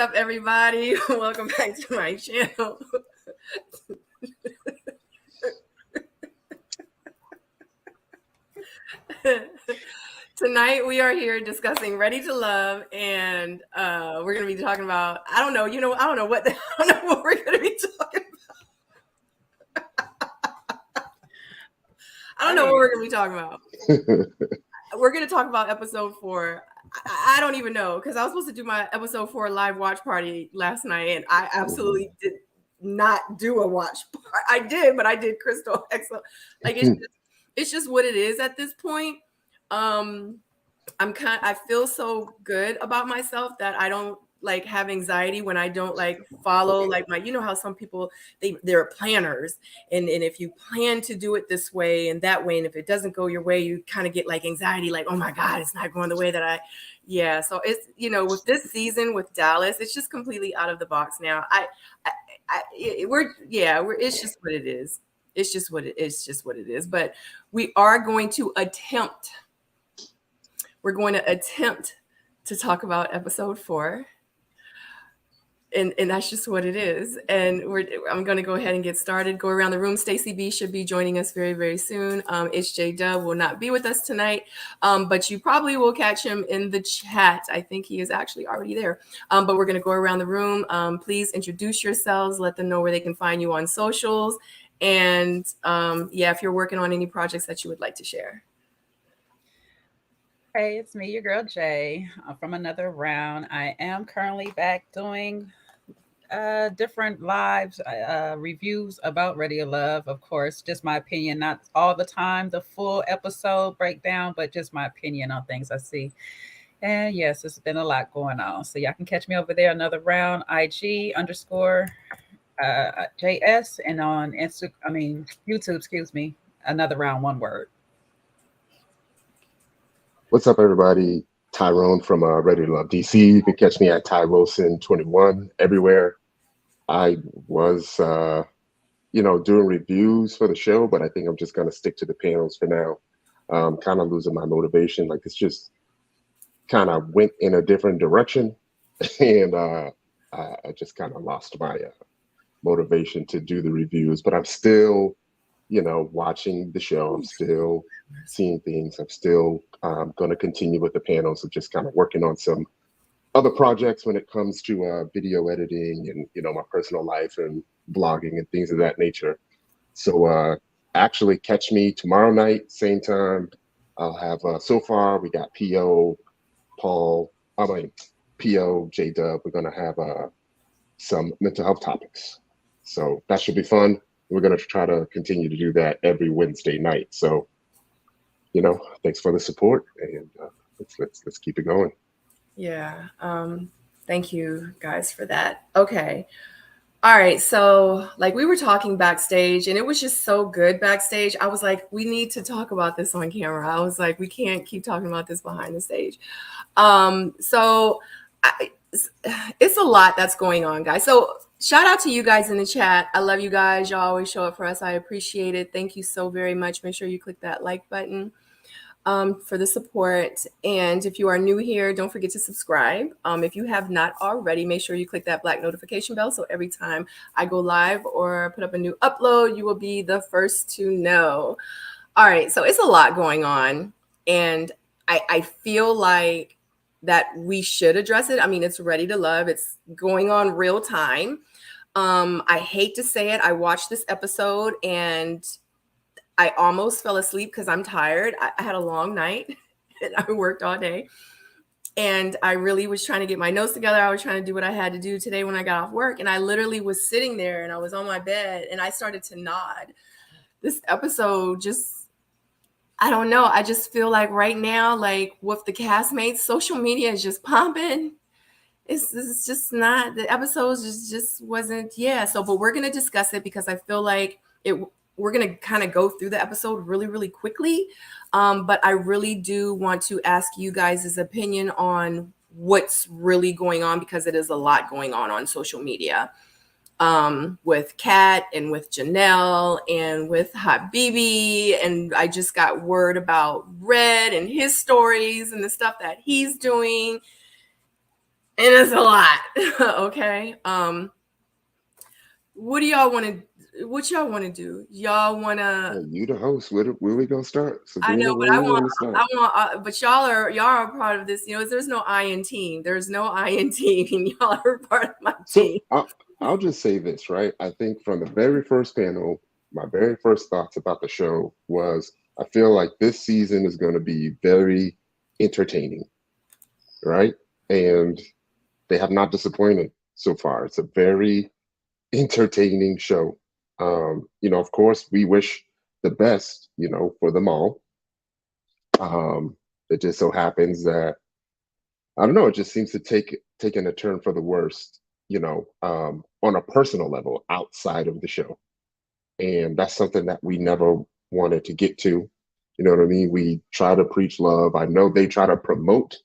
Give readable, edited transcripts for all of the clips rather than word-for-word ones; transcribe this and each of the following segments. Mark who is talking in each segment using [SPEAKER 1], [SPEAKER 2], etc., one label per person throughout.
[SPEAKER 1] up, everybody? Welcome back to my channel. Tonight we are here discussing Ready to Love, and we're going to be talking about I don't know what we're going to be talking about. I don't know what we're going to be talking about. We're going to talk about episode 4. I don't even know, because I was supposed to do my episode 4 live watch party last night, and I absolutely did not do a watch party. I did, but I did Crystal XO. Like it's just what it is at this point. I feel so good about myself that I don't like have anxiety when I don't like follow like my, how some people they're planners, and if you plan to do it this way and that way, and if it doesn't go your way, you kind of get like anxiety, like, oh my God, it's not going the way that so it's, with this season with Dallas, it's just completely out of the box now. It's just what it is. It's just what it is. But we are going to attempt. We're going to attempt to talk about episode 4. And that's just what it is. And I'm going to go ahead and get started. Go around the room. Stacy B should be joining us very, very soon. J Dub will not be with us tonight, but you probably will catch him in the chat. I think he is actually already there. But we're going to go around the room. Please introduce yourselves. Let them know where they can find you on socials. And if you're working on any projects that you would like to share.
[SPEAKER 2] Hey, it's me, your girl Jay, from another round. I am currently back doing different lives, reviews about Ready to Love. Of course, just my opinion, not all the time the full episode breakdown, but just my opinion on things I see. And yes, it's been a lot going on. So y'all can catch me over there, another round, IG _ JS, and on YouTube, excuse me, another round, one word.
[SPEAKER 3] What's up, everybody? Tyrone from Ready to Love DC. You can catch me at Tyrosin21 everywhere. I was, doing reviews for the show, but I think I'm just going to stick to the panels for now. Kind of losing my motivation. Like, it's just kind of went in a different direction. And I just kind of lost my motivation to do the reviews. But I'm still, watching the show. I'm still seeing things. I'm still going to continue with the panels of just kind of working on some other projects when it comes to video editing and, my personal life and blogging and things of that nature. So actually catch me tomorrow night, same time. I'll have, so far we got PO, J Dub. We're going to have some mental health topics. So that should be fun. We're going to try to continue to do that every Wednesday night. So, thanks for the support, and let's keep it going.
[SPEAKER 1] Yeah. Thank you guys for that. Okay. All right. So like we were talking backstage, and it was just so good backstage. I was like, we need to talk about this on camera. I was like, we can't keep talking about this behind the stage. It's a lot that's going on, guys. So shout out to you guys in the chat. I love you guys. Y'all always show up for us. I appreciate it. Thank you so very much. Make sure you click that like button for the support. And if you are new here, don't forget to subscribe. If you have not already, make sure you click that black notification bell. So every time I go live or put up a new upload, you will be the first to know. All right. So it's a lot going on. And I feel like that we should address it. I mean, it's Ready to Love. It's going on real time. I hate to say it. I watched this episode and I almost fell asleep because I'm tired. I had a long night and I worked all day. And I really was trying to get my notes together. I was trying to do what I had to do today when I got off work. And I literally was sitting there and I was on my bed and I started to nod. This episode just, I don't know. I just feel like right now, like with the castmates, social media is just pumping. It's just not, the episodes just wasn't. Yeah. So, but we're going to discuss it because I feel like we're going to kind of go through the episode really, really quickly. But I really do want to ask you guys' opinion on what's really going on, because it is a lot going on social media. With Kat and with Janelle and with Habibi. And I just got word about Red and his stories and the stuff that he's doing. And it's a lot. Okay. What do y'all want to? What y'all want to do? Y'all want to?
[SPEAKER 3] Hey, you the host. Where we gonna start?
[SPEAKER 1] I know,
[SPEAKER 3] Sabrina,
[SPEAKER 1] but
[SPEAKER 3] where you want to start?
[SPEAKER 1] but y'all are a part of this. You know, there's no I in team. There's no I in team, and y'all are part of my
[SPEAKER 3] So
[SPEAKER 1] team.
[SPEAKER 3] I'll just say this, right? I think from the very first panel, my very first thoughts about the show was I feel like this season is going to be very entertaining, right? And they have not disappointed so far. It's a very entertaining show. Of course, we wish the best, for them all. Um, it just so happens that I don't know, it just seems to taking a turn for the worst, on a personal level outside of the show. And that's something that we never wanted to get to. You know what I mean? We try to preach love. I know they try to promote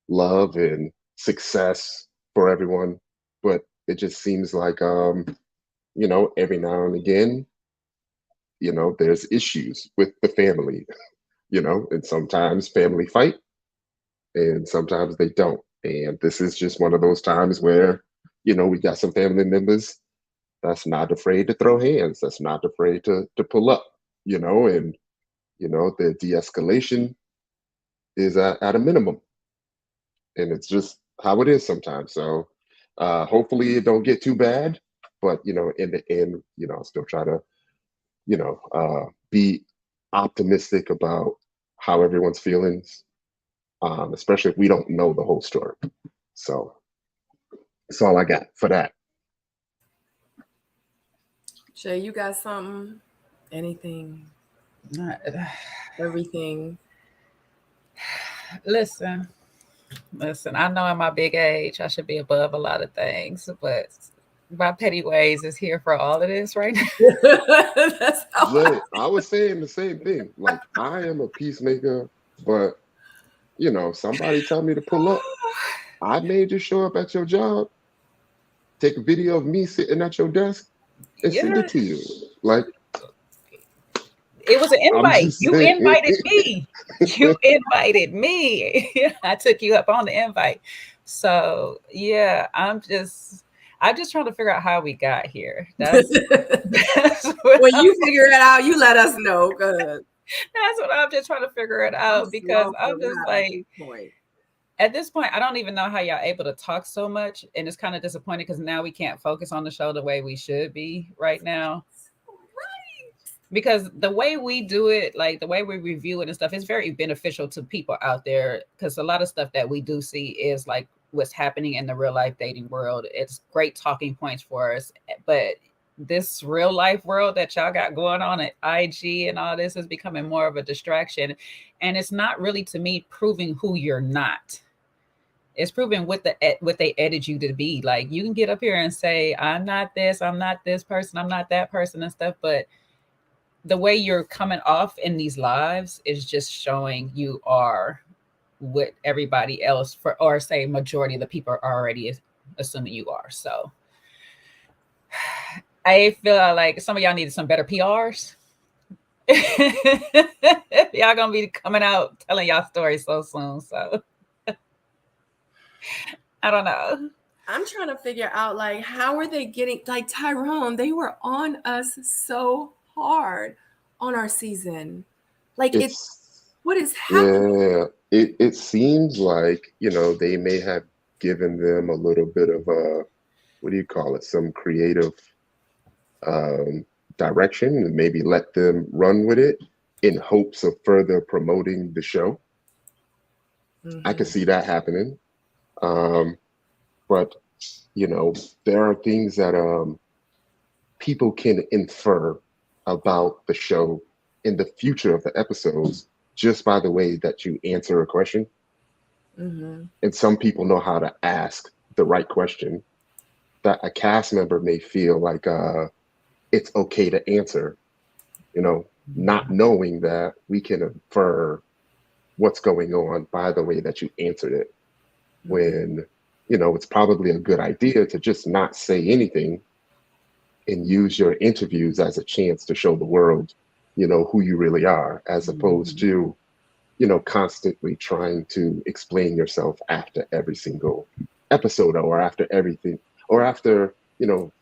[SPEAKER 3] love and success for everyone, but it just seems like every now and again, there's issues with the family, and sometimes family fight and sometimes they don't. And this is just one of those times where, we got some family members that's not afraid to throw hands, that's not afraid to pull up, and the de-escalation is at a minimum. And it's just how it is sometimes. So hopefully it don't get too bad. But in the end, I'll still try to, be optimistic about how everyone's feelings, especially if we don't know the whole story. So that's all I got for that.
[SPEAKER 1] Shay, you got something? Anything? Everything?
[SPEAKER 2] Listen, I know in my big age, I should be above a lot of things, but my petty ways is here for all of this right now.
[SPEAKER 1] That's how
[SPEAKER 3] Jay, I was saying the same thing. Like I am a peacemaker, but somebody tell me to pull up. I may just show up at your job, take a video of me sitting at your desk, and send
[SPEAKER 2] Yeah,
[SPEAKER 3] it to you. Like
[SPEAKER 2] it was an
[SPEAKER 3] I'm
[SPEAKER 2] invite.
[SPEAKER 3] just
[SPEAKER 2] You
[SPEAKER 3] saying.
[SPEAKER 2] invited me. You invited me. I took you up on the invite. So yeah, I'm just trying to figure out how we got here. That's what
[SPEAKER 1] when you figure it out, you let us know. Good.
[SPEAKER 2] that's what I'm just trying to figure it
[SPEAKER 1] I'm
[SPEAKER 2] out because
[SPEAKER 1] slow for
[SPEAKER 2] I'm just
[SPEAKER 1] that
[SPEAKER 2] like
[SPEAKER 1] point.
[SPEAKER 2] at this point, I don't even know how y'all able to talk so much, and it's kind of disappointing because now we can't focus on the show the way we should be right now. Because the way we do it, like the way we review it and stuff, is very beneficial to people out there. Because a lot of stuff that we do see is like what's happening in the real life dating world. It's great talking points for us, but this real life world that y'all got going on at IG and all this is becoming more of a distraction, and it's not really to me proving who you're not. It's proving what they edit you to be. Like you can get up here and say, I'm not this, I'm not this person, I'm not that person and stuff, but the way you're coming off in these lives is just showing you are what everybody else for or say majority of the people are already assuming you are. So I feel like some of y'all needed some better PRs. Y'all gonna be coming out telling y'all stories so soon. So I don't know.
[SPEAKER 1] I'm trying to figure out like how are they getting like Tyrone, they were on us so hard on our season. Like it
[SPEAKER 3] It's
[SPEAKER 1] what is happening?
[SPEAKER 3] Yeah, it seems like, they may have given them a little bit of a, what do you call it, some creative um, direction and maybe let them run with it in hopes of further promoting the show. I can
[SPEAKER 1] Mm-hmm.
[SPEAKER 3] see that happening. Um, but, there are things that people can infer about the show in the future of the episodes just by the way that you answer a question.
[SPEAKER 1] Mm-hmm.
[SPEAKER 3] And some people know how to ask the right question that a cast member may feel like it's okay to answer, not knowing that we can infer what's going on by the way that you answered it.
[SPEAKER 1] Mm-hmm.
[SPEAKER 3] When, it's probably a good idea to just not say anything and use your interviews as a chance to show the world, who you really are, as opposed
[SPEAKER 1] Mm-hmm.
[SPEAKER 3] to, constantly trying to explain yourself after every single, episode or after everything or after,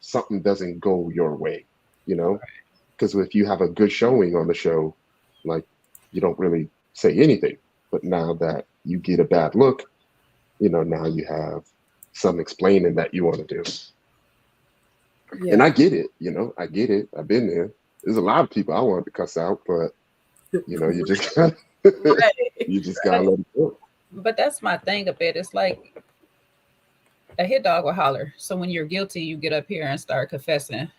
[SPEAKER 3] something doesn't go your way, you know? Because if you have a good showing on the show, like you don't really say anything. But now that you get a bad look, now you have some explaining that you want to do. And I
[SPEAKER 1] Yeah.
[SPEAKER 3] get it, I get it. I've been there. There's a lot of people I wanted to cuss out, but you just got
[SPEAKER 1] Right.
[SPEAKER 3] you just gotta
[SPEAKER 2] But
[SPEAKER 3] let it go.
[SPEAKER 2] but that's my thing a bit. It's like a hit dog will holler. So when you're guilty, you get up here and start confessing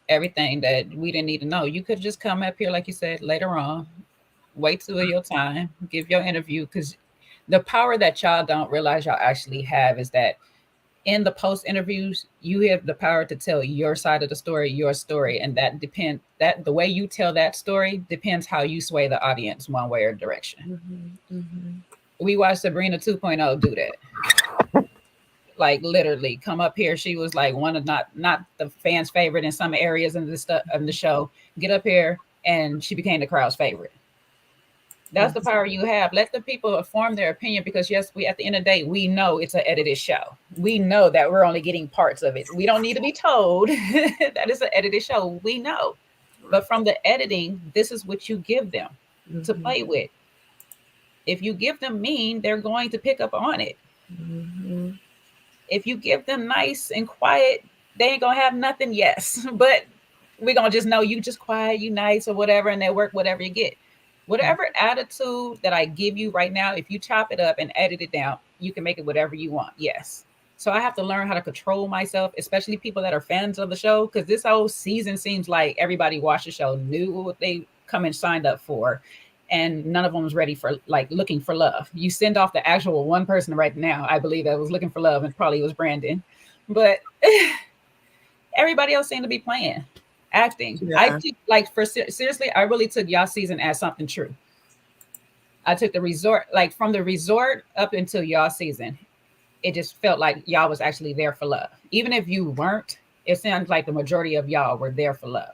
[SPEAKER 2] everything that we didn't need to know. You could just come up here, like you said, later on, wait till your time, give your interview, because the power that y'all don't realize y'all actually have is that in the post interviews, you have the power to tell your side of the story, your story, and that the way you tell that story depends how you sway the audience one way or direction.
[SPEAKER 1] Mm-hmm. Mm-hmm.
[SPEAKER 2] We watched Sabrina 2.0 do that. Like literally come up here. She was like one of not the fans' favorite in some areas in the stuff of the show. Get up here and she became the crowd's favorite. That's the power you have. Let the people form their opinion because yes, we at the end of the day, we know it's an edited show. We know that we're only getting parts of it. We don't need to be told that it's an edited show. We know. But from the editing, this is what you give them to
[SPEAKER 1] Mm-hmm.
[SPEAKER 2] play with. If you give them mean, they're going to pick up on it.
[SPEAKER 1] Mm-hmm.
[SPEAKER 2] If you give them nice and quiet, they ain't gonna have nothing, yes. But we're gonna just know you just quiet, you nice or whatever, and they work whatever you get. Whatever attitude that I give you right now, if you chop it up and edit it down, you can make it whatever you want. Yes. So I have to learn how to control myself, especially people that are fans of the show, because this whole season seems like everybody watched the show, knew what they come and signed up for, and none of them was ready for like looking for love. You send off the actual one person right now, I believe, that was looking for love, and probably was Brandon, but everybody else seemed to be playing, acting. I
[SPEAKER 1] Yeah.
[SPEAKER 2] took like for seriously, I really took y'all season as something true. I took the resort, like from the resort up until y'all season, it just felt like y'all was actually there for love. Even if you weren't, it sounds like the majority of y'all were there for love.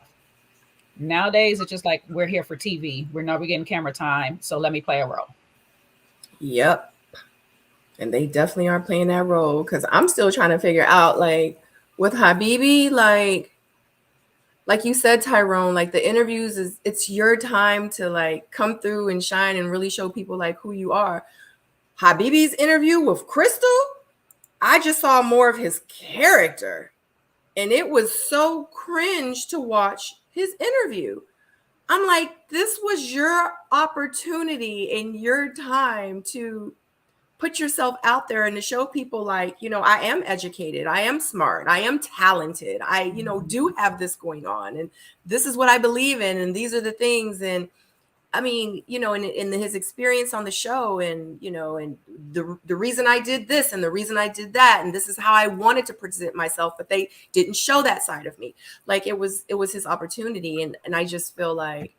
[SPEAKER 2] Nowadays, it's just like we're here for TV. We're getting camera time, so let me play a role.
[SPEAKER 1] Yep. And they definitely are playing that role because I'm still trying to figure out, like, with Habibi, like you said, Tyrone, like the interviews it's your time to like come through and shine and really show people like who you are. Habibi's interview with Crystal, I just saw more of his character. And it was so cringe to watch his interview. I'm like, this was your opportunity and your time to put yourself out there and to show people like, I am educated, I am smart, I am talented, I, do have this going on, and this is what I believe in, and these are the things. And I mean, in his experience on the show, and and the reason I did this and the reason I did that, and this is how I wanted to present myself, but they didn't show that side of me. Like it was his opportunity, and I just feel like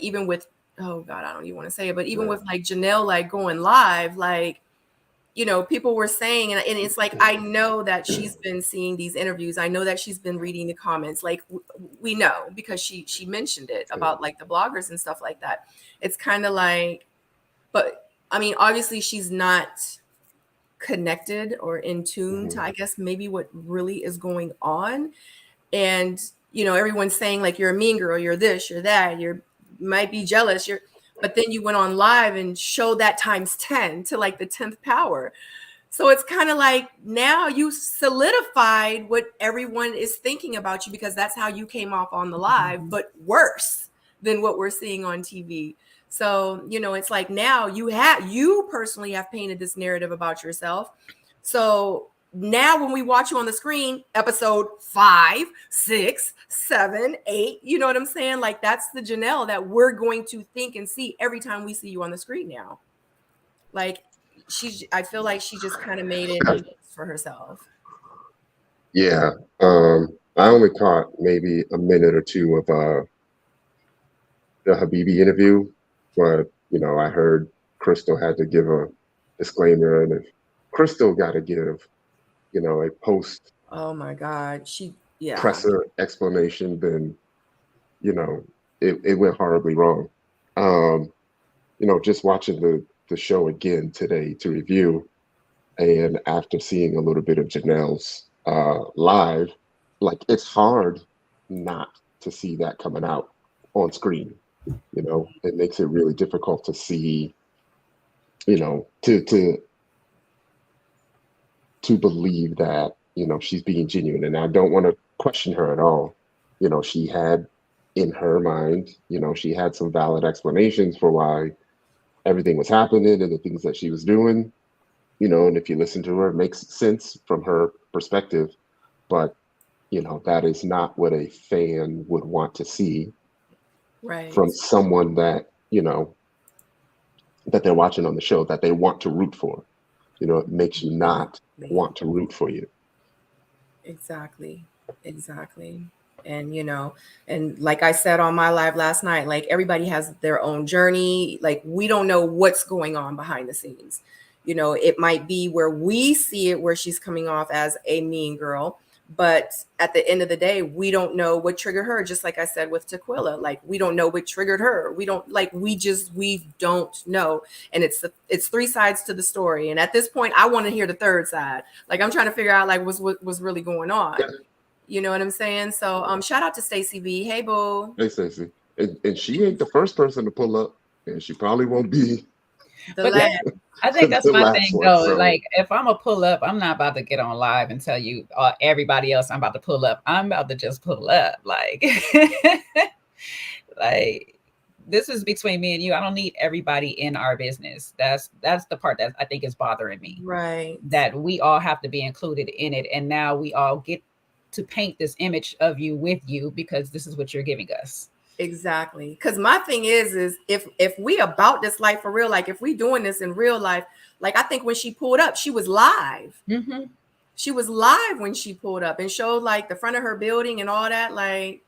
[SPEAKER 1] even with, oh God, I don't even want to say it, but even with like Janelle like going live, like people were saying, and it's like, I know that she's been seeing these interviews. I know that she's been reading the comments. Like we know because she mentioned it about like the bloggers and stuff like that. It's kind of like, but I mean, obviously she's not connected or in tune to, I guess, maybe what really is going on. And, everyone's saying like, you're a mean girl, you're this, you're that, you might be jealous, but then you went on live and showed that times 10 to like the 10th power. So it's kind of like now you solidified what everyone is thinking about you because that's how you came off on the live, but worse than what we're seeing on TV. So, it's like now you personally have painted this narrative about yourself. So now when we watch you on the screen, episode 5, 6, 7, 8, you know what I'm saying? Like that's the Janelle that we're going to think and see every time we see you on the screen now. Like I feel like she just kind of made it for herself.
[SPEAKER 3] Yeah. I only caught maybe a minute or two of the Habibi interview, but I heard Crystal had to give a disclaimer, and if Crystal got to give, a post
[SPEAKER 1] Oh my God. Yeah.
[SPEAKER 3] presser explanation, then it went horribly wrong. Just watching the show again today to review, And after seeing a little bit of Janelle's live, like it's hard not to see that coming out on screen. You know, it makes it really difficult to see, you know, to believe that, you know, she's being genuine. And I don't want to question her at all. You know, she had in her mind, you know, she had some valid explanations for why everything was happening and the things that she was doing, you know, and if you listen to her, it makes sense from her perspective. But, you know, that is not what a fan would want to see
[SPEAKER 1] Right.
[SPEAKER 3] from someone that, you know, that they're watching on the show that they want to root for. You know, it makes you not
[SPEAKER 1] Exactly.
[SPEAKER 3] want to root for you.
[SPEAKER 1] Exactly. Exactly. And and like I said on my live last night, like everybody has their own journey. Like we don't know what's going on behind the scenes. It might be where we see it where she's coming off as a mean girl, but at the end of the day, we don't know what triggered her. Just like I said with Tequila, like we don't know what triggered her. We don't like we don't know. And it's three sides to the story. And at this point, I want to hear the third side. Like I'm trying to figure out like what was really going on. You know what I'm saying? So shout out to Stacy B. Hey boo.
[SPEAKER 3] Hey, Stacey. And she ain't the first person to pull up, and she probably won't be
[SPEAKER 1] The
[SPEAKER 2] But
[SPEAKER 1] last
[SPEAKER 2] I think that's
[SPEAKER 3] the
[SPEAKER 2] my
[SPEAKER 3] last
[SPEAKER 2] thing
[SPEAKER 3] one.
[SPEAKER 2] though.
[SPEAKER 3] So
[SPEAKER 2] Like if I'm gonna pull up, I'm not about to get on live and tell you everybody else I'm about to pull up. I'm about to just pull up. Like, like this is between me and you. I don't need everybody in our business. That's the part that I think is bothering me.
[SPEAKER 1] right.
[SPEAKER 2] That we all have to be included in it, and now we all get to paint this image of you with you because this is what you're giving us.
[SPEAKER 1] Exactly. Because my thing is if we about this life for real, like if we doing this in real life, like I think when she pulled up, she was live.
[SPEAKER 2] Mm-hmm.
[SPEAKER 1] She was live when she pulled up and showed like the front of her building and all that. Like,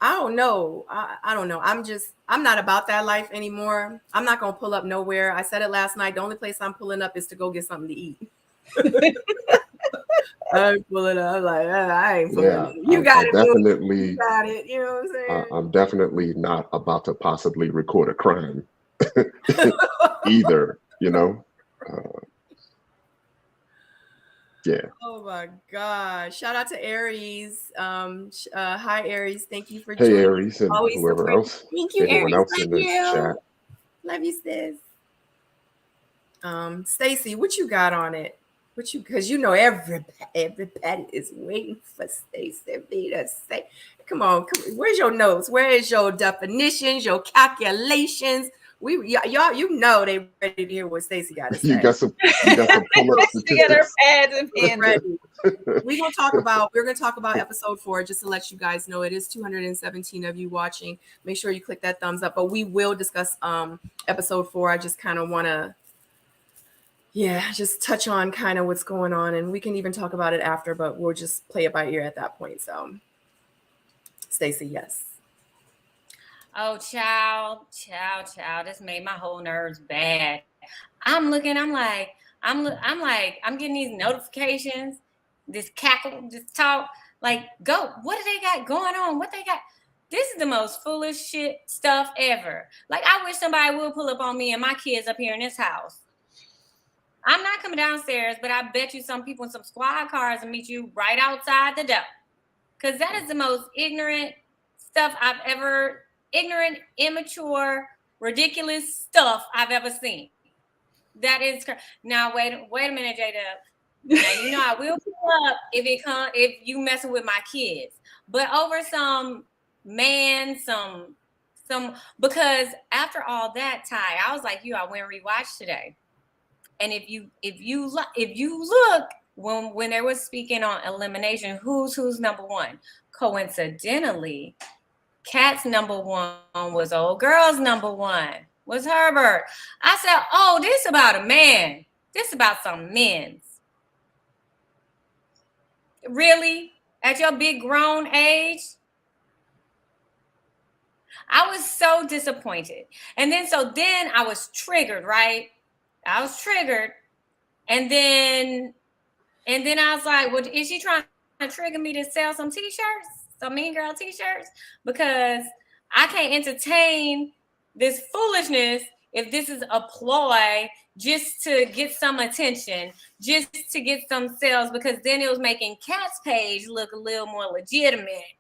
[SPEAKER 1] I don't know. I don't know. I'm not about that life anymore. I'm not gonna pull up nowhere. I said it last night. The only place I'm pulling up is to go get something to eat. I'm pulling up. I'm like, I ain't pulling
[SPEAKER 3] yeah,
[SPEAKER 1] up. You got
[SPEAKER 3] I
[SPEAKER 1] it, boo. You
[SPEAKER 3] definitely,
[SPEAKER 1] got it. You know what I'm saying?
[SPEAKER 3] I'm definitely not about to possibly record a crime either. You know, uh, yeah.
[SPEAKER 1] Oh my God. Shout out to Aries. Hi, Aries. Thank you for
[SPEAKER 3] Hey,
[SPEAKER 1] joining.
[SPEAKER 3] Aries, and
[SPEAKER 1] Always
[SPEAKER 3] whoever
[SPEAKER 1] support.
[SPEAKER 3] else,
[SPEAKER 1] Thank you,
[SPEAKER 3] anyone
[SPEAKER 1] Aries.
[SPEAKER 3] else in
[SPEAKER 1] Love
[SPEAKER 3] the
[SPEAKER 1] you.
[SPEAKER 3] chat.
[SPEAKER 1] Love you, sis. Stacy, what you got on it? What you because everybody is waiting for Stacy B to say. Come on. Where's your notes? Where is your definitions, your calculations? Y'all, they ready to hear what Stacy got to
[SPEAKER 3] You
[SPEAKER 1] say.
[SPEAKER 3] got some, you got some pull-up
[SPEAKER 2] She got her
[SPEAKER 3] statistics.
[SPEAKER 2] pads and pens.
[SPEAKER 1] Ready. We're gonna talk about episode 4, just to let you guys know it is 217 of you watching. Make sure you click that thumbs up, but we will discuss episode 4. I just kind of want to just touch on kind of what's going on, and we can even talk about it after, but we'll just play it by ear at that point. So Stacy, yes.
[SPEAKER 4] Oh, child. This made my whole nerves bad. I'm looking, I'm getting these notifications, this cackle, this talk. Like, go, what do they got going on? What they got? This is the most foolish shit stuff ever. Like, I wish somebody would pull up on me and my kids up here in this house. I'm not coming downstairs, but I bet you some people in some squad cars will meet you right outside the door. Because that is the most ignorant stuff ignorant, immature, ridiculous stuff I've ever seen. That is now. Wait a minute, J-Dub. Now I will pull up if you messing with my kids, but over some man, some because after all that, Ty, I was like you. I went and rewatched today, and if you look when they were speaking on elimination, who's number one? Coincidentally, Kat's number one was old girl's number one. Was Herbert. I said, oh, this about a man. This about some men's. Really? At your big grown age? I was so disappointed. And then I was triggered, right? I was triggered. And then I was like, well, is she trying to trigger me to sell some t-shirts? Some mean girl t-shirts? Because I can't entertain this foolishness if this is a ploy just to get some attention, just to get some sales, because then it was making Kat's page look a little more legitimate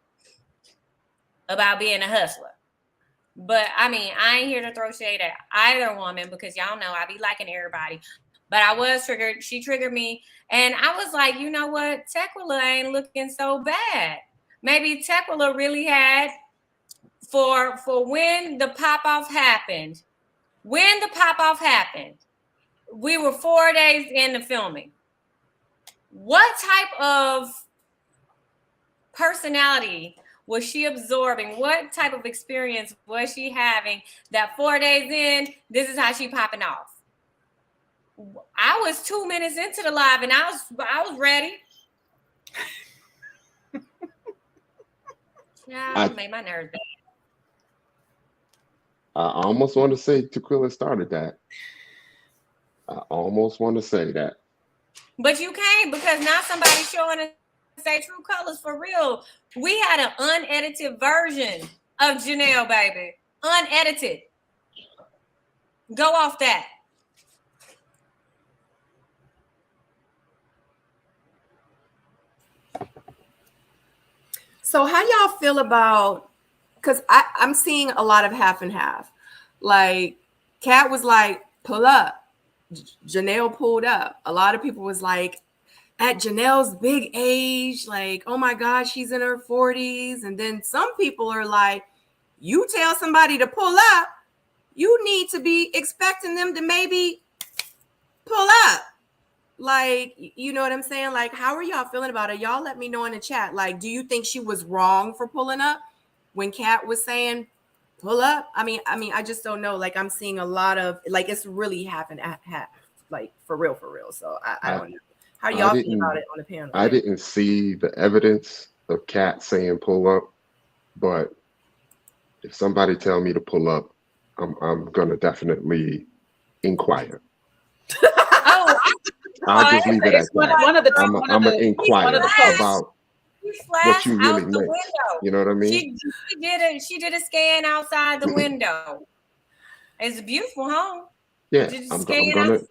[SPEAKER 4] about being a hustler. But I mean, I ain't here to throw shade at either woman because y'all know I be liking everybody. But I was triggered. She triggered me. And I was like, you know what? Tequila ain't looking so bad. Maybe Tequila really had for when the pop-off happened. When the pop-off happened, we were 4 days into filming. What type of personality was she absorbing? What type of experience was she having that 4 days in, this is how she popping off? I was 2 minutes into the live and I was ready. Yeah, made my nerves bad.
[SPEAKER 3] I almost want to say Tequila started that. I almost want to say that.
[SPEAKER 4] But you can't, because now somebody's showing us their true colors for real. We had an unedited version of Janelle, baby. Unedited. Go off that.
[SPEAKER 1] So how y'all feel about, because I'm seeing a lot of half and half. Like Kat was like, pull up. Janelle pulled up. A lot of people was like, at Janelle's big age, like, oh my God, she's in her 40s. And then some people are like, you tell somebody to pull up, you need to be expecting them to maybe pull up. Like, you know what I'm saying? Like, how are y'all feeling about it? Y'all let me know in the chat. Like, do you think she was wrong for pulling up when Kat was saying pull up? I mean, I just don't know. Like, I'm seeing a lot of, like, it's really half and half, like for real. So I don't know. How do y'all feel about it on the panel?
[SPEAKER 3] I didn't see the evidence of Kat saying pull up, but if somebody tell me to pull up, I'm gonna definitely inquire. I'll just leave it at that. I'm gonna inquire about what you really meant. You know what I mean?
[SPEAKER 4] She did a scan outside the window. It's a beautiful home.
[SPEAKER 3] Yeah, I'm gonna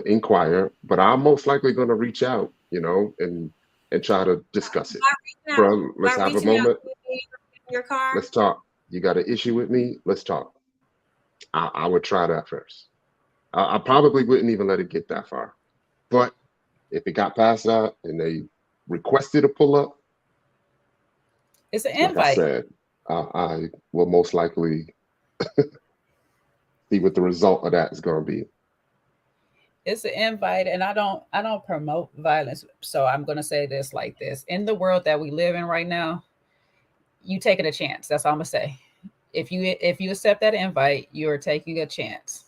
[SPEAKER 3] inquire, but I'm most likely gonna reach out, you know, and try to discuss it. Bro, let's have a moment.
[SPEAKER 4] Your car.
[SPEAKER 3] Let's talk. You got an issue with me? Let's talk. I would try that first. I probably wouldn't even let it get that far. But if it got past that and they requested a pull up,
[SPEAKER 2] it's an invite.
[SPEAKER 3] Like I said, I will most likely see what the result of that is going to be.
[SPEAKER 2] It's an invite, and I don't promote violence. So I'm going to say this like this. In the world that we live in right now, you taking a chance. That's all I'm going to say. If you accept that invite, you're taking a chance.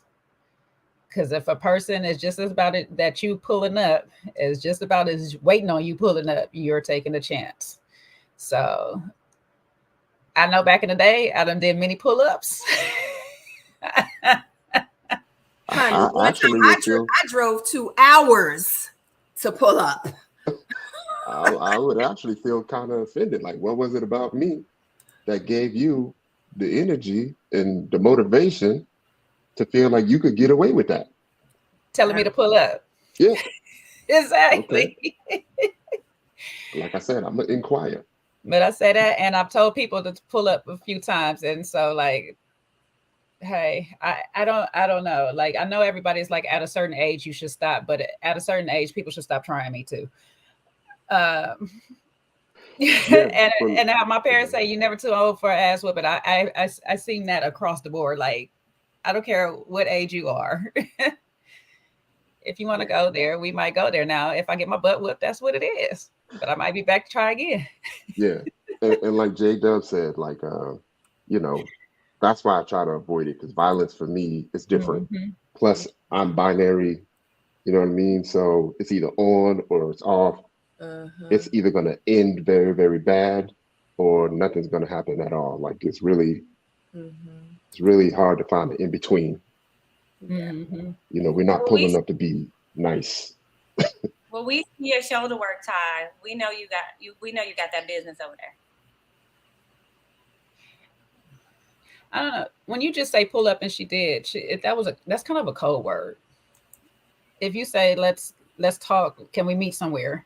[SPEAKER 2] Because if a person is just as about it that you pulling up is just about as waiting on you pulling up, you're taking a chance. So I know back in the day, I done did many pull-ups.
[SPEAKER 1] I drove 2 hours to pull up.
[SPEAKER 3] I would actually feel kind of offended. Like, what was it about me that gave you the energy and the motivation to feel like you could get away with that?
[SPEAKER 2] Telling me to pull up.
[SPEAKER 3] Yeah.
[SPEAKER 2] Exactly.
[SPEAKER 3] Okay. Like I said, I'm going to inquire.
[SPEAKER 2] But I say that, and I've told people to pull up a few times. And so, like, hey, I don't know. Like, I know everybody's like, at a certain age, you should stop. But at a certain age, people should stop trying me too. And how my parents say, you're never too old for an ass whooping. I seen that across the board. Like, I don't care what age you are. If you want to go there, we might go there. Now, if I get my butt whooped, that's what it is. But I might be back to try again.
[SPEAKER 3] Yeah. And like J Dub said, like, you know, that's why I try to avoid it, because violence for me is different. Mm-hmm. Plus, I'm binary. You know what I mean? So it's either on or it's off. Uh-huh. It's either going to end very, very bad, or nothing's going to happen at all. Like, it's really, it's really hard to find the in between. Mm-hmm. You know, we're not pulling up to be nice.
[SPEAKER 4] Well, we see your shoulder work, Ty. We know you got that business over there.
[SPEAKER 2] I don't know. When you just say pull up and she did, that's kind of a code word. If you say let's talk, can we meet somewhere?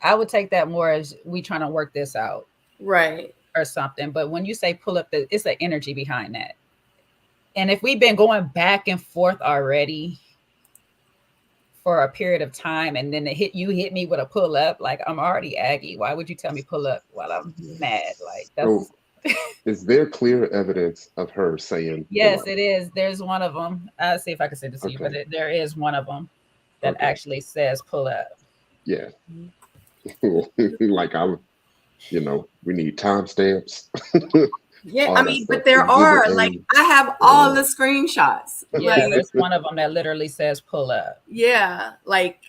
[SPEAKER 2] I would take that more as we trying to work this out,
[SPEAKER 1] Right.
[SPEAKER 2] or something. But when you say pull up, it's the energy behind that. And if we've been going back and forth already for a period of time, and then you hit me with a pull up, like I'm already aggy. Why would you tell me pull up while I'm mad? Like that's.
[SPEAKER 3] So, is there clear evidence of her saying pull
[SPEAKER 2] Yes,
[SPEAKER 3] up?
[SPEAKER 2] it is. There's one of them. I'll see if I can send it to you, but there is one of them that actually says pull up.
[SPEAKER 3] Yeah. Like we need timestamps.
[SPEAKER 1] Yeah, I mean, but there are like I have all the screenshots.
[SPEAKER 2] Yeah,
[SPEAKER 1] Like,
[SPEAKER 2] there's one of them that literally says pull up.
[SPEAKER 1] Yeah, like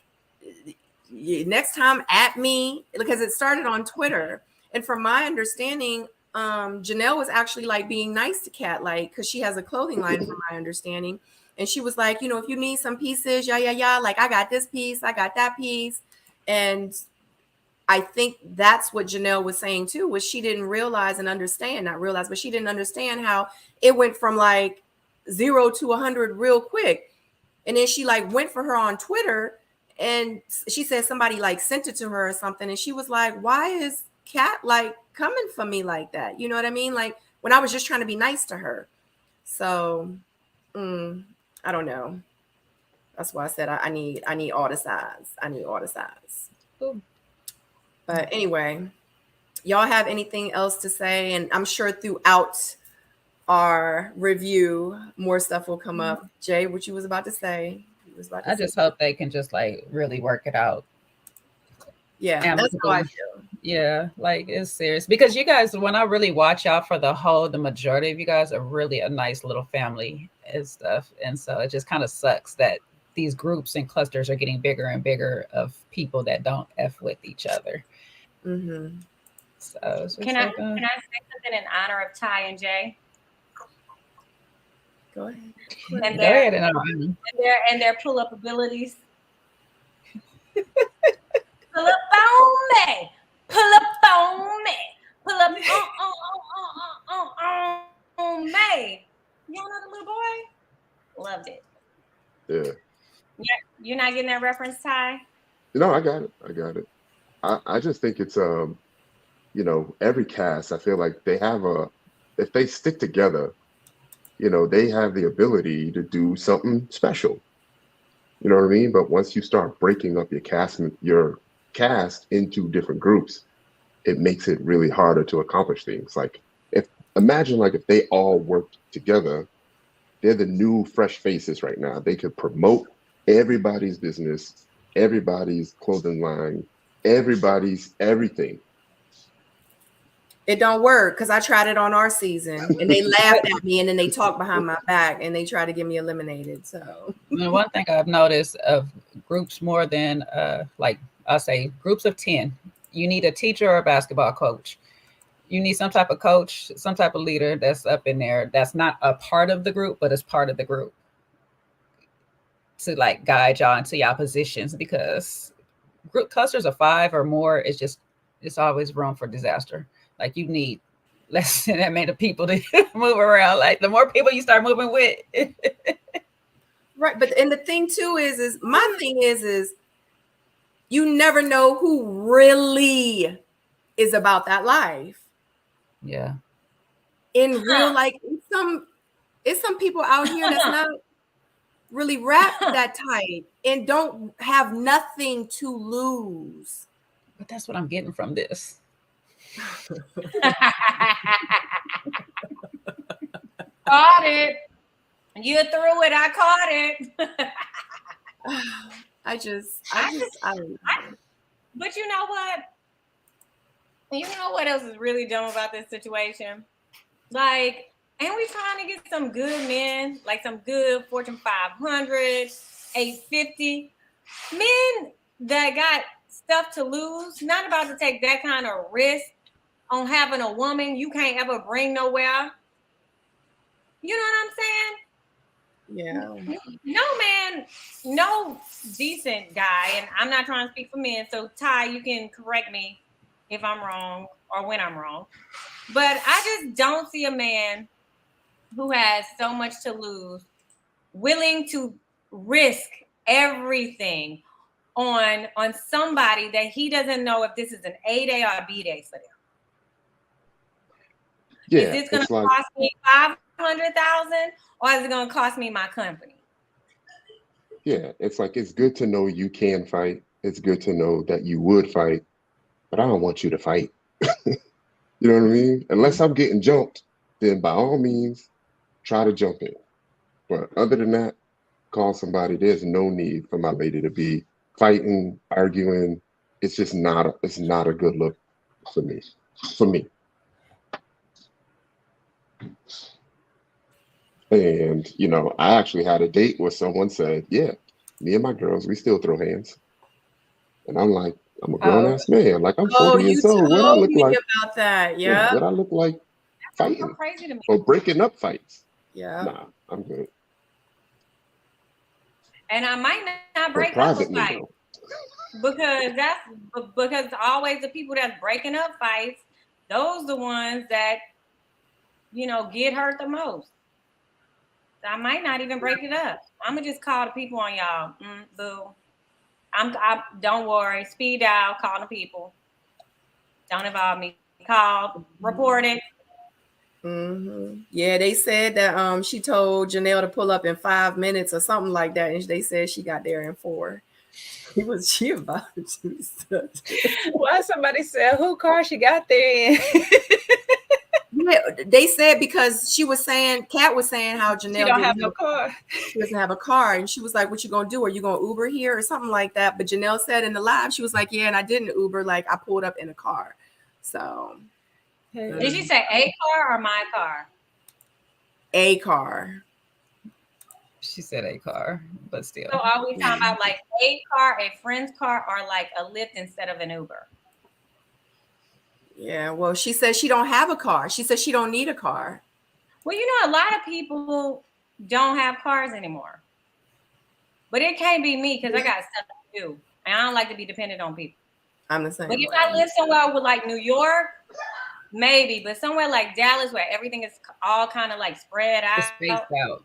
[SPEAKER 1] next time at me, because it started on Twitter, and from my understanding, Janelle was actually like being nice to Kat, like because she has a clothing line, from my understanding, and she was like, if you need some pieces, yeah, like I got this piece, I got that piece, and I think that's what Janelle was saying too, was she didn't realize and understand, not realize, but she didn't understand how it went from like 0 to 100 real quick. And then she like went for her on Twitter, and she said somebody like sent it to her or something. And she was like, why is Kat like coming for me like that? You know what I mean? Like when I was just trying to be nice to her. So I don't know. That's why I said I need all the sides. I need all the sides.
[SPEAKER 2] Ooh.
[SPEAKER 1] But anyway, y'all have anything else to say? And I'm sure throughout our review, more stuff will come up. Jay, what you was about to say?
[SPEAKER 2] I just hope they can just like really work it out.
[SPEAKER 1] Yeah, that's how I feel.
[SPEAKER 2] Yeah, like it's serious because you guys, when I really watch out for the majority of you guys are really a nice little family and stuff. And so it just kind of sucks that these groups and clusters are getting bigger and bigger of people that don't F with each other.
[SPEAKER 1] Mm-hmm.
[SPEAKER 2] So
[SPEAKER 4] can I say something in honor of Ty and Jay?
[SPEAKER 1] Go ahead.
[SPEAKER 4] And their pull up abilities. Pull up on me. Pull up on me. Pull up on me. Y'all know the little boy? Loved it.
[SPEAKER 3] Yeah.
[SPEAKER 4] You're not getting that reference, Ty?
[SPEAKER 3] No, I got it. I just think it's every cast, I feel like they have if they stick together, they have the ability to do something special. You know what I mean? But once you start breaking up your cast into different groups, it makes it really harder to accomplish things. Like imagine if they all worked together, they're the new fresh faces right now. They could promote everybody's business, everybody's clothing line, everybody's everything.
[SPEAKER 1] It don't work because I tried it on our season and they laughed at me and then they talked behind my back and they tried to get me eliminated. So
[SPEAKER 2] one thing I've noticed of groups more than like I'll say groups of 10, you need a teacher or a basketball coach. You need some type of coach, some type of leader that's up in there that's not a part of the group, but is part of the group to like guide y'all into y'all positions, because group clusters of 5 or more is just, it's always room for disaster. Like you need less than that many people to move around. Like the more people you start moving with.
[SPEAKER 1] Right. But and the thing too is my thing is you never know who really is about that life.
[SPEAKER 2] Yeah.
[SPEAKER 1] In real, like it's some people out here that's not really rap that tight and don't have nothing to lose.
[SPEAKER 2] But that's what I'm getting from this.
[SPEAKER 4] Caught it. You threw it. I caught it.
[SPEAKER 1] I don't know.
[SPEAKER 4] But you know what? You know what else is really dumb about this situation? Like, ain't we trying to get some good men, like some good Fortune 500, 850 men that got stuff to lose, not about to take that kind of risk on having a woman you can't ever bring nowhere. You know what I'm saying?
[SPEAKER 1] Yeah.
[SPEAKER 4] No man, no decent guy, and I'm not trying to speak for men, so Ty, you can correct me if I'm wrong or when I'm wrong. But I just don't see a man who has so much to lose, willing to risk everything on somebody that he doesn't know if this is an A day or a B day for them.
[SPEAKER 3] Yeah,
[SPEAKER 4] is this going to
[SPEAKER 3] like,
[SPEAKER 4] cost me 500,000 or is it going to cost me my company?
[SPEAKER 3] yeah, it's like, it's good to know you can fight. It's good to know that you would fight, but I don't want you to fight. You know what I mean? Unless I'm getting jumped, then by all means, try to jump in. But other than that, call somebody. There's no need for my lady to be fighting, arguing. It's just it's not a good look for me. For me. And, I actually had a date where someone said, yeah, me and my girls, we still throw hands. And I'm like, I'm a grown
[SPEAKER 2] Oh,
[SPEAKER 3] ass man. Like, I'm
[SPEAKER 1] Oh,
[SPEAKER 3] 40
[SPEAKER 1] you
[SPEAKER 3] years old. What I
[SPEAKER 1] told
[SPEAKER 3] look
[SPEAKER 1] me
[SPEAKER 3] like?
[SPEAKER 1] about that.
[SPEAKER 3] Yeah,
[SPEAKER 1] Yeah.
[SPEAKER 3] what I look like
[SPEAKER 4] That's so
[SPEAKER 3] fighting
[SPEAKER 4] crazy to me.
[SPEAKER 3] or breaking up fights.
[SPEAKER 1] Yeah.
[SPEAKER 3] Nah, I'm good.
[SPEAKER 4] And I might not
[SPEAKER 3] But
[SPEAKER 4] break up a
[SPEAKER 3] privately,
[SPEAKER 4] fight
[SPEAKER 3] though.
[SPEAKER 4] because always the people that's breaking up fights, those the ones that get hurt the most. So I might not even break it up. I'm gonna just call the people on y'all. Boo. Don't worry. Speed dial. Call the people. Don't involve me. Call. Report it.
[SPEAKER 1] Yeah, they said that she told Janelle to pull up in 5 minutes or something like that, and they said she got there in 4. She about to
[SPEAKER 2] Why somebody said who car she got there in?
[SPEAKER 1] Yeah, they said because Kat was saying how Janelle
[SPEAKER 2] She don't have no car.
[SPEAKER 1] She doesn't have a car, and she was like, "What you gonna do? Are you gonna Uber here or something like that?" But Janelle said in the live, she was like, "Yeah, and I didn't Uber. Like I pulled up in a car." So,
[SPEAKER 4] did she say a car or my car?
[SPEAKER 1] A car.
[SPEAKER 2] She said a car, but still.
[SPEAKER 4] So are we talking about like a car, a friend's car, or like a Lyft instead of an Uber?
[SPEAKER 1] Yeah, well, she says she don't have a car. She says she don't need a car.
[SPEAKER 4] Well, a lot of people don't have cars anymore. But it can't be me because I got stuff to do. And I don't like to be dependent on people.
[SPEAKER 1] I'm the same
[SPEAKER 4] But if
[SPEAKER 1] way.
[SPEAKER 4] I live somewhere with like New York, maybe. But somewhere like Dallas where everything is all kind of like spread out.
[SPEAKER 2] It's spaced out.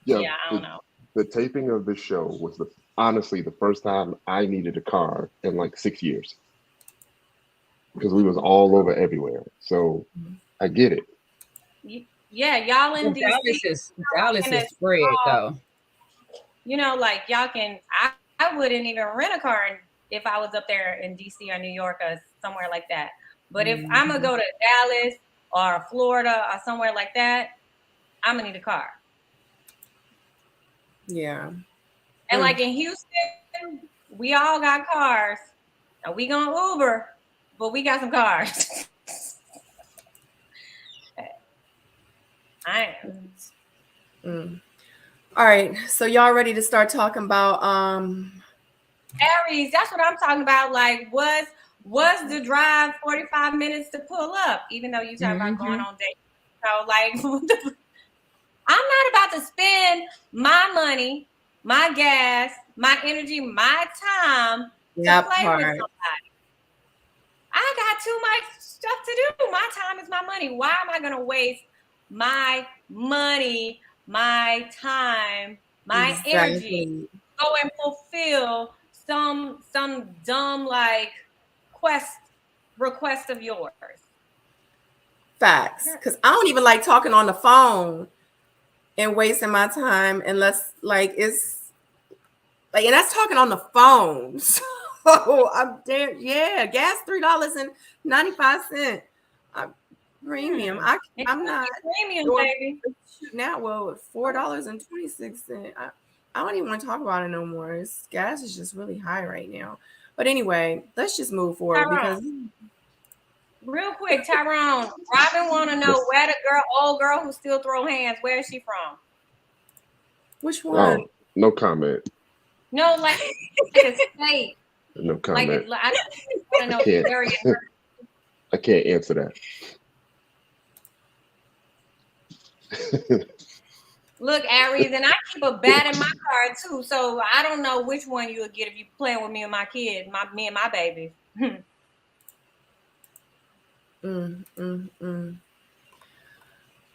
[SPEAKER 4] Yeah, I don't know.
[SPEAKER 3] The taping of this show was honestly the first time I needed a car in like 6 years. Because we was all over everywhere. So I get it.
[SPEAKER 4] Yeah, y'all in DC.
[SPEAKER 2] Dallas is spread though.
[SPEAKER 4] Like y'all can. I wouldn't even rent a car if I was up there in DC or New York or somewhere like that. But if I'm gonna go to Dallas or Florida or somewhere like that, I'm gonna need a car.
[SPEAKER 1] Yeah.
[SPEAKER 4] And like in Houston, we all got cars. Now we gonna Uber, but we got some cars.
[SPEAKER 1] All right, so y'all ready to start talking about
[SPEAKER 4] Aries? That's what I'm talking about. Like, was the drive 45 minutes to pull up? Even though you talking about going on dates, so like, I'm not about to spend my money, my gas, my energy, my time to play with somebody. I got too much stuff to do. My time is my money. Why am I gonna waste my money, my time, my energy, go and fulfill some dumb like request of yours?
[SPEAKER 1] Facts, because I don't even like talking on the phone and wasting my time unless like it's like, and that's talking on the phone. So I'm damn, yeah, gas $3.95. Premium. I'm not
[SPEAKER 4] premium, baby.
[SPEAKER 1] Now, well, $4.26. I don't even want to talk about it no more. Gas is just really high right now. But anyway, let's just move forward because
[SPEAKER 4] real quick, Tyrone, Robin want to know where the old girl who still throw hands, where is she from?
[SPEAKER 1] Which one?
[SPEAKER 3] Oh, no comment.
[SPEAKER 4] No, like a state.
[SPEAKER 3] No comment.
[SPEAKER 4] Like, I want to know the area.
[SPEAKER 3] I can't answer that.
[SPEAKER 4] Look, Aries, and I keep a bat in my car too, so I don't know which one you'll get if you playing with me and my kids, me and my babies.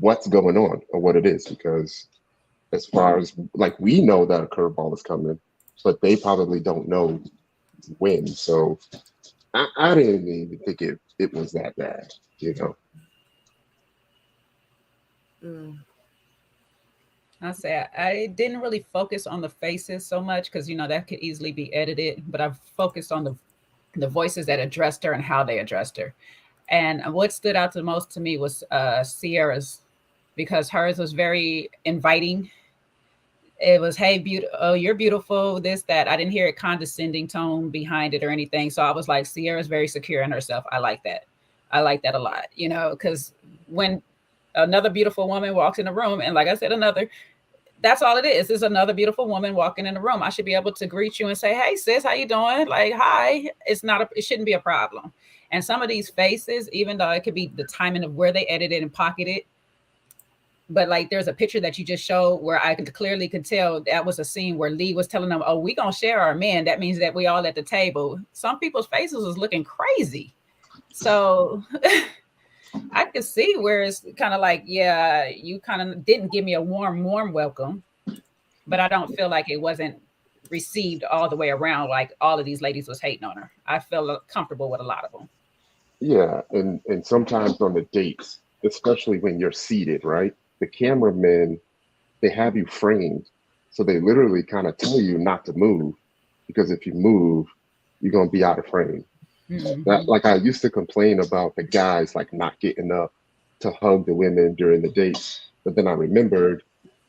[SPEAKER 3] what's going on or what it is, because as far as like we know that a curveball is coming, but they probably don't know when. So I didn't even think it was that bad, you know.
[SPEAKER 1] Mm.
[SPEAKER 2] I say I didn't really focus on the faces so much because that could easily be edited, but I've focused on the voices that addressed her and how they addressed her. And what stood out the most to me was Sierra's, because hers was very inviting. It was, hey, oh, you're beautiful, this, that. I didn't hear a condescending tone behind it or anything. So I was like, Sierra's very secure in herself. I like that. I like that a lot, because when another beautiful woman walks in the room, and like I said, that's all it is. It's another beautiful woman walking in the room. I should be able to greet you and say, hey, sis, how you doing? Like, hi. It shouldn't be a problem. And some of these faces, even though it could be the timing of where they edited and pocketed, but like there's a picture that you just showed where I clearly could tell that was a scene where Lee was telling them, oh, we gonna share our men. That means that we all at the table. Some people's faces was looking crazy. So I could see where it's kind of like, yeah, you kind of didn't give me a warm welcome, but I don't feel like it wasn't received all the way around. Like all of these ladies was hating on her. I felt comfortable with a lot of them.
[SPEAKER 3] Yeah, and sometimes on the dates, especially when you're seated, right? The cameramen, they have you framed, so they literally kind of tell you not to move, because if you move, you're gonna be out of frame. That, like, I used to complain about the guys like not getting up to hug the women during the dates, but then I remembered,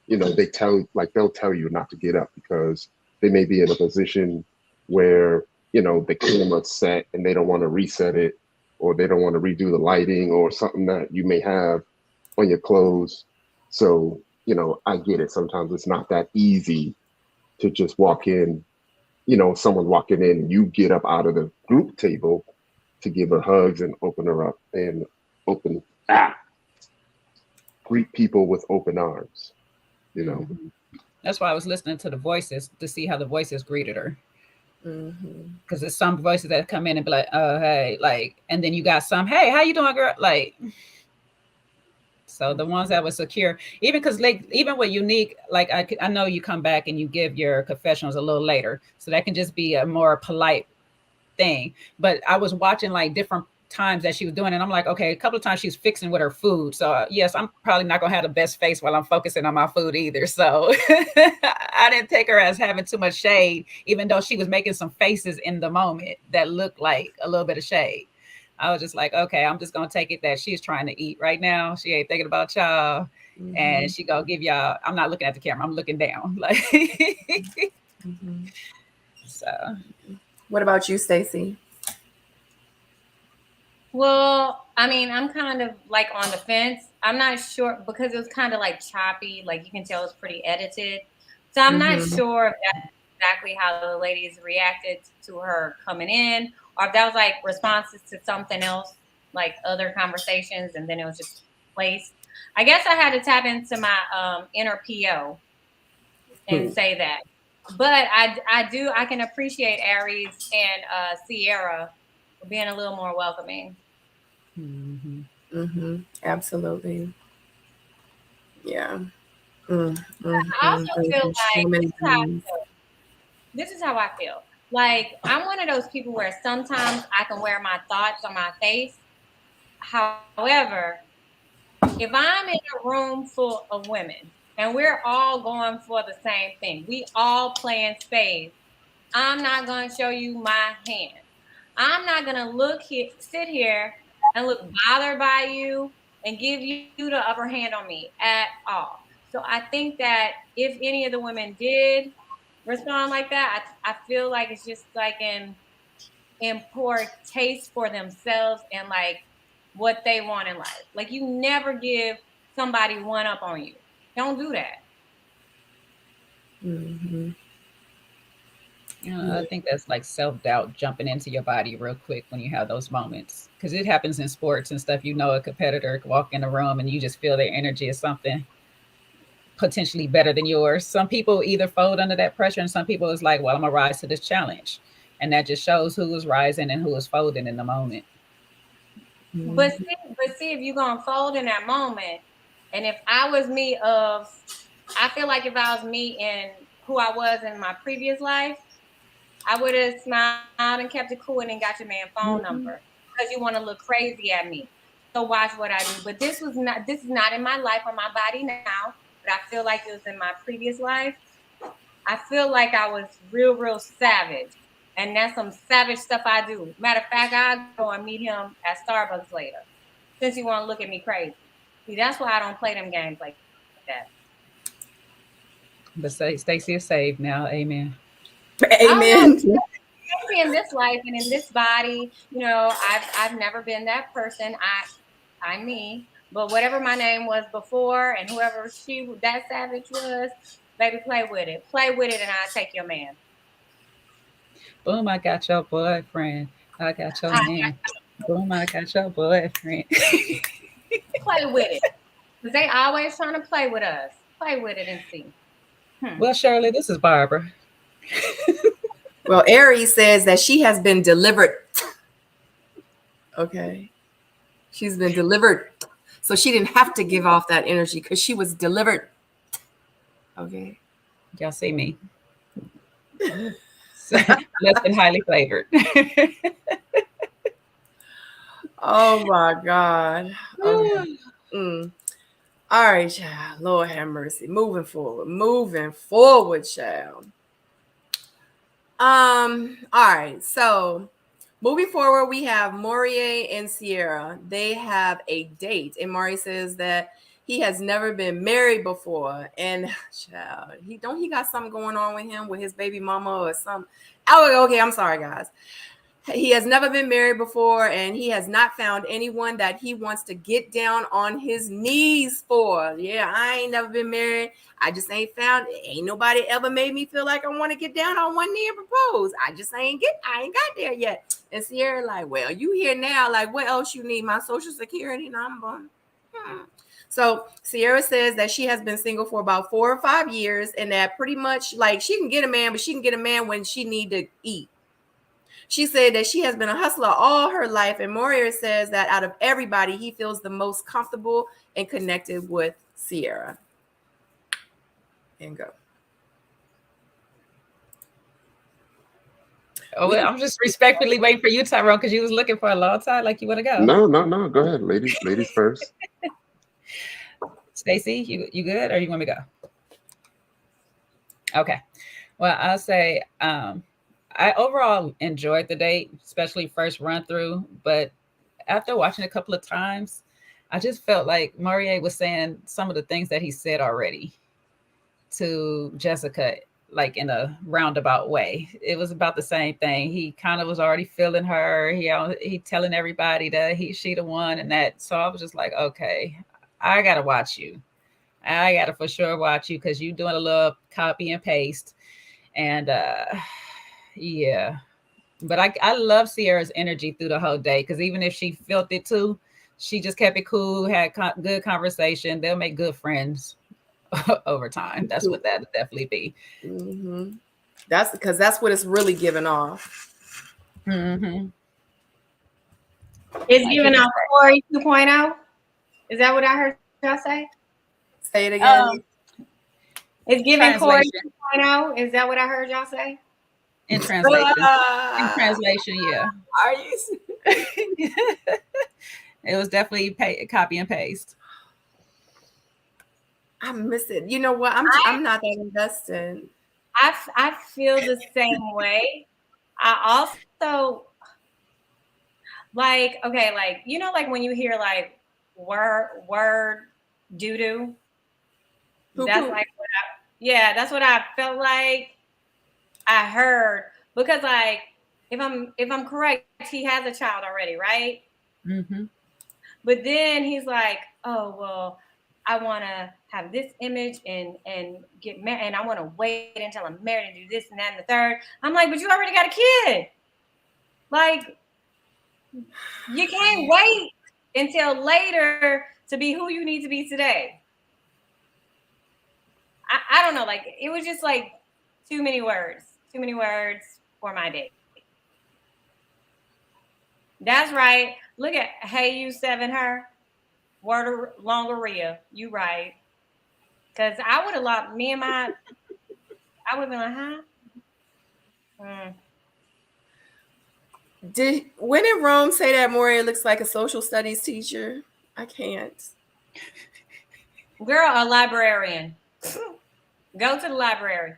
[SPEAKER 3] they'll tell you not to get up because they may be in a position where the camera's set and they don't want to reset it, or they don't want to redo the lighting or something that you may have on your clothes. So I get it. Sometimes it's not that easy to just walk in, someone walking in, you get up out of the group table to give her hugs and open her up and open, greet people with open arms, you know.
[SPEAKER 2] That's why I was listening to the voices to see how the voices greeted her. Because there's some voices that come in and be like, oh, hey, like, and then you got some, hey, how you doing, girl? Like, so the ones that were secure, even because like, even with Unique, like I know you come back and you give your confessionals a little later, so that can just be a more polite thing. But I was watching like different times that she was doing, and I'm like, okay, a couple of times she's fixing with her food. So yes, I'm probably not gonna have the best face while I'm focusing on my food either. So I didn't take her as having too much shade, even though she was making some faces in the moment that looked like a little bit of shade. I was just like, okay, I'm just gonna take it that she's trying to eat right now. She ain't thinking about y'all. And she gonna give y'all, I'm not looking at the camera, I'm looking down. Like so
[SPEAKER 1] What about you, Stacy?
[SPEAKER 4] Well, I mean, I'm kind of like on the fence. I'm not sure because it was kind of like choppy. Like you can tell it's pretty edited. So I'm not sure if that's exactly how the ladies reacted to her coming in, or if that was like responses to something else, like other conversations, and then it was just placed. I guess I had to tap into my inner PO and say that. But I can appreciate Aries and Sierra being a little more welcoming.
[SPEAKER 1] Absolutely. Yeah.
[SPEAKER 4] I also feel like this is how I feel. Like I'm one of those people where sometimes I can wear my thoughts on my face. However, if I'm in a room full of women and we're all going for the same thing, we all playing spades, I'm not going to show you my hand. I'm not going to sit here and look bothered by you and give you the upper hand on me at all. So I think that if any of the women did respond like that, I feel like it's just like in poor taste for themselves and like what they want in life. Like you never give somebody one up on you. Don't do that.
[SPEAKER 2] I think that's like self-doubt jumping into your body real quick when you have those moments, because it happens in sports and stuff. A competitor could walk in the room and you just feel their energy is something potentially better than yours. Some people either fold under that pressure, and some people is like, well, I'm gonna rise to this challenge, and that just shows who is rising and who is folding in the moment.
[SPEAKER 4] But see, if you're gonna fold in that moment, And if I was me of, I feel like if I was me in who I was in my previous life, I would have smiled and kept it cool and then got your man phone number
[SPEAKER 1] Mhm.
[SPEAKER 4] because you want to look crazy at me. So watch what I do. But this is not in my life or my body now, but I feel like it was in my previous life. I feel like I was real savage. And that's some savage stuff I do. Matter of fact, I'll go and meet him at Starbucks later since you want to look at me crazy. See, that's why I don't play them games like that.
[SPEAKER 2] But Stacy is saved now. Amen.
[SPEAKER 4] I don't know.
[SPEAKER 1] Amen.
[SPEAKER 4] Maybe in this life and in this body, I've never been that person. I'm me. But whatever my name was before and whoever that savage was, baby, play with it. Play with it and I'll take your man.
[SPEAKER 2] Boom, I got your boyfriend. I got your
[SPEAKER 4] I
[SPEAKER 2] man. Boom, I got your boyfriend.
[SPEAKER 4] play with it. Because they always trying to play with us. Play with it and see.
[SPEAKER 2] Well, Shirley, this is Barbara.
[SPEAKER 1] Well, Aries says that she has been delivered. Okay. She's been delivered. So she didn't have to give off that energy because she was delivered. Okay.
[SPEAKER 2] Y'all see me. Less than highly flavored.
[SPEAKER 1] Oh my God. Okay. Mm. All right, child. Lord have mercy. Moving forward. Moving forward, child. All right. So moving forward, we have Morier and Sierra. They have a date. And Maury says that he has never been married before. And child, he got something going on with him with his baby mama or something. Oh, okay. I'm sorry, guys. He has never been married before, and he has not found anyone that he wants to get down on his knees for. Yeah, I ain't never been married. I just ain't nobody ever made me feel like I want to get down on one knee and propose. I ain't got there yet. And Sierra like, well, you here now. Like, what else you need? My social security number. So Sierra says that she has been single for about 4 or 5 years, and that pretty much like she can get a man, but she can get a man when she need to eat. She said that she has been a hustler all her life, and Moria says that out of everybody, he feels the most comfortable and connected with Sierra. And go.
[SPEAKER 2] Oh, well, I'm just respectfully waiting for you, Tyrone, because you was looking for a long time, like you want to go.
[SPEAKER 3] No. Go ahead, ladies first.
[SPEAKER 2] Stacy, you good, or you want me to go? Okay. Well, I'll say I overall enjoyed the date, especially first run through. But after watching a couple of times, I just felt like Morier was saying some of the things that he said already to Jessica, like in a roundabout way. It was about the same thing. He kind of was already feeling her. He telling everybody that she the one and that. So I was just like, okay, I gotta watch you. I gotta for sure watch you because you doing a little copy and paste. And yeah. But I love Sierra's energy through the whole day because even if she felt it too, she just kept it cool, had good conversation. They'll make good friends over time. That's what that'll definitely be.
[SPEAKER 1] Mm-hmm. That's because that's what it's really giving off.
[SPEAKER 2] Mm-hmm.
[SPEAKER 4] It's giving off Corey 2.0. Is that what I heard y'all say?
[SPEAKER 1] Say it again.
[SPEAKER 4] It's giving Corey 2.0. Is that what I heard y'all say?
[SPEAKER 2] In translation. In translation, yeah.
[SPEAKER 1] Are you?
[SPEAKER 2] It was definitely copy and paste.
[SPEAKER 1] I miss it. You know what? I'm not that invested.
[SPEAKER 4] I feel the same way. I also like like like when you hear like word doo doo. That's like that's what I felt like I heard because like if I'm correct, he has a child already, right?
[SPEAKER 2] Mm-hmm.
[SPEAKER 4] But then he's like, oh well, I want to have this image and get married, and I want to wait until I'm married and do this and that and the third. I'm like, but you already got a kid. Like, you can't wait until later to be who you need to be today. I don't know. Like, it was just like too many words for my day. That's right. Look at Hey You Seven Her. Word of Longoria. You right. Cause I would have lost me and my. I would have been like, huh? Mm.
[SPEAKER 1] When in Rome say that Moria looks like a social studies teacher? I can't.
[SPEAKER 4] Girl, a librarian. Go to the library.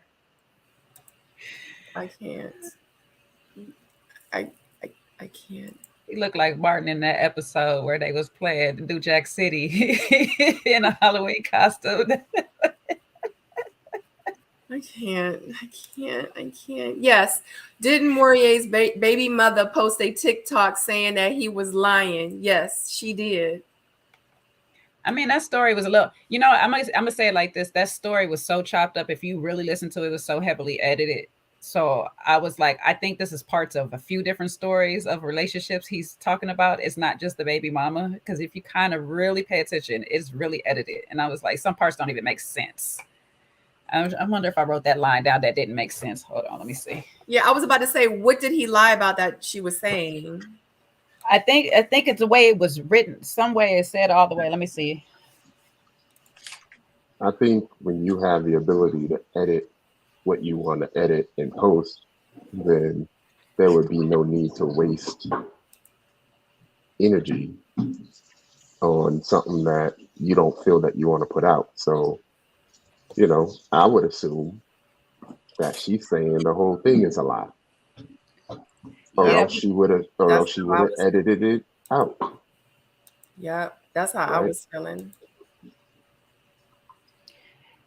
[SPEAKER 1] I can't. I I can't.
[SPEAKER 2] He looked like Martin in that episode where they was playing New Jack City in a Halloween costume.
[SPEAKER 1] I can't. I can't. Yes. Didn't Morier's baby mother post a TikTok saying that he was lying? Yes, she did.
[SPEAKER 2] I mean, that story was a little, I'm gonna say it like this. That story was so chopped up. If you really listen to it, it was so heavily edited. So I was like, I think this is parts of a few different stories of relationships he's talking about. It's not just the baby mama. Because if you kind of really pay attention, it's really edited. And I was like, some parts don't even make sense. I wonder if I wrote that line down that didn't make sense. Hold on, let me see.
[SPEAKER 1] Yeah, I was about to say, what did he lie about that she was saying?
[SPEAKER 2] I think it's the way it was written. Some way it said all the way. Let me see.
[SPEAKER 3] I think when you have the ability to edit what you want to edit and post, then there would be no need to waste energy on something that you don't feel that you want to put out. So, I would assume that she's saying the whole thing is a lie. Or
[SPEAKER 1] Yeah,
[SPEAKER 3] else she would have edited it out.
[SPEAKER 1] Yeah, that's how I was feeling.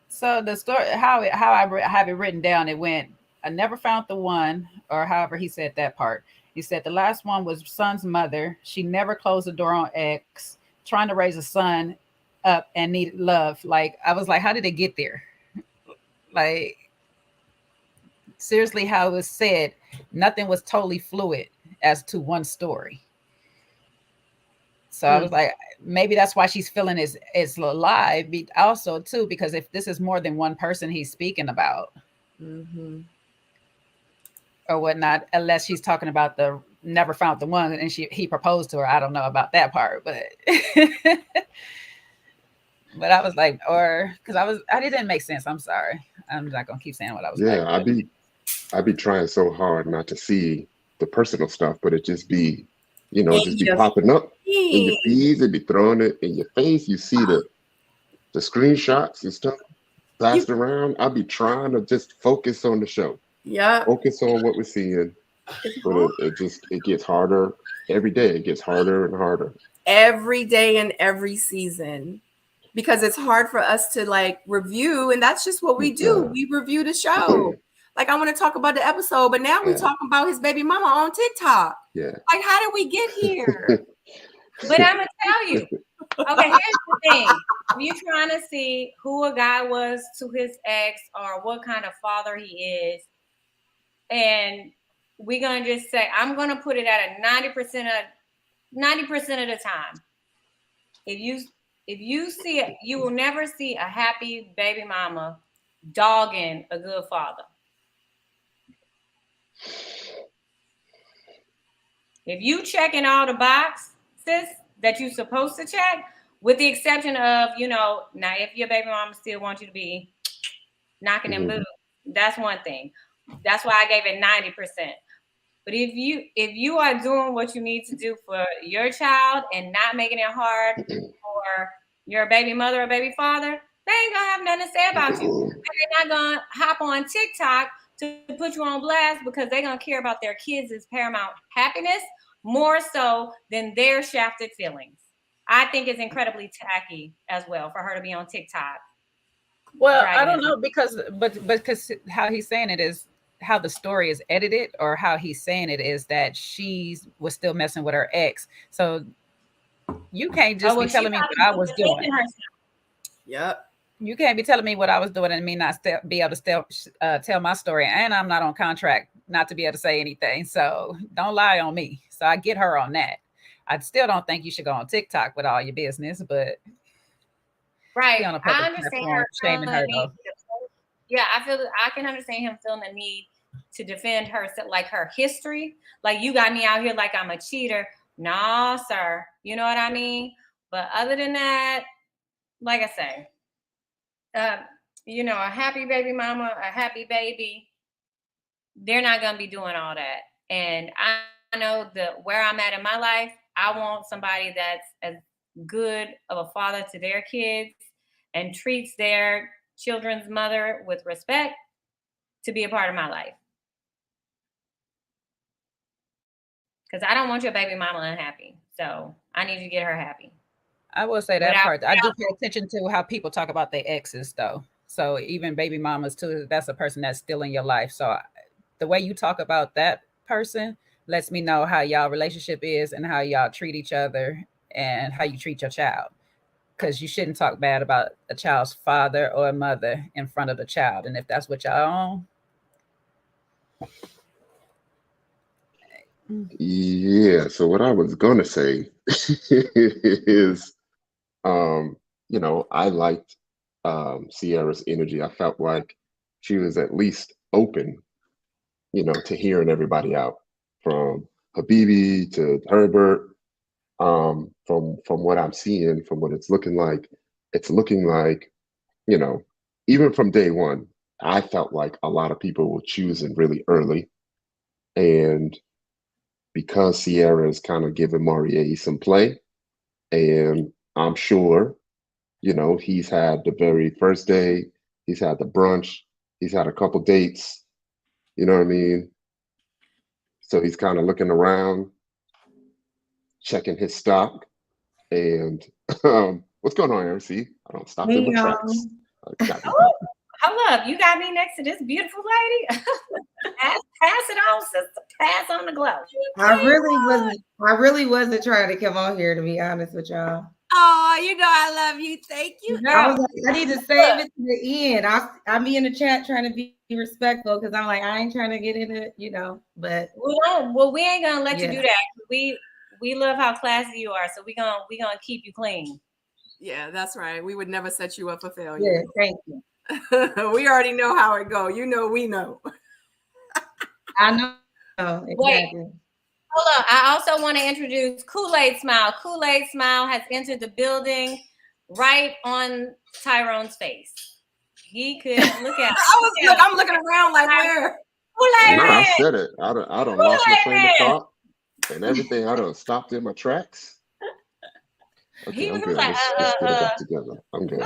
[SPEAKER 2] So the story, how I have it written down, it went, I never found the one, or however he said that part. He said the last one was son's mother. She never closed the door on X, trying to raise a son up and needed love. Like, I was like, how did it get there? Like, seriously, how it was said, nothing was totally fluid as to one story. So I was like, maybe that's why she's feeling it's alive. Also, too, because if this is more than one person he's speaking about, or whatnot, unless she's talking about the never found the one and he proposed to her. I don't know about that part, but but I was like, or because I didn't make sense. I'm sorry. I'm not gonna keep saying what I was.
[SPEAKER 3] Yeah, I'd be trying so hard not to see the personal stuff, but it just be, just be popping up in your feeds. It'd be throwing it in your face. You see the screenshots and stuff passed around. I'd be trying to just focus on the show.
[SPEAKER 1] Yeah.
[SPEAKER 3] Focus on what we're seeing. But it gets harder every day. It gets harder and harder.
[SPEAKER 1] Every day and every season. Because it's hard for us to like review, and that's just what we do. We review the show. Like, I want to talk about the episode, but now we're talking about his baby mama on TikTok.
[SPEAKER 3] Yeah.
[SPEAKER 1] Like, how did we get here?
[SPEAKER 4] But I'm gonna tell you. Okay, here's the thing. When you're trying to see who a guy was to his ex or what kind of father he is, and we're gonna just say, I'm gonna put it at a 90% of the time. If you see it, you will never see a happy baby mama dogging a good father. If you checking all the boxes that you're supposed to check, with the exception of, now if your baby mama still wants you to be knocking them boots, that's one thing. That's why I gave it 90%. But if you are doing what you need to do for your child and not making it hard for your baby mother or baby father, they ain't gonna have nothing to say about you. And they're not gonna hop on TikTok to put you on blast because they're gonna care about their kids' paramount happiness more so than their shafted feelings. I think it's incredibly tacky as well for her to be on TikTok.
[SPEAKER 2] Well, I don't know because how he's saying it is how the story is edited, or how he's saying it is that she was still messing with her ex. So you can't just be telling me what I was doing.
[SPEAKER 1] Yep.
[SPEAKER 2] You can't be telling me what I was doing and me not be able to tell my story. And I'm not on contract not to be able to say anything. So don't lie on me. So I get her on that. I still don't think you should go on TikTok with all your business, but
[SPEAKER 4] right. I understand her shaming her though. Yeah, I can understand him feeling the need to defend her, like her history. Like, you got me out here like I'm a cheater. Nah, sir. You know what I mean? But other than that, like I say, a happy baby mama, a happy baby, they're not going to be doing all that. And I know that where I'm at in my life, I want somebody that's as good of a father to their kids and treats their children's mother with respect to be a part of my life. Because I don't want your baby mama unhappy. So I need you to get her happy.
[SPEAKER 2] I will say that part. I do pay attention to how people talk about their exes, though. So even baby mamas too. That's a person that's still in your life. So the way you talk about that person lets me know how y'all relationship is and how y'all treat each other and how you treat your child. Because you shouldn't talk bad about a child's father or mother in front of the child. And if that's what y'all own.
[SPEAKER 3] Yeah. So what I was gonna say is, I liked Sierra's energy. I felt like she was at least open, to hearing everybody out, from Habibi to Herbert. From what I'm seeing, from what it's looking like, you know, even from day one, I felt like a lot of people were choosing really early. And because Sierra is kind of giving Maurier some play, and I'm sure, he's had the very first day, he's had the brunch, he's had a couple dates, you know what I mean? So he's kind of looking around, checking his stock, and what's going on, MC? I don't stop in my tracks.
[SPEAKER 4] Hold up, you got me next to this beautiful lady. pass it on, sister. Pass on the glove.
[SPEAKER 5] I really wasn't trying to come on here, to be honest with y'all.
[SPEAKER 1] Oh, I love you. Thank you.
[SPEAKER 5] I was like, I need to save it to the end. I'll be in the chat trying to be respectful because I'm like, I ain't trying to get into it, but
[SPEAKER 4] we ain't gonna let you do that. We love how classy you are, so we gonna keep you clean.
[SPEAKER 1] Yeah, that's right. We would never set you up for failure.
[SPEAKER 5] Yeah, thank you.
[SPEAKER 1] We already know how it go. We know.
[SPEAKER 5] I know. Exactly.
[SPEAKER 4] Wait, hold on. I also want to introduce Kool-Aid Smile. Kool-Aid Smile has entered the building right on Tyrone's face. He could look at.
[SPEAKER 1] I'm looking around like where.
[SPEAKER 4] Kool-Aid
[SPEAKER 3] No,
[SPEAKER 4] Man.
[SPEAKER 3] I said it. I don't lost my train of thought and everything. I don't stopped in my tracks. Okay, I'm good. Let's get it back together. I'm good.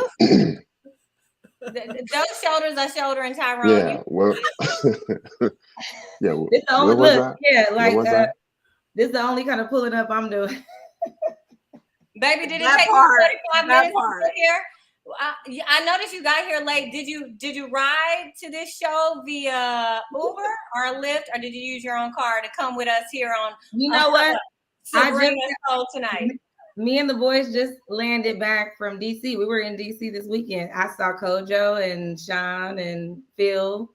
[SPEAKER 4] Those shoulders are shouldering Tyrone.
[SPEAKER 3] Yeah, well, yeah.
[SPEAKER 5] This the only look. Yeah, like this is the only kind of pulling up I'm doing.
[SPEAKER 4] Baby, did it take you 45 minutes to get here? I noticed you got here late. Did you ride to this show via Uber or Lyft, or did you use your own car to come with us here on?
[SPEAKER 5] You know what?
[SPEAKER 4] Sabrina Seoul tonight.
[SPEAKER 5] Me and the boys just landed back from DC. We were in DC this weekend. I saw Kojo and Sean and Phil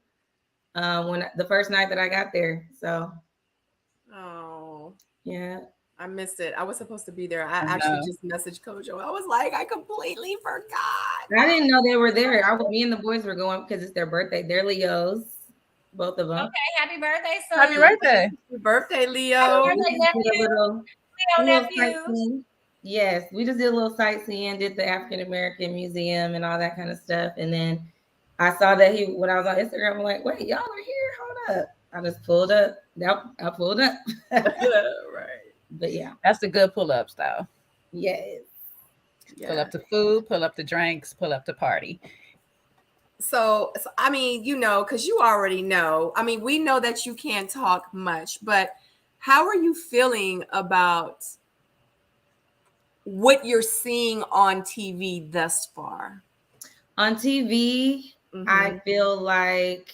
[SPEAKER 5] when the first night that I got there. So, yeah,
[SPEAKER 1] I missed it. I was supposed to be there. I actually just messaged Kojo. I was like, I completely forgot.
[SPEAKER 5] I didn't know they were there. Me and the boys were going because it's their birthday. They're Leos, both of them.
[SPEAKER 4] Okay, happy birthday, son.
[SPEAKER 2] Happy birthday.
[SPEAKER 1] Happy birthday, Leo.
[SPEAKER 4] Happy birthday, nephew.
[SPEAKER 5] Yes, we just did a little sightseeing, did the African American Museum and all that kind of stuff. And then I saw that when I was on Instagram, I'm like, wait, y'all are here? Hold up. I just pulled up. I pulled up.
[SPEAKER 1] Right.
[SPEAKER 5] But yeah.
[SPEAKER 2] That's the good pull-ups, though.
[SPEAKER 5] Yes.
[SPEAKER 2] Yeah. Pull up the food, pull up the drinks, pull up the party.
[SPEAKER 1] So I mean, because you already know. I mean, we know that you can't talk much, but how are you feeling about what you're seeing on TV thus far?
[SPEAKER 5] On TV, I feel like,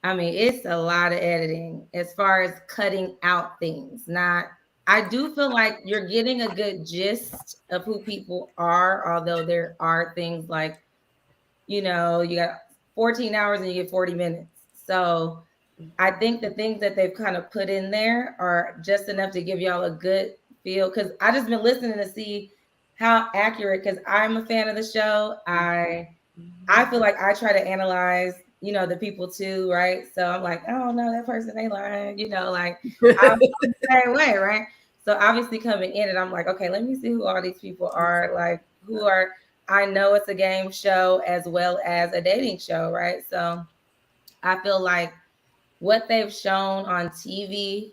[SPEAKER 5] it's a lot of editing as far as cutting out things. I do feel like you're getting a good gist of who people are, although there are things like, you got 14 hours and you get 40 minutes. So I think the things that they've kind of put in there are just enough to give y'all a good feel, because I just been listening to see how accurate, because I'm a fan of the show. I feel like I try to analyze, the people too, right? So I'm like, oh no, that person ain't lying, like I'm the same way, right? So obviously coming in and I'm like, okay, let me see who all these people are. Like who are, I know it's a game show as well as a dating show, right? So I feel like what they've shown on TV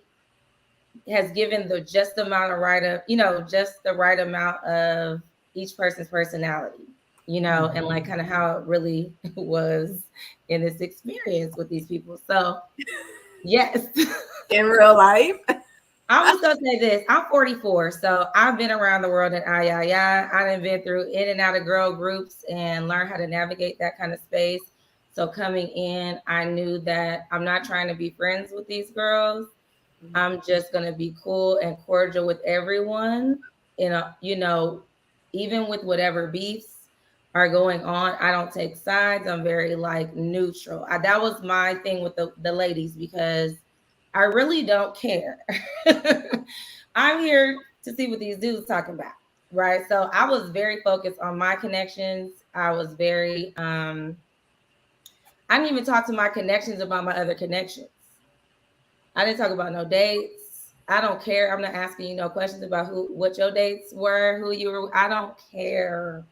[SPEAKER 5] has given the just amount of right of, just the right amount of each person's personality, and like kind of how it really was in this experience with these people. So yes.
[SPEAKER 1] In real life.
[SPEAKER 5] I was gonna say this. I'm 44, so I've been around the world and I've been through in and out of girl groups and learned how to navigate that kind of space. So coming in, I knew that I'm not trying to be friends with these girls. I'm just gonna be cool and cordial with everyone. Even with whatever beefs are going on, I don't take sides. I'm very like neutral. That was my thing with the ladies because I really don't care. I'm here to see what these dudes talking about, right? So I was very focused on my connections. I was very I didn't even talk to my connections about my other connections. I didn't talk about no dates. I don't care. I'm not asking you no questions about what your dates were, who you were. I don't care.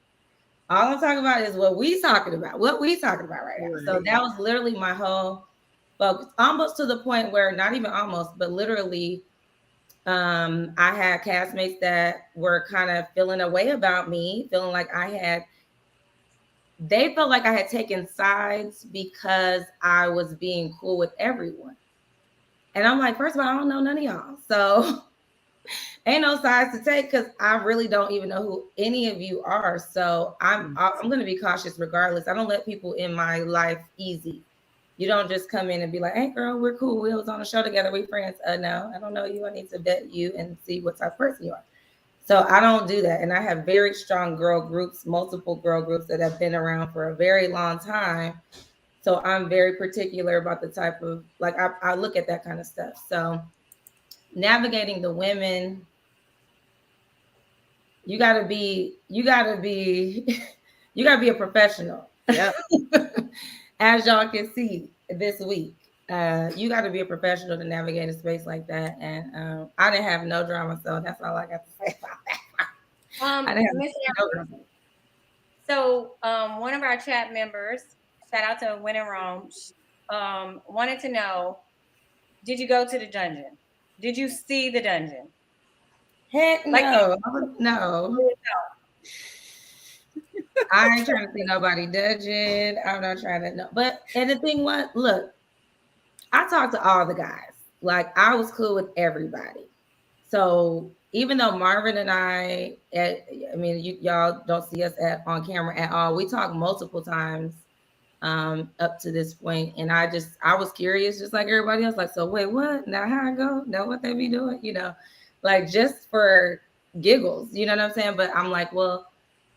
[SPEAKER 5] All I'm talking about is what we talking about. What we talking about right now. So that was literally my whole focus, almost to the point where not even almost, but literally, I had castmates that were kind of feeling a way about me, feeling like they felt like I had taken sides because I was being cool with everyone. And I'm like, first of all, I don't know none of y'all. So ain't no sides to take because I really don't even know who any of you are. So I'm going to be cautious regardless. I don't let people in my life easy. You don't just come in and be like, hey, girl, we're cool. We was on a show together. We friends. No, I don't know you. I need to vet you and see what type of person you are. So I don't do that. And I have very strong girl groups, multiple girl groups that have been around for a very long time. So I'm very particular about the type of, like, I look at that kind of stuff. So navigating the women, you gotta be you gotta be a professional.
[SPEAKER 1] Yeah.
[SPEAKER 5] As y'all can see this week, you got to be a professional to navigate a space like that. And I didn't have no drama, so that's all I got to say about that. I didn't have no drama.
[SPEAKER 4] So one of our chat members, shout out to Win and Rome, wanted to know, did you go to the dungeon? Did you see the dungeon?
[SPEAKER 5] Heck no, no. I ain't trying to see nobody dungeon. I'm not trying to know. But and the thing was, look, I talked to all the guys. Like I was cool with everybody. So even though Marvin and y'all don't see us on camera at all. We talked multiple times up to this point, and I was curious, just like everybody else. Like, so wait, what? Now how I go? Now what they be doing? Like just for giggles. You know what I'm saying? But I'm like, well.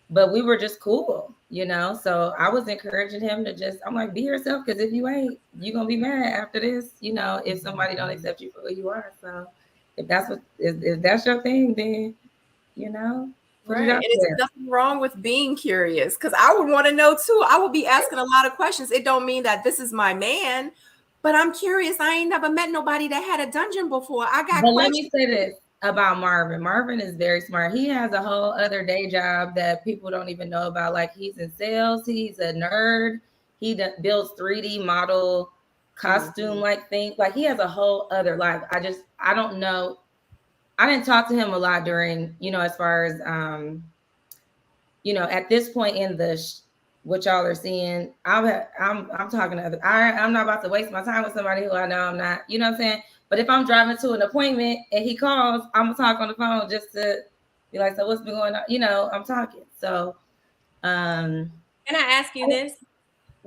[SPEAKER 5] But we were just cool, So I was encouraging him to I'm like, be yourself, because if you ain't, you're gonna be mad after this, if somebody don't accept you for who you are. So if that's your thing, then put
[SPEAKER 1] Right.
[SPEAKER 5] it
[SPEAKER 1] And
[SPEAKER 5] out
[SPEAKER 1] it's
[SPEAKER 5] there.
[SPEAKER 1] nothing wrong with being curious, because I would want to know too. I would be asking a lot of questions. It don't mean that this is my man, but I'm curious. I ain't never met nobody that had a dungeon before. I got
[SPEAKER 5] But
[SPEAKER 1] questions.
[SPEAKER 5] let me say this about Marvin. Marvin is very smart. He has a whole other day job that people don't even know about. Like he's in sales. He's a nerd. He builds 3D model costume like things. Like he has a whole other life. I don't know. I didn't talk to him a lot during, as far as at this point in what y'all are seeing. I'm talking to other. I'm not about to waste my time with somebody who I know I'm not. You know what I'm saying? But if I'm driving to an appointment and he calls, I'm gonna talk on the phone just to be like, so what's been going on? I'm talking. So
[SPEAKER 4] can I ask you this?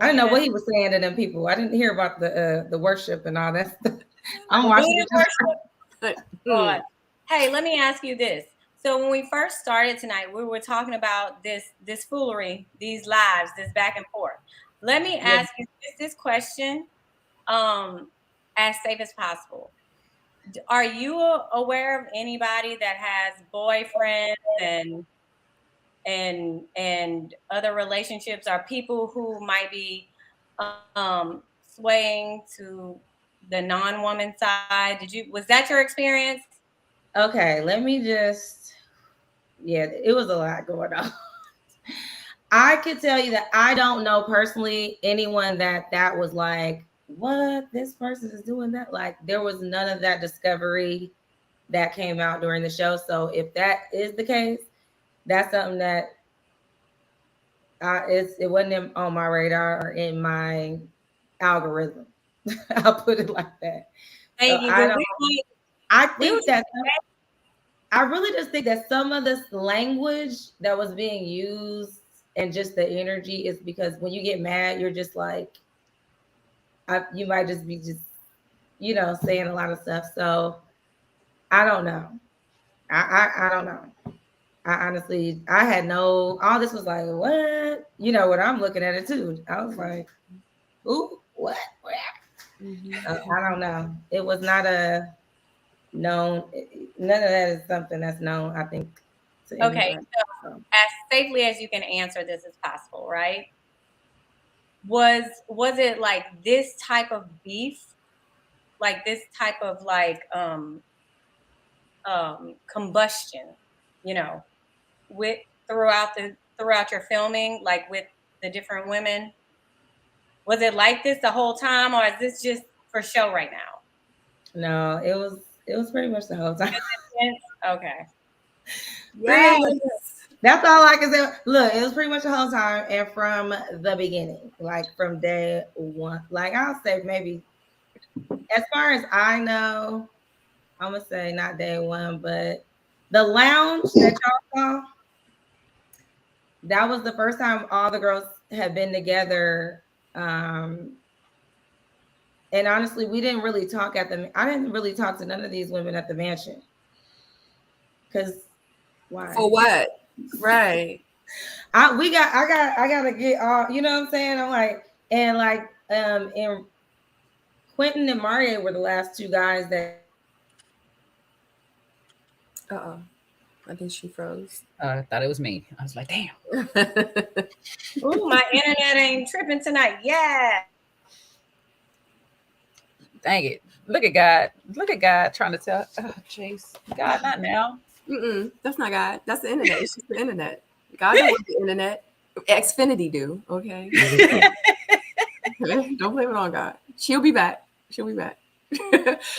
[SPEAKER 5] I don't know what he was saying to them people. I didn't hear about the worship and all that stuff. I'm watching
[SPEAKER 4] it. Hey, let me ask you this. So when we first started tonight, we were talking about this foolery, these lives, this back and forth. Let me ask you this question as safe as possible. Are you aware of anybody that has boyfriends and other relationships, or people who might be swaying to the non-woman side? Was that your experience?
[SPEAKER 5] Okay, let me just. Yeah, it was a lot going on. I could tell you that I don't know personally anyone that was like, what, this person is doing that. Like, there was none of that discovery that came out during the show. So if that is the case, that's something that it wasn't on my radar or in my algorithm. I'll put it like that. So
[SPEAKER 4] Baby,
[SPEAKER 5] I
[SPEAKER 4] but
[SPEAKER 5] don't. I think that I really just think that some of this language that was being used and just the energy is because when you get mad, you're just like, you might just be saying a lot of stuff. So I don't know. I don't know. I honestly, I had all this was like, what? When I'm looking at it too, I was like, ooh, what? I don't know. It was not a known, none of that is something that's known, I think, to
[SPEAKER 4] okay,
[SPEAKER 5] anybody.
[SPEAKER 4] so as safely as you can answer this as possible, right? Was it like this type of beef, like this type of like combustion, you know, with throughout your filming, like with the different women? Was it like this the whole time, or is this just for show right now?
[SPEAKER 5] No, it was pretty much the whole time.
[SPEAKER 4] Okay.
[SPEAKER 1] Yes.
[SPEAKER 5] That's all I can say. Look, it was pretty much the whole time, and from the beginning, like from day one. Like I'll say maybe, as far as I know, I'm gonna say not day one, but the lounge that y'all saw, that was the first time all the girls had been together. And honestly, we didn't really talk I didn't really talk to none of these women at the mansion. Because why?
[SPEAKER 1] For what? Right.
[SPEAKER 5] I gotta get all, you know what I'm saying? I'm like, and Quentin and Mario were the last two guys that.
[SPEAKER 1] Uh-oh. I think she froze.
[SPEAKER 2] I thought it was me. I was like, damn.
[SPEAKER 4] Ooh, my internet ain't tripping tonight. Yeah.
[SPEAKER 2] Dang it. Look at God. Look at God trying to tell. Oh, jeez. God, not now.
[SPEAKER 1] That's not God. That's the internet. It's just the internet. God don't want the internet. Xfinity do. Okay. Don't blame it on God. She'll be back. She'll be back.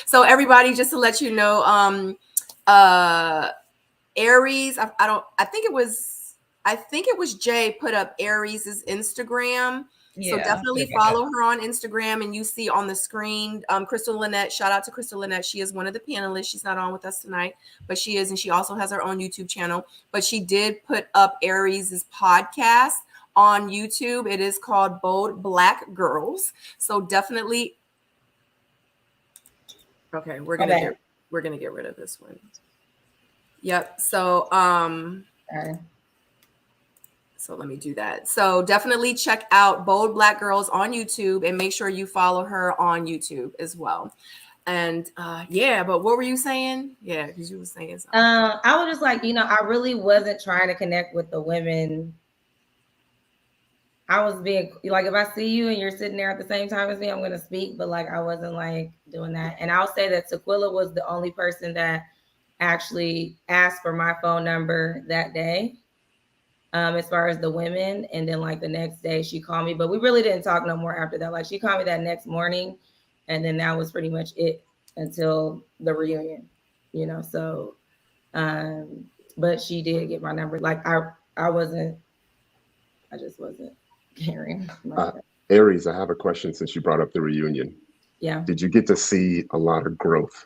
[SPEAKER 1] So everybody, just to let you know, Aries, I think it was Jay put up Aries's Instagram.
[SPEAKER 2] Yeah,
[SPEAKER 1] So definitely follow her on Instagram, and you see on the screen, Crystal Lynette. Shout out to Crystal Lynette. She is one of the panelists. She's not on with us tonight, but she is, and she also has her own YouTube channel. But she did put up Aries's podcast on YouTube. It is called Bold Black Girls. So definitely. Okay, we're gonna get rid of this one. Yep. So
[SPEAKER 5] Okay.
[SPEAKER 1] So let me do that. So definitely check out Bold Black Girls on YouTube, and make sure you follow her on YouTube as well. And yeah, but what were you saying? Yeah, because you were saying something.
[SPEAKER 5] I was just like, I really wasn't trying to connect with the women. I was being like, if I see you and you're sitting there at the same time as me, I'm gonna speak, but like I wasn't like doing that. And I'll say that Tequila was the only person that actually asked for my phone number that day. As far as the women, and then like the next day she called me, but we really didn't talk no more after that. Like she called me that next morning, and then that was pretty much it until the reunion, so but she did get my number. Like I just wasn't caring.
[SPEAKER 3] Aries, I have a question since you brought up the reunion.
[SPEAKER 5] Yeah.
[SPEAKER 3] Did you get to see a lot of growth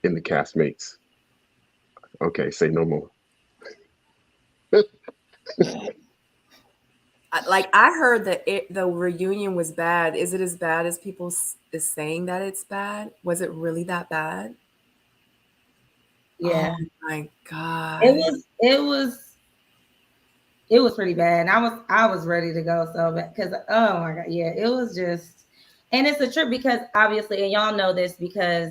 [SPEAKER 3] in the castmates? Okay, say no more.
[SPEAKER 1] Like I heard that the reunion was bad. Is it as bad as people is saying that it's bad? Was it really that bad?
[SPEAKER 5] Yeah.
[SPEAKER 1] Oh my God.
[SPEAKER 5] It was pretty bad. And I was ready to go so bad because oh my God, yeah, it was just, and it's a trip because obviously, and y'all know this, because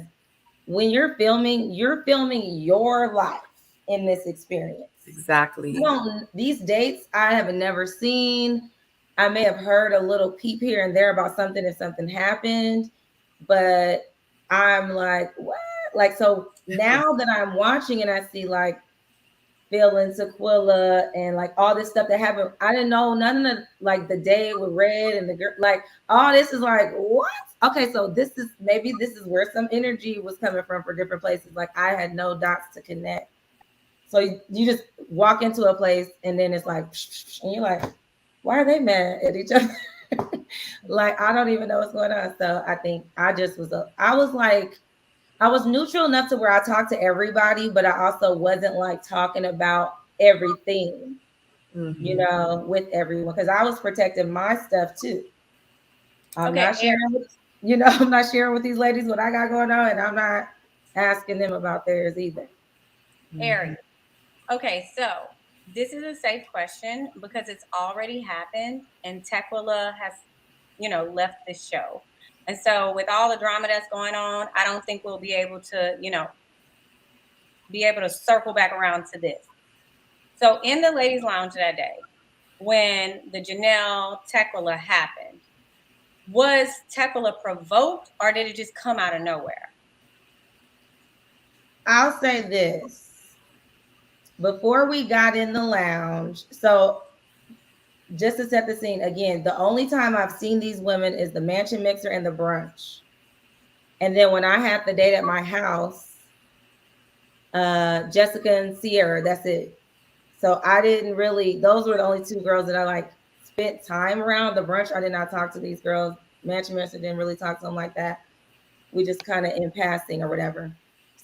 [SPEAKER 5] when you're filming your life in this experience.
[SPEAKER 1] Exactly.
[SPEAKER 5] These dates I have never seen. I may have heard a little peep here and there about something if something happened, but I'm like, what? like, so now that I'm watching and I see like Phil and Sequilla and like all this stuff that happened, I didn't know none of the, like the day with Red and the girl, like all this is like, what? Okay, so this is where some energy was coming from for different places. Like I had no dots to connect. So you just walk into a place and then it's like, and you're like, why are they mad at each other? Like, I don't even know what's going on. So I think I was neutral enough to where I talked to everybody, but I also wasn't like talking about everything, you know, with everyone, because I was protecting my stuff too. I'm not sharing with, I'm not sharing with these ladies what I got going on, and I'm not asking them about theirs either.
[SPEAKER 4] Aries. Okay, so this is a safe question because it's already happened and Tequila has, left this show. And so with all the drama that's going on, I don't think we'll be able to, circle back around to this. So in the ladies' lounge that day, when the Janelle Tequila happened, was Tequila provoked or did it just come out of nowhere?
[SPEAKER 5] I'll say this. Before we got in the lounge, so just to set the scene again, the only time I've seen these women is the mansion mixer and the brunch. And then when I had the date at my house, Jessica and Sierra, that's it. So I didn't really, those were the only two girls that I like spent time around. The brunch, I did not talk to these girls. Mansion mixer didn't really talk to them like that. We just kind of in passing or whatever.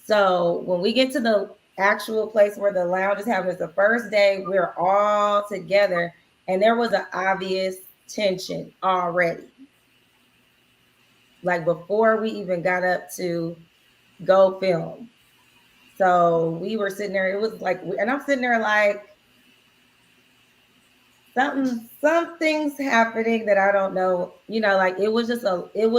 [SPEAKER 5] So when we get to the actual place where the lounge is happening, it's the first day, we're all together. And there was an obvious tension already. Like before we even got up to go film. So we were sitting there, it was like, and I'm sitting there like, something's happening that I don't know, like it was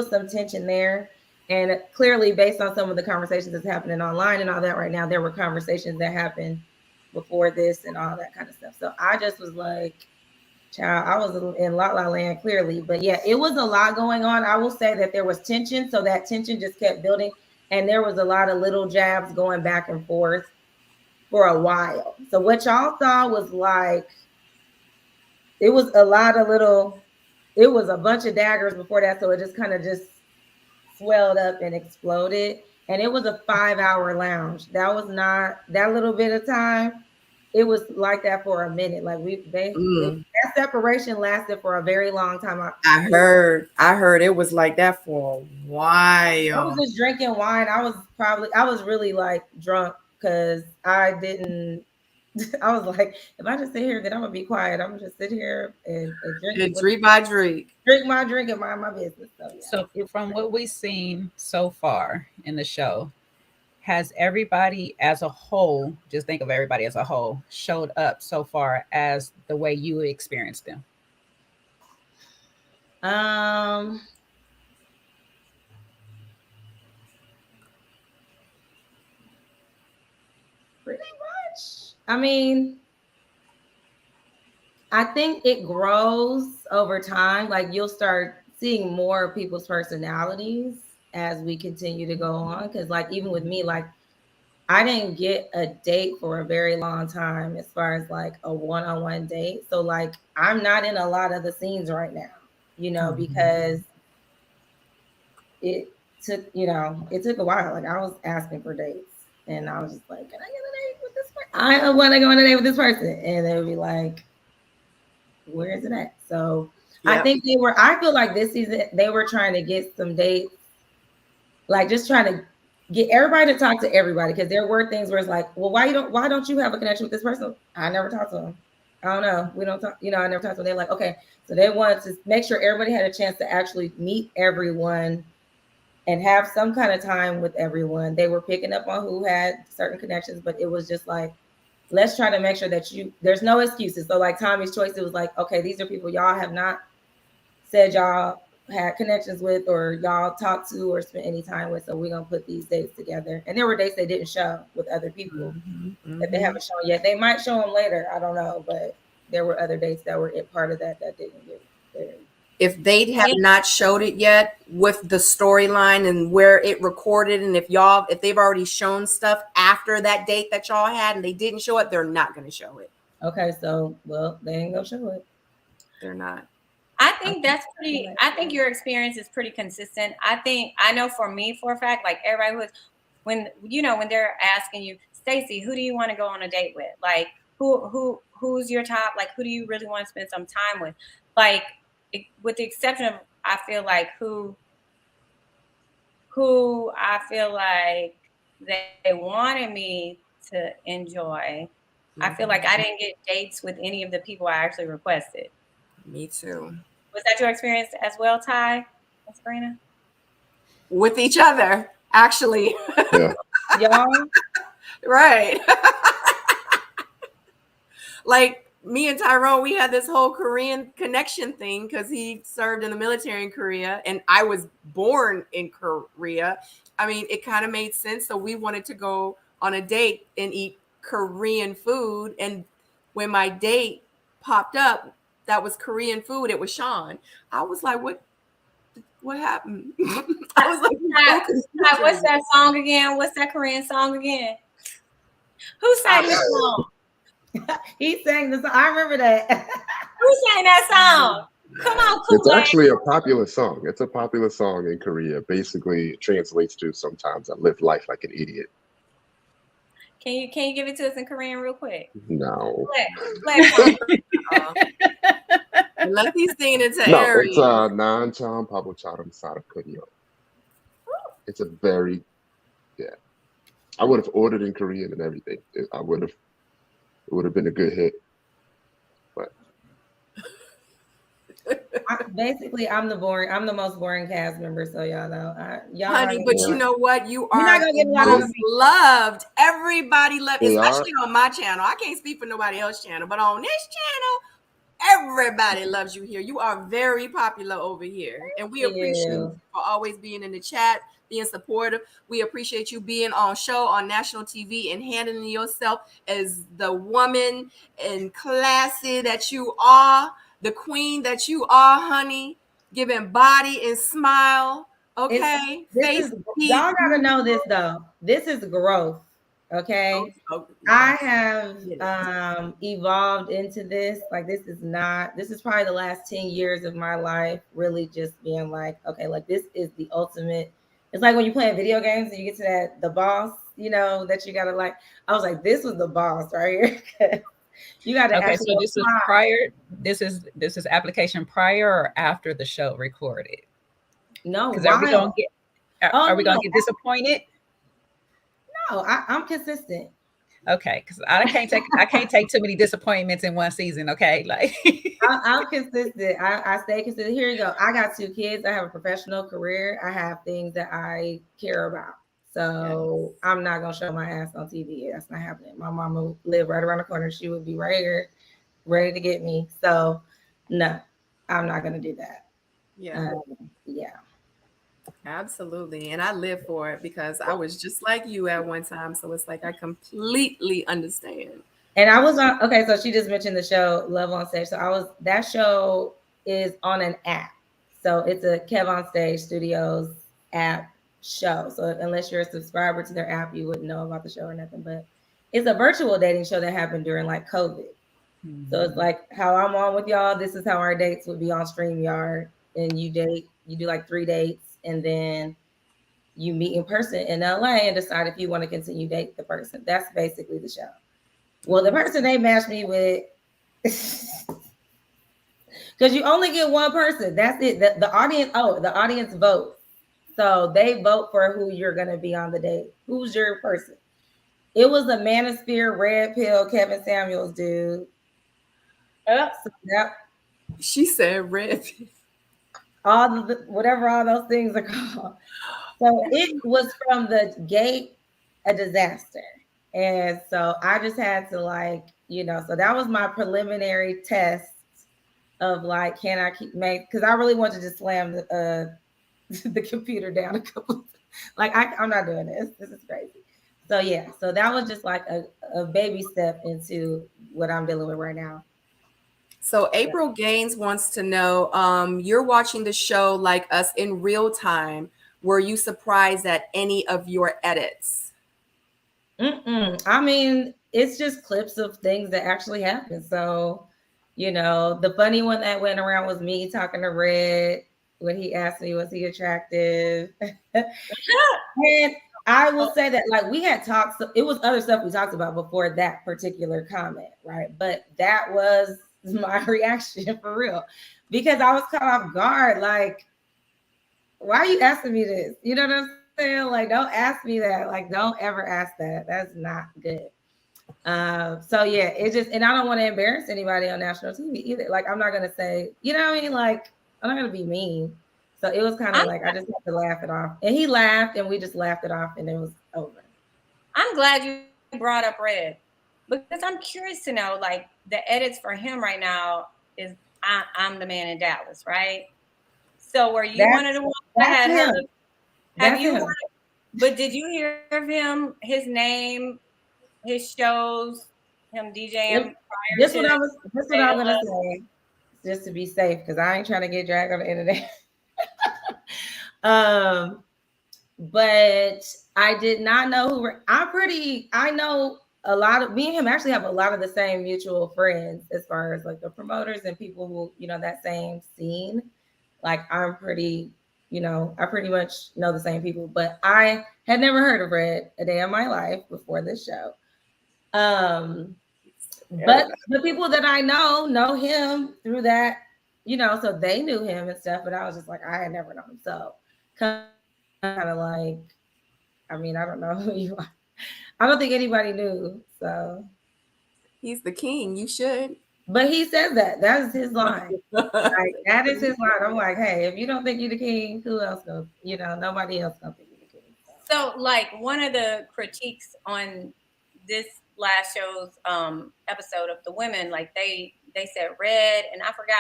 [SPEAKER 5] some tension there. And clearly based on some of the conversations that's happening online and all that right now, there were conversations that happened before this and all that kind of stuff. So I just was like, child, I was in La La Land clearly, but yeah, it was a lot going on. I will say that there was tension. So that tension just kept building. And there was a lot of little jabs going back and forth for a while. So what y'all saw was like, it was a lot of it was a bunch of daggers before that. So it just kind of just swelled up and exploded. And it was a 5-hour lounge. That was not that little bit of time. It was like that for a minute. Like that separation lasted for a very long time.
[SPEAKER 1] I heard it was like that for a while.
[SPEAKER 5] I was just drinking wine. I was really like drunk because I was like, if I just sit here, then I'm gonna be quiet. I'm gonna just sit here and drink.
[SPEAKER 1] And drink my drink.
[SPEAKER 5] Drink my drink and mind my business.
[SPEAKER 2] So from what we've seen so far in the show, has everybody as a whole, just think of everybody as a whole, showed up so far as the way you experienced them?
[SPEAKER 5] Pretty much. I mean, I think it grows over time. Like you'll start seeing more of people's personalities as we continue to go on. Because like even with me, like I didn't get a date for a very long time as far as like a one-on-one date. So like I'm not in a lot of the scenes right now, because it took a while. Like I was asking for dates and I was just like, can I get a date with this person? I want to go on a date with this person. And they would be like, where is it at? So yep. I feel like this season they were trying to get some dates, like just trying to get everybody to talk to everybody, because there were things where it's like, well, why don't you have a connection with this person? I never talked to them. I don't know. We don't talk, I never talked to them. They're like, okay. So they wanted to make sure everybody had a chance to actually meet everyone and have some kind of time with everyone. They were picking up on who had certain connections, but it was just like, let's try to make sure that there's no excuses. So like Tommy's Choice, it was like, okay, these are people y'all have not said y'all had connections with or y'all talked to or spent any time with. So we're going to put these dates together. And there were dates they didn't show with other people that they haven't shown yet. They might show them later. I don't know. But there were other dates that were part of that didn't get there.
[SPEAKER 1] If they have not showed it yet, with the storyline and where it recorded, and if they've already shown stuff after that date that y'all had and they didn't show it, they're not going to show it.
[SPEAKER 5] Okay, so well, they ain't gonna show it.
[SPEAKER 1] They're not.
[SPEAKER 4] I think that's pretty. I think your experience is pretty consistent. I know for me, for a fact, like everybody when they're asking you, Stacy, who do you want to go on a date with? Like who's your top? Like who do you really want to spend some time with? Like with the exception of I feel like who I feel like they wanted me to enjoy. I feel like I didn't get dates with any of the people I actually requested.
[SPEAKER 1] Me too.
[SPEAKER 4] Was that your experience as well, Ty and Sabrina?
[SPEAKER 1] With each other, actually.
[SPEAKER 3] Yeah.
[SPEAKER 5] Y'all,
[SPEAKER 1] Right. Like me and Tyrone, we had this whole Korean connection thing because he served in the military in Korea and I was born in Korea. I mean, it kind of made sense. So we wanted to go on a date and eat Korean food. And when my date popped up, that was Korean food. It was Sean. I was like, what happened? I was like,
[SPEAKER 4] what's that song again? What's that Korean song again? Who sang the song?
[SPEAKER 5] he sang this. I remember that.
[SPEAKER 4] Who sang that song? Come on,
[SPEAKER 3] It's
[SPEAKER 4] Kool-Aid.
[SPEAKER 3] actually a popular song. It's a popular song in Korea. Basically, it translates to sometimes I live life like an idiot.
[SPEAKER 4] Can you give it to us in Korean real quick?
[SPEAKER 3] No.
[SPEAKER 1] Let these sing it to
[SPEAKER 3] No,
[SPEAKER 1] Aries.
[SPEAKER 3] it's 난처럼 바보처럼 살았군요. It's a very, yeah. I would have ordered in Korean and everything. It would have been a good hit. But
[SPEAKER 5] I'm the most boring cast member, so y'all know. Y'all
[SPEAKER 1] honey, but you know what? You
[SPEAKER 5] You're
[SPEAKER 1] are
[SPEAKER 5] not gonna get a lot
[SPEAKER 1] most
[SPEAKER 5] of me.
[SPEAKER 1] loved. Everybody loved,
[SPEAKER 3] They
[SPEAKER 1] especially on my channel. I can't speak for nobody else's channel, but on this channel, everybody loves you here. You are very popular over here. And we appreciate you for always being in the chat, being supportive. We appreciate you being on show on national TV and handling yourself as the woman and classy that you are, the queen that you are, honey, giving body and smile. Okay.
[SPEAKER 5] Y'all gotta know this though. This is growth. Okay. I have evolved into this. Like this is probably the last 10 years of my life, really just being like, okay, like this is the ultimate. It's like when you play video games and you get to the boss, that you gotta like. I was like, this was the boss right here. You gotta
[SPEAKER 2] okay, so this is prior. This is application prior or after the show recorded?
[SPEAKER 5] No,
[SPEAKER 2] because are we gonna get disappointed?
[SPEAKER 5] No, I'm consistent.
[SPEAKER 2] Okay, because I can't take too many disappointments in one season. Okay, like
[SPEAKER 5] I'm consistent. I stay consistent. Here you go. I got 2 kids. I have a professional career. I have things that I care about. So yes. I'm not gonna show my ass on TV. That's not happening. My mama would live right around the corner. She would be right here, ready to get me. So no, I'm not gonna do that.
[SPEAKER 1] Yeah.
[SPEAKER 5] Yeah.
[SPEAKER 1] Absolutely. And I live for it because I was just like you at one time. So it's like I completely understand.
[SPEAKER 5] And I was on, okay, so she just mentioned the show Love on Stage. So that show is on an app. So it's a Kev on Stage Studios app show. So unless you're a subscriber to their app, you wouldn't know about the show or nothing. But it's a virtual dating show that happened during like COVID. Mm-hmm. So it's like how I'm on with y'all. This is how our dates would be on StreamYard. And you do like 3 dates. And then you meet in person in LA and decide if you want to continue date the person. That's basically the show. Well, the person they matched me with, because you only get one person. That's it. The audience votes. So they vote for who you're going to be on the date. Who's your person? It was a Manosphere, Red Pill, Kevin Samuels dude.
[SPEAKER 1] She said red pill.
[SPEAKER 5] Whatever all those things are called. So it was from the gate a disaster. And so I just had to so that was my preliminary test of like, can I because I really wanted to just slam the computer down a couple. I'm not doing this. This is crazy. So yeah, so that was just like a baby step into what I'm dealing with right now.
[SPEAKER 1] So April Gaines wants to know, you're watching the show like us in real time. Were you surprised at any of your edits?
[SPEAKER 5] I mean, it's just clips of things that actually happened. So, the funny one that went around was me talking to Red when he asked me, was he attractive? And I will say that, like, we had talked, it was other stuff we talked about before that particular comment, right? But that was my reaction for real, because I was caught off guard. Like, why are you asking me this? You know what I'm saying? Like, don't ask me that. Like, don't ever ask that. That's not good. So yeah, it just, and I don't want to embarrass anybody on national TV either. Like, I'm not gonna say, you know what I mean? Like, I'm not gonna be mean. So it was kind of like I just had to laugh it off, and he laughed, and we just laughed it off, and it was over.
[SPEAKER 4] I'm glad you brought up Red, because I'm curious to know, like, the edits for him right now is I'm the man in Dallas, right? So were you one of the ones that had
[SPEAKER 5] him.
[SPEAKER 4] heard? Have you heard? But did you hear of him? His name, his shows, him DJing.
[SPEAKER 5] This what I was gonna say, just to be safe, because I ain't trying to get dragged on the internet. But I did not know who were. I know a lot of, me and him actually have a lot of the same mutual friends as far as like the promoters and people who, that same scene. Like, I pretty much know the same people, but I had never heard of Red a day in my life before this show. But the people that I know him through that, so they knew him and stuff, but I was just like, I had never known him. So kind of like, I mean, I don't know who you are. I don't think anybody knew. So
[SPEAKER 1] he's the king. You should.
[SPEAKER 5] But he says that. That is his line. Like, that is his line. I'm like, hey, if you don't think you're the king, who else knows? Nobody else gonna think you're the king.
[SPEAKER 4] So, like, one of the critiques on this last show's episode of the women, like, they said Red, and I forgot,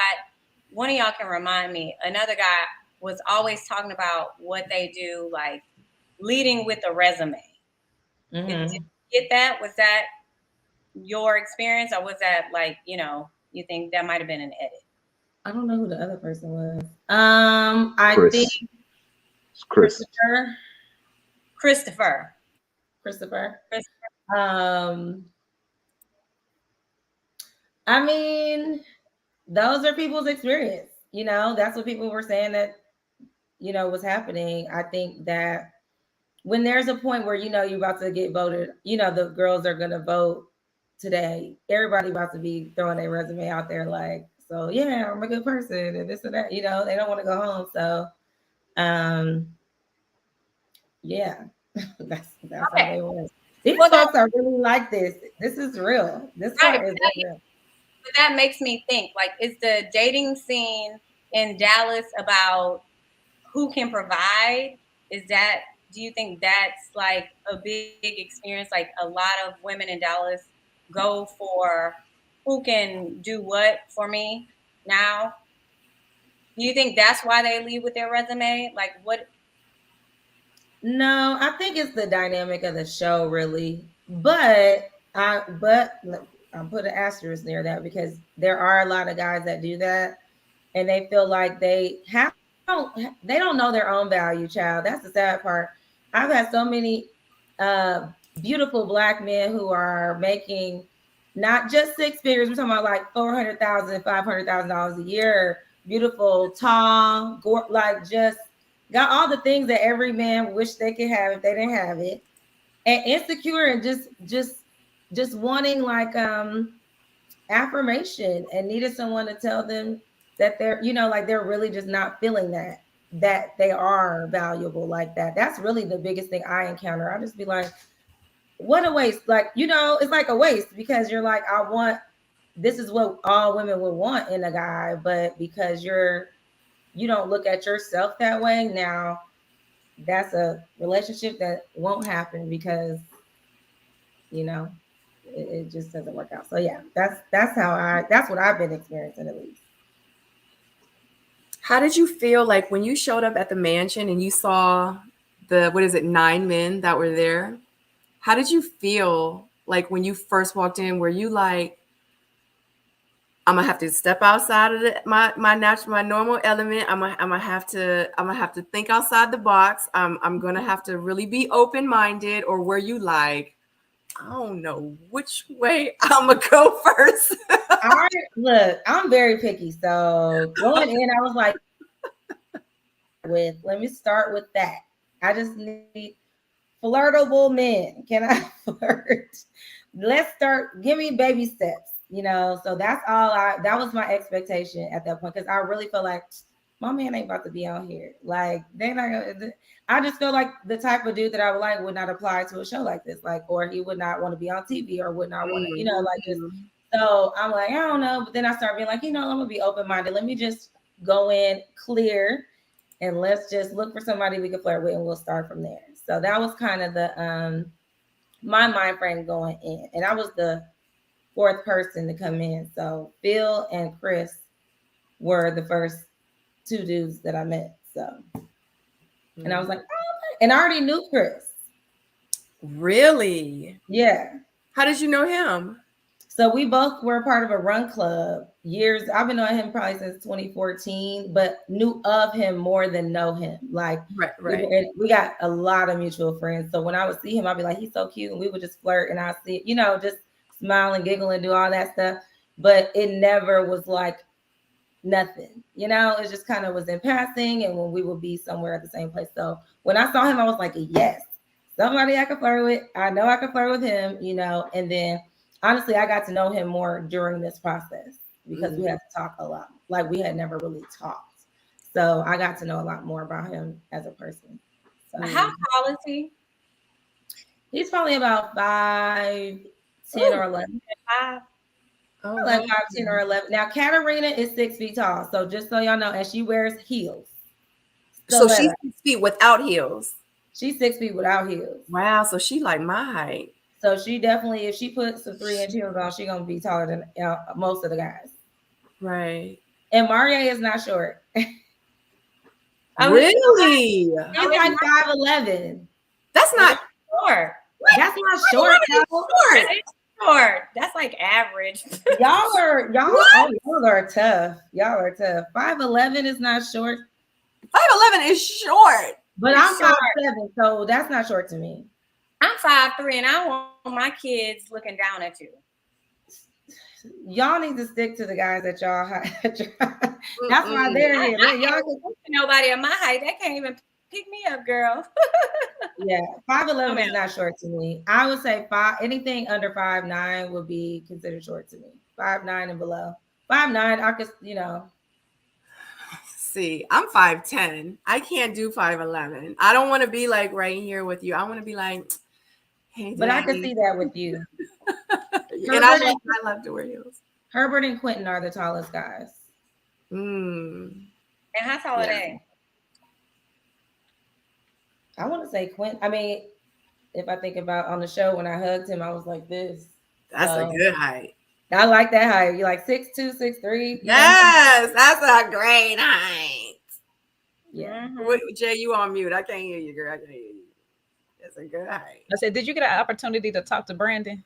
[SPEAKER 4] one of y'all can remind me, another guy was always talking about what they do, like leading with a resume. Did you get that? Was that your experience, or was that like, you think that might have been an edit?
[SPEAKER 5] I don't know who the other person was. I think Christopher. I mean, those are people's experience. That's what people were saying that, was happening. I think that when there's a point where, you're about to get voted, the girls are going to vote today. Everybody about to be throwing their resume out there like, so yeah, I'm a good person and this and that, they don't want to go home. So, yeah, that's okay. How they was. These folks are really like this. This is real. This part is real.
[SPEAKER 4] But that makes me think, like, is the dating scene in Dallas about who can provide? Do you think that's like a big experience? Like, a lot of women in Dallas go for who can do what for me now? Do you think that's why they leave with their resume? Like, what?
[SPEAKER 5] No, I think it's the dynamic of the show, really. But I'm put an asterisk near that, because there are a lot of guys that do that, and they feel like they don't know their own value, child. That's the sad part. I've had so many beautiful Black men who are making not just six figures. We're talking about like $400,000, $500,000 a year. Beautiful, tall, like, just got all the things that every man wish they could have if they didn't have it, and insecure, and just wanting like affirmation, and needed someone to tell them that they're, like, they're really just not feeling that they are valuable like that. That's really the biggest thing I encounter. I just be like, what a waste. Like, it's like a waste, because you're like, this is what all women would want in a guy, but because you don't look at yourself that way, now that's a relationship that won't happen, because it just doesn't work out. So yeah, that's what I've been experiencing, at least.
[SPEAKER 1] How did you feel like when you showed up at the mansion and you saw the 9 men that were there? How did you feel like when you first walked in? Were you like, I'm gonna have to step outside of my normal element. I'm gonna have to think outside the box. I'm gonna have to really be open minded, or where you like, I don't know which way I'm gonna go first.
[SPEAKER 5] Look, I'm very picky. So going in, I was like, let me start with that. I just need flirtable men. Can I flirt? Let's start. Give me baby steps. So that's all that was my expectation at that point, because I really feel like my man ain't about to be on here. Like, they're not gonna, I just feel like the type of dude that I would like would not apply to a show like this, like, or he would not want to be on TV, or would not want to, like this. So I'm like, I don't know. But then I start being like, I'm gonna be open-minded. Let me just go in clear, and let's just look for somebody we can flirt with, and we'll start from there. So that was kind of the my mind frame going in. And I was the fourth person to come in. So Phil and Chris were the first two dudes that I met. So, and I was like, oh, and I already knew Chris.
[SPEAKER 1] Really?
[SPEAKER 5] Yeah.
[SPEAKER 1] How did you know him?
[SPEAKER 5] So we both were part of a run club years. I've been knowing him probably since 2014, but knew of him more than know him. Like,
[SPEAKER 1] right.
[SPEAKER 5] We got a lot of mutual friends. So when I would see him, I'd be like, he's so cute. And we would just flirt, and I'd see, just smile and giggle and do all that stuff. But it never was like nothing, it just kind of was in passing. And when we would be somewhere at the same place. So when I saw him, I was like, yes, somebody I could flirt with. I know I could flirt with him, and then honestly, I got to know him more during this process, because we had to talk a lot. Like, we had never really talked. So I got to know a lot more about him as a person. So,
[SPEAKER 4] how tall is he?
[SPEAKER 5] He's probably about 5'10" or 11.
[SPEAKER 4] 5.
[SPEAKER 5] Oh, like 5'10" or 11. Now, Katarina is 6 feet tall. So just so y'all know, and she wears heels.
[SPEAKER 1] So she's 6 feet without heels.
[SPEAKER 5] She's 6 feet without heels.
[SPEAKER 1] Wow. So she like my height.
[SPEAKER 5] So she definitely, if she puts some 3-inch heels on, she's gonna be taller than most of the guys.
[SPEAKER 1] Right.
[SPEAKER 5] And Maria is not short.
[SPEAKER 1] Really?
[SPEAKER 5] She's like 5'11".
[SPEAKER 1] That's not
[SPEAKER 4] short.
[SPEAKER 5] That's not short.
[SPEAKER 4] Short. That's like average.
[SPEAKER 5] Y'all are tough. Y'all are tough. 5'11" is not short.
[SPEAKER 1] 5'11" is short.
[SPEAKER 5] But I'm 5'7", so that's not short to me.
[SPEAKER 4] I'm 5'3", and I want my kids looking down at you.
[SPEAKER 5] Y'all need to stick to the guys that y'all that's why they're here. Y'all
[SPEAKER 4] nobody of my height that can't even pick me up, girl.
[SPEAKER 5] Yeah, 5'11" is not short to me. I would say anything under 5'9" would be considered short to me. 5'9" and below. 5'9", I could,
[SPEAKER 1] See, I'm 5'10". I can't do 5'11". I don't want to be like right here with you. I want to be like, hey,
[SPEAKER 5] but I can see that with you.
[SPEAKER 1] And I love to wear heels.
[SPEAKER 5] Herbert and Quentin are the tallest guys.
[SPEAKER 4] And how tall are they?
[SPEAKER 5] I want to say Quentin. I mean, if I think about on the show when I hugged him, I was like this.
[SPEAKER 1] That's a good height.
[SPEAKER 5] I like that height. You're like 6'2", 6'3".
[SPEAKER 1] Yes, that's a great height.
[SPEAKER 5] Yeah.
[SPEAKER 1] Jay, you on mute. I can't hear you, girl. I can't hear you. That's a good height.
[SPEAKER 2] I said, did you get an opportunity to talk to Brandon?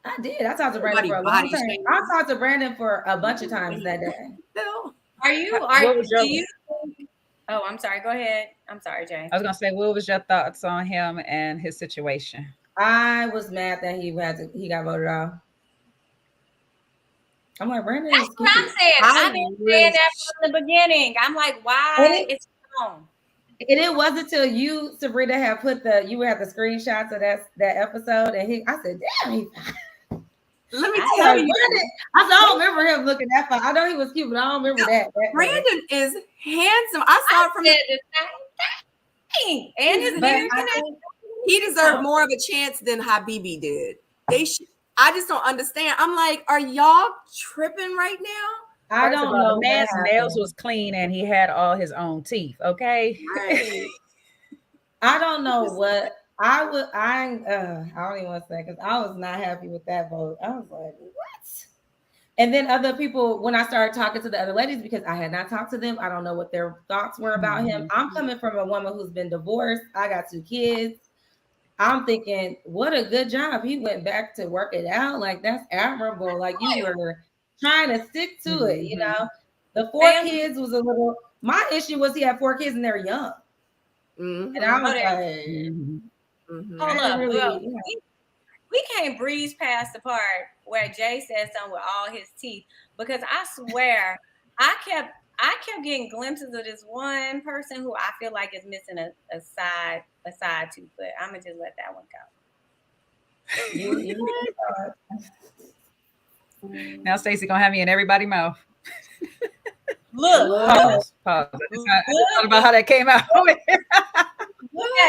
[SPEAKER 5] I did. I talked to Brandon for a long time. I talked to Brandon for a bunch of times that day.
[SPEAKER 4] Are you? Oh, I'm sorry. Go ahead. I'm sorry, Jay.
[SPEAKER 2] I was gonna say, what was your thoughts on him and his situation?
[SPEAKER 5] I was mad that he got voted off. I'm like, Brandon.
[SPEAKER 4] That's what I'm saying. I've been saying that from the beginning. I'm like, why? It's wrong.
[SPEAKER 5] And it wasn't until you, Sabrina, had put you had the screenshots of that episode, and I said, damn,
[SPEAKER 1] let me tell you.
[SPEAKER 5] I don't remember him looking that far. I know he was cute, but I don't remember that.
[SPEAKER 1] Brandon is handsome. I saw it from
[SPEAKER 4] the same thing. And his beard.
[SPEAKER 1] He deserved more of a chance than Habibi did. I just don't understand. I'm like, are y'all tripping right now?
[SPEAKER 5] I don't know.
[SPEAKER 2] The man's nails was clean and he had all his own teeth. Okay.
[SPEAKER 1] Right.
[SPEAKER 5] I don't know what I don't even want to say, because I was not happy with that vote. I was like, what? And then other people, when I started talking to the other ladies, because I had not talked to them, I don't know what their thoughts were about him. I'm coming from a woman who's been divorced. I got 2 kids. I'm thinking, what a good job. He went back to work it out. Like, that's admirable. Like, you were trying to stick to it. You know, the 4
[SPEAKER 4] Family.
[SPEAKER 5] kids was a little. My issue was he had 4 kids and they're young, and I was like,
[SPEAKER 4] Hold
[SPEAKER 5] I
[SPEAKER 4] up,
[SPEAKER 5] really,
[SPEAKER 4] well,
[SPEAKER 5] you know.
[SPEAKER 4] we can't breeze past the part where Jay said something with all his teeth, because I swear I kept getting glimpses of this one person who I feel like is missing a side tooth, but I'm gonna just let that one go.
[SPEAKER 2] Now Stacy gonna have me in everybody's mouth.
[SPEAKER 4] Look,
[SPEAKER 2] Pause. I just thought about how that came out.
[SPEAKER 4] Look at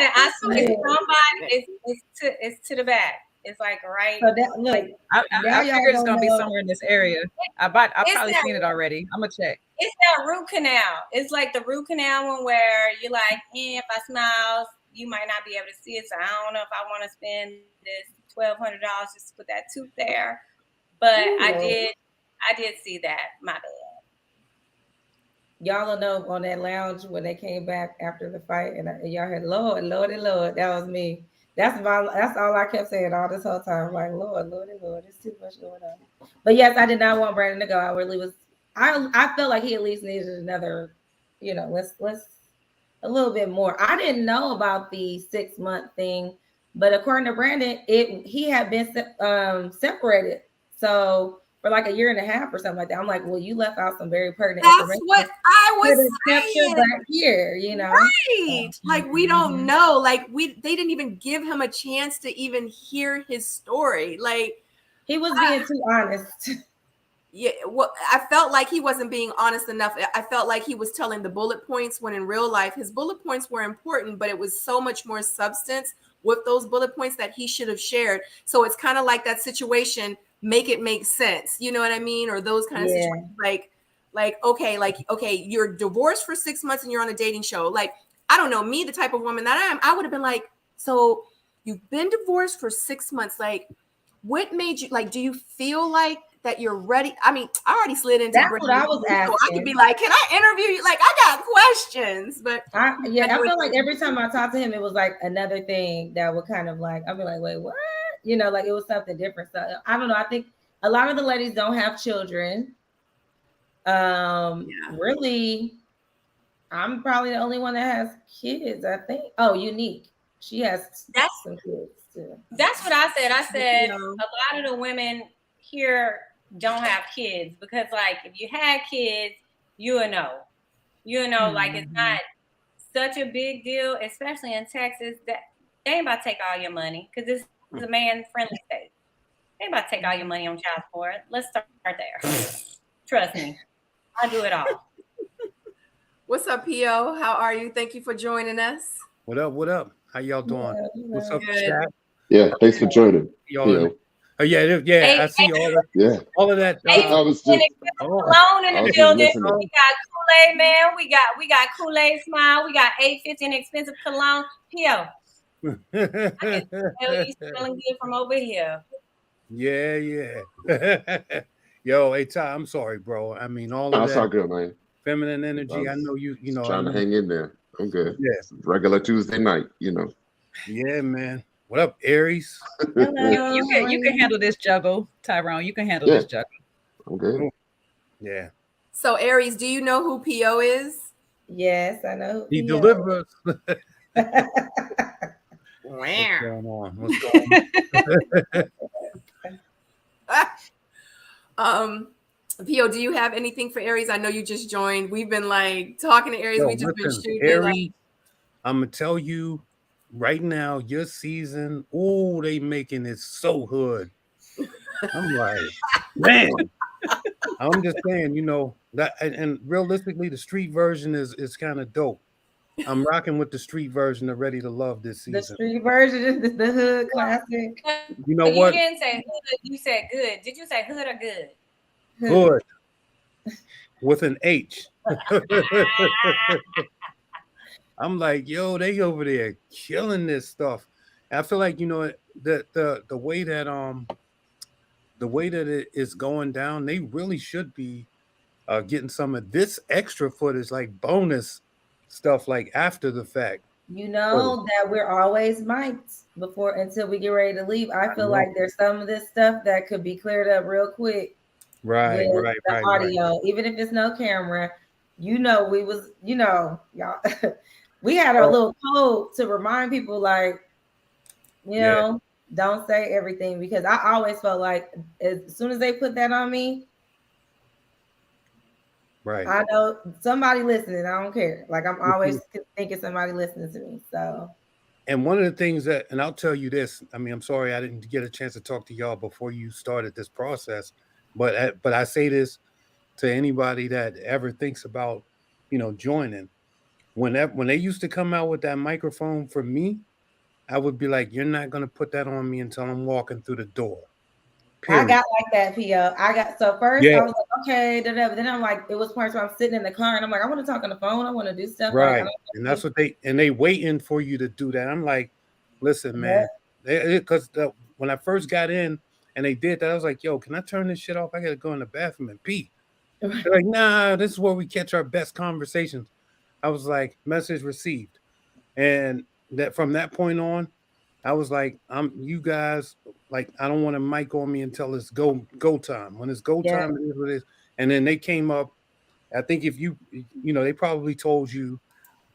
[SPEAKER 4] it. I swear somebody it's to the back. It's like right.
[SPEAKER 5] So that, look,
[SPEAKER 2] I figured it's gonna be somewhere in this area. I've probably seen it already. I'm gonna check.
[SPEAKER 4] It's that root canal. It's like the root canal one where you're like, if I smile, you might not be able to see it. So I don't know if I want to spend this $1,200 just to put that tooth there. But I did see that. My bad.
[SPEAKER 5] Y'all will know on that lounge when they came back after the fight, and y'all had Lord, that was me. That's all I kept saying all this whole time. Like, Lord, there's too much going on. But yes, I did not want Brandon to go. I really was. I felt like he at least needed another. You know, let's a little bit more. I didn't know about the 6-month thing, but according to Brandon, he had been separated. So for like a year and a half or something like that. I'm like, well, you left out some very pertinent
[SPEAKER 1] information. That's what I was saying.
[SPEAKER 5] Back here, you know,
[SPEAKER 1] right? Like we don't know. Like they didn't even give him a chance to even hear his story. Like
[SPEAKER 5] he was being too honest.
[SPEAKER 1] Yeah, well, I felt like he wasn't being honest enough. I felt like he was telling the bullet points when in real life his bullet points were important, but it was so much more substance with those bullet points that he should have shared. So it's kind of like that situation. Make it make sense, you know what I mean? Or those kind of situations, okay, you're divorced for 6 months and you're on a dating show. Like, I don't know, me, the type of woman that I am, I would have been like, so you've been divorced for 6 months. Like, what made you, like, do you feel like that you're ready? I mean, I already slid into
[SPEAKER 5] that's what I was asking.
[SPEAKER 1] So I could be like, can I interview you? Like, I got questions, but
[SPEAKER 5] I feel like every time I talked to him, it was like another thing that would kind of like, I'd be like, wait, what? You know, like it was something different. So I don't know. I think a lot of the ladies don't have children. Really, I'm probably the only one that has kids, I think. Oh, Unique. She has some kids too. That's
[SPEAKER 4] what I said. I said a lot of the women here don't have kids because, like, if you had kids, you would know. Like it's not such a big deal, especially in Texas, that they ain't about to take all your money because this is a man-friendly state. They ain't about to take all your money on child support. Let's start there. Trust me, I do it all.
[SPEAKER 1] What's up, P.O.? How are you? Thank you for joining us.
[SPEAKER 6] What up? How y'all doing? What's up, chat?
[SPEAKER 3] Yeah, thanks for joining.
[SPEAKER 6] Y'all. Oh yeah. I see all that.
[SPEAKER 3] Yeah,
[SPEAKER 6] all of that.
[SPEAKER 3] I was just
[SPEAKER 4] alone in the building. We got Kool-Aid Man. We got Kool-Aid Smile. We got 850 and expensive cologne. P.O. I can tell you smelling good from over here.
[SPEAKER 6] Yeah. Yo, hey Ty, I'm sorry, bro. I mean, all of that.
[SPEAKER 3] That's all good, man.
[SPEAKER 6] Feminine energy. I know you know.
[SPEAKER 3] Trying to hang in there. I'm good.
[SPEAKER 6] Yeah.
[SPEAKER 3] Regular Tuesday night, you know.
[SPEAKER 6] Yeah, man. What up, Aries?
[SPEAKER 5] Hello.
[SPEAKER 2] You can handle this juggle, Tyrone. You can handle this juggle.
[SPEAKER 3] I'm good.
[SPEAKER 6] Yeah.
[SPEAKER 1] So, Aries, do you know who P.O. is?
[SPEAKER 5] Yes, I know.
[SPEAKER 6] He delivers. What's going
[SPEAKER 1] on? P.O., do you have anything for Aries? I know you just joined. We've been like talking to Aries. We've just been shooting.
[SPEAKER 6] Aries, I'm gonna tell you right now, your season, they making it so hood. I'm like, man. I'm just saying, that, and realistically, the street version is kind of dope. I'm rocking with the street version of Ready to Love this season.
[SPEAKER 5] The street version is the hood classic.
[SPEAKER 6] You know what?
[SPEAKER 4] You didn't say hood. You said good. Did you say hood or good?
[SPEAKER 6] Hood. With an H. I'm like, yo, they over there killing this stuff. I feel like, the way that it is going down, they really should be getting some of this extra footage, like bonus stuff, like after the fact.
[SPEAKER 5] That we're always mic'd until we get ready to leave. I feel like there's some of this stuff that could be cleared up real quick.
[SPEAKER 6] Right,
[SPEAKER 5] with
[SPEAKER 6] right,
[SPEAKER 5] the
[SPEAKER 6] right, right.
[SPEAKER 5] audio, even if it's no camera. We was, y'all, we had our
[SPEAKER 6] Well,
[SPEAKER 5] little code to remind people, like,
[SPEAKER 6] yeah,
[SPEAKER 5] don't say everything, because I always felt like as soon as they put that on me,
[SPEAKER 6] right.
[SPEAKER 5] I know somebody listening. I don't care. Like, I'm
[SPEAKER 6] You
[SPEAKER 5] always
[SPEAKER 6] see,
[SPEAKER 5] thinking somebody listening to me. So
[SPEAKER 6] and one of the things that, and I'll tell you this. I mean, I'm sorry I didn't get a chance to talk to y'all before you started this process, but I say this to anybody that ever thinks about, joining. When they used to come out with that microphone for me, I would be like, "You're not gonna put that on me until I'm walking through the door."
[SPEAKER 5] I
[SPEAKER 6] Period.
[SPEAKER 5] got like that, PO. So first
[SPEAKER 6] Yeah,
[SPEAKER 5] I was like, okay, da-da. But then I'm like, it was parts where I'm sitting in the car and I'm like, I want to talk on the phone. I want to do stuff. Like, I
[SPEAKER 6] right.
[SPEAKER 5] don't
[SPEAKER 6] And
[SPEAKER 5] want
[SPEAKER 6] that's what they waiting for you to do that. I'm like, listen,
[SPEAKER 5] to.
[SPEAKER 6] man, because when I first got in and they did that, I was like, yo, can I turn this shit off? I gotta go in the bathroom and pee. They're like, nah, this is where we catch our best conversations. I was like, message received. And that from that point on, I was like, I'm you guys, like, I don't want a mic on me until it's go time. When it's go
[SPEAKER 5] Yeah,
[SPEAKER 6] time, it is what it is. And then they came up. I think if they probably told you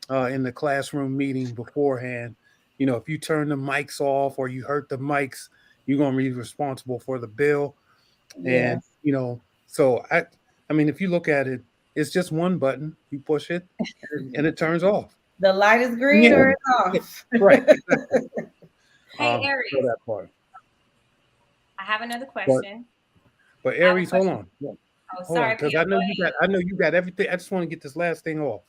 [SPEAKER 6] in the classroom meeting beforehand, if you turn the mics off or you hurt the mics, you're gonna be responsible for the bill.
[SPEAKER 5] yeah.
[SPEAKER 6] And so I mean, if you look at it, it's just one button. You push it, and it turns off.
[SPEAKER 5] The light is green
[SPEAKER 6] Yeah,
[SPEAKER 5] or it's off.
[SPEAKER 6] right. Exactly.
[SPEAKER 4] Hey,
[SPEAKER 6] So
[SPEAKER 4] Aries,
[SPEAKER 6] that part.
[SPEAKER 4] I have another
[SPEAKER 6] But
[SPEAKER 4] question.
[SPEAKER 6] but
[SPEAKER 4] I have a
[SPEAKER 6] Aries, hold
[SPEAKER 4] question.
[SPEAKER 6] on. Yeah,
[SPEAKER 4] Oh,
[SPEAKER 6] hold on,
[SPEAKER 4] sorry,
[SPEAKER 6] because
[SPEAKER 4] Pia. Go ahead.
[SPEAKER 6] I know you got everything. I just want to get this last thing off.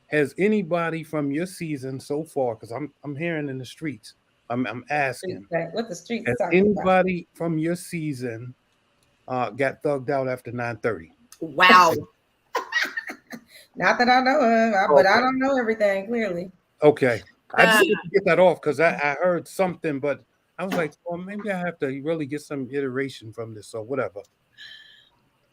[SPEAKER 6] Has anybody from your season so far? Because I'm hearing in the streets. I'm asking.
[SPEAKER 5] What the streets
[SPEAKER 6] Has
[SPEAKER 5] talking about.
[SPEAKER 6] anybody from your season got thugged out after 9:30?
[SPEAKER 1] Wow.
[SPEAKER 5] Not that I know of, but I
[SPEAKER 6] Okay.
[SPEAKER 5] don't know everything clearly.
[SPEAKER 6] Okay. I just
[SPEAKER 1] Uh,
[SPEAKER 6] need to get that off because I heard something, but I was like, well, maybe I have to really get some iteration from this or whatever.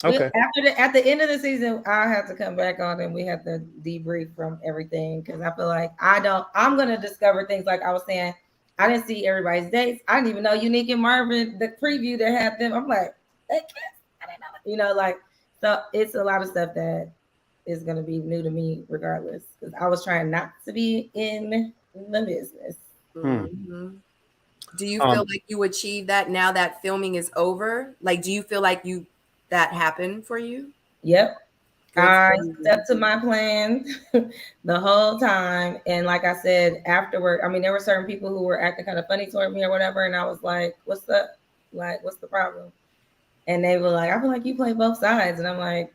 [SPEAKER 6] Okay.
[SPEAKER 5] At the end of the season, I have to come back on and we have to debrief from everything, because I feel like I'm gonna discover things, like I was saying. I didn't see everybody's dates. I didn't even know Unique and Marvin, the preview that had them. I'm like, they kissed. I didn't know. Like, so it's a lot of stuff that is gonna be new to me regardless, because I was trying not to be in the business.
[SPEAKER 1] mhm. Do you feel
[SPEAKER 6] Um,
[SPEAKER 1] like you achieved that now that filming is over? Like, do you feel like that happened for you?
[SPEAKER 5] Yep.
[SPEAKER 1] Good
[SPEAKER 5] I
[SPEAKER 1] for you.
[SPEAKER 5] stuck to my plan the whole time. And like I said, afterward, I mean, there were certain people who were acting kind of funny toward me or whatever. And I was like, what's up? Like, what's the problem? And they were like, I feel like you play both sides. And I'm like,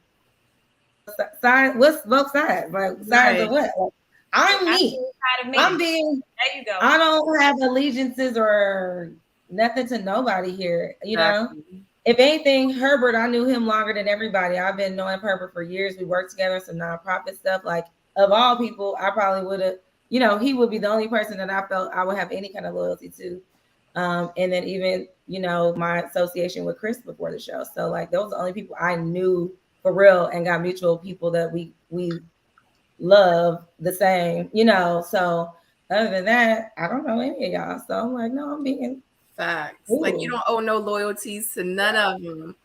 [SPEAKER 5] side, what's both sides? Like, sides of
[SPEAKER 1] Right.
[SPEAKER 5] what? Like, I'm
[SPEAKER 4] I
[SPEAKER 5] me.
[SPEAKER 4] see inside of
[SPEAKER 5] I'm
[SPEAKER 4] me.
[SPEAKER 5] being,
[SPEAKER 4] There you go.
[SPEAKER 5] I don't have allegiances or nothing to nobody here,
[SPEAKER 1] Exactly.
[SPEAKER 5] If anything, Herbert, I knew him longer than everybody. I've been knowing Herbert for years. We worked together on some nonprofit stuff. Like, of all people, I probably would have, he would be the only person that I felt I would have any kind of loyalty to. And then even, my association with Chris before the show. So like, those are the only people I knew for real and got mutual people that we love the same, So other than that, I don't know any of y'all. So I'm like, no, I'm being
[SPEAKER 1] Facts. Like, you
[SPEAKER 5] cool.
[SPEAKER 1] don't owe no loyalties to none of them.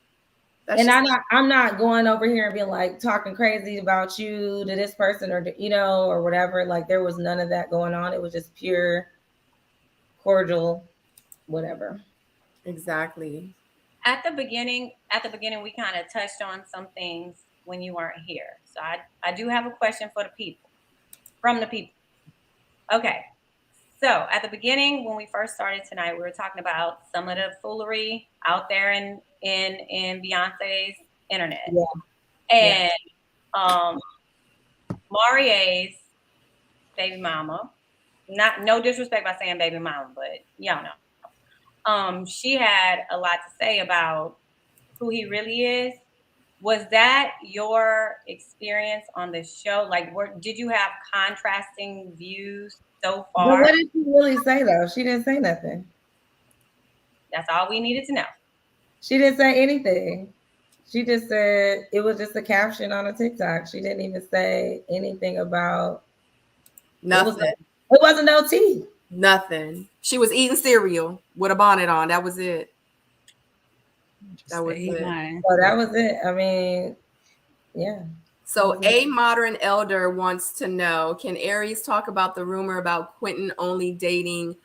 [SPEAKER 1] That's
[SPEAKER 5] And
[SPEAKER 1] just
[SPEAKER 5] I'm not going over here and being like talking crazy about you to this person or or whatever. Like, there was none of that going on. It was just pure cordial, whatever.
[SPEAKER 1] exactly.
[SPEAKER 4] At the beginning, we kind of touched on some things when you weren't here. So I do have a question for the people, from the people. Okay. So at the beginning, when we first started tonight, we were talking about some of the foolery out there in Beyonce's internet.
[SPEAKER 5] Yeah.
[SPEAKER 4] And Marie's baby mama, no disrespect by saying baby mama, but y'all know. She had a lot to say about who he really is. Was that your experience on the show? Like, did you have contrasting views so
[SPEAKER 5] But
[SPEAKER 4] far?
[SPEAKER 5] what did she really say though? She didn't say nothing.
[SPEAKER 4] That's all we needed to know.
[SPEAKER 5] She didn't say anything. She just said it was just a caption on a TikTok. She didn't even say anything about
[SPEAKER 1] Nothing.
[SPEAKER 5] It wasn't no tea.
[SPEAKER 1] Nothing. She was eating cereal with a bonnet on. That was it. That was it.
[SPEAKER 5] So that was it. I mean, yeah.
[SPEAKER 1] So a modern elder wants to know, can Aries talk about the rumor about Quentin only dating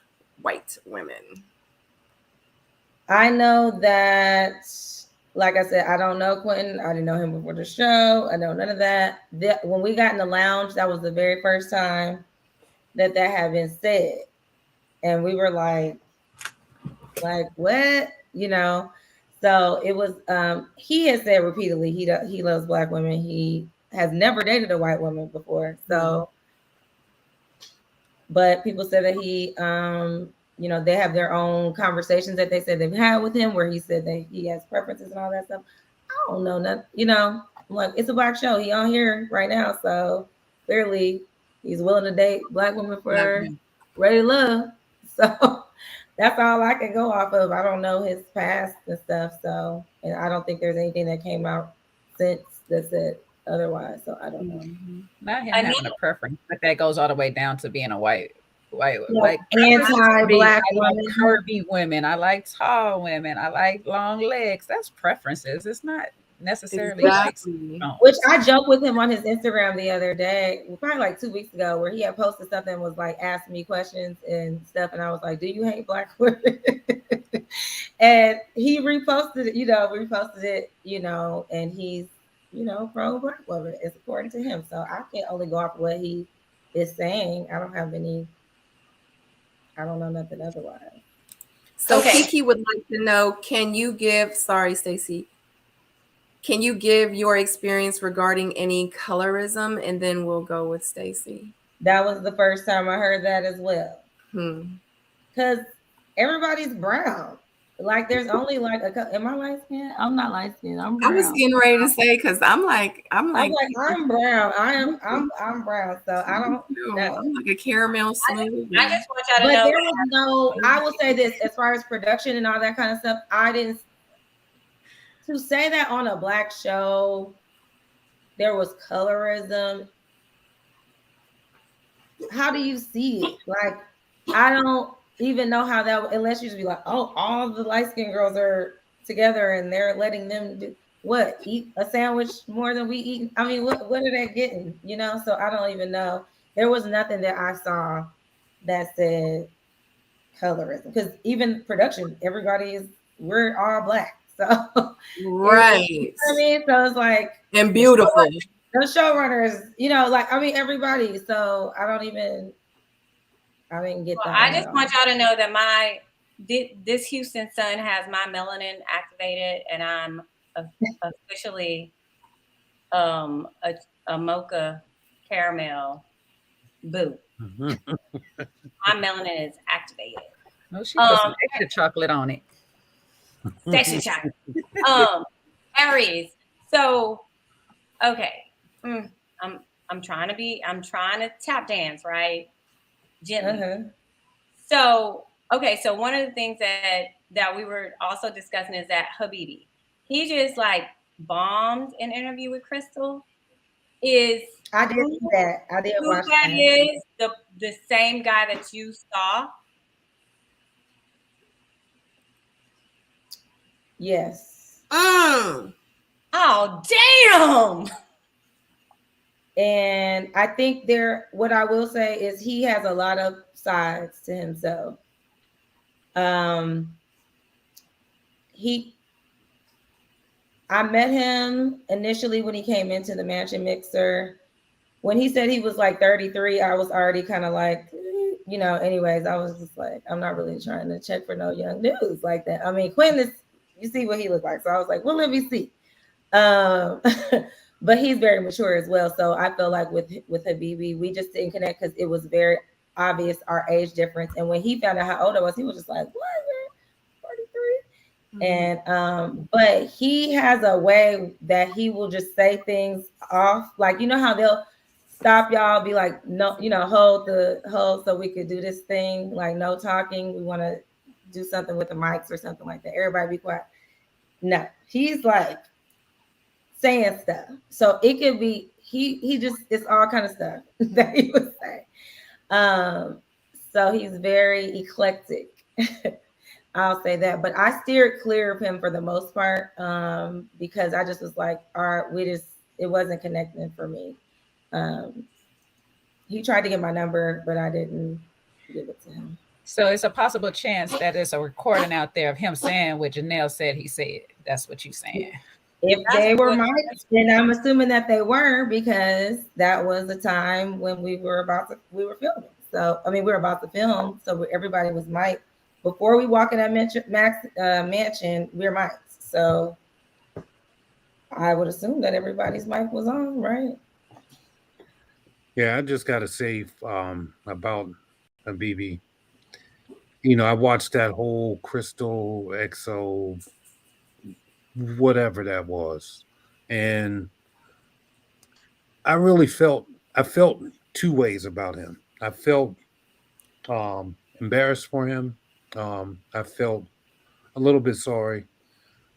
[SPEAKER 1] white women?
[SPEAKER 5] I know that, like I said, I don't know Quentin. I didn't know him before the show. I know none of that. When we got in the lounge, that was the very first time that had been said. And we were like what? You know? So it was, he has said repeatedly, he loves Black women. He has never dated a white woman before. So, but people said that he, you know, they have their own conversations that they said they've had with him where he said that he has preferences and all that stuff. I don't know nothing, you know, I'm like, it's a Black show. He on here right now. So clearly he's willing to date Black women for Ready Love. So that's all I can go off of. I don't know his past and stuff. So, and I don't think there's anything that came out since that said otherwise. So I don't know.
[SPEAKER 2] Not him having a preference, but that goes all the way down to being a white,
[SPEAKER 5] like anti-Black women.
[SPEAKER 2] Like curvy women. I like tall women. I like long legs. That's preferences. It's not necessarily
[SPEAKER 5] which I joked with him on his Instagram the other day, probably like 2 weeks ago, where he had posted something, was like asking me questions and stuff, and I was like, do you hate Black women? And he reposted it, you know, and he's, you know, pro Black women, it's according to him. So I can only go off what he is saying. I don't know nothing otherwise.
[SPEAKER 1] So Kiki would like to know, can you give Stacy, can you give your experience regarding any colorism? And then we'll go with Stacy.
[SPEAKER 5] That was the first time I heard that as well. Because everybody's brown. Like there's only like am I light skinned? I'm not light skinned. I'm brown.
[SPEAKER 1] I was getting ready to say, because I'm like
[SPEAKER 5] I'm brown. I'm brown. So I don't know.
[SPEAKER 1] I'm like a caramel smooth.
[SPEAKER 4] I just want y'all to know.
[SPEAKER 5] There was no, I will say this, as far as production and all that kind of stuff, I didn't, to say that on a Black show there was colorism. How do you see it? Like, I don't even know how that, unless you just be like, oh, all the light-skinned girls are together and they're letting them do what? Eat a sandwich more than we eat? I mean, what are they getting? You know, so I don't even know. There was nothing that I saw that said colorism, because even production, we're all Black. So
[SPEAKER 1] right.
[SPEAKER 5] You know what I mean? So it's like,
[SPEAKER 1] and beautiful.
[SPEAKER 5] The showrunners, you know, like, I mean, everybody. So I didn't get that.
[SPEAKER 4] I just want y'all to know that this Houston sun has my melanin activated, and I'm officially a mocha caramel boo. My melanin is activated.
[SPEAKER 2] No, she put some extra chocolate on it.
[SPEAKER 4] Extra chocolate. Aries. So, okay. I'm trying to tap dance, right? Gently. So, okay. So one of the things that we were also discussing is that Habibi, he just like bombed an interview with Crystal.
[SPEAKER 5] I did that. I did watch that.
[SPEAKER 4] Is the same guy that you saw?
[SPEAKER 5] Yes.
[SPEAKER 4] Oh, damn.
[SPEAKER 5] And I think what I will say is he has a lot of sides to himself. I met him initially when he came into the Mansion Mixer. When he said he was like 33, I was already kind of like, you know, anyways, I was just like, I'm not really trying to check for no young dudes like that. I mean, Quentin is, you see what he looked like. So I was like, well, let me see. But he's very mature as well. So I feel like with Habibi, we just didn't connect because it was very obvious our age difference. And when he found out how old I was, he was just like, what? 43? And but he has a way that he will just say things off. Like, you know how they'll stop y'all, be like, no, you know, hold so we could do this thing, like no talking. We want to do something with the mics or something like that. Everybody be quiet. No, he's like saying stuff. So it could be he just, it's all kind of stuff that he would say. So he's very eclectic. I'll say that. But I steered clear of him for the most part, because I just was like, all right, it wasn't connecting for me. Um, he tried to get my number, but I didn't give it to him.
[SPEAKER 2] So it's a possible chance that there's a recording out there of him saying what Janelle said he said. That's what you're saying.
[SPEAKER 5] If
[SPEAKER 4] That's
[SPEAKER 5] they were
[SPEAKER 4] what-
[SPEAKER 5] mics, then I'm assuming that they were, because that was the time when we were filming. So I mean, we were about to film, so everybody was mic'd. Before we walk in that mansion, we're mic'd. So I would assume that everybody's mic was on, right?
[SPEAKER 6] Yeah, I just gotta say about Habibi. You know, I watched that whole Crystal XO, whatever that was, and I felt two ways about him. I felt embarrassed for him. I felt a little bit sorry,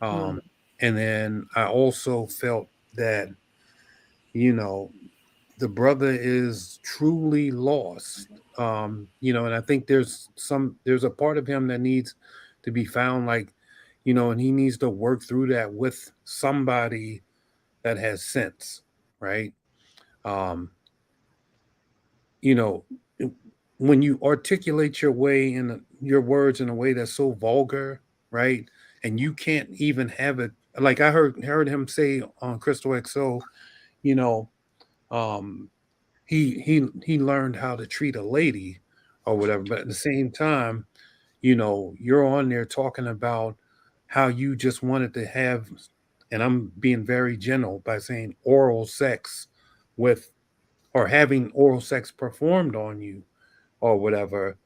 [SPEAKER 5] Mm.
[SPEAKER 6] and then I also felt that, you know, the brother is truly lost. You know, and I think there's a part of him that needs to be found, like, you know, and he needs to work through that with somebody that has sense, right? Um, you know, when you articulate your words in a way that's so vulgar, right? And you can't even have it, like I heard him say on Crystal XO, you know, um, he learned how to treat a lady or whatever, but at the same time, you know, you're on there talking about how you just wanted to have, and I'm being very gentle by saying oral sex with, or having oral sex performed on you or whatever,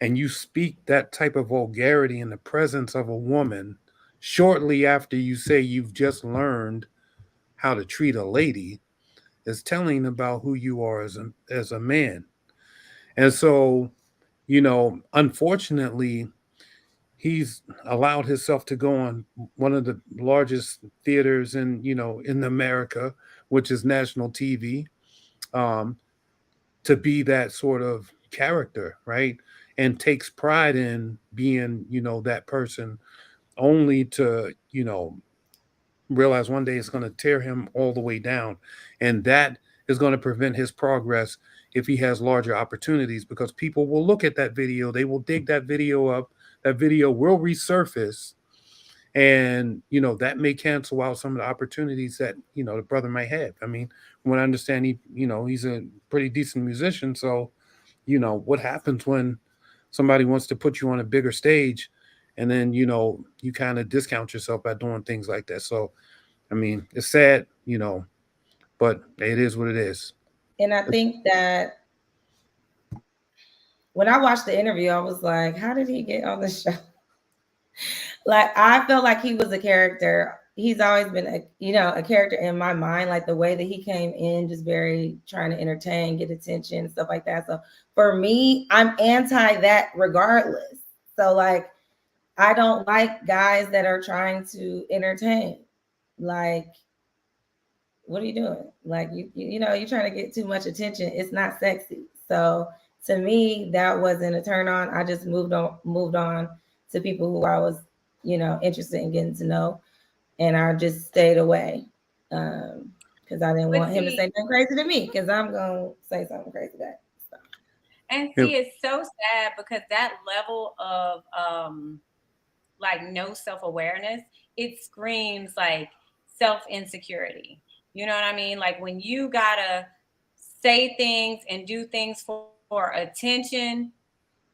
[SPEAKER 6] and you speak that type of vulgarity in the presence of a woman shortly after you say you've just learned how to treat a lady, is telling about who you are as a man. And so, you know, unfortunately, he's allowed himself to go on one of the largest theaters in America, which is national TV, um, to be that sort of character, right? And takes pride in being, that person, only to, realize one day it's going to tear him all the way down. And that is going to prevent his progress if he has larger opportunities, because people will look at that video, they will dig that video up, that video will resurface, and that may cancel out some of the opportunities that the brother might have. I mean, from what I understand, he's a pretty decent musician. So what happens when somebody wants to put you on a bigger stage, and then you kind of discount yourself by doing things like that. So I mean, it's sad, but it is what it is.
[SPEAKER 5] And I think that when I watched the interview, I was like, how did he get on the show? Like, I felt like he was a character. He's always been a character in my mind, like the way that he came in, just very trying to entertain, get attention, stuff like that. So for me, I'm anti that regardless. So like, I don't like guys that are trying to entertain. Like, what are you doing? Like, you're trying to get too much attention. It's not sexy. So to me, that wasn't a turn on. I just moved on to people who I was, interested in getting to know, and I just stayed away because I didn't want him to say nothing crazy to me, because I'm gonna say something crazy back. So.
[SPEAKER 4] And see, it's so sad because that level of like no self-awareness, it screams like self-insecurity. You know what I mean? Like when you gotta say things and do things for attention,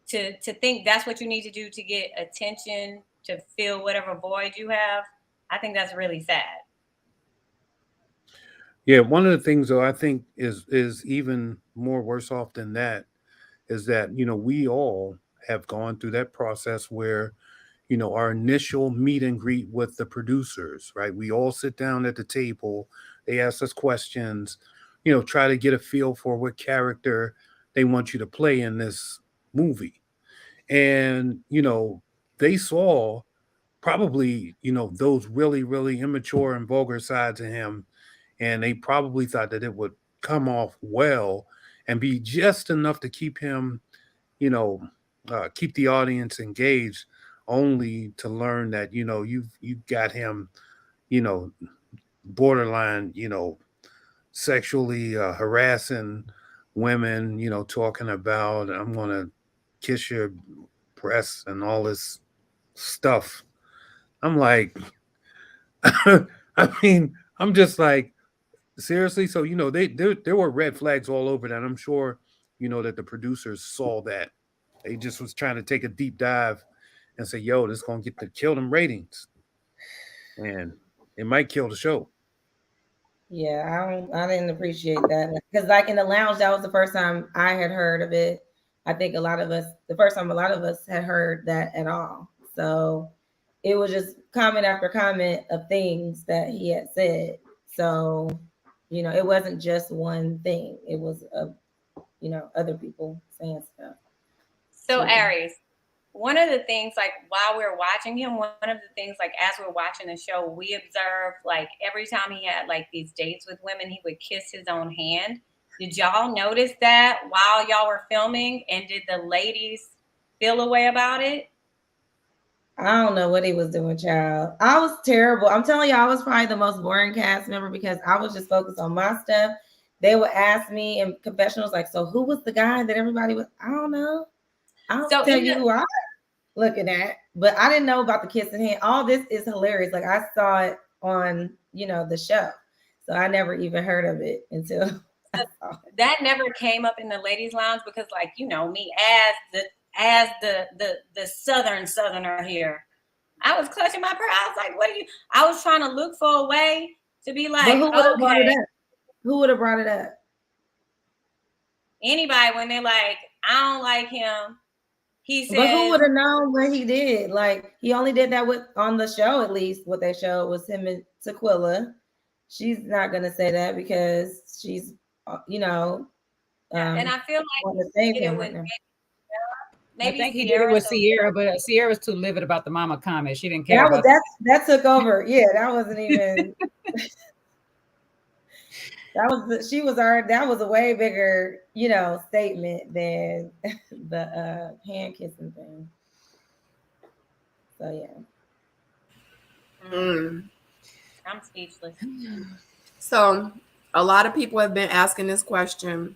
[SPEAKER 4] to think that's what you need to do to get attention, to fill whatever void you have, I think that's really sad.
[SPEAKER 6] Yeah, one of the things though I think is even more worse off than that is that we all have gone through that process where our initial meet and greet with the producers, right? We all sit down at the table, they ask us questions, try to get a feel for what character they want you to play in this movie. And they saw probably those really really immature and vulgar sides of him, and they probably thought that it would come off well and be just enough to keep him, keep the audience engaged only to learn that, you've got him, you know, borderline, sexually harassing women, talking about, I'm gonna kiss your breasts and all this stuff. I'm like, I mean, I'm just like, seriously. So there were red flags all over that. I'm sure that the producers saw that. They just was trying to take a deep dive and say, "Yo, this is gonna kill them ratings, and it might kill the show."
[SPEAKER 5] Yeah, I didn't appreciate that because, like in the lounge, that was the first time I had heard of it. I think the first time a lot of us had heard that at all. So it was just comment after comment of things that he had said. So, it wasn't just one thing. It was, other people saying stuff.
[SPEAKER 4] So
[SPEAKER 5] too.
[SPEAKER 4] Aries, one of the things, like while we're watching him, one of the things, like as we're watching the show, we observed like every time he had like these dates with women, he would kiss his own hand. Did y'all notice that while y'all were filming? And did the ladies feel a way about it?
[SPEAKER 5] I don't know what he was doing, child. I was terrible. I'm telling you, I was probably the most boring cast member because I was just focused on my stuff. They would ask me in confessionals, like, so who was the guy that everybody was? I don't know. I'll tell you who I looking at, but I didn't know about the kissing hand. All this is hilarious. Like I saw it on, the show. So I never even heard of it until
[SPEAKER 4] that never came up in the ladies' lounge because, like, me as the southerner here, I was clutching my pearl. I was like, what are you? I was trying to look for a way to be like,
[SPEAKER 5] but who would have
[SPEAKER 4] okay,
[SPEAKER 5] brought it up? Who would have brought it up?
[SPEAKER 4] Anybody when they're like, I don't like him. He said,
[SPEAKER 5] but who would have known what he did? Like he only did that on the show. At least what they showed was him and Tequila. She's not gonna say that because she's,
[SPEAKER 4] and I feel like
[SPEAKER 5] he did it with
[SPEAKER 4] maybe
[SPEAKER 2] I think he did it with Sierra, but Sierra was too livid about the mama comment. She didn't care.
[SPEAKER 5] That took over. Yeah, that wasn't even. That was a way bigger, statement than the hand kissing thing. So yeah.
[SPEAKER 4] I'm speechless.
[SPEAKER 1] So a lot of people have been asking this question.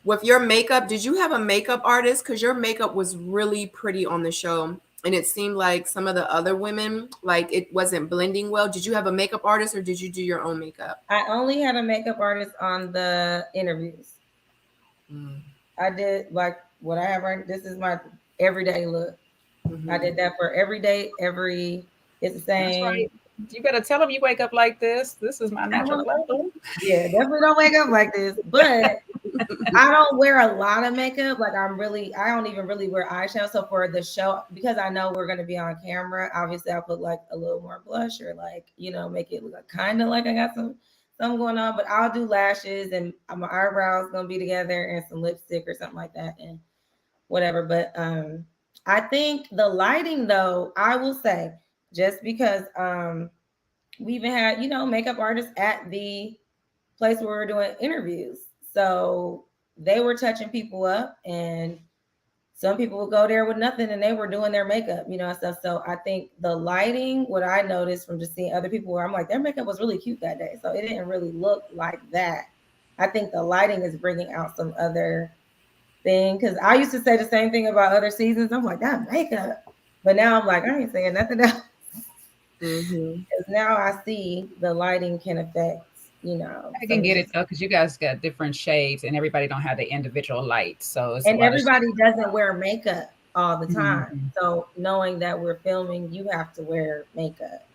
[SPEAKER 1] With your makeup, did you have a makeup artist? Because your makeup was really pretty on the show. And it seemed like some of the other women, like it wasn't blending well. Did you have a makeup artist or did you do your own makeup?
[SPEAKER 5] I only had a makeup artist on the interviews. I did like what I have right. This is my everyday look. I did that for every day. It's the same.
[SPEAKER 2] That's right. You better tell them you wake up like this. This is my natural look.
[SPEAKER 5] Yeah, definitely don't wake up like this. But I don't wear a lot of makeup. Like I don't even really wear eyeshadow. So for the show, because I know we're gonna be on camera, obviously I'll put like a little more blush or like, make it look kind of like I got something going on. But I'll do lashes and my eyebrows gonna be together and some lipstick or something like that and whatever. But I think the lighting though, I will say, just because we even had, makeup artists at the place where we're doing interviews. So they were touching people up and some people would go there with nothing and they were doing their makeup, and stuff. So I think the lighting, what I noticed from just seeing other people where I'm like, their makeup was really cute that day. So it didn't really look like that. I think the lighting is bringing out some other thing. Cause I used to say the same thing about other seasons. I'm like, that makeup. But now I'm like, I ain't saying nothing else. Because now I see the lighting can affect,
[SPEAKER 2] I can get it though, because you guys got different shades and everybody don't have the individual lights. So
[SPEAKER 5] and everybody doesn't wear makeup all the time. So knowing that we're filming, you have to wear makeup.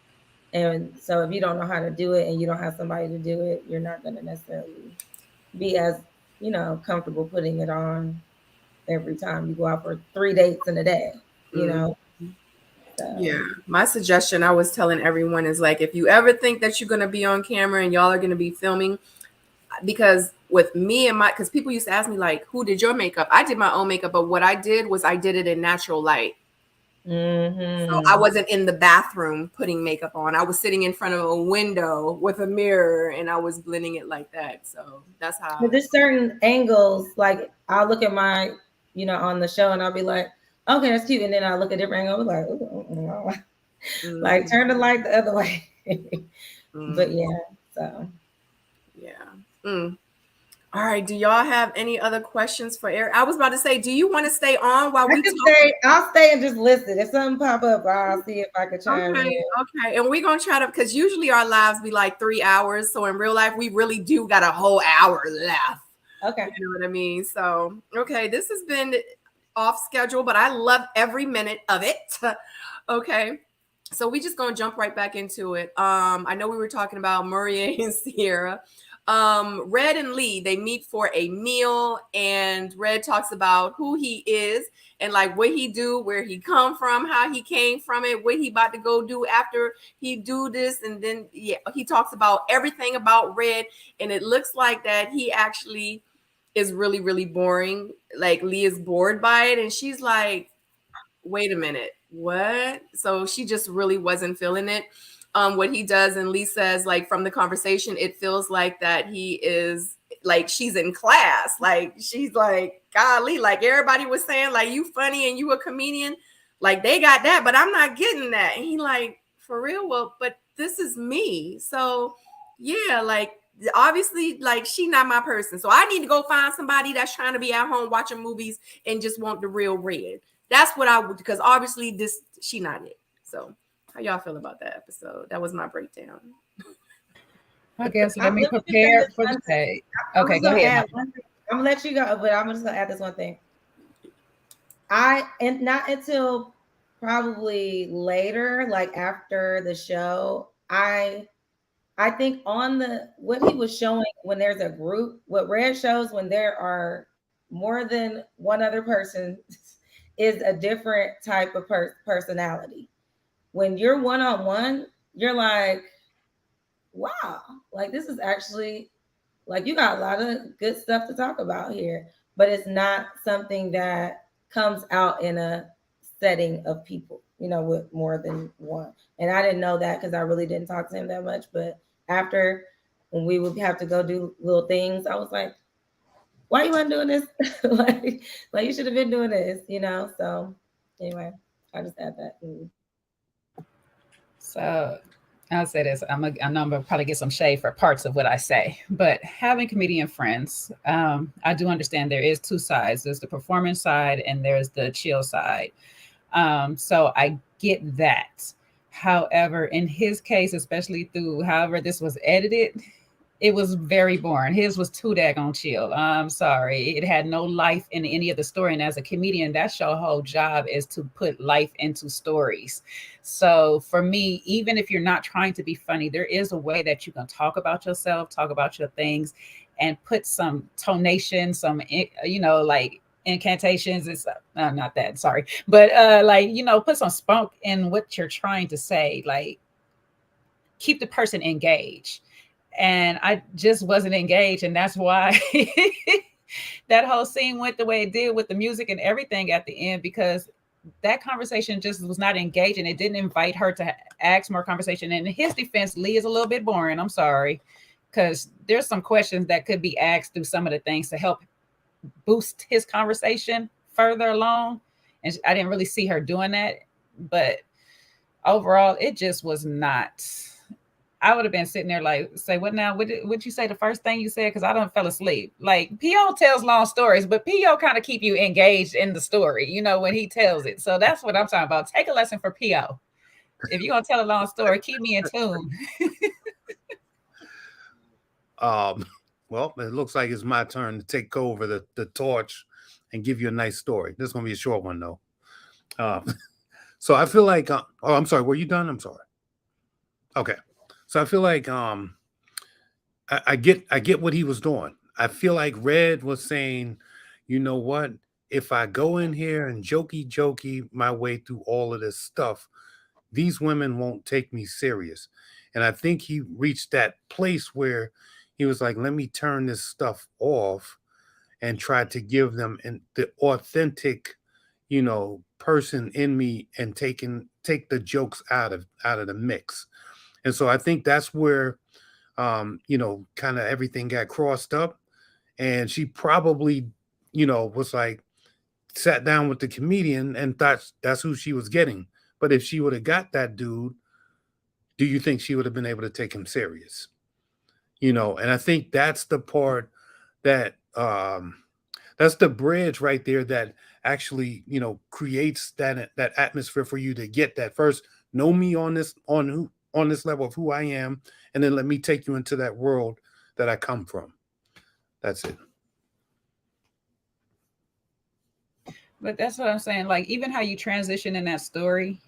[SPEAKER 5] And so if you don't know how to do it and you don't have somebody to do it, you're not going to necessarily be as, comfortable putting it on every time you go out for 3 dates in a day, So.
[SPEAKER 1] Yeah. My suggestion I was telling everyone is like, if you ever think that you're going to be on camera and y'all are going to be filming, because with me and because people used to ask me like, who did your makeup? I did my own makeup, but what I did was I did it in natural light. So I wasn't in the bathroom putting makeup on. I was sitting in front of a window with a mirror and I was blending it like that. So that's how.
[SPEAKER 5] But there's certain angles, like I'll look at my, on the show and I'll be like, okay, that's cute. And then I look a different angle, like, ooh, like
[SPEAKER 1] Mhm.
[SPEAKER 5] turn the light the other way. But
[SPEAKER 1] Mhm.
[SPEAKER 5] yeah, so
[SPEAKER 1] Yeah. Mm. All right. Do y'all have any other questions for Eric? I was about to say, do you want to stay on while
[SPEAKER 5] I
[SPEAKER 1] we
[SPEAKER 5] can
[SPEAKER 1] talk?
[SPEAKER 5] stay. I'll stay and just listen. If something pop up, I'll see if I can chime in.
[SPEAKER 1] Okay, okay. And we're gonna try to, because usually our lives be like 3 hours. So in real life, we really do got a whole hour left.
[SPEAKER 5] Okay.
[SPEAKER 1] You know what I mean? So okay, this has been off schedule, but I love every minute of it. Okay. So we just gonna jump right back into it. I know we were talking about Murray and Sierra. Red and Lee, they meet for a meal, and Red talks about who he is and like what he do, where he come from, how he came from it, what he about to go do after he do this, and then yeah, he talks about everything about Red, and it looks like that he actually is really really boring. Like Lee is bored by it, and she's like, wait a minute, what? So she just really wasn't feeling it. What he does, and Lee says, like, from the conversation, it feels like that he is like she's in class. Like she's like, golly, like everybody was saying, like, you funny and you a comedian. Like they got that, but I'm not getting that. And he like, for real? Well, but this is me. So yeah, like obviously, like she not my person. So I need to go find somebody that's trying to be at home watching movies and just want the real Red. That's what I would, because obviously this she not it. So how y'all feel about that episode? That was my breakdown.
[SPEAKER 2] I guess let me
[SPEAKER 5] Let me just say
[SPEAKER 2] prepare
[SPEAKER 5] this
[SPEAKER 2] for the
[SPEAKER 5] one thing.
[SPEAKER 2] day.
[SPEAKER 5] I'm
[SPEAKER 2] Okay,
[SPEAKER 5] just
[SPEAKER 2] go
[SPEAKER 5] gonna
[SPEAKER 2] ahead.
[SPEAKER 5] add one thing. I'm gonna let you go, but I'm just gonna add this one thing. And not until probably later, like after the show, I think on the what he was showing when there's a group, what Red shows when there are more than one other person is a different type of personality. When you're one on one, you're like, wow, like this is actually like you got a lot of good stuff to talk about here, but it's not something that comes out in a setting of people, with more than one. And I didn't know that because I really didn't talk to him that much. But after, when we would have to go do little things, I was like, why you weren't doing this? like you should have been doing this. So anyway, I just add that.
[SPEAKER 2] So I'll say this. I know I'm gonna probably get some shade for parts of what I say, but having comedian friends, I do understand there is two sides. There's the performance side and there's the chill side. So I get that. However, in his case, especially through however this was edited, it was very boring. His was too daggone chill. I'm sorry. It had no life in any of the story. And as a comedian, that's your whole job, is to put life into stories. So for me, even if you're not trying to be funny, there is a way that you can talk about yourself, talk about your things, and put some tonation, some, like incantations. It's not that, sorry. But like, put some spunk in what you're trying to say. Like, keep the person engaged. And I just wasn't engaged. And that's why that whole scene went the way it did with the music and everything at the end, because that conversation just was not engaging. It didn't invite her to ask more conversation. And in his defense, Lee is a little bit boring. I'm sorry, because there's some questions that could be asked through some of the things to help boost his conversation further along. And I didn't really see her doing that. But overall, it just was not. I would have been sitting there like, say, what now? Would you say the first thing you said? Because I don't fell asleep. Like, P.O. tells long stories, but P.O. kind of keep you engaged in the story, when he tells it. So that's what I'm talking about. Take a lesson for P.O. If you're going to tell a long story, keep me in tune.
[SPEAKER 6] Well, it looks like it's my turn to take over the torch and give you a nice story. This is going to be a short one, though. So I feel like, oh, I'm sorry. Were you done? I'm sorry. Okay. So I feel like I get what he was doing. I feel like Red was saying, you know what? If I go in here and jokey my way through all of this stuff, these women won't take me serious. And I think he reached that place where he was like, let me turn this stuff off and try to give them the authentic, person in me, and take the jokes out of the mix. And so I think that's where kind of everything got crossed up. And she probably, was like, sat down with the comedian and thought that's who she was getting. But if she would have got that dude, do you think she would have been able to take him serious? And I think that's the part that that's the bridge right there that actually, creates that atmosphere for you to get that first know me on this level of who I am, and then let me take you into that world that I come from. That's it.
[SPEAKER 2] But that's what I'm saying. Like, even how you transition in that story,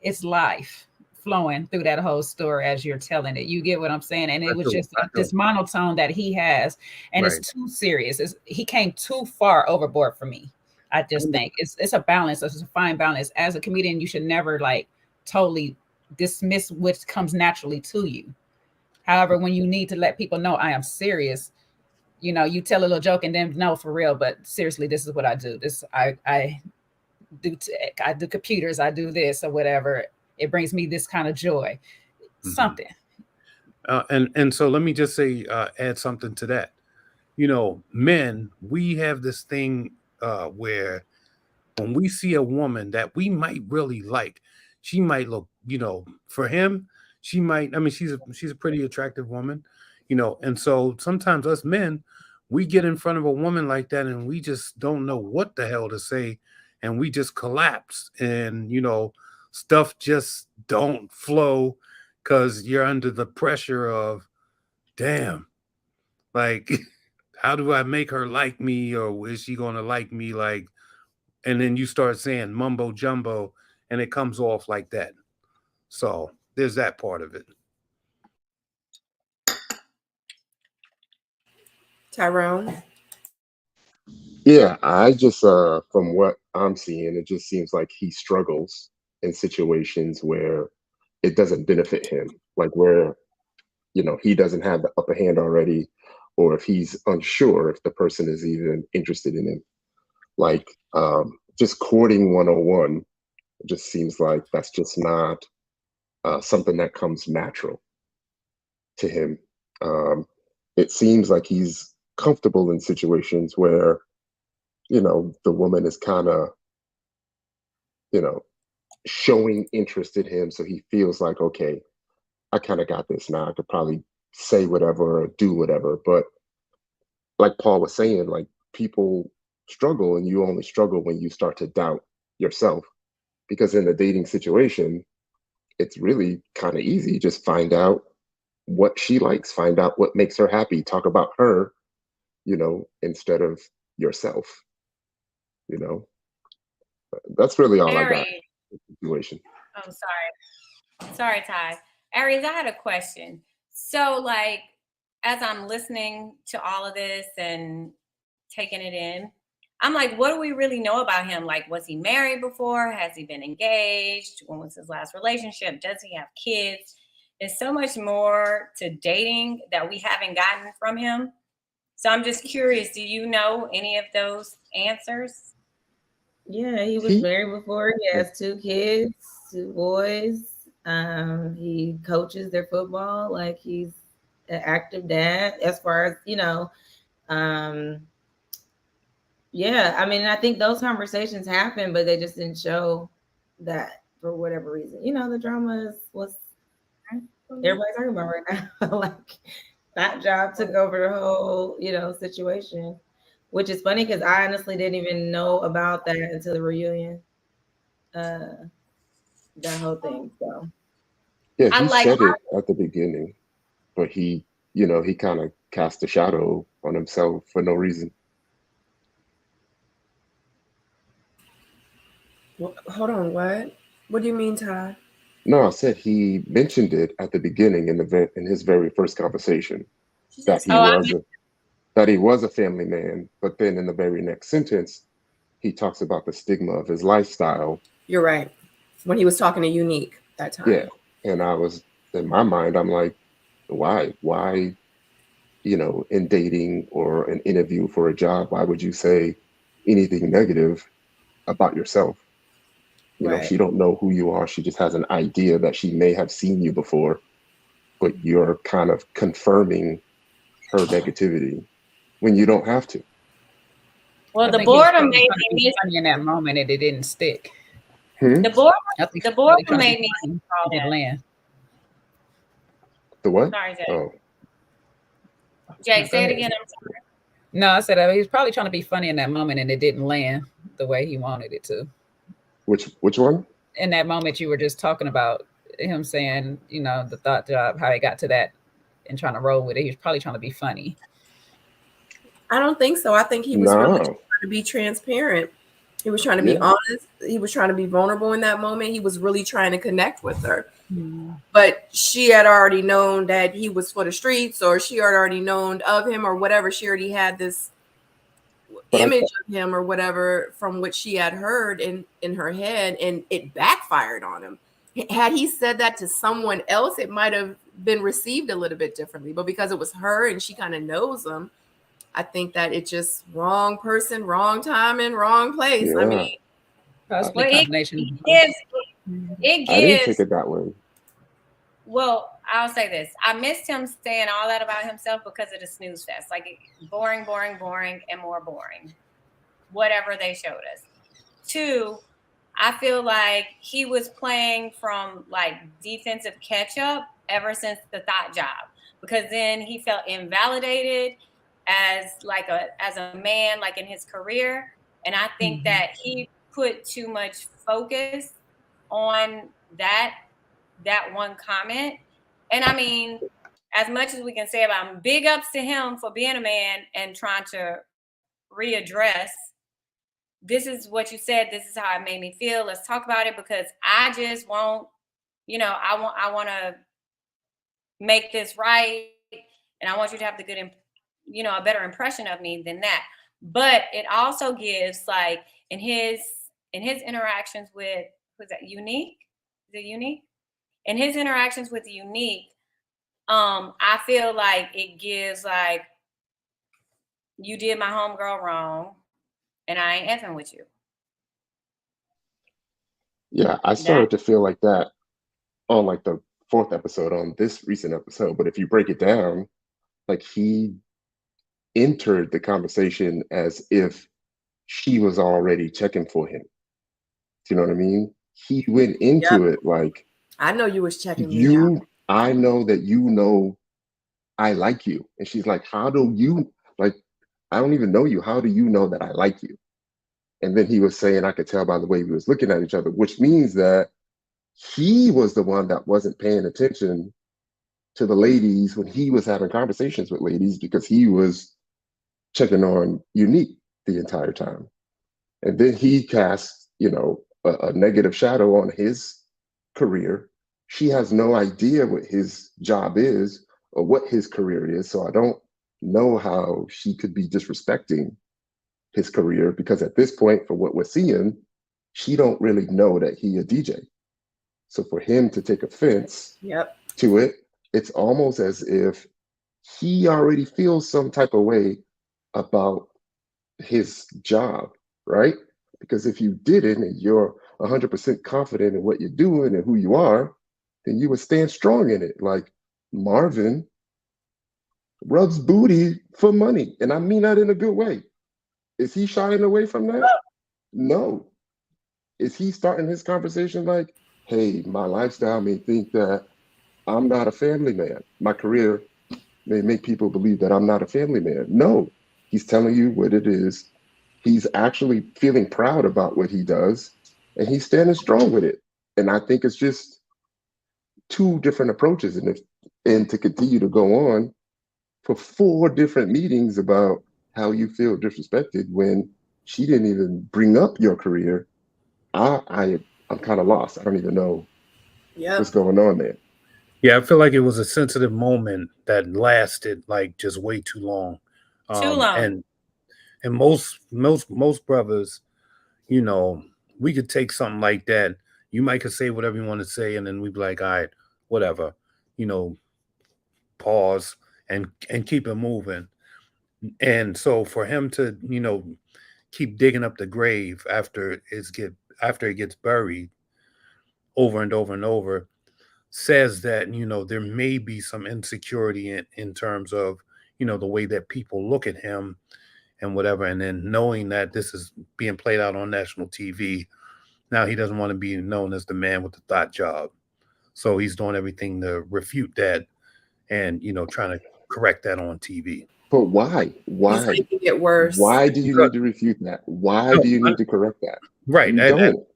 [SPEAKER 2] it's life flowing through that whole story as you're telling it. You get what I'm saying? And it was just this monotone that he has, and it's too serious. He came too far overboard for me. I just think it's a balance. It's a fine balance. As a comedian, you should never like totally dismiss what comes naturally to you. However, when you need to let people know I am serious, you tell a little joke and then no, for real. But seriously, this is what I do. I do tech, I do computers, I do this or whatever. It brings me this kind of joy. Something.
[SPEAKER 6] And so let me just say, add something to that. Men, we have this thing where when we see a woman that we might really like, she might look, for him, she might. I mean, she's a pretty attractive woman, and so sometimes us men, we get in front of a woman like that and we just don't know what the hell to say, and we just collapse, and stuff just don't flow because you're under the pressure of, damn, like, how do I make her like me, or is she gonna like me? Like, and then you start saying mumbo jumbo, and it comes off like that. So there's that part of it.
[SPEAKER 1] Tyrone?
[SPEAKER 3] Yeah, I just from what I'm seeing, it just seems like he struggles in situations where it doesn't benefit him, like where he doesn't have the upper hand already, or if he's unsure if the person is even interested in him. Like just courting 101, it just seems like that's just not something that comes natural to him. It seems like he's comfortable in situations where the woman is kind of, you know, showing interest in him. So he feels like, okay, I kind of got this now. I could probably say whatever or do whatever. But like Paul was saying, like people struggle, and you only struggle when you start to doubt yourself. Because in a dating situation, it's really kind of easy. Just find out what she likes, find out what makes her happy, talk about her, instead of yourself. That's really all I got
[SPEAKER 4] Aries.
[SPEAKER 3] in the situation.
[SPEAKER 4] I'm sorry, Ty. Aries, I had a question. So, like, as I'm listening to all of this and taking it in, I'm like, what do we really know about him? Like, was he married before? Has he been engaged? When was his last relationship? Does he have kids? There's so much more to dating that we haven't gotten from him. So I'm just curious, do you know any of those answers?
[SPEAKER 5] Yeah, he was married before. He has 2 kids, 2 boys. He coaches their football. Like, he's an active dad as far as, yeah, I mean, I think those conversations happen, but they just didn't show that for whatever reason. The drama is what's everybody's talking about right now. Like, that job took over the whole, situation, which is funny because I honestly didn't even know about that until the reunion. That whole thing. So
[SPEAKER 3] Yeah, he said it at the beginning, but he kind of cast a shadow on himself for no reason.
[SPEAKER 1] Hold on, what? What do you mean, Ty?
[SPEAKER 3] No, I said he mentioned it at the beginning in his very first conversation that he was a family man, but then in the very next sentence, he talks about the stigma of his lifestyle.
[SPEAKER 1] You're right. When he was talking to Unique that time.
[SPEAKER 3] Yeah, and I was in my mind, I'm like, why? Why? In dating or an interview for a job, why would you say anything negative about yourself? She don't know who you are. She just has an idea that she may have seen you before, but you're kind of confirming her negativity when you don't have to.
[SPEAKER 4] Well,
[SPEAKER 2] I
[SPEAKER 4] the
[SPEAKER 2] think he was
[SPEAKER 4] boredom
[SPEAKER 2] probably
[SPEAKER 4] made
[SPEAKER 2] trying to
[SPEAKER 4] me
[SPEAKER 2] be
[SPEAKER 4] miss
[SPEAKER 2] funny in that moment and it didn't stick.
[SPEAKER 3] Hmm?
[SPEAKER 4] the boredom.
[SPEAKER 2] I think
[SPEAKER 4] The
[SPEAKER 2] he was probably
[SPEAKER 4] boredom
[SPEAKER 2] trying to
[SPEAKER 4] made
[SPEAKER 2] be
[SPEAKER 4] me
[SPEAKER 2] funny.
[SPEAKER 4] miss all
[SPEAKER 2] It didn't
[SPEAKER 4] that.
[SPEAKER 2] land.
[SPEAKER 3] The what?
[SPEAKER 4] Sorry, Jay.
[SPEAKER 3] Oh,
[SPEAKER 4] Jay,
[SPEAKER 2] No, go
[SPEAKER 4] say it
[SPEAKER 2] ahead.
[SPEAKER 4] again. I'm sorry.
[SPEAKER 2] No, I said he was probably trying to be funny in that moment and it didn't land the way he wanted it to.
[SPEAKER 3] which one?
[SPEAKER 2] In that moment, you were just talking about him saying, the thought job, how he got to that and trying to roll with it. He was probably trying to be funny.
[SPEAKER 1] I don't think so. I think he was really
[SPEAKER 3] No.
[SPEAKER 1] trying to be transparent. He was trying to be
[SPEAKER 3] Yeah.
[SPEAKER 1] honest. He was trying to be vulnerable in that moment. He was really trying to connect with her.
[SPEAKER 2] Mm.
[SPEAKER 1] But she had already known that he was for the streets, or she had already known of him, or whatever. She already had this
[SPEAKER 3] But
[SPEAKER 1] image of him or whatever from what she had heard in her head, and it backfired on him. Had he said that to someone else, it might have been received a little bit differently. But because it was her and she kind of knows him, I think that it just wrong person, wrong time, and wrong place. I
[SPEAKER 3] yeah,
[SPEAKER 1] mean,
[SPEAKER 2] Possibly
[SPEAKER 4] Well,
[SPEAKER 2] combination.
[SPEAKER 4] gives
[SPEAKER 2] Mhm.
[SPEAKER 4] it
[SPEAKER 3] I didn't take
[SPEAKER 4] gives.
[SPEAKER 3] it that way.
[SPEAKER 4] Well, I'll say this: I missed him saying all that about himself because of the snooze fest. Like boring, boring, boring, and more boring. Whatever they showed us. Two, I feel like he was playing from like defensive catch up ever since the thought job, because then he felt invalidated as a man, like in his career. And I think that he put too much focus on that one comment. And I mean, as much as we can say about him, big ups to him for being a man and trying to readdress, this is what you said, this is how it made me feel, let's talk about it, because I just won't, I want to make this right, and I want you to have the good a better impression of me than that. But it also gives, like, in his interactions with, who's that, Unique, is it Unique, in his interactions with Unique, I feel like it gives, like, you did my homegirl wrong and I ain't effing with you.
[SPEAKER 3] Yeah, I
[SPEAKER 4] That
[SPEAKER 3] started to feel like that on like the fourth episode on this recent episode. But if you break it down, like he entered the conversation as if she was already checking for him. Do you know what I mean? He went
[SPEAKER 1] yep.
[SPEAKER 3] into it like,
[SPEAKER 1] I know you was checking me out.
[SPEAKER 3] I know that you know I like you. And she's like, how do you, like, I don't even know you. How do you know that I like you? And then he was saying, I could tell by the way we was looking at each other, which means that he was the one that wasn't paying attention to the ladies when he was having conversations with ladies, because he was checking on Unique the entire time. And then he casts, a negative shadow on his career. She has no idea what his job is or what his career is. So I don't know how she could be disrespecting his career, because at this point, for what we're seeing, she don't really know that he a DJ. So for him to take offense
[SPEAKER 1] Yep.
[SPEAKER 3] to it, it's almost as if he already feels some type of way about his job, right? Because if you didn't and you're 100% confident in what you're doing and who you are, then you would stand strong in it. Like Marvin rubs booty for money. And I mean that in a good way. Is he shying away from that? No. Is he starting his conversation like, hey, my lifestyle may think that I'm not a family man. My career may make people believe that I'm not a family man. No, he's telling you what it is. He's actually feeling proud about what he does, and he's standing strong with it. And I think it's just two different approaches. And to continue to go on for four different meetings about how you feel disrespected when she didn't even bring up your career, I'm kind of lost. I don't even know what's
[SPEAKER 1] Yep.
[SPEAKER 3] going on there.
[SPEAKER 6] Yeah, I feel like it was a sensitive moment that lasted like just way too long.
[SPEAKER 4] too long.
[SPEAKER 6] And most brothers, you know, we could take something like that. You might could say whatever you want to say, and then we'd be like, all right, whatever, you know, pause and keep it moving. And so for him to, keep digging up the grave after it gets buried over and over and over, says that, there may be some insecurity in terms of, the way that people look at him and whatever, and then knowing that this is being played out on national TV, now he doesn't want to be known as the man with the thought job. So he's doing everything to refute that and, trying to correct that on TV.
[SPEAKER 3] But why?
[SPEAKER 1] He's
[SPEAKER 3] Why?
[SPEAKER 1] making it worse.
[SPEAKER 3] Why do you need to refute that? Why
[SPEAKER 6] No,
[SPEAKER 3] do you need to correct that?
[SPEAKER 6] right.
[SPEAKER 3] You
[SPEAKER 6] And,
[SPEAKER 3] don't.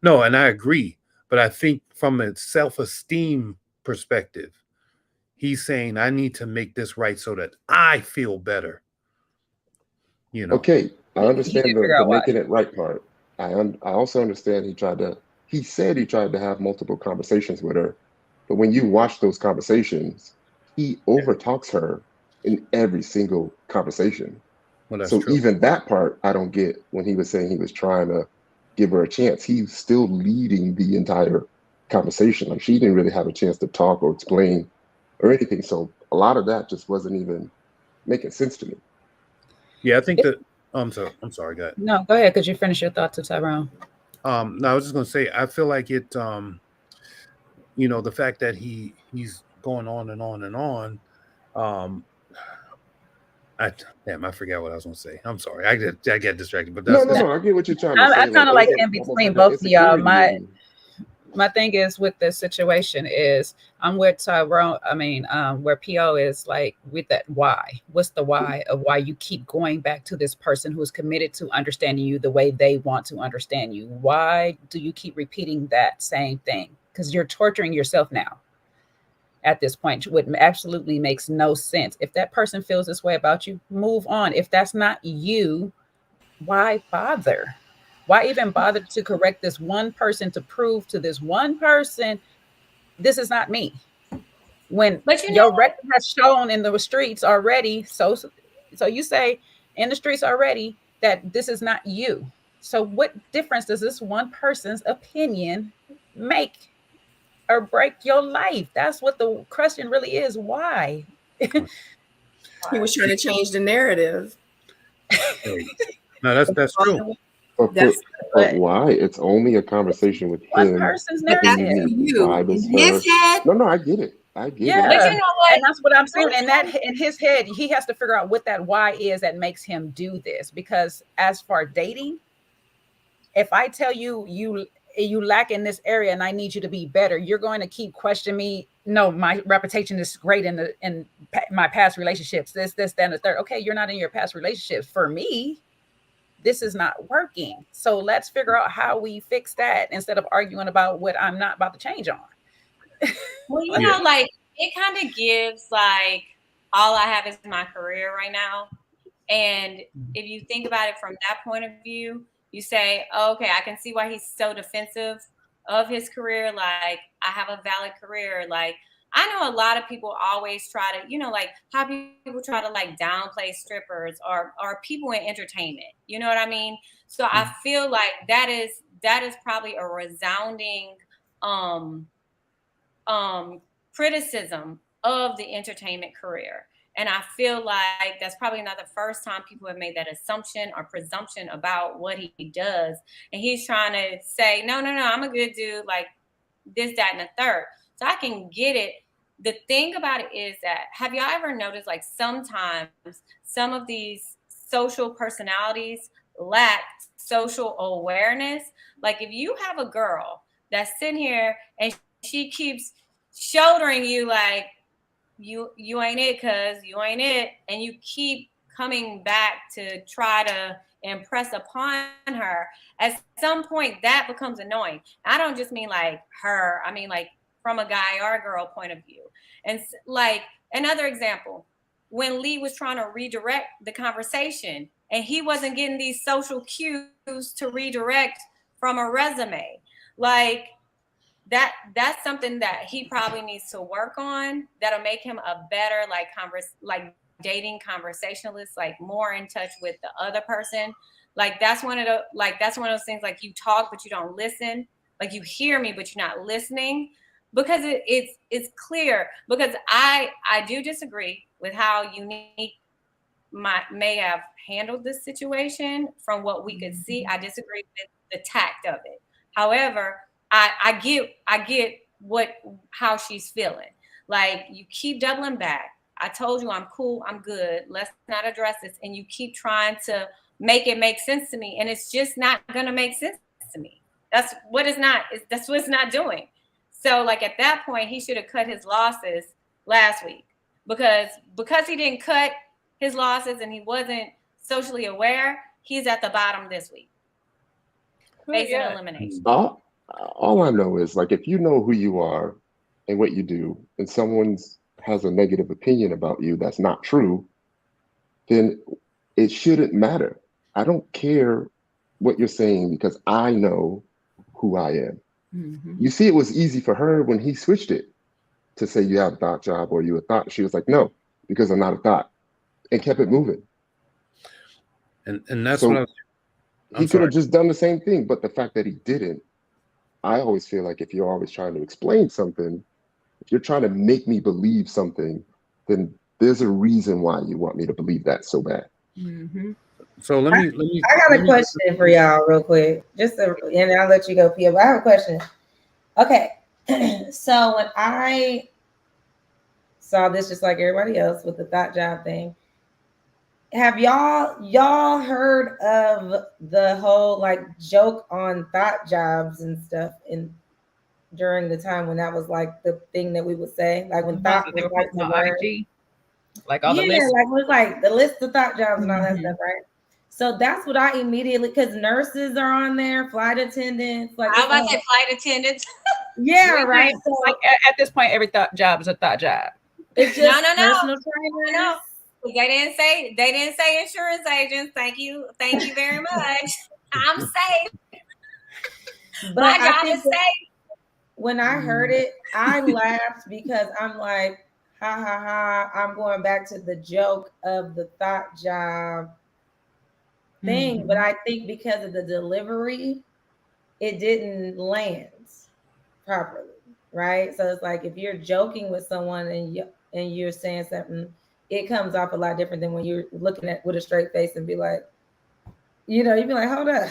[SPEAKER 6] no, and I agree. But I think from a self-esteem perspective, he's saying, I need to make this right so that I feel better.
[SPEAKER 3] Okay, I
[SPEAKER 2] He
[SPEAKER 3] understand
[SPEAKER 2] didn't figure
[SPEAKER 3] the
[SPEAKER 2] out why.
[SPEAKER 3] making it right part. I also understand he said he tried to have multiple conversations with her, but when you watch those conversations, he overtalks her in every single conversation.
[SPEAKER 6] Well, that's
[SPEAKER 3] So
[SPEAKER 6] true.
[SPEAKER 3] even that part I don't get when he was saying he was trying to give her a chance. He's still leading the entire conversation. Like she didn't really have a chance to talk or explain or anything. So a lot of that just wasn't even making sense to me.
[SPEAKER 6] Yeah, I think that. I'm sorry, go ahead.
[SPEAKER 2] No, go ahead. Could you finish your thought to Tyrone?
[SPEAKER 6] No, I was just gonna say, I feel like it. The fact that he's going on and on and on. Um, I forgot what I was gonna say. I'm sorry, I get distracted, but
[SPEAKER 3] No,
[SPEAKER 6] that's
[SPEAKER 3] no,
[SPEAKER 6] it's,
[SPEAKER 3] no. I get what you're trying to
[SPEAKER 2] I
[SPEAKER 3] say.
[SPEAKER 2] kind
[SPEAKER 3] Like
[SPEAKER 2] of like
[SPEAKER 3] also
[SPEAKER 2] in
[SPEAKER 3] almost
[SPEAKER 2] between
[SPEAKER 3] like an
[SPEAKER 2] both of y'all.
[SPEAKER 3] insecurity and
[SPEAKER 2] My thing is with this situation is I'm with Tyrone. I mean, where PO is like with that why. What's the why of why you keep going back to this person who is committed to understanding you the way they want to understand you? Why do you keep repeating that same thing? Because you're torturing yourself now at this point. What absolutely makes no sense. If that person feels this way about you, move on. If that's not you, why bother? Why even bother to correct this one person to prove to this one person this is not me? When
[SPEAKER 4] But you know
[SPEAKER 2] your record has shown in the streets already, so you say in the streets already that this is not you. So what difference does this one person's opinion make or break your life? That's what the question really is. Why?
[SPEAKER 1] He was trying to change the narrative.
[SPEAKER 6] no, that's true.
[SPEAKER 3] but
[SPEAKER 1] That's
[SPEAKER 5] But
[SPEAKER 3] why? It's only a conversation with
[SPEAKER 2] One
[SPEAKER 3] him
[SPEAKER 2] person's
[SPEAKER 1] but
[SPEAKER 3] who
[SPEAKER 1] that's
[SPEAKER 3] you
[SPEAKER 2] narrative.
[SPEAKER 1] to
[SPEAKER 3] meet
[SPEAKER 1] you.
[SPEAKER 3] by this
[SPEAKER 1] In his
[SPEAKER 3] first.
[SPEAKER 1] head,
[SPEAKER 3] No, no, I get it. I get it.
[SPEAKER 4] but you
[SPEAKER 2] Yeah.
[SPEAKER 4] know what?
[SPEAKER 2] And that's what I'm saying. And that
[SPEAKER 4] Sometimes
[SPEAKER 2] in his head, he has to figure out what that why is that makes him do this. Because as for dating, if I tell you lack in this area and I need you to be better, you're going to keep questioning me. No, my reputation is great in my past relationships. This, that, and the third. Okay, you're not in your past relationships. For me, this is not working. So let's figure out how we fix that instead of arguing about what I'm not about to change on.
[SPEAKER 4] well, you
[SPEAKER 6] Yeah.
[SPEAKER 4] know, like it kind of gives like all I have is my career right now. And if you think about it from that point of view, you say, oh, okay, I can see why he's so defensive of his career. Like, I have a valid career. Like, I know a lot of people always try to, like how people try to like downplay strippers or people in entertainment. You know what I mean? So I feel like that is probably a resounding um criticism of the entertainment career. And I feel like that's probably not the first time people have made that assumption or presumption about what he does. And he's trying to say, no, no, no, I'm a good dude, like this, that, and the third. So I can get it. The thing about it is that have y'all ever noticed like sometimes some of these social personalities lack social awareness? Like if you have a girl that's sitting here and she keeps shouldering you like you ain't it cuz you ain't it, and you keep coming back to try to impress upon her, at some point that becomes annoying. I don't just mean like her, I mean like from a guy or a girl point of view. And like another example, when Lee was trying to redirect the conversation and he wasn't getting these social cues to redirect from a resume, like that's something that he probably needs to work on, that'll make him a better like dating conversationalist, like more in touch with the other person. Like that's one of those things, like you talk but you don't listen, like you hear me but you're not listening, because it's clear, because I do disagree with how Unique may have handled this situation. From what we could see, I disagree with the tact of it. However, I get what how she's feeling. Like you keep doubling back. I told you I'm cool, I'm good. Let's not address this. And you keep trying to make it make sense to me, and it's just not gonna make sense to me. That's what it's not doing. So like at that point, he should have cut his losses last week, because he didn't cut his losses and he wasn't socially aware. He's at the bottom this week, based on elimination.
[SPEAKER 3] All I know is, like, if you know who you are and what you do, and someone has a negative opinion about you that's not true, then it shouldn't matter. I don't care what you're saying, because I know who I am.
[SPEAKER 2] Mm-hmm.
[SPEAKER 3] You see, it was easy for her when he switched it to say you have a thought job or you a thought. She was like, no, because I'm not a thought, and kept it moving.
[SPEAKER 6] And that's
[SPEAKER 3] So
[SPEAKER 6] what
[SPEAKER 3] he could have just done the same thing, but the fact that he didn't, I always feel like if you're always trying to explain something, if you're trying to make me believe something, then there's a reason why you want me to believe that so bad.
[SPEAKER 2] Mm-hmm.
[SPEAKER 6] So let me.
[SPEAKER 5] I got a question for y'all real quick. And I'll let you go, Pia. But I have a question. Okay. So when I saw this, just like everybody else with the thought job thing, have y'all heard of the whole like joke on thought jobs and stuff during the time when that was like the thing that we would say, like when thought was like the word.
[SPEAKER 2] IG, like all the lists.
[SPEAKER 5] Like was like the list of thought jobs and all that stuff, right? So that's what I immediately, because nurses are on there, flight attendants, like
[SPEAKER 4] I was about to say flight attendants.
[SPEAKER 5] Yeah, right. So
[SPEAKER 2] like at this point, every thought job is a thought job.
[SPEAKER 5] It's just personal trainers.
[SPEAKER 4] No. They didn't say insurance agents. Thank you very much. I'm safe.
[SPEAKER 5] But
[SPEAKER 4] my job is safe.
[SPEAKER 5] When I heard it, I laughed because I'm like, ha ha ha, I'm going back to the joke of the thought job thing.
[SPEAKER 2] Mm-hmm.
[SPEAKER 5] But I think because of the delivery, it didn't land properly, right? So it's like if you're joking with someone and you're saying something, it comes off a lot different than when you're looking at with a straight face and be like, you'd be like, hold up,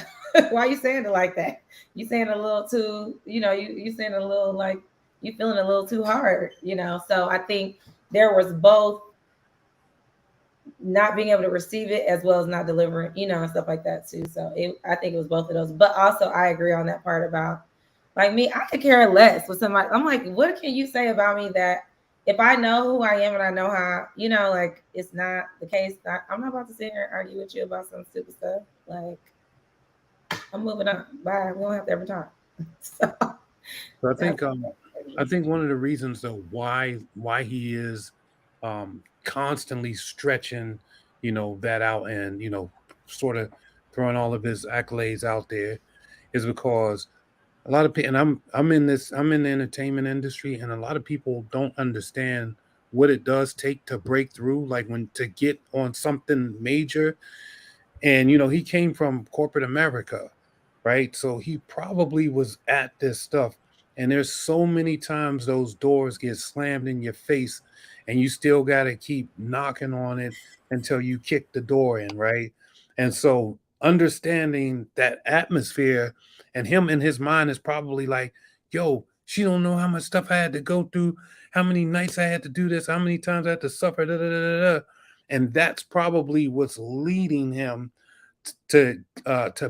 [SPEAKER 5] why are you saying it like that? You saying a little too, you saying a little like you feeling a little too hard, So I think there was both not being able to receive it as well as not delivering, and stuff like that too. So I think it was both of those. But also I agree on that part about like me, I could care less with somebody. I'm like, what can you say about me that if I know who I am and I know how, like it's not the case, I'm not about to sit here and argue with you about some stupid stuff. Like, I'm moving on. Bye. We don't have to ever talk.
[SPEAKER 6] So I think one of the reasons though why he is constantly stretching, that out and sort of throwing all of his accolades out there is because a lot of people, and I'm in the entertainment industry, and a lot of people don't understand what it does take to break through, like to get on something major. And he came from corporate America, right? So he probably was at this stuff, and there's so many times those doors get slammed in your face, and you still got to keep knocking on it until you kick the door in, right? And so understanding that atmosphere, and him in his mind is probably like, yo, she don't know how much stuff I had to go through, how many nights I had to do this, how many times I had to suffer, da, da, da, da. And that's probably what's leading him to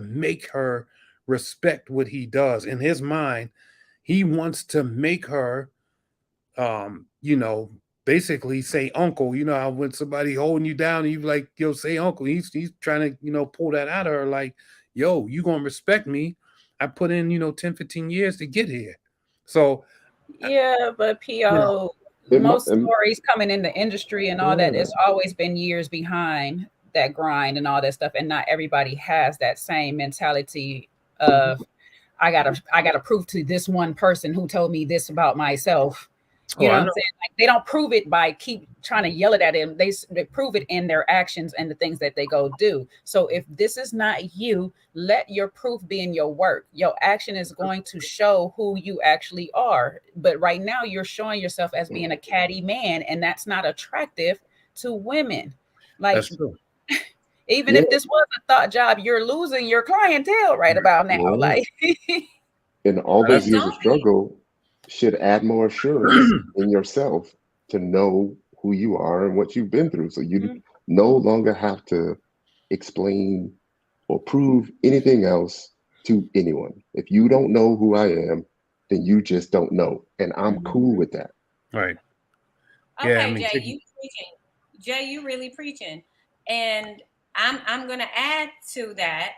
[SPEAKER 6] make her respect what he does. In his mind, he wants to make her, basically say uncle. How when somebody holding you down and you like, yo, say uncle. He's trying to pull that out of her, like, yo, you gonna respect me. I put in 10, 15 years to get here. So
[SPEAKER 2] yeah, but PO, most stories coming in the industry and all that, it's always been years behind that grind and all that stuff, and not everybody has that same mentality of I gotta prove to this one person who told me this about myself. You know what I'm saying? Like, they don't prove it by keep trying to yell it at him. They prove it in their actions and the things that they go do. So if this is not you, let your proof be in your work. Your action is going to show who you actually are. But right now you're showing yourself as being a catty man, and that's not attractive to women. Like, that's true. Even if this was a thought job, you're losing your clientele right about now. Yeah. Like,
[SPEAKER 3] and all those years of struggle should add more assurance in yourself to know who you are and what you've been through. So you
[SPEAKER 2] Mhm.
[SPEAKER 3] no longer have to explain or prove anything else to anyone. If you don't know who I am, then you just don't know. And I'm cool with that.
[SPEAKER 6] Right. Yeah, I
[SPEAKER 4] Okay,
[SPEAKER 6] mean,
[SPEAKER 4] Jay, you preaching. Jay, you really preaching. And I'm gonna add to that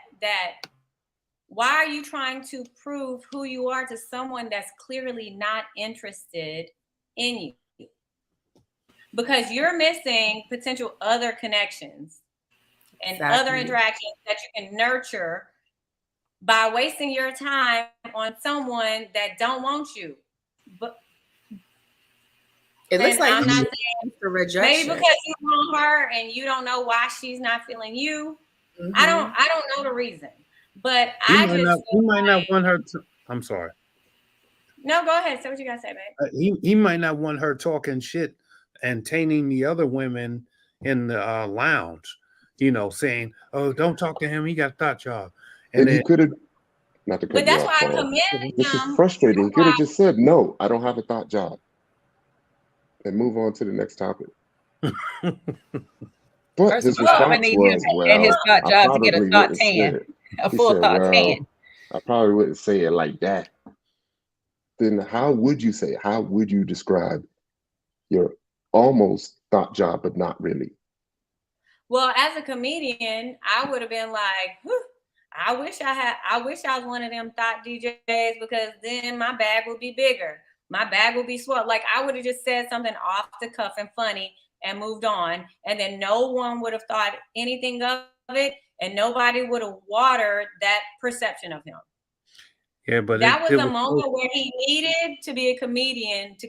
[SPEAKER 4] why are you trying to prove who you are to someone that's clearly not interested in you? Because you're missing potential other connections and other
[SPEAKER 1] Exactly.
[SPEAKER 4] interactions that you can nurture by wasting your time on someone that don't want you. But
[SPEAKER 1] It looks
[SPEAKER 4] and
[SPEAKER 1] like
[SPEAKER 4] I'm
[SPEAKER 1] he's
[SPEAKER 4] not
[SPEAKER 3] You,
[SPEAKER 4] saying
[SPEAKER 1] for
[SPEAKER 4] maybe
[SPEAKER 1] rejection.
[SPEAKER 4] because you want her and you don't know why she's not feeling you.
[SPEAKER 1] Hmm.
[SPEAKER 4] I don't know the reason. But
[SPEAKER 6] he
[SPEAKER 4] I
[SPEAKER 6] might
[SPEAKER 4] just
[SPEAKER 6] not. He
[SPEAKER 4] feel
[SPEAKER 6] might not
[SPEAKER 4] like
[SPEAKER 6] want her to. I'm sorry.
[SPEAKER 4] no, go ahead. Say what you gotta say, babe.
[SPEAKER 6] He might not want her talking shit and tainting the other women in the lounge. Saying, "Oh, don't talk to him. He got a thought job." And
[SPEAKER 3] and he
[SPEAKER 6] then,
[SPEAKER 3] could have, not to cut
[SPEAKER 4] But
[SPEAKER 3] you
[SPEAKER 4] that's
[SPEAKER 3] off,
[SPEAKER 4] why I
[SPEAKER 3] Paul.
[SPEAKER 4] commend
[SPEAKER 3] This is
[SPEAKER 4] him.
[SPEAKER 3] frustrating. He
[SPEAKER 4] That's
[SPEAKER 3] could
[SPEAKER 4] why
[SPEAKER 3] have just said, no, I don't have a thought job and move on to the next topic. But
[SPEAKER 2] First of
[SPEAKER 3] his
[SPEAKER 2] all, I'm gonna
[SPEAKER 3] response
[SPEAKER 2] need him
[SPEAKER 3] was,
[SPEAKER 2] at his
[SPEAKER 3] well,
[SPEAKER 2] thought
[SPEAKER 3] I
[SPEAKER 2] job to get a
[SPEAKER 3] probably
[SPEAKER 2] thought
[SPEAKER 3] wouldn't say
[SPEAKER 2] tan,
[SPEAKER 3] it.
[SPEAKER 2] a
[SPEAKER 3] He
[SPEAKER 2] full
[SPEAKER 3] said,
[SPEAKER 2] thought
[SPEAKER 3] well,
[SPEAKER 2] tan.
[SPEAKER 3] I probably wouldn't say it like that. Then how would you say it? How would you describe your almost thought job, but not really?
[SPEAKER 4] well, as a comedian, I would have been like, whew, I wish I was one of them thought DJs because then my bag would be bigger. My bag would be swell. Like I would have just said something off the cuff and funny and moved on. And then no one would have thought anything of it. And nobody would have watered that perception of him.
[SPEAKER 6] yeah, but
[SPEAKER 4] That was
[SPEAKER 6] it
[SPEAKER 4] a
[SPEAKER 6] was so,
[SPEAKER 4] moment where he needed to be a comedian to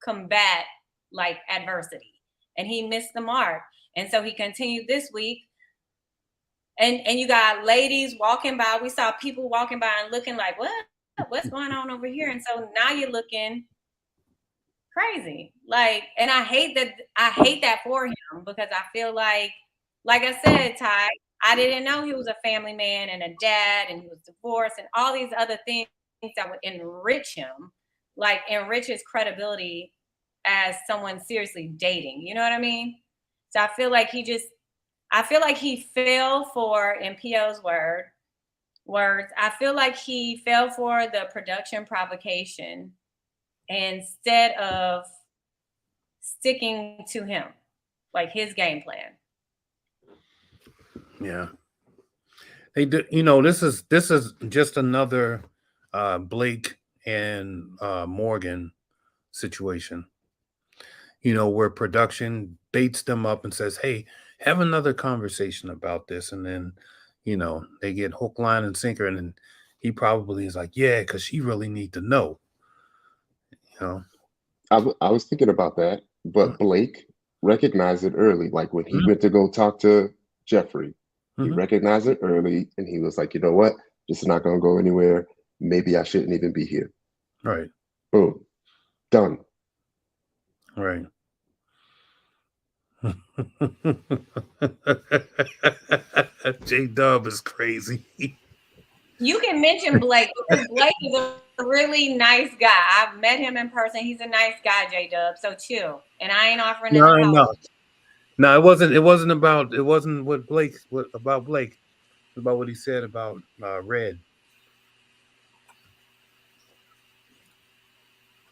[SPEAKER 4] combat like adversity. And he missed the mark. And so he continued this week and you got ladies walking by. We saw people walking by and looking like, what's going on over here? And so now you're looking crazy. Like, and I hate that for him because I feel like I said, Ty, I didn't know he was a family man and a dad and he was divorced and all these other things that would enrich him, like enrich his credibility as someone seriously dating. You know what I mean? So I feel like he fell for, in PO's words, I feel like he fell for the production provocation instead of sticking to him, like his game plan.
[SPEAKER 6] yeah. They do. This is just another Blake and Morgan situation. Where production baits them up and says, "Hey, have another conversation about this," and then, they get hook, line, and sinker, and then he probably is like, "Yeah, because she really need to know." You know.
[SPEAKER 3] I was thinking about that, but Blake recognized it early. Like when he
[SPEAKER 6] Mhm.
[SPEAKER 3] went to go talk to Jeffrey, he
[SPEAKER 6] Mhm.
[SPEAKER 3] recognized it early and he was like, you know what? This is not going to go anywhere. Maybe I shouldn't even be here.
[SPEAKER 6] Right.
[SPEAKER 3] Boom. Done.
[SPEAKER 6] Right. J Dub is crazy.
[SPEAKER 4] You can mention Blake because Blake is a really nice guy. I've met him in person. He's a nice guy, J Dub. So chill. And I ain't offering an
[SPEAKER 6] No, I know.
[SPEAKER 4] apology.
[SPEAKER 6] No, it wasn't. It wasn't about. It wasn't what Blake. What about Blake? It was about what he said about Red.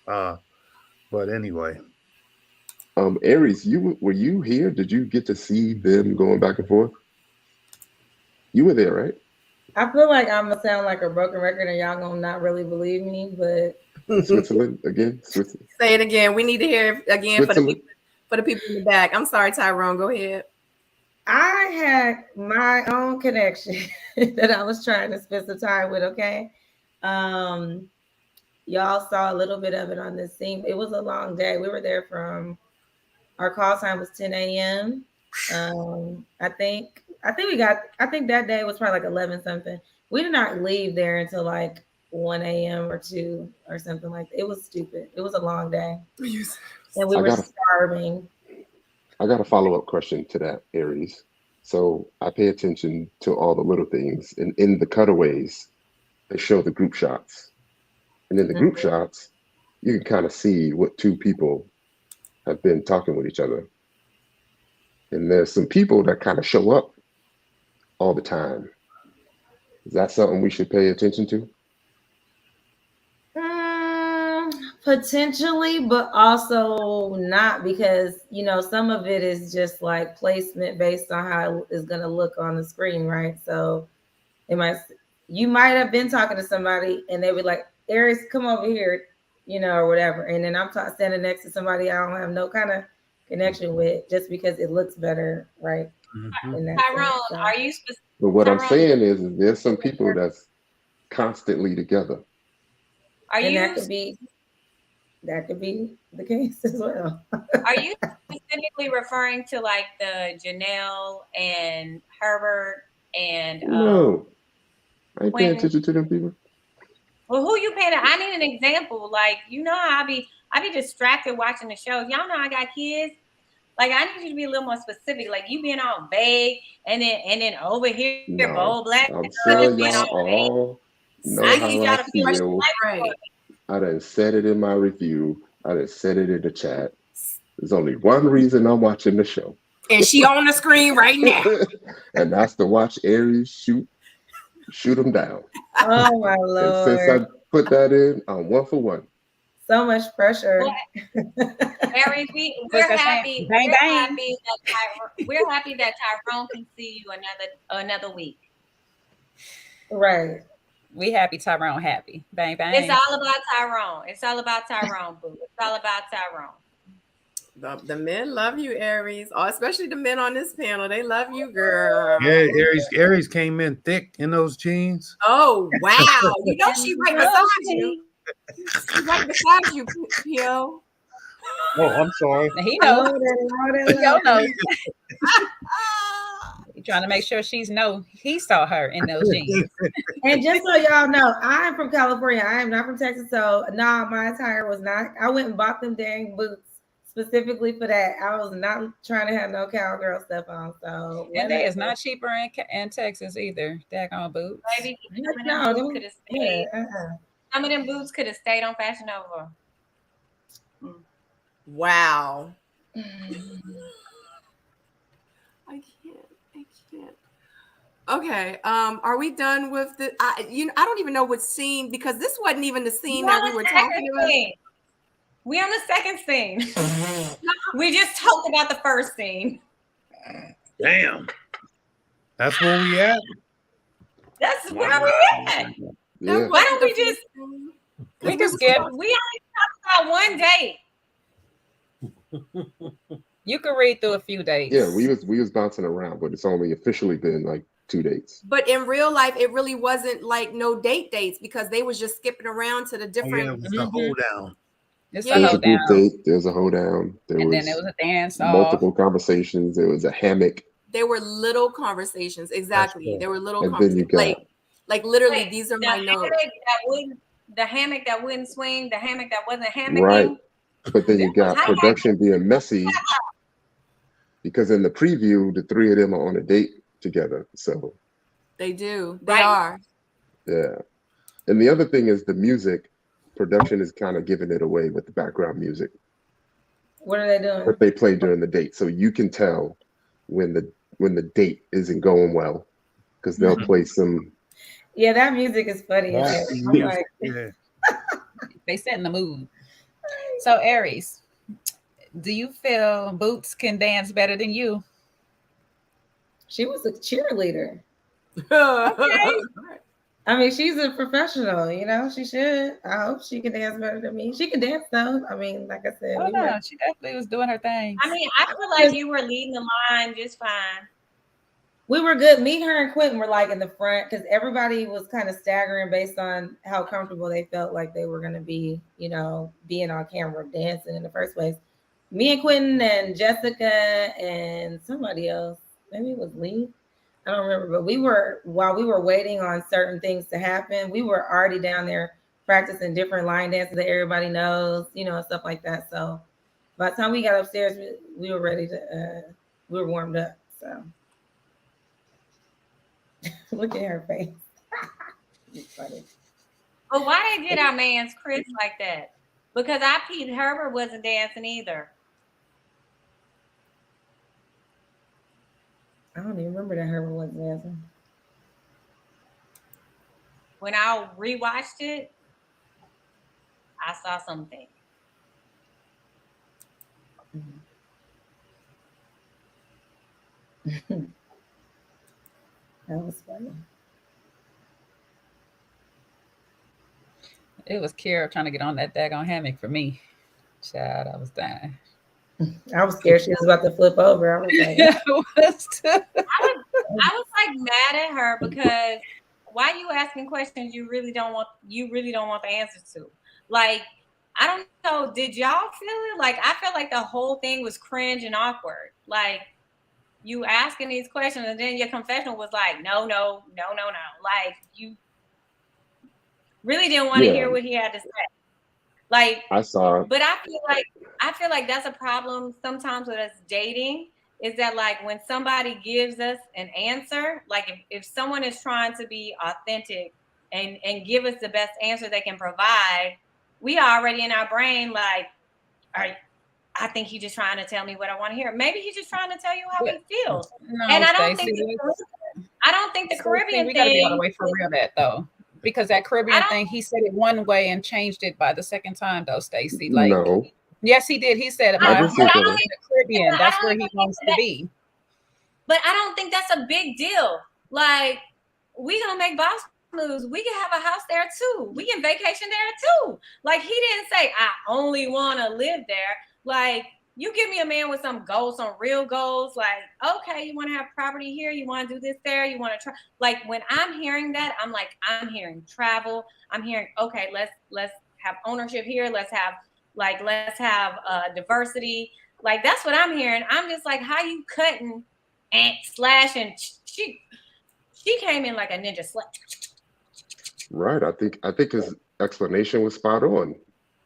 [SPEAKER 6] Uh, but anyway,
[SPEAKER 3] Aries, were you here? Did you get to see them going back and forth? You were there, right?
[SPEAKER 5] I feel like I'm gonna sound like a broken record and y'all gonna not really believe me, but
[SPEAKER 3] Switzerland again? Switzerland.
[SPEAKER 1] Say it again. We need to hear it again
[SPEAKER 3] Switzerland.
[SPEAKER 1] for the people in the back. I'm sorry, Tyrone. Go ahead.
[SPEAKER 5] I had my own connection that I was trying to spend some time with, okay? Y'all saw a little bit of it on this scene. It was a long day. We were there from our call time was 10 a.m. I think that day was probably like 11 something. We did not leave there until like 1 a.m. or 2 or something like that. It was stupid. It was a long day. And we
[SPEAKER 3] I
[SPEAKER 5] were
[SPEAKER 3] got
[SPEAKER 5] starving.
[SPEAKER 3] a follow-up question to that, Aries. So I pay attention to all the little things, and in the cutaways, they show the group shots, and in the group shots, you can kind of see what two people have been talking with each other. And there's some people that kind of show up all the time. Is that something we should pay attention to?
[SPEAKER 5] Potentially, but also not, because some of it is just like placement based on how it's going to look on the screen, right? So you might have been talking to somebody and they were like, Aries, come over here, or whatever, and then I'm standing next to somebody I don't have no kind of connection with, just because it looks better, right?
[SPEAKER 6] Mhm.
[SPEAKER 5] In that
[SPEAKER 4] Tyrone,
[SPEAKER 5] sense, so.
[SPEAKER 4] are you specific?
[SPEAKER 3] But what I'm
[SPEAKER 4] Tyrone,
[SPEAKER 3] saying is there's some people that's constantly together.
[SPEAKER 4] are
[SPEAKER 5] And
[SPEAKER 4] you
[SPEAKER 5] that could be the case as well.
[SPEAKER 4] are you specifically referring to like the Janelle and Herbert and
[SPEAKER 3] No, I ain't paying
[SPEAKER 4] Quentin?
[SPEAKER 3] attention to them people.
[SPEAKER 4] Well, who you paying? I need an example. Like, how I be distracted watching the shows. Y'all know I got kids. Like, I need you to be a little more specific. Like, you being all vague, and then over here,
[SPEAKER 3] No,
[SPEAKER 4] bold black,
[SPEAKER 3] I'm
[SPEAKER 4] just
[SPEAKER 3] sure
[SPEAKER 4] being
[SPEAKER 3] y'all
[SPEAKER 4] all vague.
[SPEAKER 3] all know
[SPEAKER 4] I
[SPEAKER 1] Say
[SPEAKER 4] need
[SPEAKER 3] how
[SPEAKER 1] these
[SPEAKER 3] I
[SPEAKER 4] y'all to be more
[SPEAKER 3] feel.
[SPEAKER 1] right.
[SPEAKER 3] I done said it in my review. I done said it in the chat. There's only one reason I'm watching the show.
[SPEAKER 1] And she on the screen right now.
[SPEAKER 3] And that's to watch Aries shoot them down.
[SPEAKER 5] Oh my
[SPEAKER 3] And since I
[SPEAKER 5] Lord.
[SPEAKER 3] put that in, I'm 1-for-1.
[SPEAKER 5] So much pressure.
[SPEAKER 4] Aries, we're
[SPEAKER 2] Sister
[SPEAKER 4] happy.
[SPEAKER 2] bang,
[SPEAKER 4] We're
[SPEAKER 2] bang.
[SPEAKER 4] happy that we're happy that Tyrone can see you another week.
[SPEAKER 5] Right.
[SPEAKER 2] We happy, Tyrone happy. Bang, bang.
[SPEAKER 4] It's all about Tyrone. It's all about Tyrone, boo. It's all about Tyrone.
[SPEAKER 1] The men love you, Aries. Oh, especially the men on this panel. They love you, girl.
[SPEAKER 6] Yeah, Aries came in thick in those jeans.
[SPEAKER 1] Oh, wow. She right beside you. She's right beside you, Pio.
[SPEAKER 6] Oh, I'm sorry.
[SPEAKER 2] He knows. He
[SPEAKER 5] Lord.
[SPEAKER 2] knows. He trying to make sure he saw her in those jeans.
[SPEAKER 5] And just so y'all know, I'm from California. I am not from Texas. So my attire was not. I went and bought them dang boots specifically for that. I was not trying to have no cowgirl stuff on. So
[SPEAKER 2] And they is not cheaper in Texas either. Daggone boots.
[SPEAKER 4] Baby, some of them boots could have stayed on Fashion Nova.
[SPEAKER 1] Wow. I can't. Okay. Are we done with the? I don't even know what scene, because this wasn't even the scene that we were talking about.
[SPEAKER 4] We on the second scene. We just talked about the first scene.
[SPEAKER 6] Damn. That's where we at.
[SPEAKER 4] That's where we at.
[SPEAKER 3] Yeah.
[SPEAKER 4] Why don't we just?
[SPEAKER 2] We can skip.
[SPEAKER 4] We only talked about one date.
[SPEAKER 2] You can read through a few dates.
[SPEAKER 3] Yeah, we was bouncing around, but it's only officially been like 2 dates.
[SPEAKER 1] But in real life, it really wasn't like no dates, because they was just skipping around to the different.
[SPEAKER 6] Oh, yeah, it was the hold down.
[SPEAKER 2] It's
[SPEAKER 3] There's a group date. There's a hoedown.
[SPEAKER 2] Then there was a dance.
[SPEAKER 3] Multiple conversations. There was a hammock.
[SPEAKER 1] There were little conversations. Exactly. There were little
[SPEAKER 3] and
[SPEAKER 1] conversations.
[SPEAKER 3] Then you got
[SPEAKER 1] like literally, these are my notes.
[SPEAKER 4] The hammock that wouldn't swing. The hammock that wasn't hammocking.
[SPEAKER 3] Right. But then you got production being messy, because in the preview, the three of them are on a date together. So
[SPEAKER 1] they do. They are.
[SPEAKER 3] Yeah. And the other thing is the music. Production is kind of giving it away with the background music.
[SPEAKER 5] What are they doing?
[SPEAKER 3] What they play during the date. So you can tell when the date isn't going well, because they'll play some.
[SPEAKER 5] Yeah, that music is funny.
[SPEAKER 2] They set in the mood. So Aries, do you feel Boots can dance better than you?
[SPEAKER 5] She was a cheerleader.
[SPEAKER 2] Okay.
[SPEAKER 5] I mean, she's a professional, she should. I hope she can dance better than me. She can dance though. I mean, like I said.
[SPEAKER 2] She definitely was doing her thing.
[SPEAKER 4] I mean, I feel like you were leading the line just fine.
[SPEAKER 5] We were good. Me, her, and Quentin were like in the front, because everybody was kind of staggering based on how comfortable they felt like they were going to be, being on camera dancing in the first place. Me and Quentin and Jessica and somebody else, maybe it was Lee. I don't remember, but while we were waiting on certain things to happen, we were already down there practicing different line dances that everybody knows, and stuff like that. So by the time we got upstairs, we were ready to, we were warmed up. So look at her face. It's funny.
[SPEAKER 4] But why they did our man's Chris like that? Because I peeped Herbert wasn't dancing either.
[SPEAKER 5] I don't even remember that Herbert wasn't dancing.
[SPEAKER 4] When I rewatched it, I saw something.
[SPEAKER 5] That was funny.
[SPEAKER 2] It was Kara trying to get on that daggone hammock for me. Child, I was dying.
[SPEAKER 5] I was scared she was about to flip over. I was like,
[SPEAKER 2] Yeah, it was too.
[SPEAKER 4] I was like mad at her because why you asking questions you really don't want the answers to. Like, I don't know, did y'all feel it? Like, I felt like the whole thing was cringe and awkward. Like, you asking these questions and then your confessional was like, no. Like, you really didn't want to
[SPEAKER 3] Yeah,
[SPEAKER 4] hear what he had to say. Like,
[SPEAKER 3] I saw.
[SPEAKER 4] but I feel like that's a problem sometimes with us dating, is that like when somebody gives us an answer, like if someone is trying to be authentic and give us the best answer they can provide, we are already in our brain like, all right, I think he's just trying to tell me what I want to hear. Maybe he's just trying to tell you how he feels.
[SPEAKER 2] No,
[SPEAKER 4] And
[SPEAKER 2] Stacey.
[SPEAKER 4] I don't think the Caribbean
[SPEAKER 2] We got to be all the
[SPEAKER 4] thing.
[SPEAKER 2] way for real that though, because that Caribbean thing, he said it one way and changed it by the second time though, Stacey. Like,
[SPEAKER 3] No,
[SPEAKER 2] yes, he did. He said,
[SPEAKER 3] I
[SPEAKER 2] "My
[SPEAKER 3] didn't
[SPEAKER 2] heart
[SPEAKER 3] say
[SPEAKER 2] is
[SPEAKER 3] that.
[SPEAKER 2] in the Caribbean.
[SPEAKER 4] I
[SPEAKER 2] That's
[SPEAKER 4] don't
[SPEAKER 2] where
[SPEAKER 4] even
[SPEAKER 2] he
[SPEAKER 4] think
[SPEAKER 2] wants to be."
[SPEAKER 4] But I don't think that's a big deal. Like, we gonna make boss moves. We can have a house there too. We can vacation there too. Like, he didn't say I only want to live there. Like, you give me a man with some goals, some real goals. Like, okay, you want to have property here, you want to do this there, you want to try. Like, when I'm hearing that, I'm like, I'm hearing travel. I'm hearing, okay, let's have ownership here. Let's have diversity. Like, that's what I'm hearing. I'm just like, how you cutting and slashing? She came in like a ninja slash.
[SPEAKER 3] Right. I think his explanation was spot on.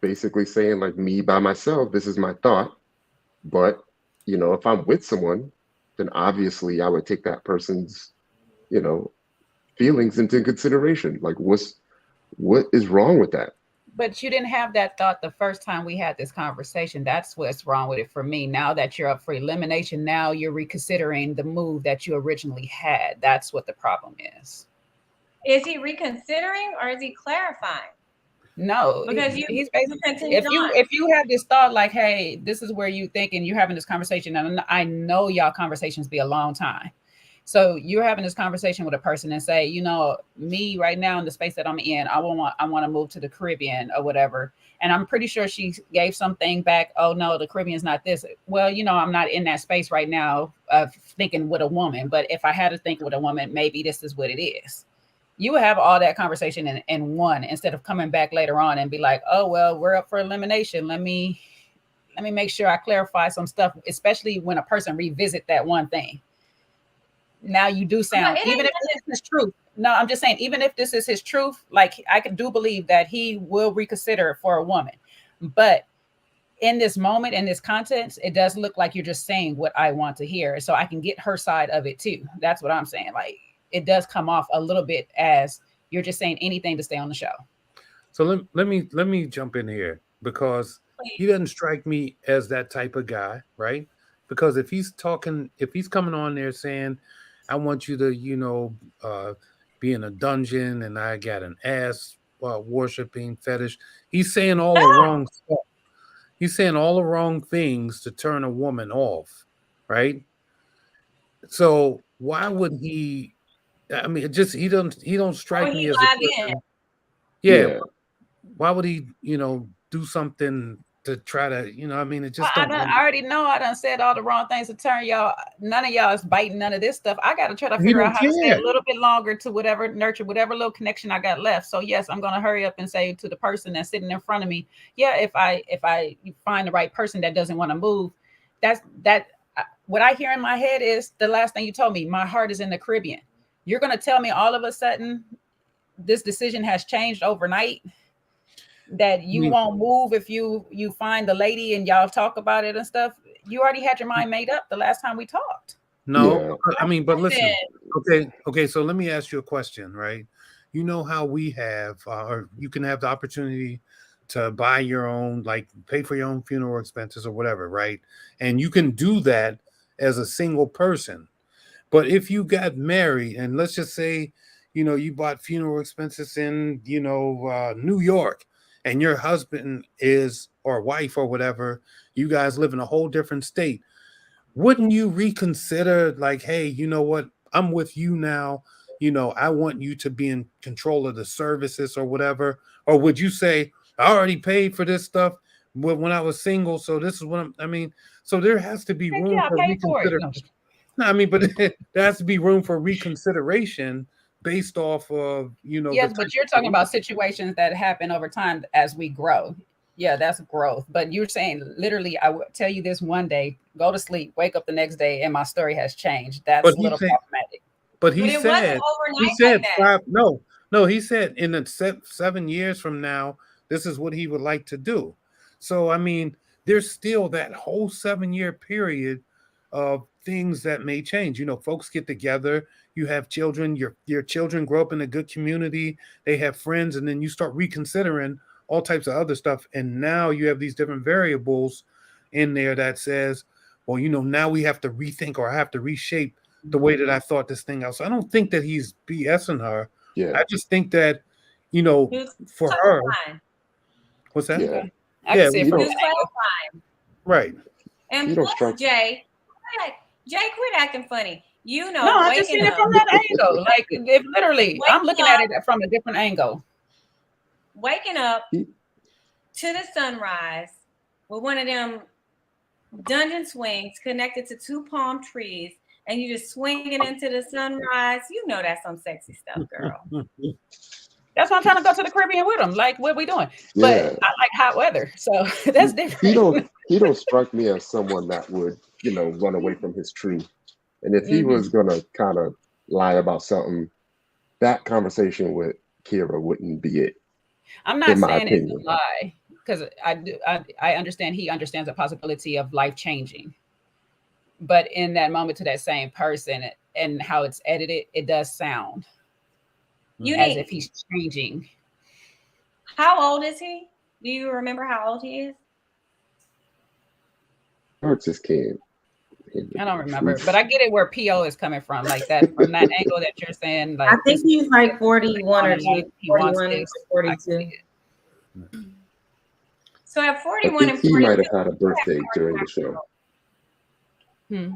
[SPEAKER 3] Basically saying like me by myself, this is my thought. But, if I'm with someone, then obviously I would take that person's, you know, feelings into consideration. Like what is wrong with that?
[SPEAKER 2] But you didn't have that thought the first time we had this conversation. That's what's wrong with it for me. Now that you're up for elimination, now you're reconsidering the move that you originally had. That's what the problem is.
[SPEAKER 4] Is he reconsidering or is he clarifying?
[SPEAKER 2] No,
[SPEAKER 4] Because
[SPEAKER 2] he's
[SPEAKER 4] you
[SPEAKER 2] basically,
[SPEAKER 4] continued on.
[SPEAKER 2] if you have this thought like, hey, this is where you think, and you're having this conversation, and I know y'all conversations be a long time. So you're having this conversation with a person and say, me right now in the space that I'm in, I want to move to the Caribbean or whatever. And I'm pretty sure she gave something back. Oh no, the Caribbean's not this. Well, I'm not in that space right now of thinking with a woman. But if I had to think with a woman, maybe this is what it is. You would have all that conversation in one instead of coming back later on and be like, oh well, we're up for elimination. Let me make sure I clarify some stuff, especially when a person revisit that one thing. Now you do sound, even if this is his truth. No, I'm just saying, even if this is his truth, like I do believe that he will reconsider for a woman. But in this moment, in this context, it does look like you're just saying what I want to hear. So I can get her side of it too. That's what I'm saying. Like, it does come off a little bit as you're just saying anything to stay on the show.
[SPEAKER 6] So let me jump in here because he doesn't strike me as that type of guy, right? Because if he's coming on there saying, I want you to, be in a dungeon and I got an ass worshiping fetish, he's saying all the wrong stuff. He's saying all the wrong things to turn a woman off, right? So why would he? I mean, it just he don't strike me as a person. Yeah.
[SPEAKER 3] Yeah.
[SPEAKER 6] Why would he, do something to try to, I mean, it just don't.
[SPEAKER 2] I already know I done said all the wrong things to turn y'all. None of y'all is biting none of this stuff. I got to try to
[SPEAKER 6] He
[SPEAKER 2] figure
[SPEAKER 6] don't
[SPEAKER 2] out how to stay a
[SPEAKER 6] care.
[SPEAKER 2] little bit longer to nurture whatever little connection I got left. So yes, I'm going to hurry up and say to the person that's sitting in front of me, yeah, if I find the right person that doesn't want to move, what I hear in my head is the last thing you told me. My heart is in the Caribbean. You're going to tell me all of a sudden this decision has changed overnight, that you won't move if you find the lady and y'all talk about it and stuff. You already had your mind made up the last time we talked.
[SPEAKER 6] No,
[SPEAKER 3] Yeah.
[SPEAKER 6] I mean, but listen. Okay. So let me ask you a question, right? You know how we have, or you can have the opportunity to buy your own, like pay for your own funeral expenses or whatever, right? And you can do that as a single person. But if you got married, and let's just say, you bought funeral expenses in, New York, and your husband is, or wife or whatever, you guys live in a whole different state, wouldn't you reconsider, like, hey, you know what? I'm with you now. I want you to be in control of the services or whatever. Or would you say, I already paid for this stuff when I was single, so this is what I mean. So there has to be
[SPEAKER 2] Heck
[SPEAKER 6] room
[SPEAKER 2] yeah,
[SPEAKER 6] for
[SPEAKER 2] I paid for it.
[SPEAKER 6] reconsider. No, I mean, but there has to be room for reconsideration based off of, the
[SPEAKER 2] Yes,
[SPEAKER 6] type
[SPEAKER 2] but you're
[SPEAKER 6] of
[SPEAKER 2] talking about situations that happen over time as we grow. Yeah, that's growth. But you're saying literally, I would tell you this one day, go to sleep, wake up the next day, and my story has changed.
[SPEAKER 6] But
[SPEAKER 2] That's a
[SPEAKER 6] he
[SPEAKER 2] little
[SPEAKER 6] said,
[SPEAKER 2] problematic.
[SPEAKER 6] but
[SPEAKER 4] But
[SPEAKER 6] he
[SPEAKER 4] it wasn't
[SPEAKER 6] said,
[SPEAKER 4] overnight like that.
[SPEAKER 6] five. No, he said in the 7 years from now, this is what he would like to do. So I mean, there's still that whole 7 year period of things that may change. Folks get together, you have children, your children grow up in a good community, they have friends, and then you start reconsidering all types of other stuff. And now you have these different variables in there that says, well, now we have to rethink, or I have to reshape the way that I thought this thing out. So I don't think that he's BSing her.
[SPEAKER 3] Yeah,
[SPEAKER 6] I just think that,
[SPEAKER 4] He was
[SPEAKER 6] for her,
[SPEAKER 4] clarifying.
[SPEAKER 6] what's that?
[SPEAKER 3] yeah.
[SPEAKER 2] Okay. I
[SPEAKER 6] Yeah,
[SPEAKER 2] can see it
[SPEAKER 3] You
[SPEAKER 2] from
[SPEAKER 4] He
[SPEAKER 3] don't,
[SPEAKER 4] was
[SPEAKER 2] that angle.
[SPEAKER 4] clarifying.
[SPEAKER 6] right.
[SPEAKER 4] And
[SPEAKER 3] you don't
[SPEAKER 4] plus,
[SPEAKER 3] strike.
[SPEAKER 4] Jay, quit acting funny.
[SPEAKER 2] No, I just
[SPEAKER 4] Waking
[SPEAKER 2] seen it
[SPEAKER 4] up,
[SPEAKER 2] from that angle. Like, if literally, I'm
[SPEAKER 4] waking
[SPEAKER 2] looking at
[SPEAKER 4] up,
[SPEAKER 2] it from a different angle.
[SPEAKER 4] waking up
[SPEAKER 3] He,
[SPEAKER 4] to the sunrise with one of them dungeon swings connected to two palm trees, and you just swinging into the sunrise. You know that's some sexy stuff, girl.
[SPEAKER 2] That's why I'm trying to go to the Caribbean with him. Like, what we doing? But
[SPEAKER 3] yeah.
[SPEAKER 2] I like hot weather, so that's
[SPEAKER 3] He don't
[SPEAKER 2] different.
[SPEAKER 3] he don't strike me as someone that would, run away from his truth. And if he
[SPEAKER 2] Mhm.
[SPEAKER 3] was gonna kind of lie about something, that conversation with Kira wouldn't be it,
[SPEAKER 2] I'm
[SPEAKER 3] in
[SPEAKER 2] not
[SPEAKER 3] my
[SPEAKER 2] saying it's a
[SPEAKER 3] opinion.
[SPEAKER 2] lie because I understand he understands the possibility of life changing, but in that moment to that same person and how it's edited, it does sound
[SPEAKER 4] You
[SPEAKER 2] as
[SPEAKER 4] need.
[SPEAKER 2] if he's changing.
[SPEAKER 4] How old is he? Do you remember how old he is?
[SPEAKER 3] Hurts just can't handle
[SPEAKER 2] I don't
[SPEAKER 3] the
[SPEAKER 2] remember,
[SPEAKER 3] truth.
[SPEAKER 2] but I get it where PO is coming from, like that from that angle that you're saying,
[SPEAKER 5] I
[SPEAKER 2] like
[SPEAKER 5] think
[SPEAKER 2] this
[SPEAKER 5] he's like 41 or
[SPEAKER 2] he wants
[SPEAKER 5] 41 or
[SPEAKER 2] this. I can
[SPEAKER 5] 42.
[SPEAKER 2] see it.
[SPEAKER 4] So at
[SPEAKER 3] I
[SPEAKER 4] 41
[SPEAKER 3] think
[SPEAKER 4] and
[SPEAKER 3] he
[SPEAKER 4] 42,
[SPEAKER 3] might have had a birthday during the show.
[SPEAKER 2] Hmm.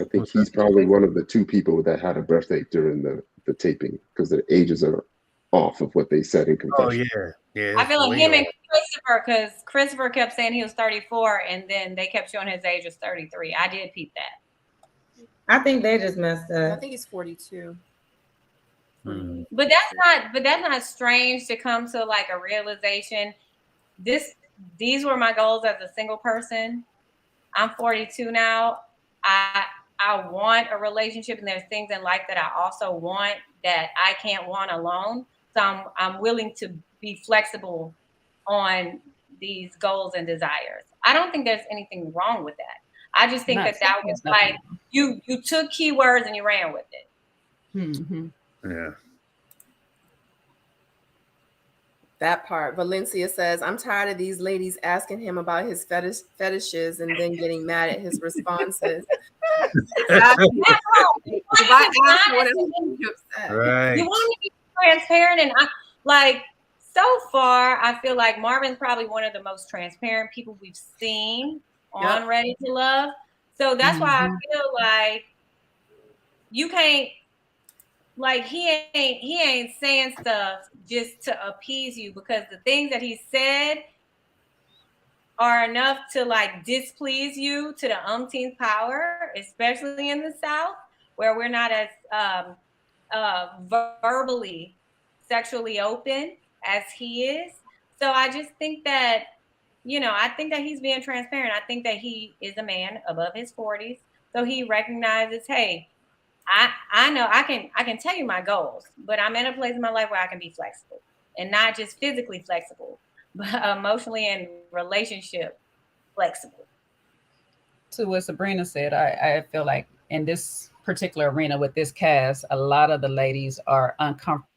[SPEAKER 3] I think he's probably one of the two people that had a birthday during the taping, because their ages are off of what they said in
[SPEAKER 6] Oh
[SPEAKER 3] confession.
[SPEAKER 6] yeah.
[SPEAKER 4] I feel like
[SPEAKER 6] way
[SPEAKER 4] him
[SPEAKER 6] off.
[SPEAKER 4] and Christopher, because Christopher kept saying he was 34, and then they kept showing his age was 33. I did peep that.
[SPEAKER 5] I think they just messed
[SPEAKER 1] I
[SPEAKER 5] up.
[SPEAKER 1] think he's 42.
[SPEAKER 6] Mm.
[SPEAKER 4] But that's not strange to come to like a realization. These were my goals as a single person. I'm 42 now. I want a relationship, and there's things in life that I also want that I can't want alone. So I'm willing to be flexible on these goals and desires. I don't think there's anything wrong with that. I just think
[SPEAKER 2] Not
[SPEAKER 4] that was like you took keywords and you ran with it.
[SPEAKER 2] Mm-hmm.
[SPEAKER 6] Yeah.
[SPEAKER 1] That part. Valencia says, I'm tired of these ladies asking him about his fetishes and then getting mad at his responses. Exactly. If I ask what else you get upset.
[SPEAKER 6] Right.
[SPEAKER 4] You want to be transparent, and so far I feel like Marvin's probably one of the most transparent people we've seen on Ready to Love. So that's why I feel like you can't, like, he ain't saying stuff just to appease you, because the things that he said are enough to like displease you to the umpteenth power, especially in the South, where we're not as verbally sexually open as he is. So I just think that, I think that he's being transparent. I think that he is a man above his 40s. So he recognizes, hey, I know I can tell you my goals, but I'm in a place in my life where I can be flexible, and not just physically flexible, but emotionally and relationship flexible.
[SPEAKER 2] To what Sabrina said, I feel like in this particular arena with this cast, a lot of the ladies are uncomfortable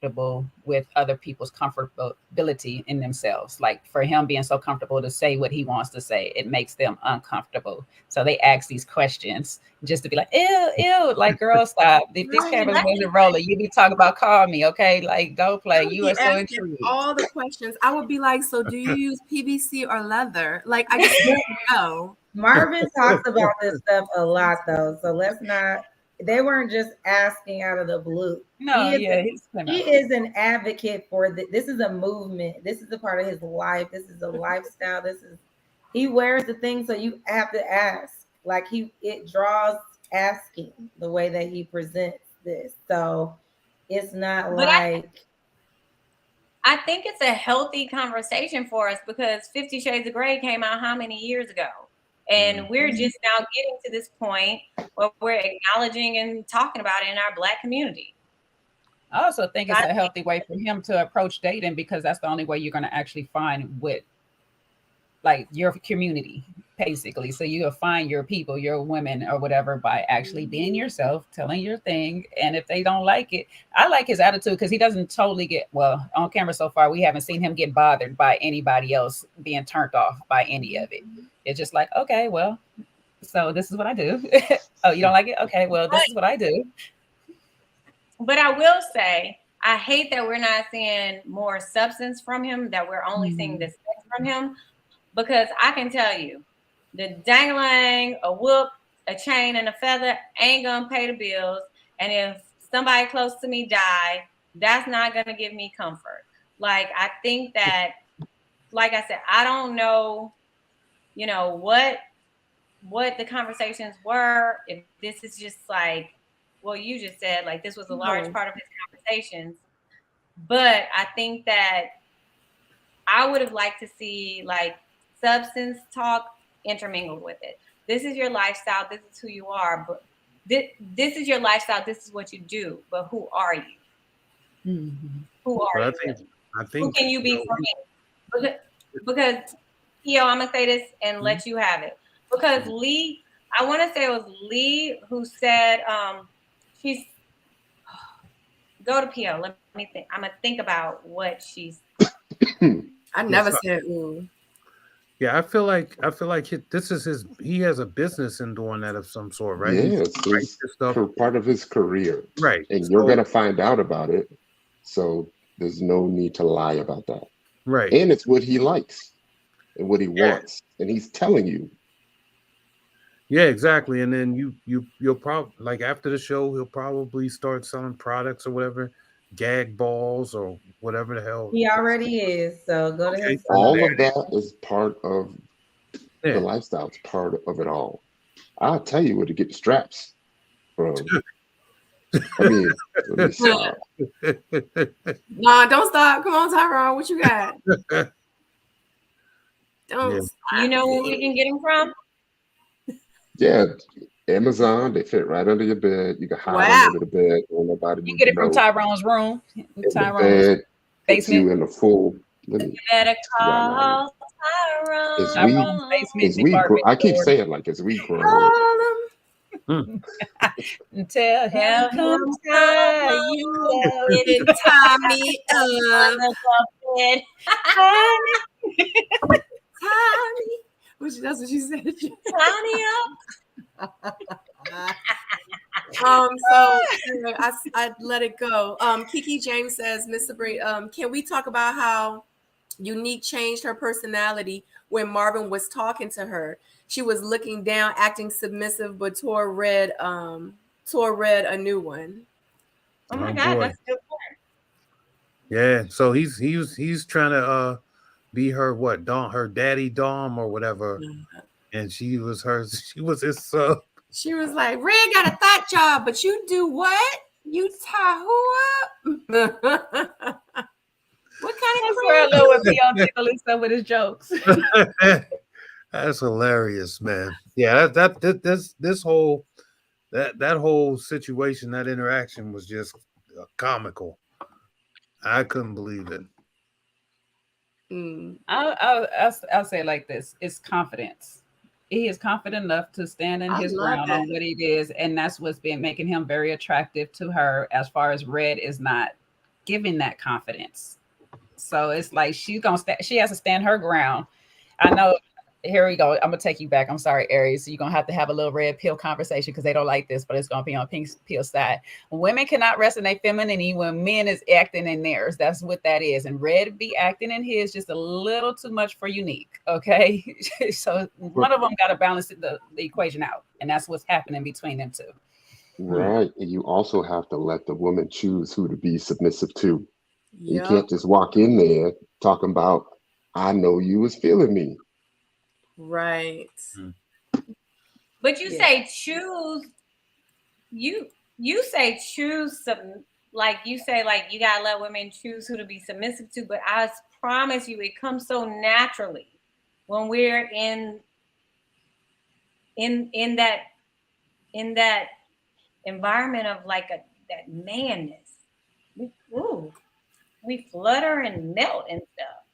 [SPEAKER 2] comfortable with other people's comfortability in themselves. Like for him being so comfortable to say what he wants to say, it makes them uncomfortable. So they ask these questions just to be like, ew, ew, like girl, stop. If these
[SPEAKER 1] Right.
[SPEAKER 2] cameras wasn't rolling, you'd be talking about call me, okay? Like don't play.
[SPEAKER 1] I would
[SPEAKER 2] You
[SPEAKER 1] be
[SPEAKER 2] are so
[SPEAKER 1] asking
[SPEAKER 2] intrigued.
[SPEAKER 1] all the questions. I would be like, so do you use PVC or leather? Like, I just want to know.
[SPEAKER 5] Marvin talks about this stuff a lot, though. So let's not. They weren't just asking out of the blue.
[SPEAKER 2] No, yeah, he's
[SPEAKER 5] He is an advocate for this. Is a movement. This is a part of his life. This is a lifestyle. He wears the thing, so you have to ask. Like it draws asking the way that he presents this. So it's not
[SPEAKER 4] But
[SPEAKER 5] like.
[SPEAKER 4] I think it's a healthy conversation for us because 50 Shades of Grey came out how many years ago? And we're just now getting to this point where we're acknowledging and talking about it in our Black community.
[SPEAKER 2] I also think it's a healthy way for him to approach dating because that's the only way you're going to actually find what, like your community, basically. So you'll find your people, your women or whatever by actually being yourself, telling your thing. And if they don't like it, I like his attitude because he doesn't totally get, well, on camera so far, we haven't seen him get bothered by anybody else being turned off by any of it. It's just like, okay, well, so this is what I do. Oh, you don't like it? Okay, well, this is what I do.
[SPEAKER 4] But I will say, I hate that we're not seeing more substance from him, that we're only seeing the sex from him, because I can tell you, the dangling, a whoop, a chain, and a feather ain't gonna pay the bills. And if somebody close to me die, that's not gonna give me comfort. Like, I think that, like I said, I don't know, what the conversations were. If this is just like, well, you just said, like, this was a large part of his conversations. But I think that I would have liked to see, like, substance talk intermingled with it. This is your lifestyle. This is who you are. But this is your lifestyle. This is what you do. But who are you?
[SPEAKER 2] Mm-hmm.
[SPEAKER 4] Who are you? I think who can you be for me? Because I'm going to say this and let you have it. Because Lee, I want to say it was Lee who said, she's, go to P.O. Let me think. I'm going to think about what she's.
[SPEAKER 1] I never said ooh.
[SPEAKER 6] Yeah, I feel like this is he has a business in doing that of some sort, right?
[SPEAKER 3] Yeah, it's part of his career.
[SPEAKER 6] Right.
[SPEAKER 3] And you're going to find out about it. So there's no need to lie about that.
[SPEAKER 6] Right.
[SPEAKER 3] And it's what he likes and what he wants. And he's telling you.
[SPEAKER 6] Yeah, exactly. And then you'll probably, like, after the show, he'll probably start selling products or whatever, gag balls or whatever the hell.
[SPEAKER 5] He already is. So go to his.
[SPEAKER 3] All of that is part of the lifestyle. It's part of it all. I'll tell you where to get the straps from. I mean, let me stop.
[SPEAKER 1] Nah, don't stop. Come on, Tyrone. What you got? Don't stop.
[SPEAKER 4] You know where we can get them from?
[SPEAKER 3] Yeah, Amazon. They fit right under your bed. You can hide them under the bed. Nobody.
[SPEAKER 2] You get it from Tyrone's room.
[SPEAKER 3] Tyrone's basement. You in the full.
[SPEAKER 4] You better call Tyrone.
[SPEAKER 2] Tyrone's basement.
[SPEAKER 3] I keep saying like as we grow.
[SPEAKER 2] Tell him come tie you up.
[SPEAKER 1] Didn't tie me up. Tiny. That's what she said.
[SPEAKER 4] Tiny up.
[SPEAKER 1] So I let it go. Kiki James says, Miss Sabrina, can we talk about how Unique changed her personality when Marvin was talking to her? She was looking down, acting submissive, but Tor read a new one.
[SPEAKER 4] Oh my God, that's a good point.
[SPEAKER 6] Yeah, so he's trying to be her her daddy Dom or whatever, and she was his sub.
[SPEAKER 1] She was like, Red got a thought job, but you do what? You tie who up? What kind of
[SPEAKER 2] crap? I would be on tickling some with his jokes.
[SPEAKER 6] That's hilarious, man. Yeah, this whole situation, that interaction was just comical. I couldn't believe it.
[SPEAKER 2] I'll say it like this: it's confidence. He is confident enough to stand in his ground on what it is, and that's what's been making him very attractive to her. As far as Red is not giving that confidence. So it's like she has to stand her ground. I know. Here we go. I'm gonna take you back. I'm sorry, Aries. So you're gonna have to have a little red pill conversation because they don't like this, but it's gonna be on pink pill side. Women cannot rest in their femininity when men is acting in theirs. That's what that is. And Red be acting in his just a little too much for Unique. Okay, so one of them got to balance the equation out, and that's what's happening between them two.
[SPEAKER 3] Right. And you also have to let the woman choose who to be submissive to. You
[SPEAKER 1] Yep.
[SPEAKER 3] can't just walk in there talking about, I know you was feeling me.
[SPEAKER 1] Right.
[SPEAKER 4] But you
[SPEAKER 1] Yeah.
[SPEAKER 4] say choose. You say choose some. Like you say, like you gotta let women choose who to be submissive to. But I promise you, it comes so naturally when we're in that environment of like that manness. We flutter and melt and stuff.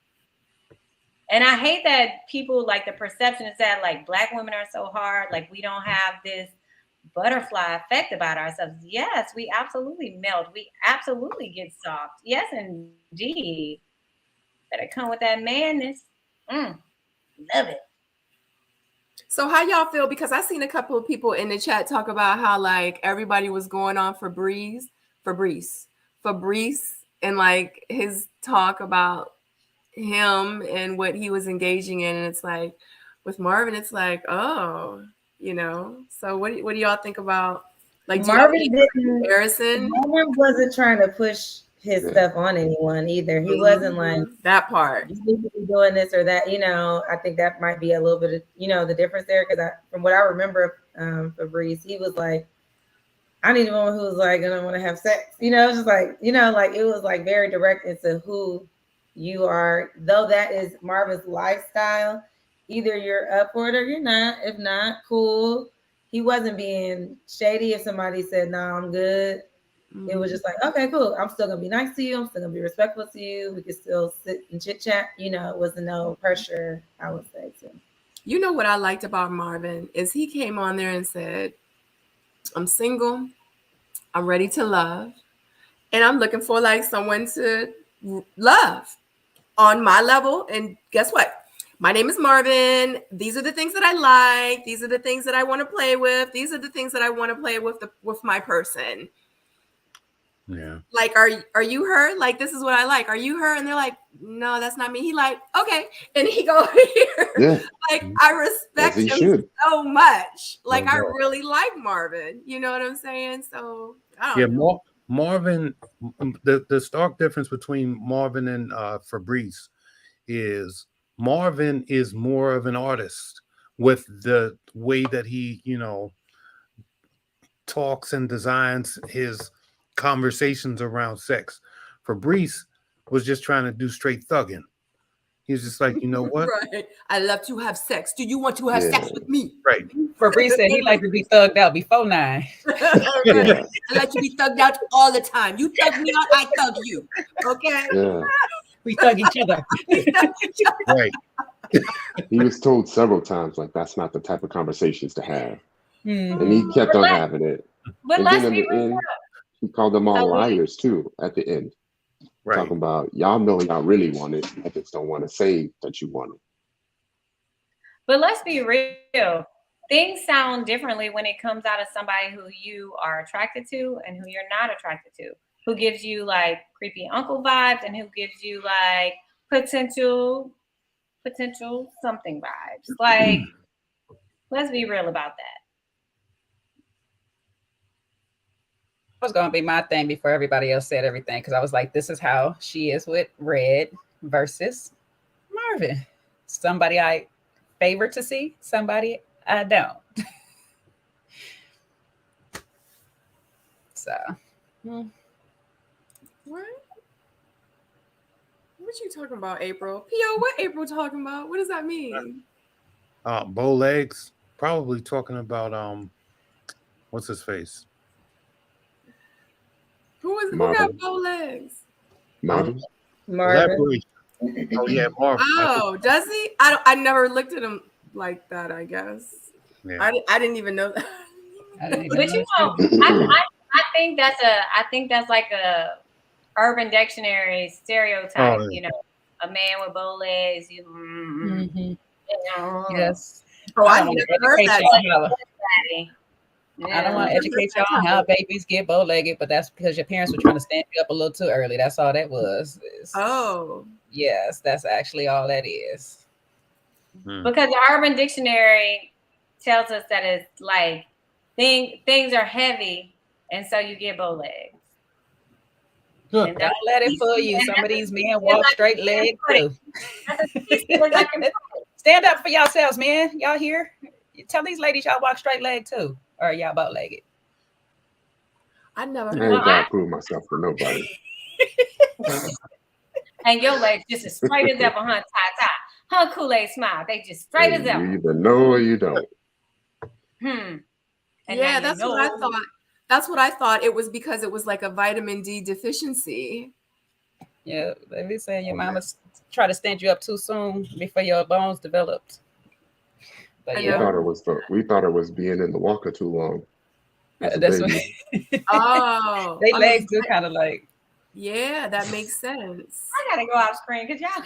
[SPEAKER 4] And I hate that people like the perception is that like Black women are so hard, like we don't have this butterfly effect about ourselves. Yes, we absolutely melt. We absolutely get soft. Yes, indeed. Better come with that madness. Love it.
[SPEAKER 1] So how y'all feel? Because I seen a couple of people in the chat talk about how like everybody was going on Fabrice, and like his talk about him and what he was engaging in, and it's like with Marvin, it's like, oh, you know. So what do y'all think about like
[SPEAKER 5] Marvin
[SPEAKER 1] Harrison?
[SPEAKER 5] Marvin wasn't trying to push his stuff on anyone either. He wasn't like
[SPEAKER 1] that part.
[SPEAKER 5] You need to be doing this or that. You know, I think that might be a little bit of the difference there because from what I remember, Fabrice, he was like, I need a woman who's like gonna want to have sex. You know, just like like it was like very direct into who you are. Though that is Marvin's lifestyle, either you're up for it or you're not. If not, cool. He wasn't being shady. If somebody said, "No, I'm good," it was just like, "Okay, cool. I'm still gonna be nice to you. I'm still gonna be respectful to you. We can still sit and chit chat." You know, it wasn't no pressure. I would say too.
[SPEAKER 1] You know what I liked about Marvin is he came on there and said, I'm single, I'm ready to love, and I'm looking for like someone to love on my level. And guess what? My name is Marvin. These are the things that I like. These are the things that I want to play with. These are the things that I want to play with my person.
[SPEAKER 6] Yeah.
[SPEAKER 1] Like, are you her? Like, this is what I like. Are you her? And they're like, no, that's not me. He like, okay. And he go here.
[SPEAKER 3] Yeah.
[SPEAKER 1] Like, I respect him so much. Like, I really like Marvin. You know what I'm saying? So I don't know.
[SPEAKER 6] Marvin, the stark difference between Marvin and Fabrice is Marvin is more of an artist with the way that he, talks and designs his conversations around sex. Fabrice was just trying to do straight thugging. He's just like, you know what?
[SPEAKER 1] Right. I love to have sex. Do you want to have sex with me?
[SPEAKER 6] Right.
[SPEAKER 2] Fabrice said he liked to be thugged out before 9.
[SPEAKER 1] I like to be thugged out all the time. You thug me out, I thug you. Okay?
[SPEAKER 3] Yeah.
[SPEAKER 2] We thug each other.
[SPEAKER 6] Right.
[SPEAKER 3] He was told several times, like, that's not the type of conversations to have. And he kept on having it.
[SPEAKER 4] But
[SPEAKER 3] and
[SPEAKER 4] let's
[SPEAKER 3] then
[SPEAKER 4] be real.
[SPEAKER 3] he called them all liars, too, at the end. Right. Talking about, y'all know y'all really want it. I just don't want to say that you want it.
[SPEAKER 4] But let's be real. Things sound differently when it comes out of somebody who you are attracted to and who you're not attracted to. Who gives you like creepy uncle vibes and who gives you like potential something vibes. Like, let's be real about that.
[SPEAKER 2] Was going to be my thing before everybody else said everything because I was like, this is how she is with Red versus Marvin. Somebody I favor to see, somebody I don't. So.
[SPEAKER 1] What? What you talking about, April? P.O., what April talking about? What does that mean?
[SPEAKER 6] Bow legs. Probably talking about what's his face?
[SPEAKER 1] Who got bow legs?
[SPEAKER 3] Marvin.
[SPEAKER 6] Oh yeah, Marvin.
[SPEAKER 1] Oh, does he? I never looked at him like that. I guess. Yeah. I didn't even know that.
[SPEAKER 4] But you know, I think that's like a Urban Dictionary stereotype.
[SPEAKER 6] Oh,
[SPEAKER 4] You know, a man with bow legs.
[SPEAKER 2] Yes.
[SPEAKER 1] Oh,
[SPEAKER 2] I
[SPEAKER 1] I've
[SPEAKER 2] don't want to
[SPEAKER 1] never heard
[SPEAKER 2] educate
[SPEAKER 1] that.
[SPEAKER 2] y'all how. I don't want to
[SPEAKER 1] Yeah.
[SPEAKER 2] educate y'all on how babies get bow-legged, but that's because your parents were trying to stand you up a little too early. That's all that was.
[SPEAKER 1] Oh.
[SPEAKER 2] Yes, that's actually all that is.
[SPEAKER 4] Because the Urban Dictionary tells us that it's like things are heavy, and so you get bow legs.
[SPEAKER 2] And don't let it fool you. Some of these men walk straight legged too. Stand up for yourselves, man. Y'all here? Tell these ladies y'all walk straight legged too, or y'all bow legged.
[SPEAKER 1] I never
[SPEAKER 3] I
[SPEAKER 1] heard
[SPEAKER 3] ain't gotta prove myself to nobody.
[SPEAKER 4] And your legs just as straight as ever, huh? Huh? Kool-Aid smile. They just straight as ever.
[SPEAKER 3] You either know or you don't.
[SPEAKER 4] And
[SPEAKER 1] yeah, that's what I thought. That's what I thought. It was because it was like a vitamin D deficiency.
[SPEAKER 2] Yeah, they be saying your mama try to stand you up too soon before your bones developed. But
[SPEAKER 3] we thought it was being in the walker too long. That's
[SPEAKER 2] what.
[SPEAKER 1] Oh,
[SPEAKER 2] they legs do kind of like.
[SPEAKER 1] Yeah, that makes sense.
[SPEAKER 4] I gotta go off screen because y'all.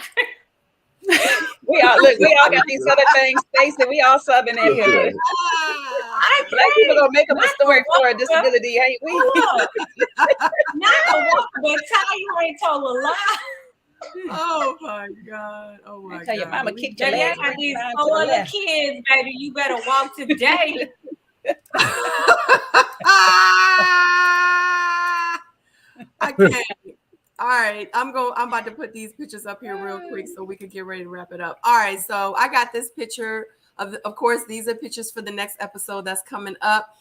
[SPEAKER 2] we all got these other things. Stacy, we all Southern in here. Black people gonna make up a story for a disability, ain't we?
[SPEAKER 4] Not a walker, but Ty, you ain't told a lie.
[SPEAKER 1] Oh my God! Oh my God!
[SPEAKER 2] Your mama kicked your
[SPEAKER 4] Baby,
[SPEAKER 2] leg.
[SPEAKER 4] I got these 4 other kids, baby. You better walk today.
[SPEAKER 1] I can't. All right, I'm about to put these pictures up here real quick so we can get ready to wrap it up. All right, so I got this picture of course, these are pictures for the next episode that's coming up.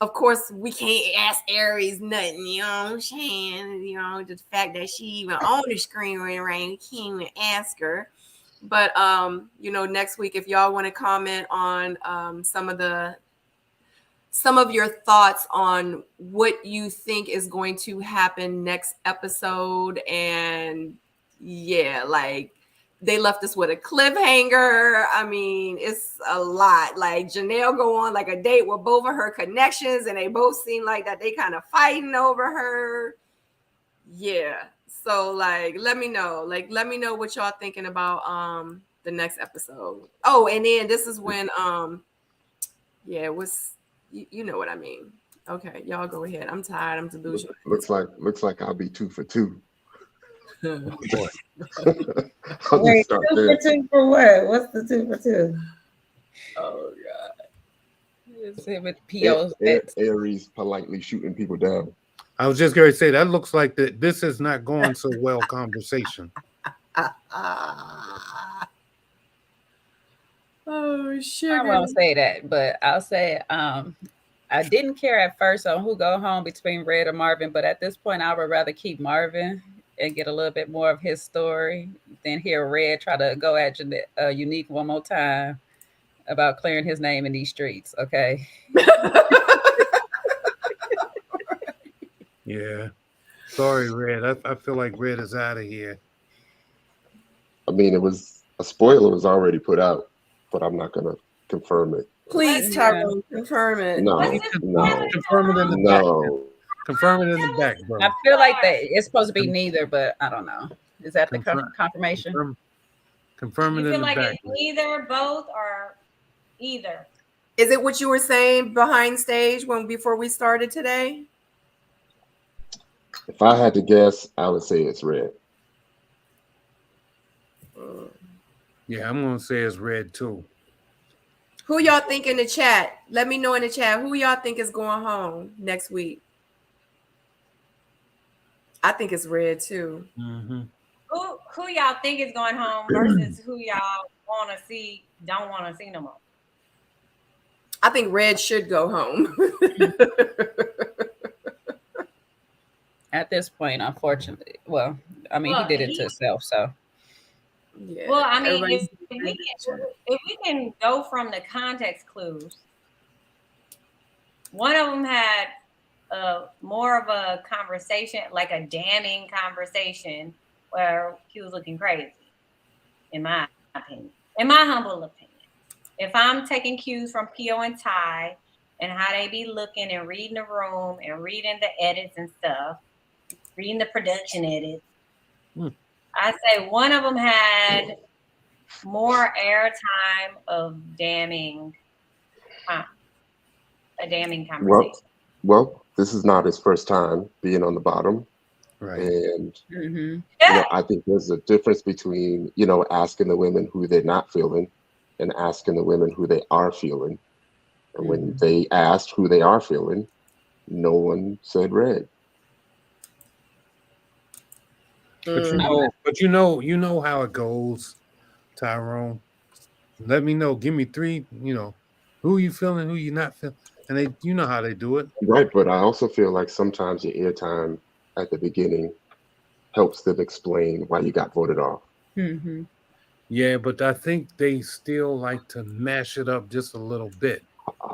[SPEAKER 1] Of course, we can't ask Aries nothing, you know what I'm saying? You know, the fact that she even on the screen right, we can't even ask her. But you know, next week, if y'all want to comment on some of your thoughts on what you think is going to happen next episode, and yeah, like they left us with a cliffhanger. I mean, it's a lot. Like Janelle go on like a date with both of her connections, and they both seem like that they kind of fighting over her. Yeah. So like, let me know what y'all thinking about the next episode. Oh, and then this is when yeah, what's you know what I mean. Okay, y'all go ahead. I'm tired. I'm delusional.
[SPEAKER 3] Looks like I'll be 2 for 2.
[SPEAKER 5] Wait, 2 for 2 for what? What's the 2 for 2?
[SPEAKER 1] Oh God.
[SPEAKER 2] It's with POs.
[SPEAKER 3] Aries politely shooting people down.
[SPEAKER 6] I was just going to say that looks like this is not going so well conversation.
[SPEAKER 1] Oh shit.
[SPEAKER 2] I won't say that, but I'll say I didn't care at first on who go home between Red or Marvin, but at this point I would rather keep Marvin and get a little bit more of his story than hear Red try to go at Unique one more time about clearing his name in these streets. Okay.
[SPEAKER 6] Yeah. Sorry, Red. I feel like Red is out of here.
[SPEAKER 3] I mean, it was a spoiler was already put out, but I'm not gonna confirm it.
[SPEAKER 1] Please, Tyrone, confirm it.
[SPEAKER 3] No.
[SPEAKER 6] Confirm it in the back. Confirm it in the back, bro.
[SPEAKER 2] I feel like that it's supposed to be neither, but I don't know. Is that the confirmation?
[SPEAKER 6] Confirm it in the back.
[SPEAKER 4] You feel like it's either, both, or either?
[SPEAKER 1] Is it what you were saying behind stage before we started today?
[SPEAKER 3] If I had to guess, I would say it's Red.
[SPEAKER 6] Yeah, I'm gonna say it's Red too.
[SPEAKER 1] Who y'all think in the chat? Let me know in the chat who y'all think is going home next week. I think it's Red too.
[SPEAKER 6] Mm-hmm.
[SPEAKER 4] Who y'all think is going home versus who y'all don't want to see no more?
[SPEAKER 1] I think Red should go home.
[SPEAKER 2] At this point, unfortunately. Well, I mean, he did it to himself, so.
[SPEAKER 1] Yeah.
[SPEAKER 4] Well, I mean, if we can go from the context clues, one of them had more of a conversation, like a damning conversation, where he was looking crazy, in my opinion, in my humble opinion. If I'm taking cues from P.O. and Ty and how they be looking and reading the room and reading the edits and stuff, reading the production edits.
[SPEAKER 6] Hmm.
[SPEAKER 4] I say one of them had more airtime of damning, a damning conversation.
[SPEAKER 3] Well, this is not his first time being on the bottom.
[SPEAKER 6] Right.
[SPEAKER 3] And
[SPEAKER 2] Mm-hmm.
[SPEAKER 3] I think there's a difference between, asking the women who they're not feeling and asking the women who they are feeling. And when they asked who they are feeling, no one said red.
[SPEAKER 6] But you know how it goes, Tyrone. Let me know. Give me three. Who you feeling, who you not feeling, and you know how they do it.
[SPEAKER 3] Right, but I also feel like sometimes your airtime at the beginning helps them explain why you got voted off.
[SPEAKER 2] Mm-hmm.
[SPEAKER 6] Yeah, but I think they still like to mash it up just a little bit.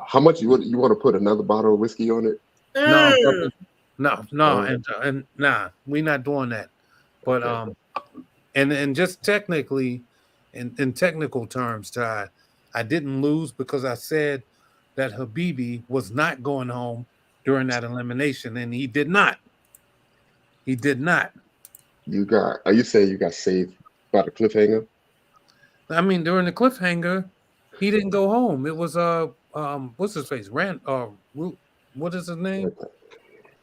[SPEAKER 3] How much you want to put another bottle of whiskey on it?
[SPEAKER 6] No,
[SPEAKER 1] Mm.
[SPEAKER 6] no, and nah, we're not doing that. But
[SPEAKER 3] Okay.
[SPEAKER 6] and just technically, in technical terms, Ty, I didn't lose because I said that Habibi was not going home during that elimination, and he did not. He did not.
[SPEAKER 3] Are you saying you got saved by the cliffhanger?
[SPEAKER 6] I mean, during the cliffhanger, he didn't go home. It was what's his face? What is his name?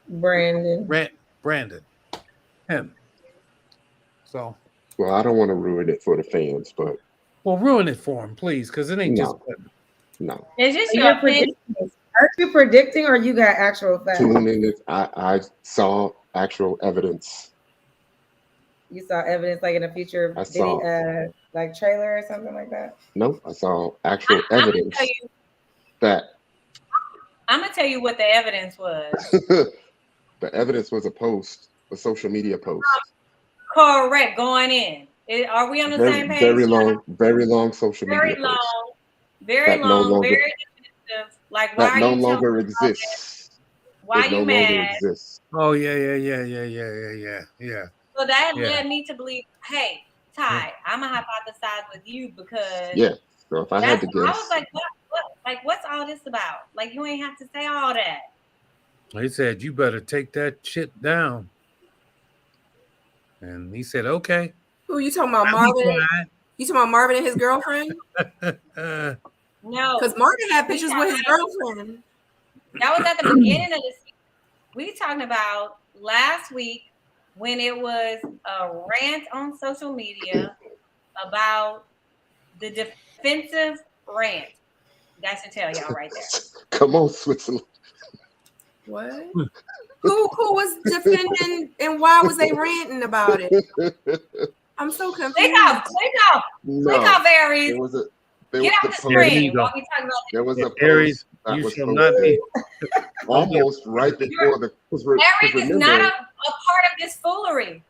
[SPEAKER 5] Brandon.
[SPEAKER 6] Brandon. Him. So,
[SPEAKER 3] Well, I don't want to ruin it for the fans, but
[SPEAKER 6] well, ruin it for him, please, because it ain't just.
[SPEAKER 3] no.
[SPEAKER 4] It's just
[SPEAKER 5] You're
[SPEAKER 4] your opinion.
[SPEAKER 5] predicting. Are you predicting or you got actual facts?
[SPEAKER 3] Tune in if I saw actual evidence.
[SPEAKER 5] You saw evidence like in a future
[SPEAKER 3] I
[SPEAKER 5] video,
[SPEAKER 3] saw
[SPEAKER 5] like trailer or something like that?
[SPEAKER 3] no, I saw actual evidence that
[SPEAKER 4] I'm gonna tell you what the evidence was.
[SPEAKER 3] the evidence was a social media post.
[SPEAKER 4] Correct, going in. Are we on the same page?
[SPEAKER 3] Very long social media
[SPEAKER 4] Very long,
[SPEAKER 3] post.
[SPEAKER 4] very
[SPEAKER 3] That no
[SPEAKER 4] long,
[SPEAKER 3] longer,
[SPEAKER 4] very definitive. Like, why
[SPEAKER 3] that
[SPEAKER 4] are
[SPEAKER 3] no
[SPEAKER 4] you telling
[SPEAKER 3] longer
[SPEAKER 4] me about
[SPEAKER 3] exists.
[SPEAKER 4] that? Why
[SPEAKER 3] It
[SPEAKER 4] you
[SPEAKER 3] no longer
[SPEAKER 4] mad?
[SPEAKER 3] exists.
[SPEAKER 6] Oh yeah.
[SPEAKER 4] So that
[SPEAKER 6] Yeah.
[SPEAKER 4] led me to believe, hey, Ty, I'm gonna hypothesize with you because
[SPEAKER 3] Yeah. So if I had to
[SPEAKER 4] I
[SPEAKER 3] guess,
[SPEAKER 4] was like, what's all this about? Like, you ain't have to say all that.
[SPEAKER 6] He said, "You better take that shit down." And he said, "Okay."
[SPEAKER 1] Who you talking about, Marvin? You talking about Marvin and his girlfriend?
[SPEAKER 4] No,
[SPEAKER 1] Because Marvin had pictures with his girlfriend.
[SPEAKER 4] That was at the beginning of the season. We talking about last week when it was a rant on social media about the defensive rant. That should tell y'all right there.
[SPEAKER 3] Come on, Switzerland.
[SPEAKER 1] What? Who was defending and why was they ranting about it? I'm so confused.
[SPEAKER 4] Click off, Aries. Get out the screen while we talking about this.
[SPEAKER 3] There was a post
[SPEAKER 6] Aries,
[SPEAKER 3] that
[SPEAKER 6] you
[SPEAKER 3] was
[SPEAKER 6] shall not be
[SPEAKER 3] almost right before the.
[SPEAKER 4] Aries is not a part of this foolery.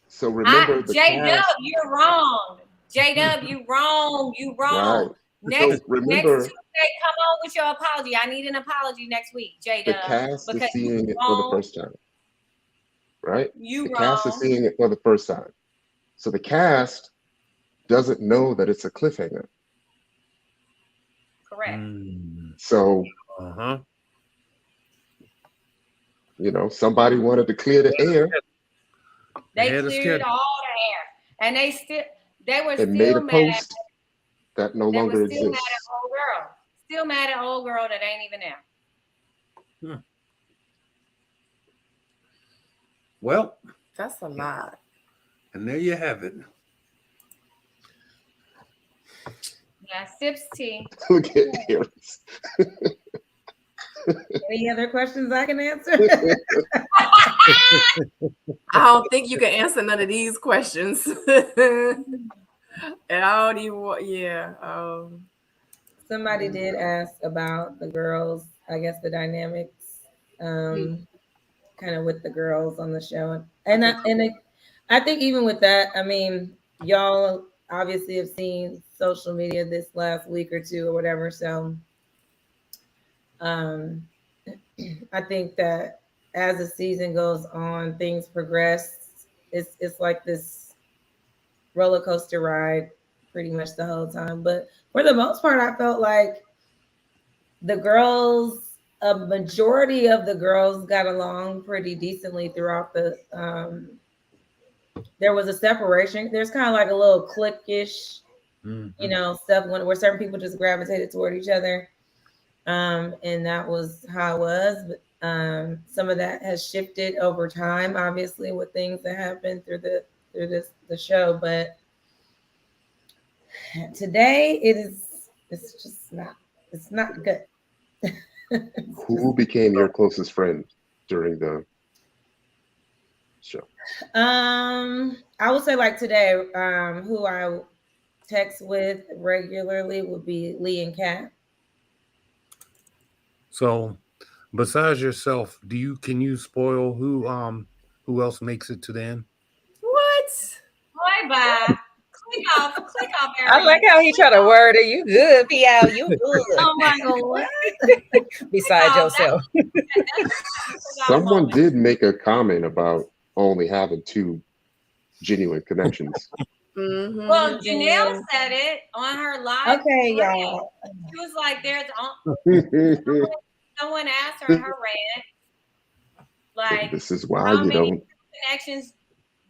[SPEAKER 3] So remember,
[SPEAKER 4] J-Dub, you're wrong. J-Dub, you wrong. You wrong.
[SPEAKER 3] Right.
[SPEAKER 4] Next
[SPEAKER 3] remember,
[SPEAKER 4] Tuesday, come on with your apology. I need an apology next week, J-Dub.
[SPEAKER 3] The cast is seeing it for the first time. Right? The cast is seeing it for the first time. So the cast doesn't know that it's a cliffhanger.
[SPEAKER 4] Correct.
[SPEAKER 3] So, somebody wanted to clear the air.
[SPEAKER 4] They cleared all the air, and they were still
[SPEAKER 3] made a
[SPEAKER 4] mad
[SPEAKER 3] post that no longer exists.
[SPEAKER 4] Still mad at old girl. Still mad at old girl that ain't even there.
[SPEAKER 6] Well,
[SPEAKER 1] that's a lot.
[SPEAKER 6] And there you have it.
[SPEAKER 4] Yeah, sips tea.
[SPEAKER 3] Look at Aries.
[SPEAKER 5] Any other questions I can answer?
[SPEAKER 1] I don't think you can answer none of these questions. And I don't even,
[SPEAKER 5] Somebody did ask about the girls, I guess the dynamics, kind of with the girls on the show. And I think even with that, I mean, y'all obviously have seen social media this last week or two or whatever. So I think that as the season goes on, things progress. It's like this roller coaster ride pretty much the whole time. But for the most part, I felt like the girls a majority of the girls got along pretty decently throughout the. There was a separation. There's kind of like a little cliquish, stuff where certain people just gravitated toward each other, and that was how it was. But some of that has shifted over time, obviously, with things that happened through the show. But today it's just not. It's not good.
[SPEAKER 3] Who became your closest friend during the show?
[SPEAKER 5] I would say like today, who I text with regularly would be Lee and Kat.
[SPEAKER 6] So, besides yourself, can you spoil who else makes it to the end?
[SPEAKER 1] What?
[SPEAKER 4] Bye bye. Click off, Aries.
[SPEAKER 2] I like how he tried to word it. You good, P.L. You good.
[SPEAKER 5] Oh my God.
[SPEAKER 2] Besides yourself.
[SPEAKER 3] Someone did make a comment about only having 2 genuine connections.
[SPEAKER 1] Mm-hmm.
[SPEAKER 4] Well, Janelle said it on her live.
[SPEAKER 5] Okay, y'all.
[SPEAKER 4] She was like, someone asked her in her rant, like,
[SPEAKER 3] this is why
[SPEAKER 4] how
[SPEAKER 3] you
[SPEAKER 4] many
[SPEAKER 3] don't.
[SPEAKER 4] connections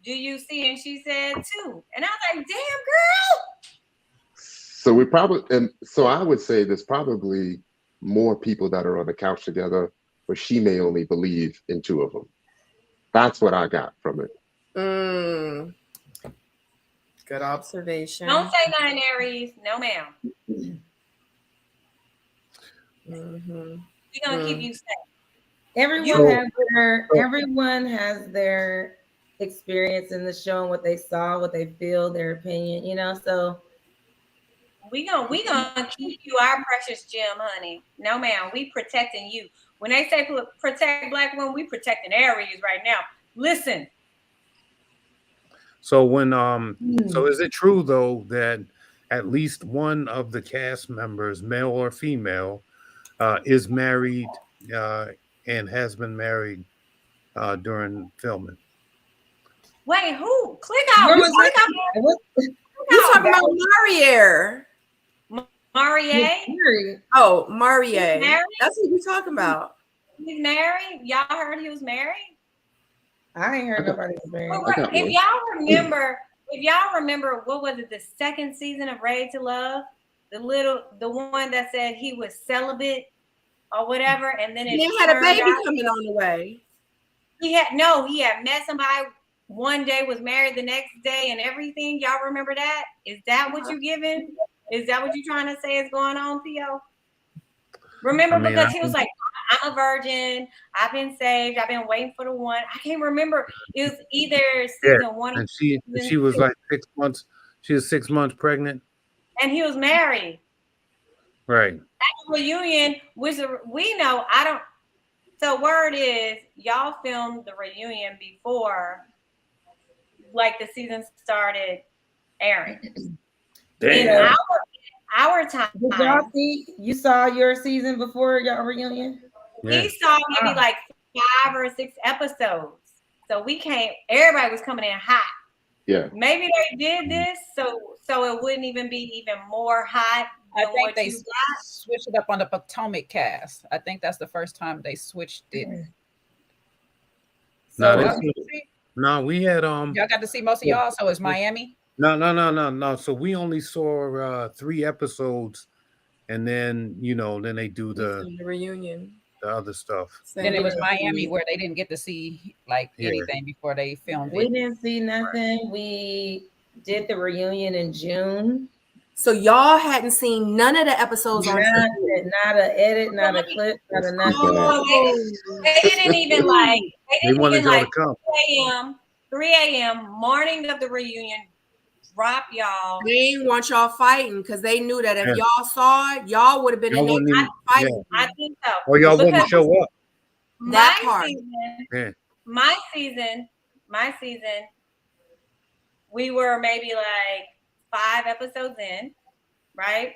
[SPEAKER 4] do you see? And she said 2. And I was like, damn, girl.
[SPEAKER 3] So I would say there's probably more people that are on the couch together, but she may only believe in 2 of them. That's what I got from it.
[SPEAKER 1] Good observation.
[SPEAKER 4] Don't say nothing, Aries. No, ma'am.
[SPEAKER 1] Mm-hmm.
[SPEAKER 4] We're going to keep you safe.
[SPEAKER 5] Everyone has their experience in the show and what they saw, what they feel, their opinion, so
[SPEAKER 4] we gonna keep you our precious gem, honey. No, ma'am. We protecting you. When they say protect Black women, we protecting Aries right now. Listen.
[SPEAKER 6] So so is it true though that at least one of the cast members, male or female, is married and has been married during filming?
[SPEAKER 4] Wait, who? Click out.
[SPEAKER 1] You talking about Marier?
[SPEAKER 4] Marier?
[SPEAKER 1] Oh, Marier. That's what you're talking about.
[SPEAKER 4] He's married. Y'all heard he was married?
[SPEAKER 5] I ain't heard nobody was married.
[SPEAKER 4] If y'all remember, what was it? The second season of Raid to Love, the one that said he was celibate or whatever, and then
[SPEAKER 1] he had a baby coming on the way.
[SPEAKER 4] He had met somebody one day, was married the next day, and everything. Y'all remember that? Is that what you giving? Is that what you trying to say is going on, Theo? Remember, because he was like, I'm a virgin. I've been saved. I've been waiting for the one. I can't remember. It was either season 1
[SPEAKER 6] and she was like 6 months. She was 6 months pregnant.
[SPEAKER 4] And he was married.
[SPEAKER 6] Right.
[SPEAKER 4] At the reunion, which we know, so word is y'all filmed the reunion before like the season started airing.
[SPEAKER 6] Damn.
[SPEAKER 4] In our time.
[SPEAKER 5] Did y'all see? You saw your season before your reunion?
[SPEAKER 4] We saw maybe like 5 or 6 episodes. So everybody was coming in hot.
[SPEAKER 3] Yeah.
[SPEAKER 4] Maybe they did this so it wouldn't even be even more hot.
[SPEAKER 2] I think they switched it up on the Potomac cast. I think that's the first time they switched it.
[SPEAKER 6] No, we had
[SPEAKER 2] y'all got to see most of y'all. So it's Miami.
[SPEAKER 6] No. So we only saw 3 episodes, and then then they do the
[SPEAKER 1] reunion,
[SPEAKER 6] the other stuff.
[SPEAKER 2] Then it was Miami where they didn't get to see anything before they filmed it.
[SPEAKER 5] We didn't see nothing. We did the reunion in June.
[SPEAKER 1] So y'all hadn't seen none of the episodes on
[SPEAKER 5] TV. Not an edit, not a clip, not a nothing.
[SPEAKER 4] They didn't even
[SPEAKER 6] They wanted y'all to come.
[SPEAKER 4] 3 a.m. morning of the reunion. Drop y'all.
[SPEAKER 1] They didn't want y'all fighting because they knew that if y'all saw it, y'all would have been in there fighting.
[SPEAKER 4] I think so.
[SPEAKER 6] Or y'all wouldn't show up.
[SPEAKER 1] That part.
[SPEAKER 4] My season, we were maybe like 5 episodes in, right?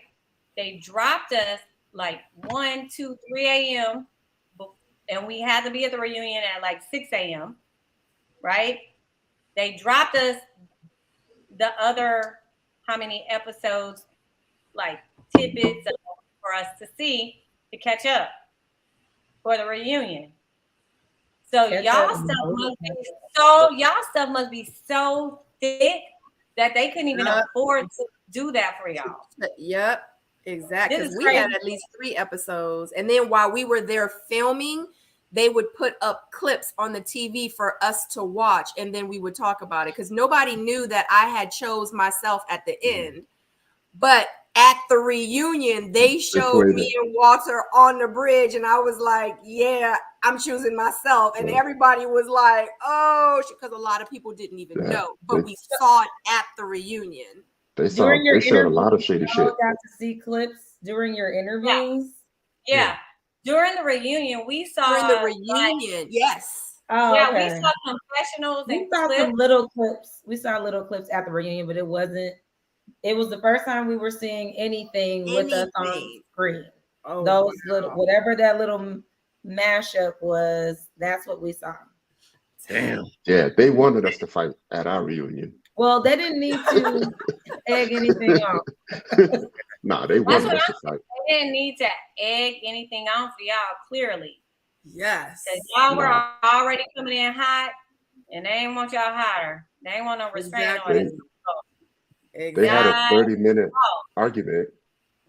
[SPEAKER 4] They dropped us like 1, 2, 3 a.m. and we had to be at the reunion at like 6 a.m. Right? They dropped us the other how many episodes, like tidbits for us to see to catch up. for the reunion. So
[SPEAKER 5] Catch
[SPEAKER 4] y'all
[SPEAKER 5] up.
[SPEAKER 4] stuff must be so thick that they couldn't even afford to do that for y'all.
[SPEAKER 1] Yep, exactly.
[SPEAKER 4] This
[SPEAKER 1] Because
[SPEAKER 4] is
[SPEAKER 1] we
[SPEAKER 4] crazy.
[SPEAKER 1] had at least 3 episodes, and then while we were there filming, they would put up clips on the TV for us to watch, and then we would talk about it because nobody knew that I had chose myself at the end. But at the reunion, they showed me and Walter on the bridge, and I was like, yeah, I'm choosing myself. And everybody was like, oh, because a lot of people didn't even know, but we saw it at the reunion.
[SPEAKER 3] They showed a lot of shady shit.
[SPEAKER 5] Got to see clips during your interviews.
[SPEAKER 4] Yeah. During the reunion, we saw
[SPEAKER 1] yes.
[SPEAKER 5] Oh,
[SPEAKER 4] yeah,
[SPEAKER 5] okay.
[SPEAKER 4] we saw confessionals and clips.
[SPEAKER 5] Some little clips. We saw little clips at the reunion, but it wasn't. It was the first time we were seeing anything with us on screen.
[SPEAKER 1] Oh,
[SPEAKER 5] those little, whatever that little mashup was, that's what we saw.
[SPEAKER 6] Damn.
[SPEAKER 3] Yeah, they wanted us to fight at our reunion.
[SPEAKER 5] Well, they didn't need to egg anything on.
[SPEAKER 3] Nah, they wanted us to fight.
[SPEAKER 4] They didn't need to egg anything on for y'all, clearly.
[SPEAKER 1] Yes.
[SPEAKER 4] Because y'all were already coming in hot, and they ain't want y'all hotter. They ain't want no restraining orders.
[SPEAKER 3] They had a 30-minute argument.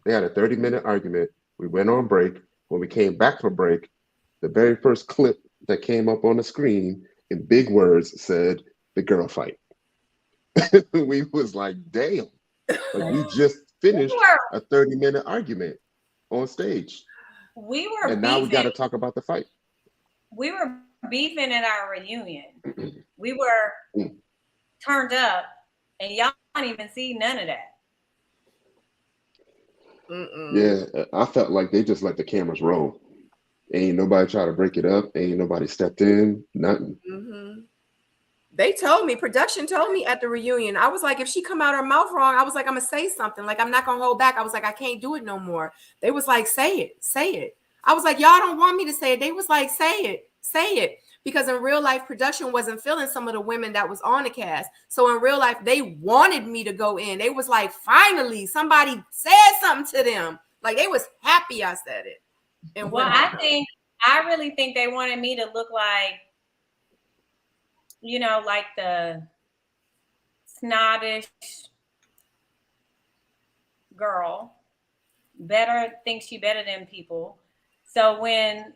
[SPEAKER 3] They had a 30-minute argument. We went on break. When we came back from break, the very first clip that came up on the screen in big words said, "The girl fight." We was like, damn. Like, we just finished a 30-minute argument on stage.
[SPEAKER 4] We were
[SPEAKER 3] and now we got to talk about the fight.
[SPEAKER 4] We were beefing at our reunion. We were turned up, and y'all don't even see none of that.
[SPEAKER 3] Yeah, I felt like they just let the cameras roll. Ain't nobody try to break it up. Ain't nobody stepped in. Nothing.
[SPEAKER 1] They told me, production told me at the reunion, I was like, if she come out her mouth wrong, I was like, I'm gonna say something. Like, I'm not gonna hold back. I was like, I can't do it no more. They was like, say it. I was like, y'all don't want me to say it. They was like, say it. Because in real life, production wasn't feeling some of the women that was on the cast. So in real life, they wanted me to go in. They was like, finally, somebody said something to them. Like, they was happy I said it. And
[SPEAKER 4] well, I really think they wanted me to look like, you know, like the snobbish girl, thinks she better than people. So when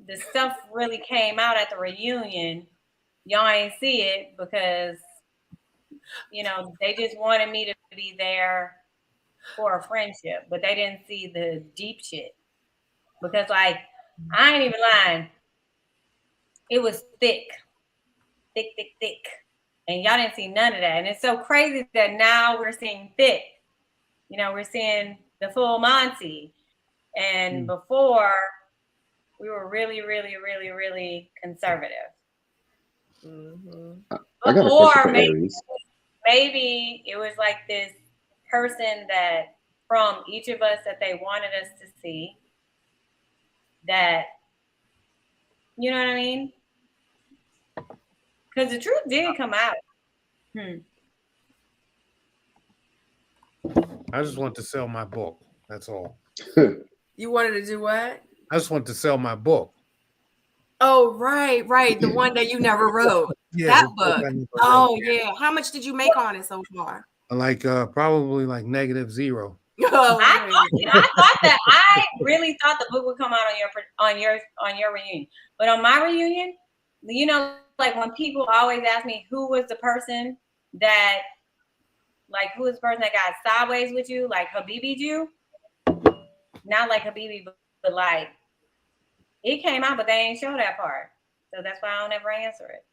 [SPEAKER 4] the stuff really came out at the reunion, y'all ain't see it because, you know, they just wanted me to be there for a friendship, but they didn't see the deep shit. Because, like, I ain't even lying. It was thick. And y'all didn't see none of that. And it's so crazy that now we're seeing thick. You know, we're seeing the full Monty. And before, we were really, really, really, really conservative.
[SPEAKER 3] I got a question for Aries.
[SPEAKER 4] Maybe it was like this person that from each of us that they wanted us to see. That, you know what I mean? Because the truth did come out.
[SPEAKER 6] I just want to sell my book. That's all.
[SPEAKER 1] You wanted to do what?
[SPEAKER 6] I just want to sell my book.
[SPEAKER 1] Oh, right. The one that you never wrote.
[SPEAKER 6] Yeah,
[SPEAKER 1] that book. Oh, yeah. How much did you make on it so far?
[SPEAKER 6] Like probably like -0.
[SPEAKER 1] Oh,
[SPEAKER 4] I really thought the book would come out on your reunion. But on my reunion, you know, like when people always ask me who was the person that got sideways with you, like Habibi you? Not like Habibi, but like it came out, but they ain't show that part. So that's why I don't ever answer it.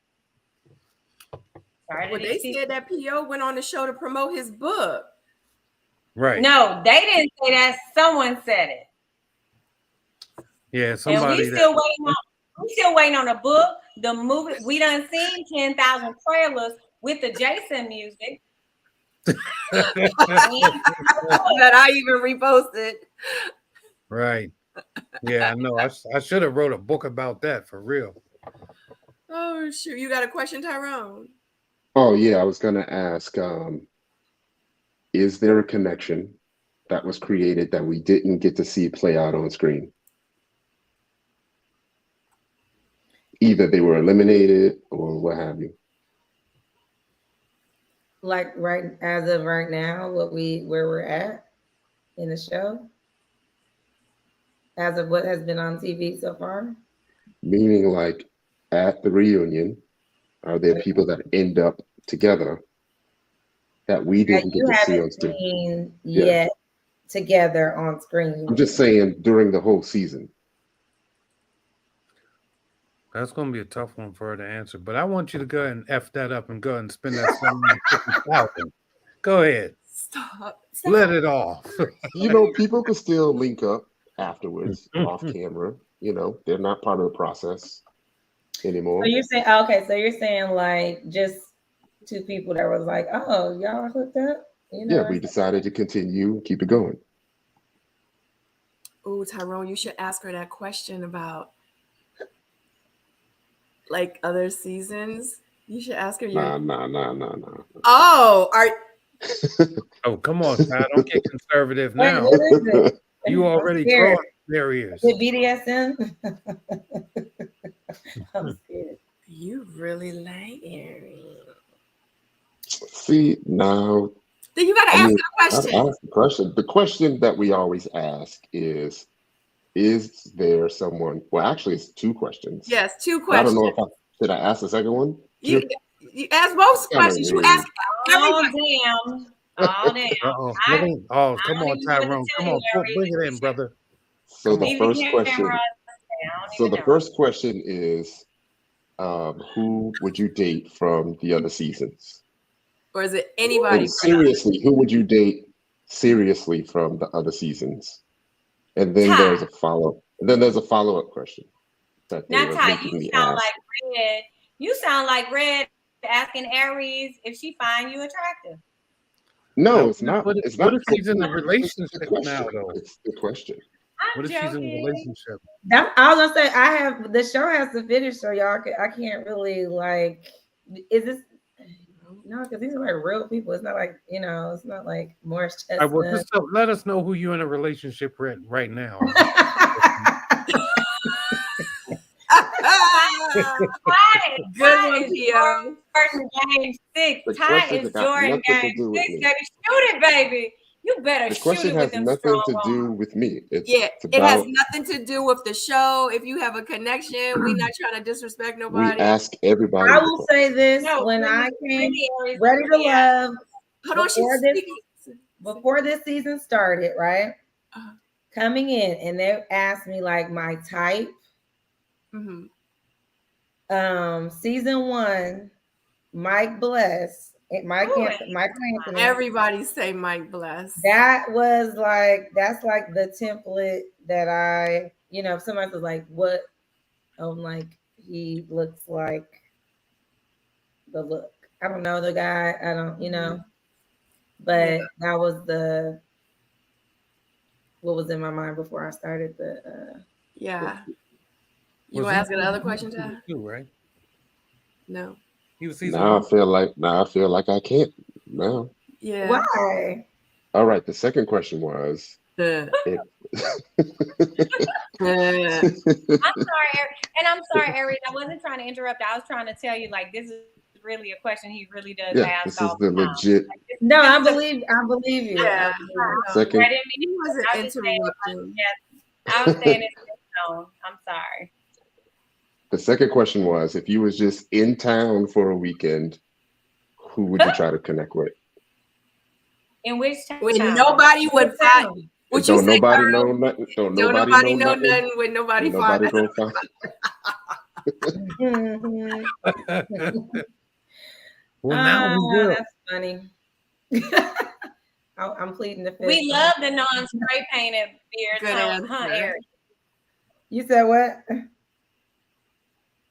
[SPEAKER 1] Well, they said that P.O. went on the show to promote his book.
[SPEAKER 6] Right.
[SPEAKER 4] No, they didn't say that. Someone said it.
[SPEAKER 6] Yeah, somebody.
[SPEAKER 4] And we still waiting on the book, the movie. We done seen 10,000 trailers with the Jason music.
[SPEAKER 1] That I even reposted.
[SPEAKER 6] Right. Yeah, I know. I should have wrote a book about that for real.
[SPEAKER 1] Oh, shoot. You got a question, Tyrone?
[SPEAKER 3] Oh, yeah. I was going to ask, is there a connection that was created that we didn't get to see play out on screen? either they were eliminated or what have you.
[SPEAKER 5] Like as of right now, where we're at in the show, as of what has been on TV so far.
[SPEAKER 3] Meaning, like at the reunion, are there people that end up together that we
[SPEAKER 5] That
[SPEAKER 3] didn't get
[SPEAKER 5] you
[SPEAKER 3] to see on
[SPEAKER 5] haven't
[SPEAKER 3] screen?
[SPEAKER 5] seen
[SPEAKER 3] Yeah.
[SPEAKER 5] yet together on screen.
[SPEAKER 3] I'm just saying during the whole season.
[SPEAKER 6] That's going to be a tough one for her to answer. But I want you to go ahead and F that up and go ahead and spend that 750,000. Go ahead.
[SPEAKER 1] Stop.
[SPEAKER 6] Let it off.
[SPEAKER 3] You know, people could still link up afterwards, off camera. You know, they're not part of the process anymore.
[SPEAKER 5] So you're saying, okay, so you're saying like just two people that was like, oh, y'all hooked up? You know,
[SPEAKER 3] Yeah, we decided to continue, keep it going.
[SPEAKER 1] Oh, Tyrone, you should ask her that question about like other seasons. You should ask her your.
[SPEAKER 3] Nah.
[SPEAKER 1] Oh, are
[SPEAKER 6] Oh, come on, Ty. Don't get conservative
[SPEAKER 5] Wait,
[SPEAKER 6] now.
[SPEAKER 5] what is it?
[SPEAKER 6] You already
[SPEAKER 5] scared.
[SPEAKER 6] crossed barriers.
[SPEAKER 5] Is it BDSM? I'm scared.
[SPEAKER 1] you really like Aries?
[SPEAKER 3] See, now
[SPEAKER 1] Then you gotta ask her a question.
[SPEAKER 3] I asked the question. The question that we always ask is there someone? Well, actually, it's two questions.
[SPEAKER 1] Yes, two
[SPEAKER 3] I
[SPEAKER 1] questions.
[SPEAKER 3] don't know if should I ask the second one.
[SPEAKER 1] You ask both questions. You ask everybody.
[SPEAKER 4] Oh damn!
[SPEAKER 6] Uh-oh. Come on,
[SPEAKER 4] even know what to
[SPEAKER 6] Tyrone.
[SPEAKER 4] tell
[SPEAKER 6] Come
[SPEAKER 4] you,
[SPEAKER 6] on,
[SPEAKER 4] Aries.
[SPEAKER 6] bring it in, brother.
[SPEAKER 3] So
[SPEAKER 6] Come
[SPEAKER 3] the
[SPEAKER 6] on.
[SPEAKER 3] first
[SPEAKER 4] Leave the
[SPEAKER 3] question.
[SPEAKER 4] camera. I don't
[SPEAKER 3] So
[SPEAKER 4] even
[SPEAKER 3] the
[SPEAKER 4] know.
[SPEAKER 3] first question is, who would you date from the other seasons?
[SPEAKER 1] Or is it anybody?
[SPEAKER 3] And seriously, who would you date seriously from the other seasons? And then
[SPEAKER 4] Ty.
[SPEAKER 3] there's a follow. And then there's a follow-up question that they
[SPEAKER 4] Now,
[SPEAKER 3] were
[SPEAKER 4] Ty,
[SPEAKER 3] making
[SPEAKER 4] you
[SPEAKER 3] me
[SPEAKER 4] sound
[SPEAKER 3] ask.
[SPEAKER 4] like Red. You sound like Red asking Aries if she find you attractive.
[SPEAKER 3] No,
[SPEAKER 6] Now,
[SPEAKER 3] it's not.
[SPEAKER 6] what
[SPEAKER 3] It's
[SPEAKER 6] if
[SPEAKER 3] not.
[SPEAKER 6] she's in a
[SPEAKER 3] It's the
[SPEAKER 6] relationship
[SPEAKER 3] question.
[SPEAKER 6] now, though?
[SPEAKER 3] It's the question.
[SPEAKER 6] What if she's in a relationship?
[SPEAKER 5] I was gonna say I have the show has to finish, so y'all I can't really like. Is this no? Because these are like real people. It's not like it's not like Morris
[SPEAKER 6] All right, well,
[SPEAKER 5] Chestnut.
[SPEAKER 6] just let us know who you're in a relationship with right now.
[SPEAKER 1] Good one, Pio.
[SPEAKER 4] Jordan Game 6.
[SPEAKER 3] The
[SPEAKER 4] Ty
[SPEAKER 3] question
[SPEAKER 4] is
[SPEAKER 3] got
[SPEAKER 4] Jordan
[SPEAKER 3] nothing to
[SPEAKER 4] Game
[SPEAKER 3] do with
[SPEAKER 4] 6,
[SPEAKER 3] me.
[SPEAKER 4] baby. Shoot it, baby. You better
[SPEAKER 3] The
[SPEAKER 4] shoot
[SPEAKER 3] question
[SPEAKER 4] it with
[SPEAKER 3] has
[SPEAKER 4] them
[SPEAKER 3] nothing
[SPEAKER 4] strong
[SPEAKER 3] to do
[SPEAKER 4] arms.
[SPEAKER 3] with me. It's
[SPEAKER 1] Yeah, it has
[SPEAKER 3] about
[SPEAKER 1] nothing to do with the show. If you have a connection, we're not trying to disrespect
[SPEAKER 3] we
[SPEAKER 1] nobody.
[SPEAKER 3] ask everybody.
[SPEAKER 5] I
[SPEAKER 3] the
[SPEAKER 5] will
[SPEAKER 3] question.
[SPEAKER 5] say this:
[SPEAKER 4] No,
[SPEAKER 5] when
[SPEAKER 4] really,
[SPEAKER 5] I came
[SPEAKER 4] really, Aries,
[SPEAKER 5] ready to
[SPEAKER 4] really,
[SPEAKER 5] love
[SPEAKER 1] Hold on,
[SPEAKER 5] before before this season started, right?
[SPEAKER 1] Uh-huh.
[SPEAKER 5] Coming in, and they asked me like my type.
[SPEAKER 1] Mm-hmm.
[SPEAKER 5] Season 1, Mike Bless, Mike Anthony.
[SPEAKER 1] Everybody say Mike Bless.
[SPEAKER 5] That's like the template that I, if somebody was like, what, like he looks like the look. I don't know the guy. I don't, but that was what was in my mind before I started the.
[SPEAKER 1] Yeah. You want to ask another question, Ty?
[SPEAKER 6] Too, right?
[SPEAKER 1] No.
[SPEAKER 6] He was season
[SPEAKER 3] Now
[SPEAKER 6] one.
[SPEAKER 3] I feel like I can't. Now.
[SPEAKER 1] Yeah.
[SPEAKER 5] Why?
[SPEAKER 3] All right. The second question was.
[SPEAKER 4] I'm sorry, Aries. I wasn't trying to interrupt. I was trying to tell you, like, this is really a question he really does ask.
[SPEAKER 3] This is the legit.
[SPEAKER 5] No, I believe you.
[SPEAKER 1] Yeah.
[SPEAKER 3] Second.
[SPEAKER 4] I didn't mean
[SPEAKER 1] He wasn't interrupting.
[SPEAKER 4] I was saying it. No, I'm sorry.
[SPEAKER 3] The second question was, if you was just in town for a weekend, who would you try to connect with?
[SPEAKER 4] In which town?
[SPEAKER 1] When nobody would find. What you
[SPEAKER 3] Don't
[SPEAKER 1] say,
[SPEAKER 3] nobody
[SPEAKER 1] Carl?
[SPEAKER 3] know nothing. Don't
[SPEAKER 1] Don't
[SPEAKER 3] nobody
[SPEAKER 1] know
[SPEAKER 3] nothing.
[SPEAKER 1] nothing when nobody
[SPEAKER 3] Nobody
[SPEAKER 1] find
[SPEAKER 3] gonna find.
[SPEAKER 6] Well, now we will.
[SPEAKER 5] That's funny. I'm pleading the fifth.
[SPEAKER 4] We love the non-spray painted beards,
[SPEAKER 1] Good answer.
[SPEAKER 4] Aries?
[SPEAKER 5] You said what?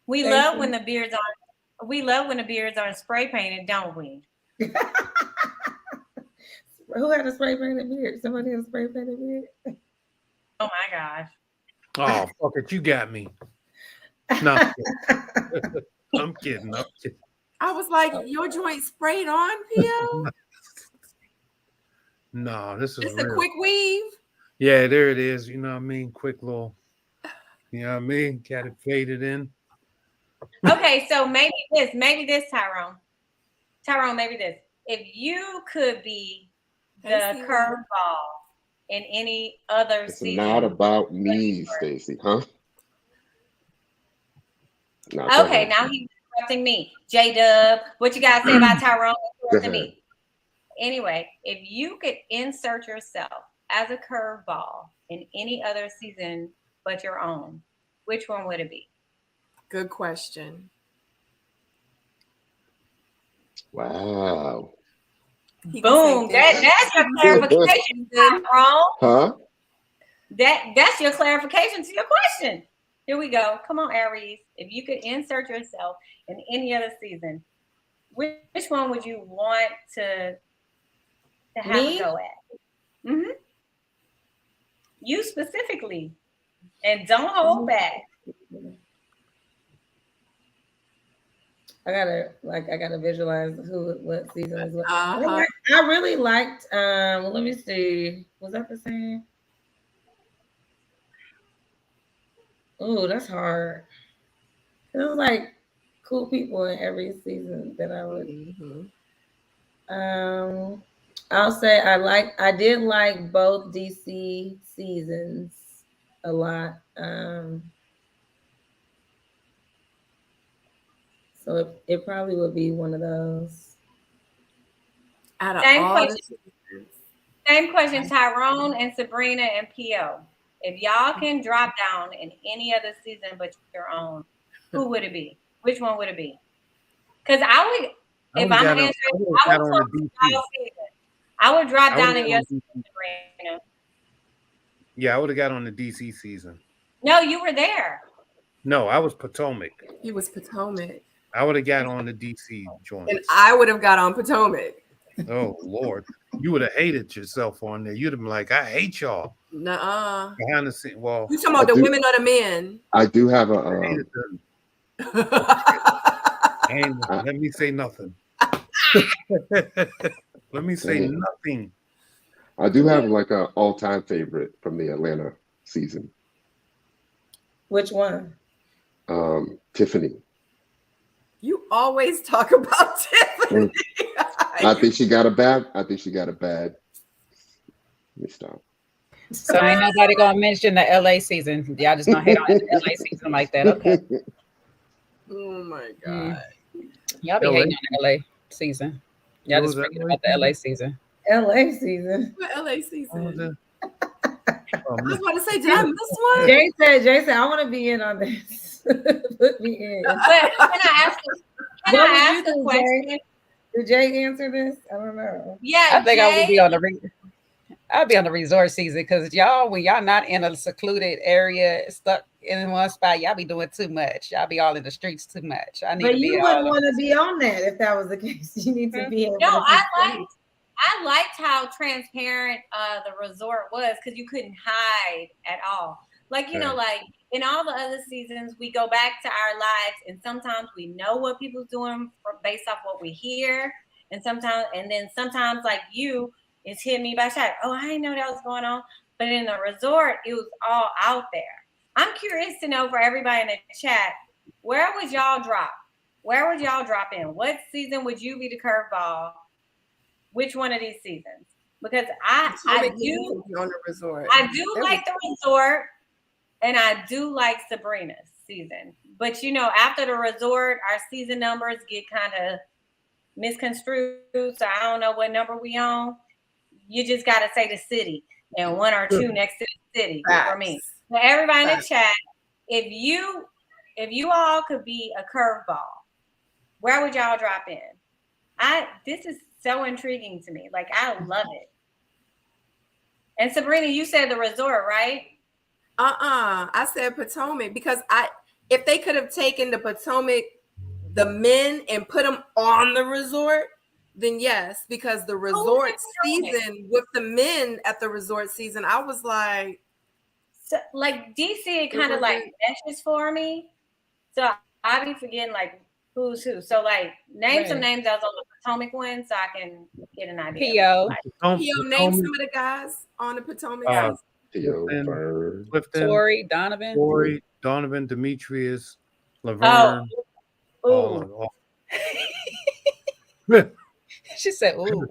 [SPEAKER 4] We
[SPEAKER 5] Thank
[SPEAKER 4] love
[SPEAKER 5] you.
[SPEAKER 4] when the beards are. We love when the beards are spray painted, don't we?
[SPEAKER 5] Who had a spray painted beard? Somebody had a spray painted beard.
[SPEAKER 4] Oh my gosh.
[SPEAKER 6] Oh, fuck it. You got me. No, I'm kidding. I'm kidding.
[SPEAKER 1] I was like, your joint sprayed on, Pio?
[SPEAKER 6] No, this is
[SPEAKER 1] It's
[SPEAKER 6] real.
[SPEAKER 1] a quick weave.
[SPEAKER 6] Yeah, there it is. You know what I mean? Quick little, you know what I mean? Got it faded in.
[SPEAKER 4] Okay, so maybe this, Tyrone. Tyrone, maybe this. If you could be the curveball in any other
[SPEAKER 3] It's
[SPEAKER 4] season.
[SPEAKER 3] not about me, Stacy, huh? No,
[SPEAKER 4] okay, now he's interrupting me. J-Dub, what you got to say about Tyrone interrupting me? Anyway, if you could insert yourself as a curveball in any other season but your own, which one would it be?
[SPEAKER 1] Good question.
[SPEAKER 3] Wow.
[SPEAKER 4] Boom. That's your clarification, Tyrone.
[SPEAKER 3] Huh?
[SPEAKER 4] That's your clarification to your question. Here we go. Come on, Aries. If you could insert yourself in any other season, which one would you want to have a go at? Mm-hmm. You specifically. And don't hold back.
[SPEAKER 5] I gotta visualize what season is what. I really liked let me see. Was that the same? Oh, that's hard. It was like cool people in every season that I would I'll say I did like both DC seasons a lot. So it probably would be one of those.
[SPEAKER 4] Same question, Tyrone and Sabrina and P.O. If y'all can drop down in any other season but your own, who would it be? Which one would it be? Because I would drop down in your season, Sabrina.
[SPEAKER 6] Yeah, I would have got on the DC season.
[SPEAKER 4] No, you were there.
[SPEAKER 6] No, I was Potomac.
[SPEAKER 1] He was Potomac.
[SPEAKER 6] I would have got on the DC joint.
[SPEAKER 1] And I would have got on Potomac.
[SPEAKER 6] Oh, Lord. You would have hated yourself on there. You'd have been like, I hate y'all.
[SPEAKER 1] Nuh-uh.
[SPEAKER 6] Behind the scene. Well,
[SPEAKER 1] you talking about the women or the men?
[SPEAKER 3] I do have a...
[SPEAKER 6] and let me say nothing. Let me say nothing.
[SPEAKER 3] I do have like an all-time favorite from the Atlanta season.
[SPEAKER 5] Which one?
[SPEAKER 3] Tiffany.
[SPEAKER 1] You always talk about Tiffany.
[SPEAKER 3] I think she got a bad. Let me stop.
[SPEAKER 2] So ain't nobody gonna mention the LA season. Y'all just gonna hate on the LA season like that. Okay.
[SPEAKER 1] Oh my God.
[SPEAKER 2] Y'all be hating on the LA season. Y'all just forget about the LA season.
[SPEAKER 5] LA season.
[SPEAKER 1] What LA season? I was about to say, did I miss one?
[SPEAKER 5] Jay said, I want to be in on this. Put me in.
[SPEAKER 4] But can I ask a question?
[SPEAKER 5] Did Jay answer this? I don't know.
[SPEAKER 4] Yeah,
[SPEAKER 2] I think I would be on the I'll be on the resort season because when y'all not in a secluded area, stuck in one spot, y'all be doing too much. Y'all be all in the streets too much.
[SPEAKER 5] But you wouldn't want to be on that if that was the case. You need to be able to
[SPEAKER 4] I liked how transparent the resort was because you couldn't hide at all. Like, you know, like in all the other seasons, we go back to our lives and sometimes we know what people's doing based off what we hear. And sometimes like you, it's hit me by shot. Oh, I didn't know that was going on. But in the resort, it was all out there. I'm curious to know for everybody in the chat, where would y'all drop? Where would y'all drop in? What season would you be the curveball? Which one of these seasons? Because I do
[SPEAKER 1] on the resort.
[SPEAKER 4] I do like the resort, and I do like Sabrina's season. But you know, after the resort, our season numbers get kind of misconstrued. So I don't know what number we on. You just got to say the city and one or two next to the city for me. So everybody in the chat, if you all could be a curveball, where would y'all drop in? This is so intriguing to me. Like, I love it. And Sabrina, you said the resort, right?
[SPEAKER 1] I said Potomac because if they could have taken the Potomac, the men, and put them on the resort, then yes, because the resort season with the men at the resort season, I was like,
[SPEAKER 4] so, like DC kind of like meshes for me. So I be forgetting like who's who. So like name some names that was on the Potomac one so I can get an idea.
[SPEAKER 5] P.O.
[SPEAKER 1] Name some of the guys on the Potomac.
[SPEAKER 6] Clifton,
[SPEAKER 2] Tori, Donovan.
[SPEAKER 6] Demetrius, Laverne. all.
[SPEAKER 2] She said, "Ooh."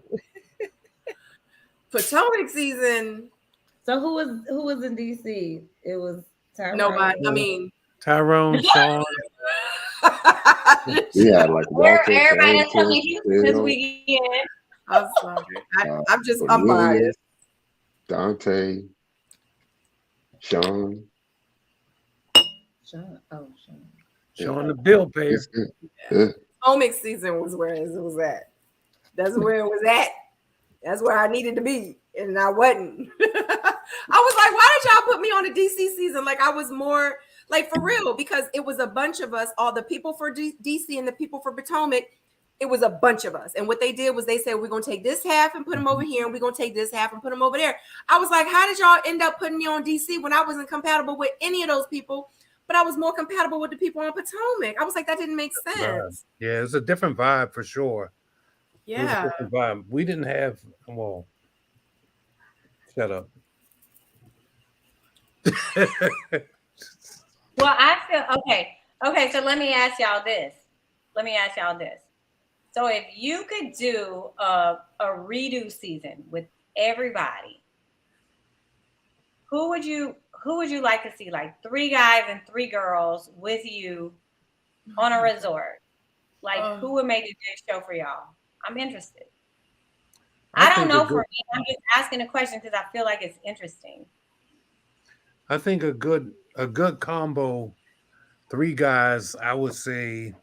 [SPEAKER 1] Potomac season.
[SPEAKER 5] So who was in DC? It was Tyrone.
[SPEAKER 1] Nobody. I mean,
[SPEAKER 6] Tyrone, Sean.
[SPEAKER 3] We had like Walter,
[SPEAKER 4] Everybody that's coming
[SPEAKER 3] Carrington,
[SPEAKER 4] to Houston this
[SPEAKER 3] Bill,
[SPEAKER 4] weekend.
[SPEAKER 1] I'm sorry. I'm
[SPEAKER 3] Cornelius,
[SPEAKER 1] biased.
[SPEAKER 3] Dante, Sean.
[SPEAKER 5] Sean. Oh, Sean.
[SPEAKER 6] Sean the bill payer.
[SPEAKER 3] It's good. Yeah.
[SPEAKER 1] Potomac season was where it was at. That's where it was at. That's where I needed to be, and I wasn't. I was like, why did y'all put me on the DC season? Like I was more like for real because it was a bunch of us, all the people for DC and the people for Potomac. It was a bunch of us, and what they did was they said we're gonna take this half and put them over here, and we're gonna take this half and put them over there. I was like, how did y'all end up putting me on DC when I wasn't compatible with any of those people? But I was more compatible with the people on Potomac. I was like, that didn't make sense.
[SPEAKER 6] Yeah, it's a different vibe for sure. It was a
[SPEAKER 1] Yeah.
[SPEAKER 6] different vibe. We didn't have. Well, shut up.
[SPEAKER 4] Well, I feel okay. Okay, so let me ask y'all this. So if you could do a redo season with everybody, who would you like to see? Like 3 guys and 3 girls with you on a resort. Like who would make a good show for y'all? I'm interested. I don't know for me. I'm just asking a question because I feel like it's interesting.
[SPEAKER 6] I think a good combo, 3 guys. I would say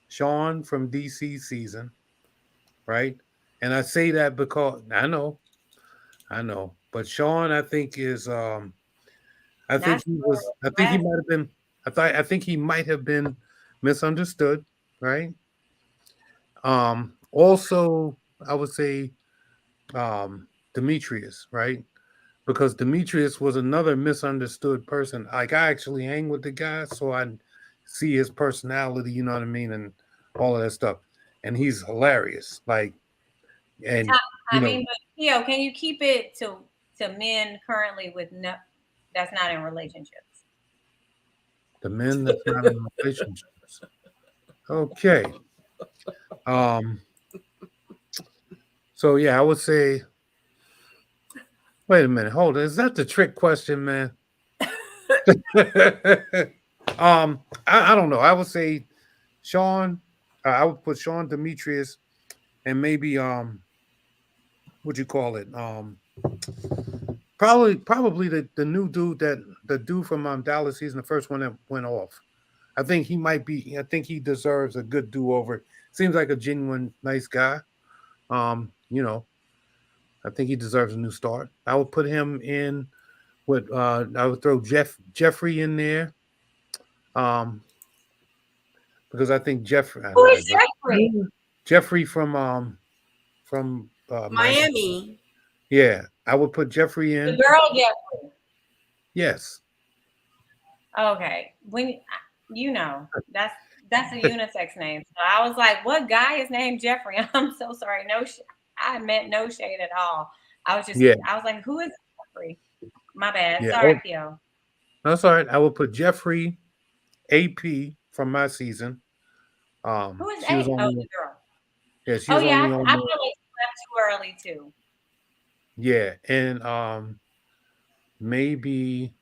[SPEAKER 6] Sean from DC season, right? And I say that because I know, but Sean, I think is I think he might have been. I think he might have been misunderstood, right? Also, I would say Demetrius, right? Because Demetrius was another misunderstood person. Like I actually hang with the guy, so I see his personality, you know what I mean, and all of that stuff. And he's hilarious. Like, and
[SPEAKER 4] I mean, but Theo, can you keep it to men currently with that's not in relationships?
[SPEAKER 6] The men that's not in relationships. Okay. So yeah, I would say. Wait a minute, hold on. Is that the trick question, man? I don't know. I would say Sean. I would put Sean, Demetrius, and maybe what you call it? Probably the new dude the dude from Dallas. He's the first one that went off. I think he might be. I think he deserves a good do over. Seems like a genuine nice guy. You know, I think he deserves a new start. I would put him in with. I would throw Jeffrey in there. Because I think Jeffrey.
[SPEAKER 4] Who is Jeffrey?
[SPEAKER 6] Jeffrey from
[SPEAKER 1] Miami.
[SPEAKER 6] Yeah, I would put Jeffrey in.
[SPEAKER 4] The girl Jeffrey.
[SPEAKER 6] Yes.
[SPEAKER 4] Okay. When that's a unisex name. So I was like, what guy is named Jeffrey? I'm so sorry. I meant no shade at all. I was just I was like, who is Jeffrey? My bad.
[SPEAKER 6] Yeah.
[SPEAKER 4] Sorry, Theo.
[SPEAKER 6] That's all right. I would put Jeffrey AP from my season.
[SPEAKER 4] Who is A? The girl.
[SPEAKER 6] Yeah, she's
[SPEAKER 4] I feel like
[SPEAKER 6] on
[SPEAKER 4] she left too early too.
[SPEAKER 6] Yeah, and maybe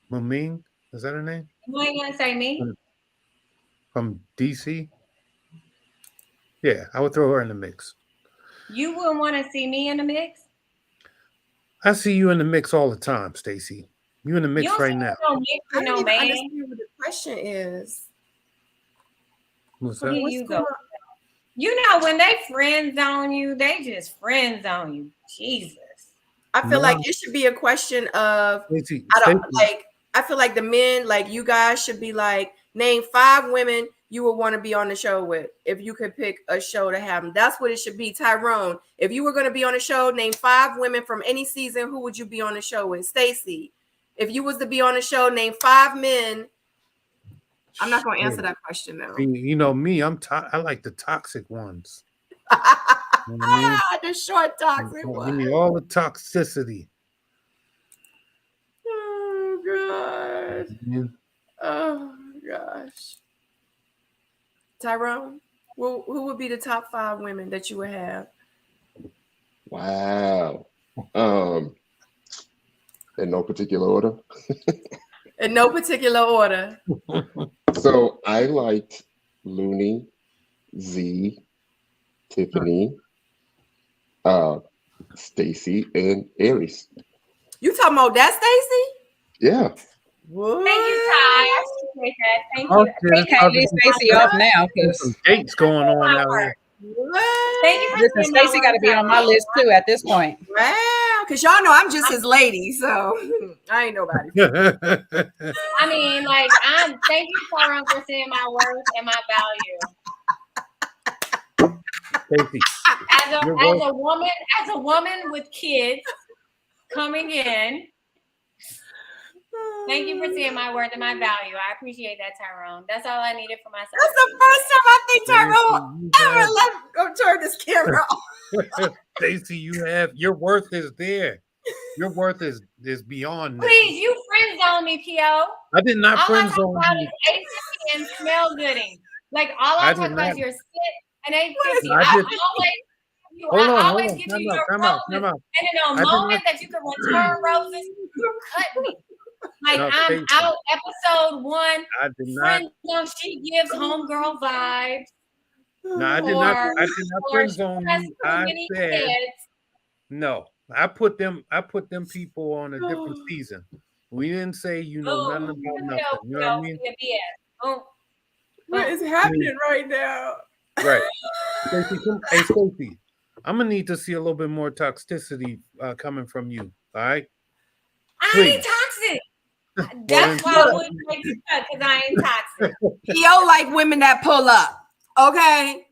[SPEAKER 6] Muming, is that her name?
[SPEAKER 4] You ain't gonna say me?
[SPEAKER 6] From DC? Yeah, I would throw her in the mix.
[SPEAKER 1] You wouldn't want to see me in the mix?
[SPEAKER 6] I see you in the mix all the time, Stacy. You in the mix right now.
[SPEAKER 1] I don't even understand what the question is.
[SPEAKER 6] What's
[SPEAKER 1] Where
[SPEAKER 6] that?
[SPEAKER 1] do you go? You know, when they friend zone you, they just friend zone you. Jesus. I feel like it should be a question of I feel like the men, like you guys should be like, name 5 women you would want to be on the show with if you could pick a show to have them. That's what it should be. Tyrone, if you were going to be on a show, name 5 women from any season, who would you be on the show with? Stacy, if you was to be on the show, name 5 men. I'm not going to answer that question now.
[SPEAKER 6] You know me, I like the toxic ones. You know what I mean?
[SPEAKER 1] The short toxic
[SPEAKER 6] Give
[SPEAKER 1] one.
[SPEAKER 6] me all the toxicity.
[SPEAKER 1] Oh God.
[SPEAKER 6] Yeah.
[SPEAKER 1] Oh gosh. Tyrone, who would be the top 5 women that you would have?
[SPEAKER 3] Wow. In no particular order.
[SPEAKER 1] In no particular order.
[SPEAKER 3] So I liked Looney, Z, Tiffany, Stacy, and Aries.
[SPEAKER 1] You talking about that, Stacy?
[SPEAKER 3] Yeah.
[SPEAKER 1] What?
[SPEAKER 4] Thank you, Ty. I appreciate that. Thank
[SPEAKER 6] Oh,
[SPEAKER 4] you.
[SPEAKER 6] shit,
[SPEAKER 2] We
[SPEAKER 6] it's
[SPEAKER 2] can't
[SPEAKER 6] probably
[SPEAKER 2] leave Stacy off now
[SPEAKER 6] there's some
[SPEAKER 2] because
[SPEAKER 6] dates going on out here.
[SPEAKER 1] What?
[SPEAKER 4] Thank you for
[SPEAKER 2] listen,
[SPEAKER 4] saying my
[SPEAKER 2] Stacy got to
[SPEAKER 4] word,
[SPEAKER 2] be on my
[SPEAKER 4] Tyrone.
[SPEAKER 2] list too at this point.
[SPEAKER 1] Wow, because y'all know I'm just his lady, so I ain't nobody.
[SPEAKER 4] I mean, like, thank you, Tyrone, for saying my worth and my value.
[SPEAKER 6] Stacy,
[SPEAKER 4] As
[SPEAKER 6] you're
[SPEAKER 4] a woman with kids coming in, thank you for seeing my worth and my value. I appreciate that, Tyrone. That's all I needed for myself.
[SPEAKER 1] That's the first time I think Tyrone ever left go turn this camera off.
[SPEAKER 6] Stacy, your worth is there. Your worth is beyond that.
[SPEAKER 4] Please, you friend zone me, P.O.
[SPEAKER 6] I did not
[SPEAKER 4] All
[SPEAKER 6] friend
[SPEAKER 4] I talk
[SPEAKER 6] zone
[SPEAKER 4] about
[SPEAKER 6] you.
[SPEAKER 4] is 850 and smell gooding. Like, all I talk about is your sit and 850.
[SPEAKER 6] I did- Hold on,
[SPEAKER 4] always give you your roses. And in a moment that you can return roses, you cut me. Like,
[SPEAKER 6] No,
[SPEAKER 4] I'm
[SPEAKER 6] Stacy.
[SPEAKER 4] out episode 1.
[SPEAKER 6] I did not.
[SPEAKER 4] Friend zone, she gives homegirl vibes.
[SPEAKER 6] No, I did not friend zone you. I said
[SPEAKER 4] kids.
[SPEAKER 6] no. I put them people on a different season. We didn't say nothing about nothing. You know what I mean?
[SPEAKER 1] What is happening right now?
[SPEAKER 6] Right. Stacey, hey Stacey, I'm gonna need to see a little bit more toxicity coming from you. All right.
[SPEAKER 4] I ain't toxic. That's why I wouldn't make you cut, because I ain't toxic.
[SPEAKER 1] Yo, like women that pull up. Okay.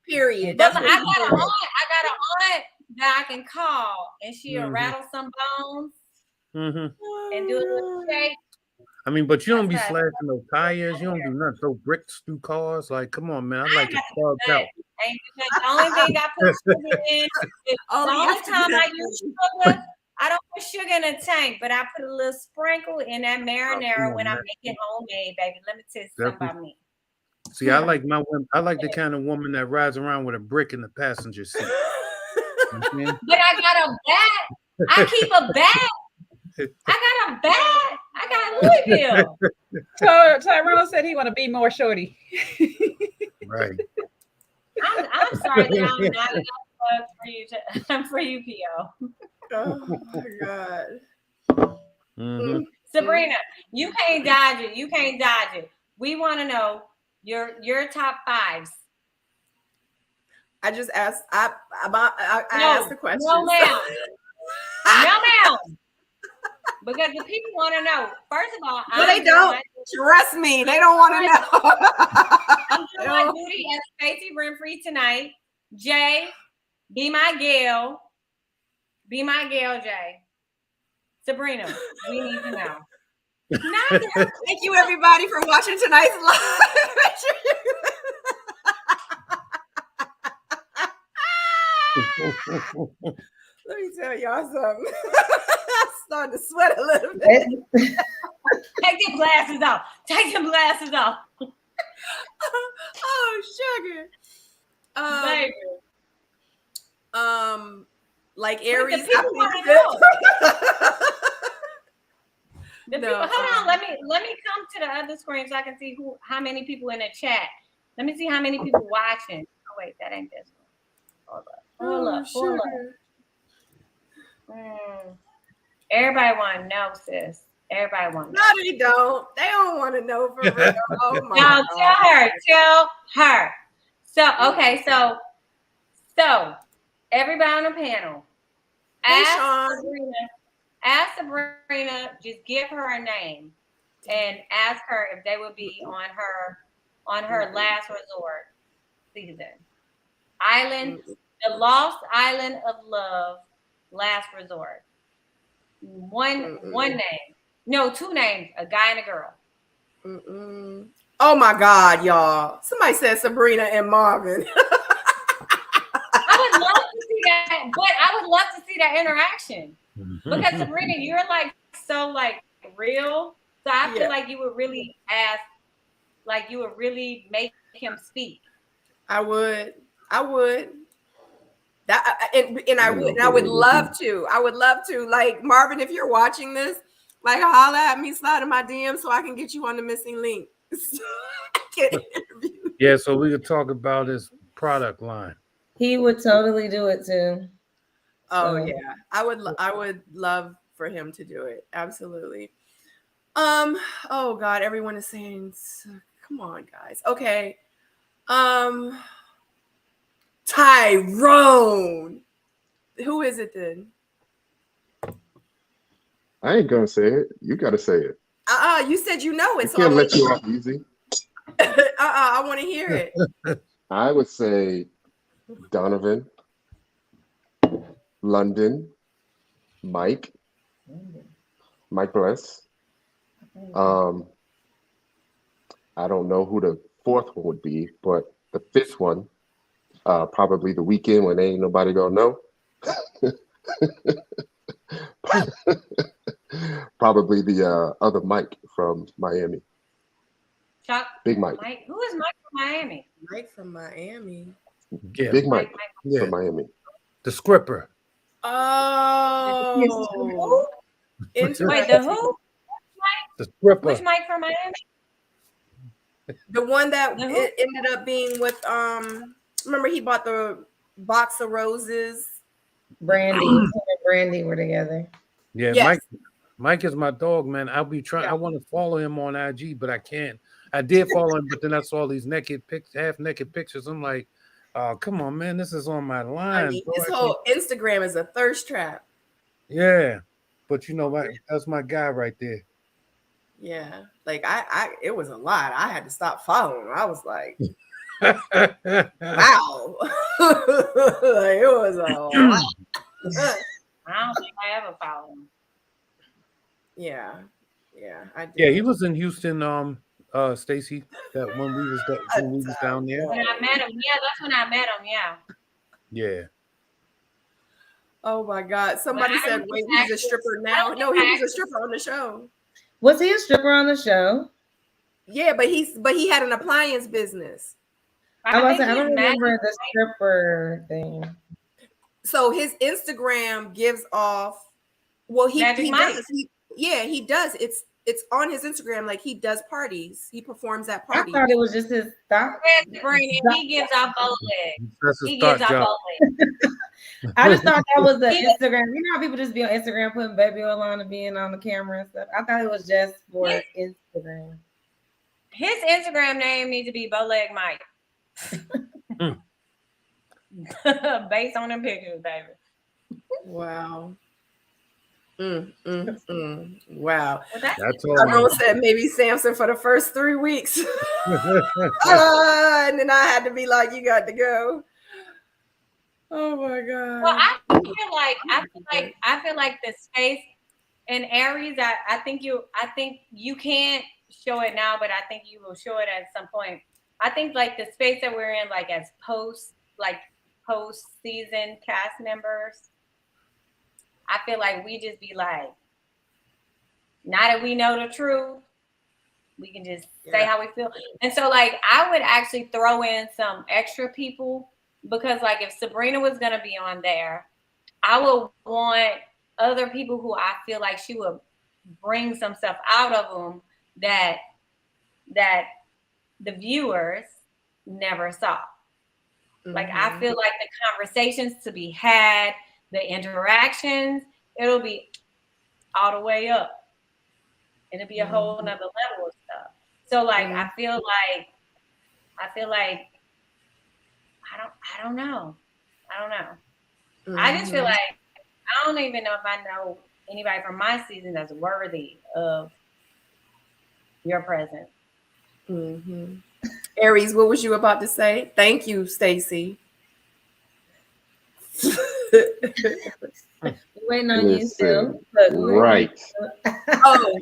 [SPEAKER 1] Period.
[SPEAKER 4] But
[SPEAKER 1] That's
[SPEAKER 4] I got an aunt that I can call, and she'll rattle some bones and do a little shake.
[SPEAKER 6] I mean, but you don't be slashing no tires. You don't do nothing. Throw bricks through cars. Like, come on, man. I like to carve out.
[SPEAKER 4] The only thing I put sugar in is the only time I use sugar. I don't put sugar in a tank, but I put a little sprinkle in that marinara when I'm making homemade, baby. Let me tell you something about me.
[SPEAKER 6] See, I like the kind of woman that rides around with a brick in the passenger seat.
[SPEAKER 4] But I got a bag. I keep a bag. I got a bag. I got Louisville.
[SPEAKER 2] So Tyrone said he want to be more shorty.
[SPEAKER 6] Right.
[SPEAKER 4] I'm sorry that I'm not enough for you, P.O.
[SPEAKER 1] Oh my God.
[SPEAKER 4] Sabrina, you can't dodge it. You can't dodge it. We want to know your top 5s.
[SPEAKER 1] I just asked. I asked the question.
[SPEAKER 4] No, ma'am. No, ma'am. Because the people want to know. First of all,
[SPEAKER 1] they don't. Trust me, they don't want to know.
[SPEAKER 4] I'm doing my duty as Stacey Renfrey tonight. Jay, be my gal. Be my gal, Jay. Sabrina, we need to know.
[SPEAKER 1] Thank you, everybody, for watching tonight's live. Let me tell y'all something. I'm starting to sweat a little bit.
[SPEAKER 4] Take them glasses off. Take them glasses off.
[SPEAKER 1] Oh, sugar.
[SPEAKER 4] Baby.
[SPEAKER 1] Like Aries.
[SPEAKER 4] Hold on. Let me come to the other screen so I can see how many people in the chat. Let me see how many people watching. Oh wait, that ain't this one. Hold up. Everybody want to know, sis. Everybody want to know.
[SPEAKER 1] No, they don't. They don't want to know for real. Oh my
[SPEAKER 4] God. Tell her. So, okay, so everybody on the panel, ask Sabrina, just give her a name and ask her if they would be on her last resort season. The Lost Island of Love, last resort. One name. No, 2 names, a guy and a girl.
[SPEAKER 1] Oh my God, y'all. Somebody said Sabrina and Marvin.
[SPEAKER 4] I would love to see that, but I would love to see that interaction. Because Sabrina, you're so real. So I feel like you would really ask like you would really make him speak.
[SPEAKER 1] I would. That and I
[SPEAKER 3] I
[SPEAKER 1] would
[SPEAKER 3] know
[SPEAKER 1] and I would
[SPEAKER 3] who it would be.
[SPEAKER 1] love to. I would love to. Like Marvin, if you're watching this, like holla at me, slide in my DM so I can get you on the missing link. Get interviewed.
[SPEAKER 6] Yeah, so we could talk about his product line.
[SPEAKER 5] He would totally do it too.
[SPEAKER 1] Oh
[SPEAKER 5] So.
[SPEAKER 1] yeah, I would love for him to do it. Absolutely. Oh God, everyone is saying, come on, guys. Okay. Tyrone. Who is it then?
[SPEAKER 3] I ain't gonna say it. You gotta say it.
[SPEAKER 1] You said you know
[SPEAKER 3] I
[SPEAKER 1] it, so
[SPEAKER 3] can't let you off easy.
[SPEAKER 1] I want to hear it.
[SPEAKER 3] I would say Donovan, London, Mike Bless. I don't know who the fourth one would be, but the fifth one, probably the weekend when ain't nobody gonna know. Probably the other Mike from Miami.
[SPEAKER 4] Chuck,
[SPEAKER 3] Big Mike.
[SPEAKER 4] Mike. Who is Mike from Miami?
[SPEAKER 1] Mike from Miami.
[SPEAKER 6] Yeah,
[SPEAKER 3] Big Mike
[SPEAKER 6] yeah.
[SPEAKER 3] from Miami.
[SPEAKER 6] The Scripper.
[SPEAKER 1] Oh, interesting.
[SPEAKER 4] Wait, the who?
[SPEAKER 6] The Scripper.
[SPEAKER 4] Which Mike from Miami?
[SPEAKER 1] The one that
[SPEAKER 4] The who?
[SPEAKER 1] it ended up being with remember he bought the box of roses.
[SPEAKER 5] Brandy, him and Brandy were together.
[SPEAKER 6] Yeah,
[SPEAKER 1] Yes.
[SPEAKER 6] Mike is my dog, man. I'll be trying.
[SPEAKER 1] Yeah.
[SPEAKER 6] I want to follow him on IG, but I can't. I did follow him, but then I saw these half naked pictures. I'm like, oh, come on, man, this is on my line.
[SPEAKER 1] I mean,
[SPEAKER 6] bro.
[SPEAKER 1] his whole Instagram is a thirst trap.
[SPEAKER 6] Yeah, but you know what? That's my guy right there.
[SPEAKER 1] Yeah, like I it was a lot. I had to stop following him. I was like, wow, like, it was a lot.
[SPEAKER 4] I don't think I ever followed him.
[SPEAKER 1] Yeah, I did.
[SPEAKER 6] Yeah, he was in Houston. Stacy, that when we was down there.
[SPEAKER 4] When I met him, yeah, that's when I met him. Yeah.
[SPEAKER 6] Yeah.
[SPEAKER 1] Oh my God! Somebody
[SPEAKER 4] But I
[SPEAKER 1] said,
[SPEAKER 4] don't
[SPEAKER 1] "Wait,
[SPEAKER 4] think
[SPEAKER 1] he's a
[SPEAKER 4] actually-
[SPEAKER 1] stripper
[SPEAKER 4] I
[SPEAKER 1] now."
[SPEAKER 4] don't
[SPEAKER 1] No,
[SPEAKER 4] think
[SPEAKER 1] he
[SPEAKER 4] I
[SPEAKER 1] was a stripper on the show.
[SPEAKER 5] Was he a stripper on the show?
[SPEAKER 1] Yeah, but he had an appliance business.
[SPEAKER 5] I
[SPEAKER 4] think
[SPEAKER 5] don't
[SPEAKER 4] he's
[SPEAKER 5] remember
[SPEAKER 4] mad.
[SPEAKER 5] the stripper thing.
[SPEAKER 1] So his Instagram gives off. Well, he
[SPEAKER 4] Magic Mike.
[SPEAKER 1] does. He does. It's on his Instagram. Like he does parties. He performs at
[SPEAKER 5] I
[SPEAKER 1] parties.
[SPEAKER 5] thought it was just his thought.
[SPEAKER 4] He gives off both legs.
[SPEAKER 6] That's his
[SPEAKER 4] He
[SPEAKER 6] thought
[SPEAKER 4] gives off
[SPEAKER 6] job.
[SPEAKER 4] both legs.
[SPEAKER 5] I just thought that was the Instagram. You know how people just be on Instagram putting baby oil on and being on the camera and stuff. I thought it was just for Instagram.
[SPEAKER 4] His Instagram name needs to be Bowleg Mike. Based on them pictures, baby.
[SPEAKER 1] Wow. Wow.
[SPEAKER 4] Well, that's
[SPEAKER 6] That's all.
[SPEAKER 1] Tyrone said maybe Samson for the first 3 weeks. And then I had to be like, you got to go. Oh my God.
[SPEAKER 4] well, I feel like the space in Aries, I think you can't show it now, but I think you will show it at some point. I think like the space that we're in, like as post season cast members, I feel like we just be like, now that we know the truth, we can just say how we feel. And so like I would actually throw in some extra people, because like if Sabrina was gonna be on there, I would want other people who I feel like she would bring some stuff out of them that the viewers never saw. Like I feel like the conversations to be had, the interactions, it'll be all the way up. It'll be a whole nother level of stuff. So like I feel like I don't know. I just feel like I don't even know if I know anybody from my season that's worthy of your presence.
[SPEAKER 1] Aries, what was you about to say? Thank you, Stacy.
[SPEAKER 5] Waiting on you still.
[SPEAKER 3] Right.
[SPEAKER 1] Oh,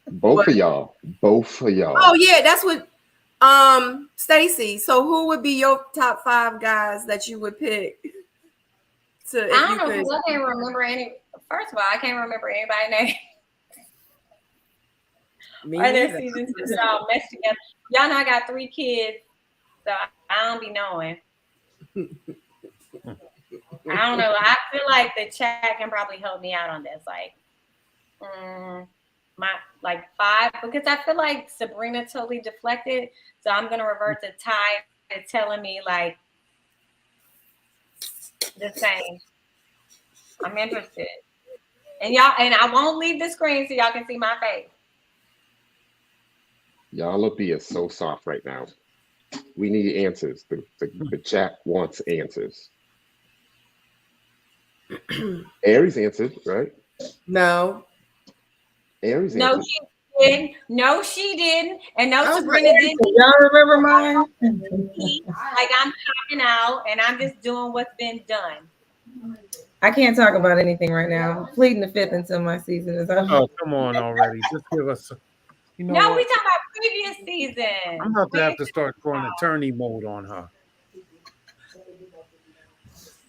[SPEAKER 3] Both of y'all.
[SPEAKER 1] oh yeah, that's what Stacy. So who would be your top 5 guys that you would pick?
[SPEAKER 4] I don't know because I can't remember any. First of all, I can't remember anybody's name. Or their seasons just all messed together. y'all know I got 3 kids, so I don't be knowing. I don't know. I feel like the chat can probably help me out on this. Like, my like 5, because I feel like Sabrina totally deflected. So I'm gonna revert to Ty to telling me like the same. I'm interested. And y'all, and I won't leave the screen so y'all can see my face.
[SPEAKER 3] Y'all are being so soft right now. We need answers. The chat wants answers. Aries answered, right?
[SPEAKER 1] No.
[SPEAKER 3] Aries
[SPEAKER 4] No,
[SPEAKER 3] answered.
[SPEAKER 4] she didn't. No, she didn't. And no,
[SPEAKER 1] I was
[SPEAKER 4] Sabrina didn't.
[SPEAKER 5] Y'all remember mine?
[SPEAKER 4] Like I'm talking out and I'm just doing what's been done.
[SPEAKER 5] I can't talk about anything right now. I'm pleading the fifth until my season is over.
[SPEAKER 6] Oh, come on already. Just give us, you know
[SPEAKER 4] No,
[SPEAKER 6] what?
[SPEAKER 4] we talking about previous season.
[SPEAKER 6] I'm about to have to start going attorney mode on her.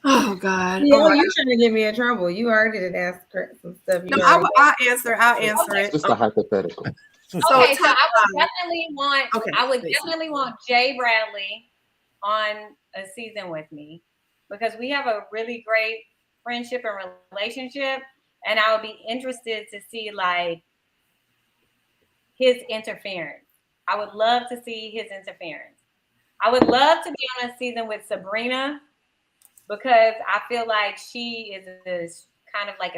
[SPEAKER 1] Oh God.
[SPEAKER 5] Yeah,
[SPEAKER 1] Oh,
[SPEAKER 5] you trying to get me in trouble. You already did ask some stuff.
[SPEAKER 1] no, I'll answer. I'll answer it.
[SPEAKER 3] Just a hypothetical.
[SPEAKER 1] So,
[SPEAKER 4] Okay, so
[SPEAKER 1] top
[SPEAKER 4] I would
[SPEAKER 1] 5.
[SPEAKER 4] definitely want Jay Bradley on a season with me because we have a really great friendship and relationship, and I would be interested to see like his interference. I would love to see his interference. I would love to be on a season with Sabrina because I feel like she is kind of like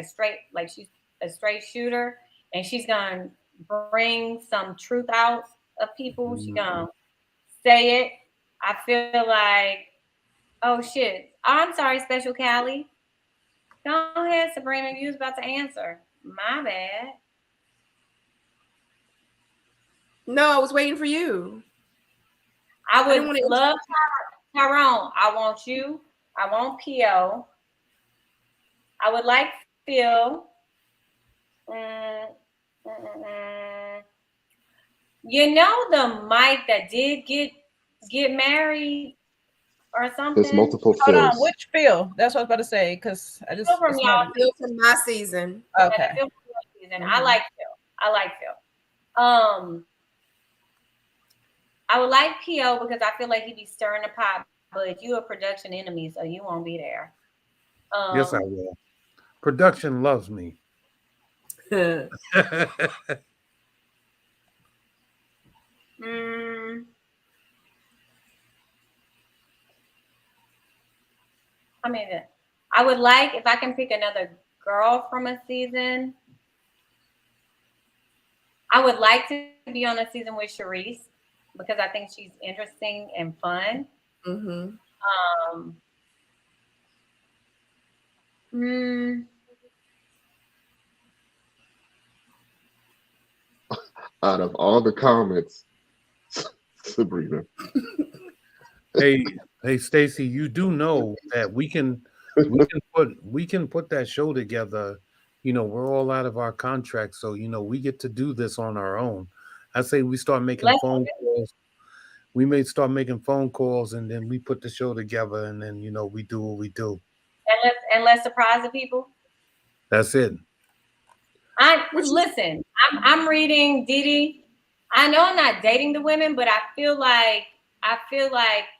[SPEAKER 4] she's a straight shooter, and she's gonna bring some truth out of people. She's gonna say it. I feel like, oh shit. I'm sorry, Special Callie. Go ahead, Sabrina. You was about to answer. My bad.
[SPEAKER 1] No, I was waiting for you.
[SPEAKER 4] I would love Tyrone. I want you. I want P.O. I would like Phil. You know the Mike that did get married or something?
[SPEAKER 3] There's multiple
[SPEAKER 2] Hold on,
[SPEAKER 3] Phils.
[SPEAKER 2] which Phil? That's what I was about to say because I just
[SPEAKER 4] Phil from y'all.
[SPEAKER 1] Phil from my season.
[SPEAKER 2] Okay.
[SPEAKER 4] Phil from your season. I like Phil. I would like P.O. because I feel like he'd be stirring the pot, but you a production enemy, so you won't be there.
[SPEAKER 6] Yes, I will. Production loves me.
[SPEAKER 4] I mean, I would like if I can pick another girl from a season. I would like to be on a season with Sharice because I think she's interesting and fun.
[SPEAKER 3] Out of all the comments, Sabrina.
[SPEAKER 6] Hey, Stacy, you do know that we can put that show together. You know, we're all out of our contracts, so you know we get to do this on our own. I say we start making phone calls. We may start making phone calls, and then we put the show together, and then you know we do what we do.
[SPEAKER 4] And let's surprise the people.
[SPEAKER 6] That's it.
[SPEAKER 4] Listen. I'm reading Didi. I know I'm not dating the women, but I feel like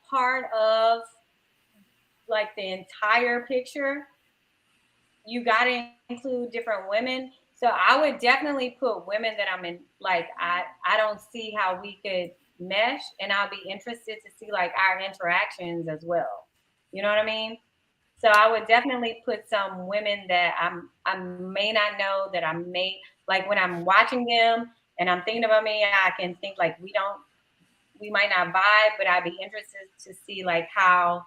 [SPEAKER 4] part of like the entire picture, you got to include different women. So I would definitely put women that I'm in. Like I don't see how we could mesh, and I'll be interested to see like our interactions as well. You know what I mean? So I would definitely put some women that I may not know, that I may like when I'm watching them and I'm thinking about me, I can think like we might not vibe, but I'd be interested to see like how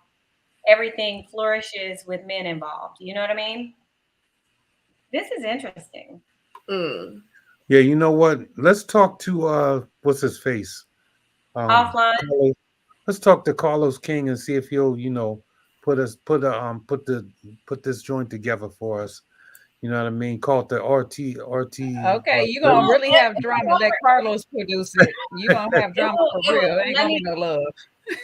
[SPEAKER 4] everything flourishes with men involved. You know what I mean? This is interesting.
[SPEAKER 6] Yeah, you know what? Let's talk to what's his face?
[SPEAKER 4] Offline.
[SPEAKER 6] Let's talk to Carlos King and see if he'll, you know, put this joint together for us. You know what I mean? Call it the RT.
[SPEAKER 2] Okay, you're gonna really have drama. Let Carlos produce it. You're gonna have drama for real. Ain't gonna be no love.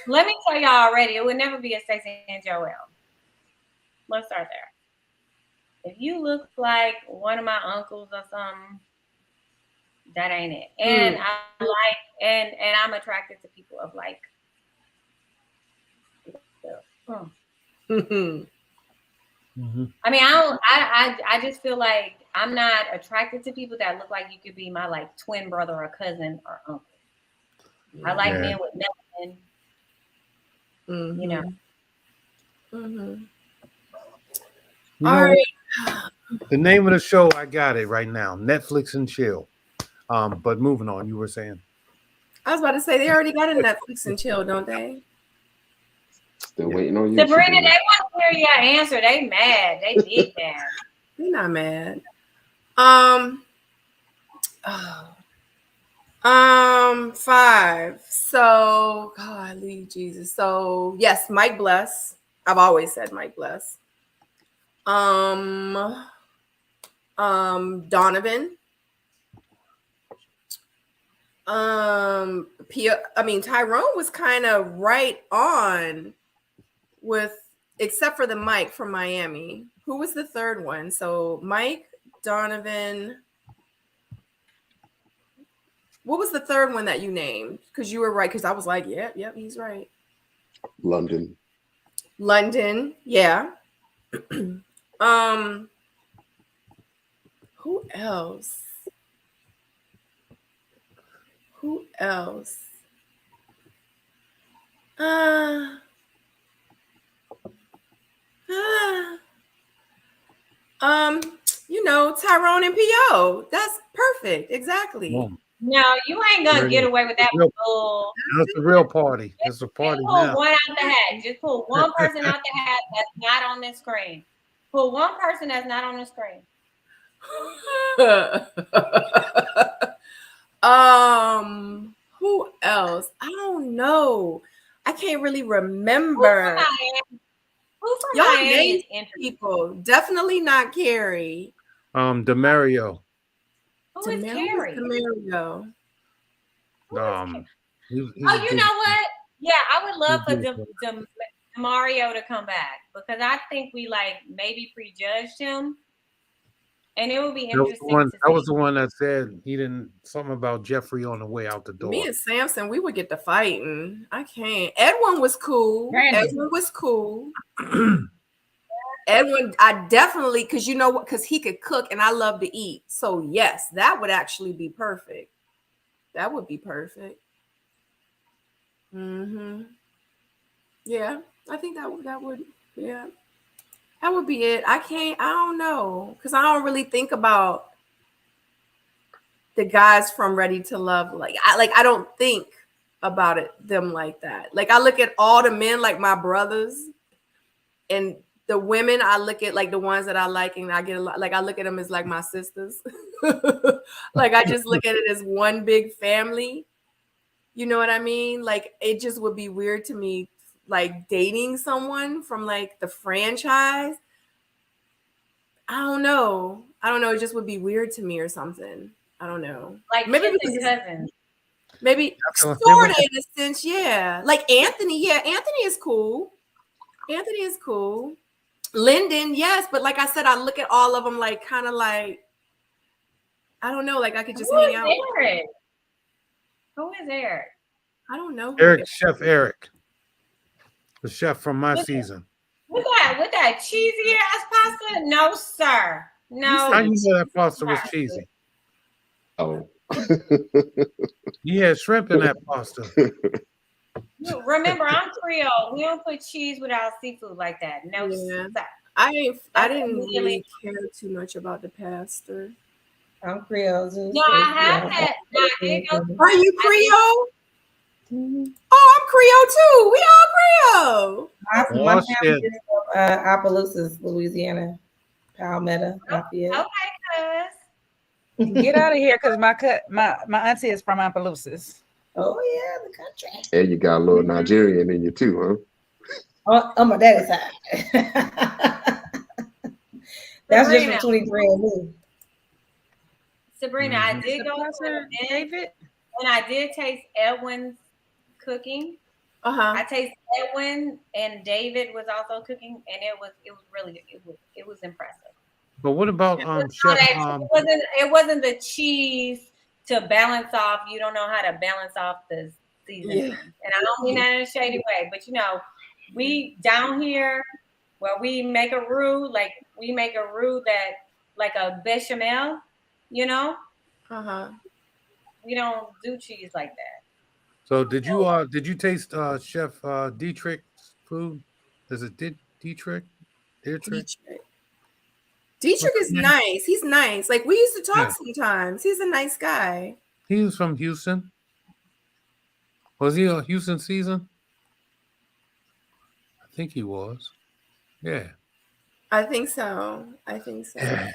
[SPEAKER 4] Let me tell y'all already, it would never be a Stacey and Joel. Let's start there. If you look like one of my uncles or something, That ain't it. And I like and I'm attracted to people of like. I mean, I just feel like I'm not attracted to people that look like you could be my like twin brother or cousin or uncle. I like men with melanin. You know.
[SPEAKER 1] All right.
[SPEAKER 6] The name of the show, I got it right now. Netflix and chill. But moving on, you were saying.
[SPEAKER 1] I was about to say they already got a Netflix and chill, don't they?
[SPEAKER 3] Still waiting on you,
[SPEAKER 4] Sabrina, they want to hear your answer. They mad. They big mad.
[SPEAKER 1] They're not mad. 5. So, golly, Jesus. So, yes, Mike Bless. I've always said Mike Bless. Donovan. Tyrone was kind of right on with, except for the Mike from Miami. Who was the third one? So Mike, Donovan. What was the third one that you named? Because you were right. Because I was like, yep, he's right.
[SPEAKER 3] London,
[SPEAKER 1] yeah. Who else? Tyrone and P.O. That's perfect. Exactly.
[SPEAKER 4] No, you ain't gonna get away with that bull.
[SPEAKER 6] That's the real party. It's a party
[SPEAKER 4] pull
[SPEAKER 6] now.
[SPEAKER 4] one out the hat. Just pull one person out the hat that's not on this screen. Pull one person that's not on the screen.
[SPEAKER 1] Who else? I don't know. I can't really remember.
[SPEAKER 4] Who from
[SPEAKER 1] Y'all
[SPEAKER 4] Miami
[SPEAKER 1] named people. Definitely not Carrie.
[SPEAKER 6] Demario.
[SPEAKER 4] Who is Carrie?
[SPEAKER 1] Demario.
[SPEAKER 4] You know what? Yeah, I would love for Mario to come back because I think we like maybe prejudged him, and it would be interesting.
[SPEAKER 6] That was the one that said he didn't something about Jeffrey on the way out the door.
[SPEAKER 1] Me and Samson, we would get to fighting. I can't. Edwin was cool. Edwin, I definitely, because you know what? Because he could cook, and I love to eat. So yes, that would actually be perfect. That would be perfect. Yeah, I think that would yeah. That would be it. I don't know. Because I don't really think about the guys from Ready to Love. I don't think about them like that. Like I look at all the men like my brothers, and the women I look at like the ones that I like, and I get a lot. Like I look at them as like my sisters. Like I just look at it as one big family. You know what I mean? Like it just would be weird to me, like dating someone from like the franchise. I don't know. It just would be weird to me or something. I don't know.
[SPEAKER 4] Like maybe cousins.
[SPEAKER 1] Maybe sort of in a sense, yeah. Like Anthony, yeah. Anthony is cool. Lyndon, yes, but like I said, I look at all of them like kind of like I don't know, like I could just hang out.
[SPEAKER 4] Eric? Who is Eric?
[SPEAKER 1] I don't know.
[SPEAKER 6] Chef Eric, the chef from my season.
[SPEAKER 4] With that cheesy ass pasta? No, sir. No.
[SPEAKER 6] How you know that pasta was cheesy?
[SPEAKER 3] Oh.
[SPEAKER 6] He had shrimp in that pasta.
[SPEAKER 4] Remember, I'm Creole. We don't put cheese without seafood like that. No, sir.
[SPEAKER 1] I didn't really care too much about the pasta.
[SPEAKER 5] I'm Creole.
[SPEAKER 4] No, I have that.
[SPEAKER 1] Are you Creole? Oh, I'm Creole too. We all Creole.
[SPEAKER 5] My family is from Opelousas, Louisiana. Palmetto, Lafayette.
[SPEAKER 4] Okay, cuz.
[SPEAKER 2] Get out of here, because my auntie is from Opelousas.
[SPEAKER 5] Oh yeah, the country.
[SPEAKER 3] And you got a little Nigerian in you too,
[SPEAKER 5] huh? On my daddy's side. That's just for 23 and me.
[SPEAKER 4] Sabrina, I did go to David, and I did taste Edwin's cooking. I tasted Edwin, and David was also cooking, and it was impressive.
[SPEAKER 6] But what about chef?
[SPEAKER 4] It wasn't the cheese to balance off. You don't know how to balance off the season.
[SPEAKER 1] Yeah.
[SPEAKER 4] And I don't mean that in a shady way, but we down here where we make a roux, like we make a roux that like a bechamel,
[SPEAKER 1] Uh-huh.
[SPEAKER 4] we don't do cheese like that.
[SPEAKER 6] So did you taste Chef Dietrich's food? Is it Dietrich? Dietrich?
[SPEAKER 1] Dietrich
[SPEAKER 6] What's
[SPEAKER 1] is
[SPEAKER 6] his name?
[SPEAKER 1] nice. He's nice. Like we used to talk
[SPEAKER 6] Yeah.
[SPEAKER 1] sometimes. He's a nice guy.
[SPEAKER 6] He was from Houston. Was he a Houston season? I think he was. Yeah.
[SPEAKER 1] I think so.
[SPEAKER 6] Yeah.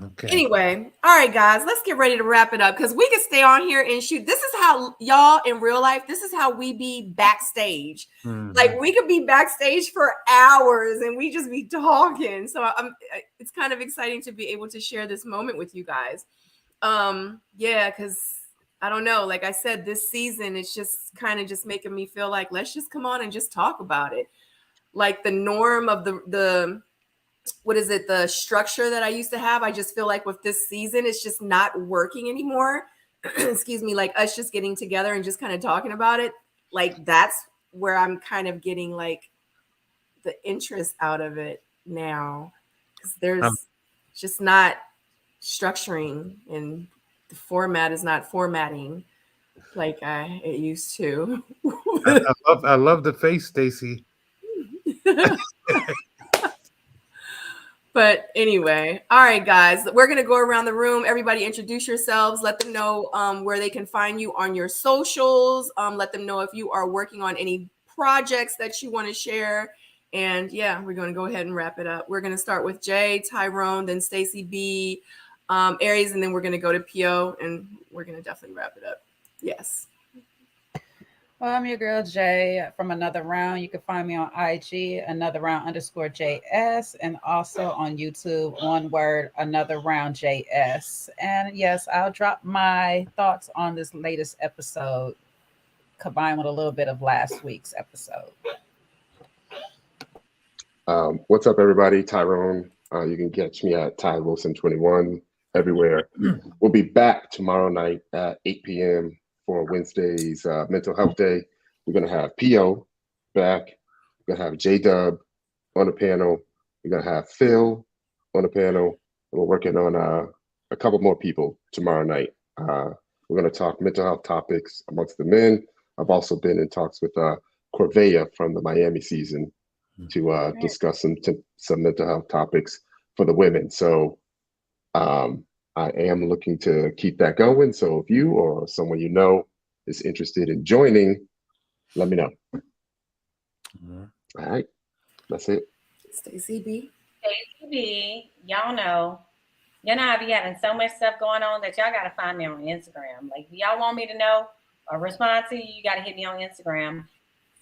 [SPEAKER 6] Okay.
[SPEAKER 1] Anyway, all right, guys, let's get ready to wrap it up because we can stay on here and shoot. This is how y'all in real life, this is how we be backstage.
[SPEAKER 6] Mhm.
[SPEAKER 1] Like we could be backstage for hours and we just be talking. So it's kind of exciting to be able to share this moment with you guys. Yeah, because I don't know. Like I said, this season, it's just kind of just making me feel like let's just come on and just talk about it. Like the norm of the what is it, the structure that I used to have, I just feel like with this season it's just not working anymore. Excuse me, like us just getting together and just kind of talking about it, like that's where I'm kind of getting like the interest out of it now, because there's just not structuring and the format is not formatting like it used to.
[SPEAKER 6] I love the face, Stacy.
[SPEAKER 1] But anyway, all right, guys, we're going to go around the room. Everybody introduce yourselves. Let them know where they can find you on your socials. Let them know if you are working on any projects that you want to share. And yeah, we're going to go ahead and wrap it up. We're going to start with Jay, Tyrone, then Stacy B, Aries, and then we're going to go to Pio, and we're going to definitely wrap it up. Yes.
[SPEAKER 2] Well, I'm your girl Jay from Another Round. You can find me on IG, Another Round _JS, and also on YouTube, one word, Another Round JS. And yes, I'll drop my thoughts on this latest episode, combined with a little bit of last week's episode.
[SPEAKER 3] What's up, everybody? Tyrone. You can catch me at Ty Wilson 21 everywhere. We'll be back tomorrow night at 8 p.m. for Wednesday's Mental Health Day. We're going to have P.O. back. We're going to have J-Dub on the panel. We're going to have Phil on the panel. And we're working on a couple more people tomorrow night. We're going to talk mental health topics amongst the men. I've also been in talks with Corvea from the Miami season to discuss some mental health topics for the women. So I am looking to keep that going. So if you or someone you know is interested in joining, let me know. All right. That's it.
[SPEAKER 1] Stacy B.
[SPEAKER 4] Stacy B, y'all know I be having so much stuff going on that y'all got to find me on Instagram. Like, if y'all want me to know or respond to you, you got to hit me on Instagram,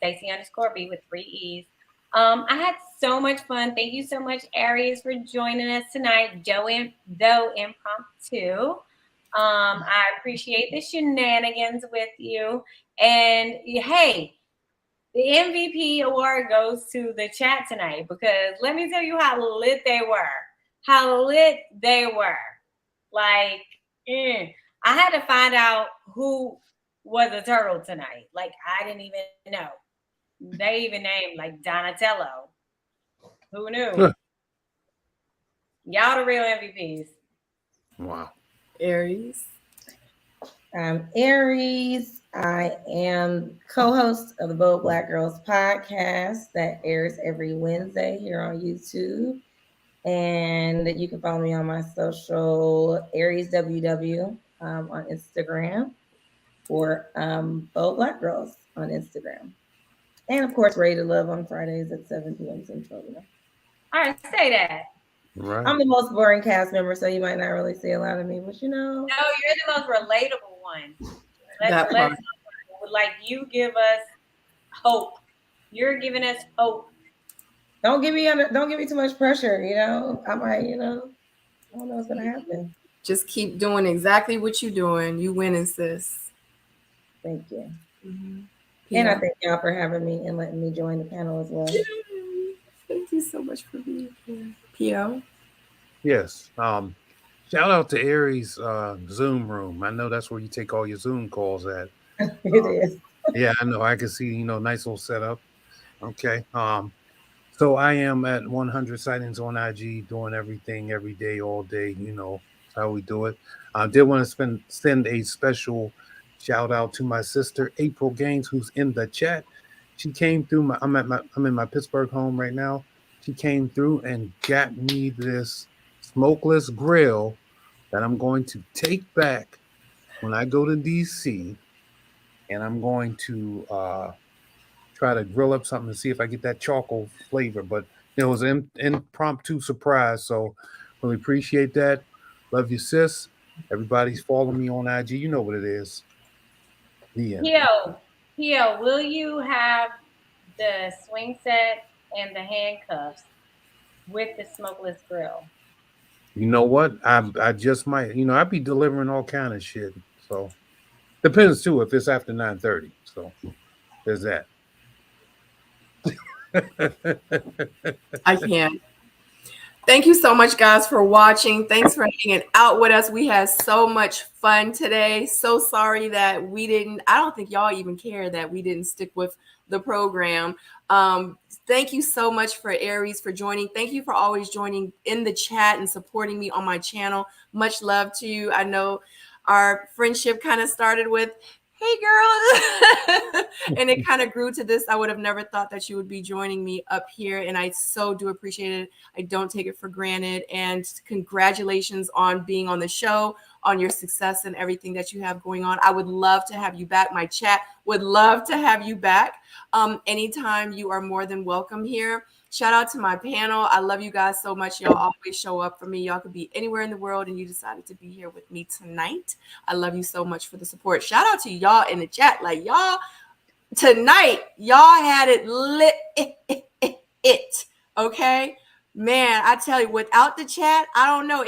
[SPEAKER 4] Stacy_B with 3 E's. I had so much fun. Thank you so much, Aries, for joining us tonight, though impromptu. I appreciate the shenanigans with you. And hey, the MVP award goes to the chat tonight, because let me tell you how lit they were. Like, I had to find out who was a turtle tonight. Like, I didn't even know. They even named like Donatello. Who knew?
[SPEAKER 6] Huh.
[SPEAKER 4] Y'all the real MVPs.
[SPEAKER 6] Wow.
[SPEAKER 1] Aries.
[SPEAKER 5] I'm Aries. I am co-host of the Bold Black Girls podcast that airs every Wednesday here on YouTube. And you can follow me on my social, Aries WW on Instagram, or Bold Black Girls on Instagram. And of course, Ready to Love on Fridays at 7 p.m. Central.
[SPEAKER 4] All right, say that.
[SPEAKER 6] Right.
[SPEAKER 5] I'm the most boring cast member, so you might not really see a lot of me, but
[SPEAKER 4] No, you're the most relatable one.
[SPEAKER 1] That part.
[SPEAKER 4] Like, you give us hope. You're giving us hope.
[SPEAKER 5] don't give me too much pressure, I might, I don't know what's gonna happen.
[SPEAKER 1] Just keep doing exactly what you're doing. You winning, sis.
[SPEAKER 5] Thank you.
[SPEAKER 1] Mm-hmm.
[SPEAKER 5] And I thank y'all for having me and letting me join the panel as well.
[SPEAKER 1] Thank you so much for being here. Pio.
[SPEAKER 6] Yes. Shout out to Aries Zoom room. I know that's where you take all your Zoom calls at.
[SPEAKER 5] It is.
[SPEAKER 6] Yeah, I know. I can see, nice little setup. Okay. So I am at 100 sightings on IG, doing everything every day, all day. That's how we do it. I did want to send a special shout out to my sister April Gaines, who's in the chat. She came through. I'm in my Pittsburgh home right now. She came through and got me this smokeless grill that I'm going to take back when I go to DC, and I'm going to try to grill up something and see if I get that charcoal flavor. But it was an impromptu surprise, so really appreciate that. Love you, sis. Everybody's following me on IG. You know what it is. The end.
[SPEAKER 4] Hio, will you have the swing set and the handcuffs with the smokeless grill?
[SPEAKER 6] You know what? I just might. I be delivering all kind of shit. So depends too if it's after 9:30. So there's that.
[SPEAKER 1] I can't. Thank you so much, guys, for watching. Thanks for hanging out with us. We had so much fun today. So sorry that we didn't, I don't think y'all even care that we didn't stick with the program. Thank you so much for Aries for joining. Thank you for always joining in the chat and supporting me on my channel. Much love to you. I know our friendship kind of started with, hey girl, and it kind of grew to this. I would have never thought that you would be joining me up here, and I so do appreciate it. I don't take it for granted, and congratulations on being on the show, on your success and everything that you have going on. I would love to have you back. My chat would love to have you back. Anytime, you are more than welcome here. Shout out to my panel. I love you guys so much. Y'all always show up for me. Y'all could be anywhere in the world, and you decided to be here with me tonight. I love you so much for the support. Shout out to y'all in the chat. Like, y'all tonight, y'all had it lit. Okay, man, I tell you, without the chat, I don't know.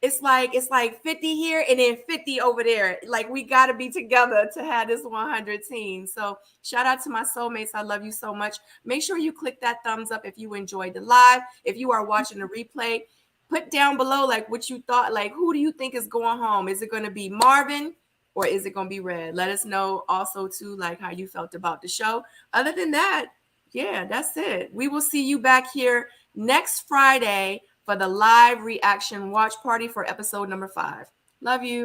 [SPEAKER 1] It's like 50 here and then 50 over there. Like, we got to be together to have this 100 team. So shout out to my soulmates. I love you so much. Make sure you click that thumbs up if you enjoyed the live. If you are watching the replay, put down below like what you thought. Like, who do you think is going home? Is it going to be Marvin or is it going to be Red? Let us know also too, like, how you felt about the show. Other than that, yeah, that's it. We will see you back here next Friday for the live reaction watch party for episode number 5. Love you.